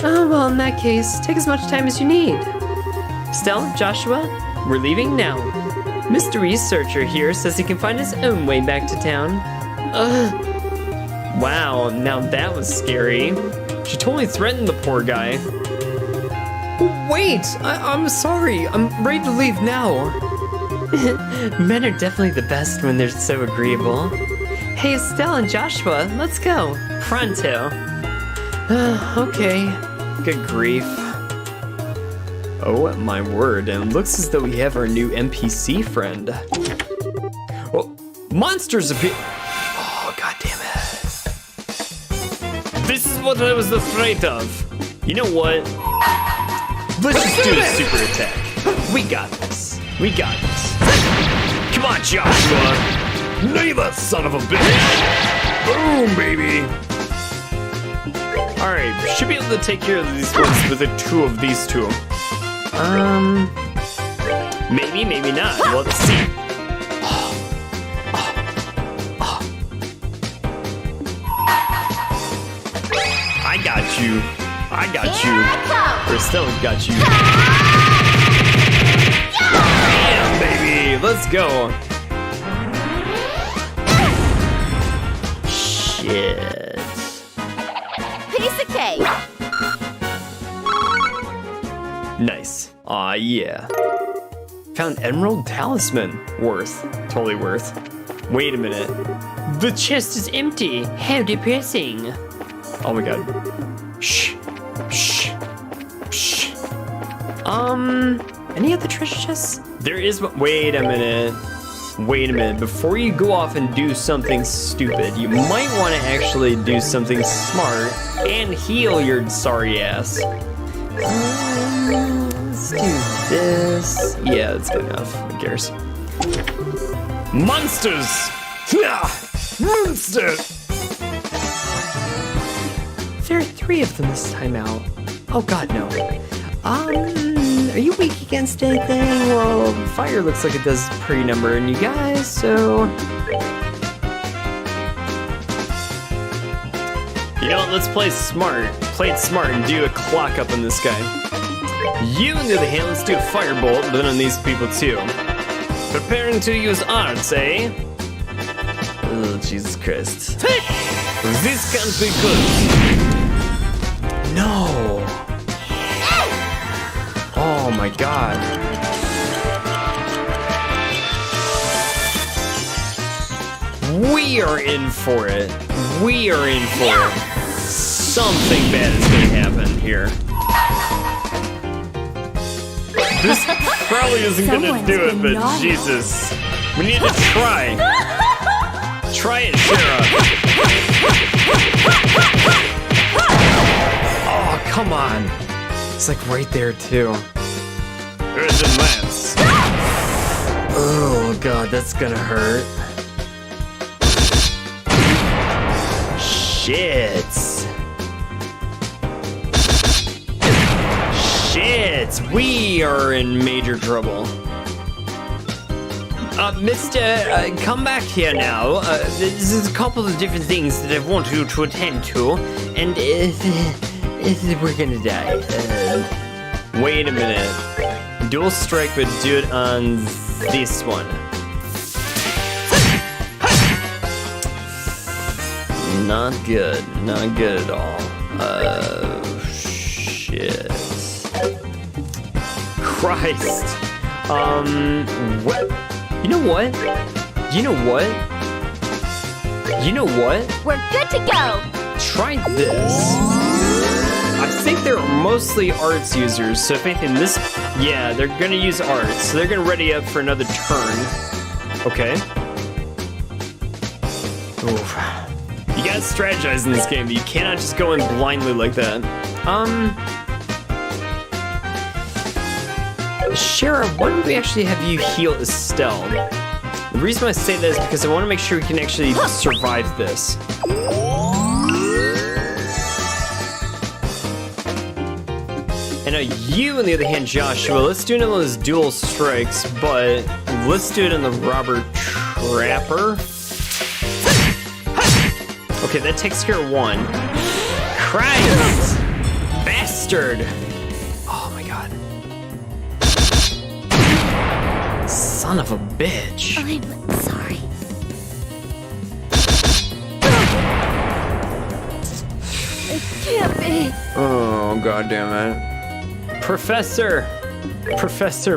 Oh, well, in that case, take as much time as you need. Estelle, Joshua, we're leaving now. Mr. Researcher here says he can find his own way back to town. Wow, now that was scary. She totally threatened the poor guy. Wait, I'm sorry. I'm ready to leave now. Men are definitely the best when they're so agreeable. Hey, Estelle and Joshua, let's go. Pronto. Okay. Good grief. Oh my word, and it looks as though we have our new NPC friend. Oh, monsters appear. Oh, god damn it. This is what I was afraid of. You know what? Let's just do a super attack. We got this. We got this. Come on, Joshua. Nail that son of a bitch. Boom, baby. Alright, should be able to take care of these ones with the two of these two. Maybe, maybe not. Let's see. I got you. I got you. Or Estelle got you. Bam, baby. Let's go. Shit. Piece of cake. Nice. Aw, yeah. Found Emerald Talisman. Worth. Totally worth. Wait a minute. The chest is empty. How depressing. Oh my god. Shh. Shh. Shh. Any other treasure chests? There is one. Wait a minute. Wait a minute. Before you go off and do something stupid, you might want to actually do something smart and heal your sorry ass. Let's do this. Yeah, that's good enough. Who cares? Monsters! Monster! There are 3 of them this time out. Oh god, no. Are you weak against anything? Well, fire looks like it does pretty number on you guys, so... You know what, let's play smart. Play it smart and do a clock up on this guy. You, on the other hand, let's do a firebolt, but then on these people too. Preparing to use arts, eh? Oh, Jesus Christ. This can't be good. No. Oh my god. We are in for it. We are in for it. Something bad is going to happen here. This probably isn't going to do it, but naughty. Jesus. We need to try. Try it, Shara. Oh, come on. It's like right there, too. There's a lance. Oh, God, that's gonna hurt. Shit. Shit. We are in major trouble. Mister, come back here now. There's a couple of different things that I want you to attend to, and we're gonna die. Wait a minute. Dual strike, but do it on this one. Not good. Not good at all. Shit. Christ. What? You know what? You know what? You know what? We're good to go. Try this. I think they're mostly arts users, so if anything, yeah, they're gonna use arts, so they're gonna ready up for another turn. Okay. Oof. You gotta strategize in this game. You cannot just go in blindly like that. Shara, why don't we actually have you heal Estelle? The reason why I say that is because I want to make sure we can actually survive this. And now you, on the other hand, Joshua, let's do another of those dual strikes, but let's do it in the robber trapper. Okay, that takes care of one. Christ! Bastard! Oh my god. Son of a bitch. I'm sorry. It can't be. Oh, god damn it. Professor,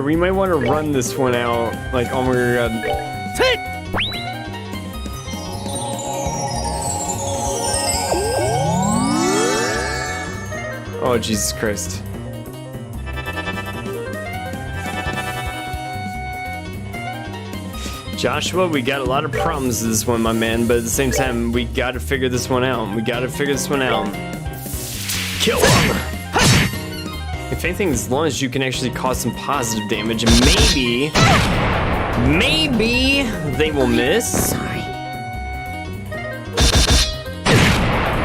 we might want to run this one out. Like, oh my god. Oh, Jesus Christ. Joshua, we got a lot of problems with this one, my man, but at the same time, we gotta figure this one out. Kill him! If anything, as long as you can actually cause some positive damage, maybe they will miss. Sorry.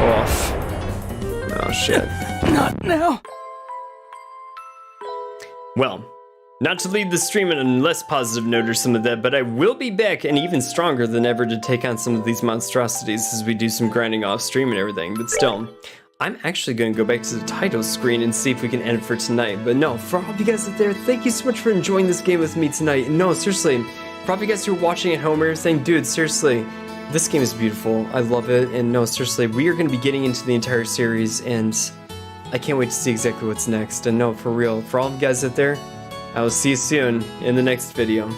Off. Oh, shit. Not now. Well, not to leave the stream on a less positive note or some of that, but I will be back and even stronger than ever to take on some of these monstrosities as we do some grinding off stream and everything. But still, I'm actually going to go back to the title screen and see if we can end it for tonight. But no, for all of you guys out there, thank you so much for enjoying this game with me tonight. No, seriously, for all of you guys who are watching at home or everything, dude, seriously, this game is beautiful. I love it. And no, seriously, we are going to be getting into the entire series, and I can't wait to see exactly what's next. And no, for real, for all of you guys out there, I will see you soon in the next video.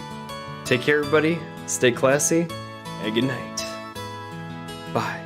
Take care, everybody. Stay classy, and good night. Bye.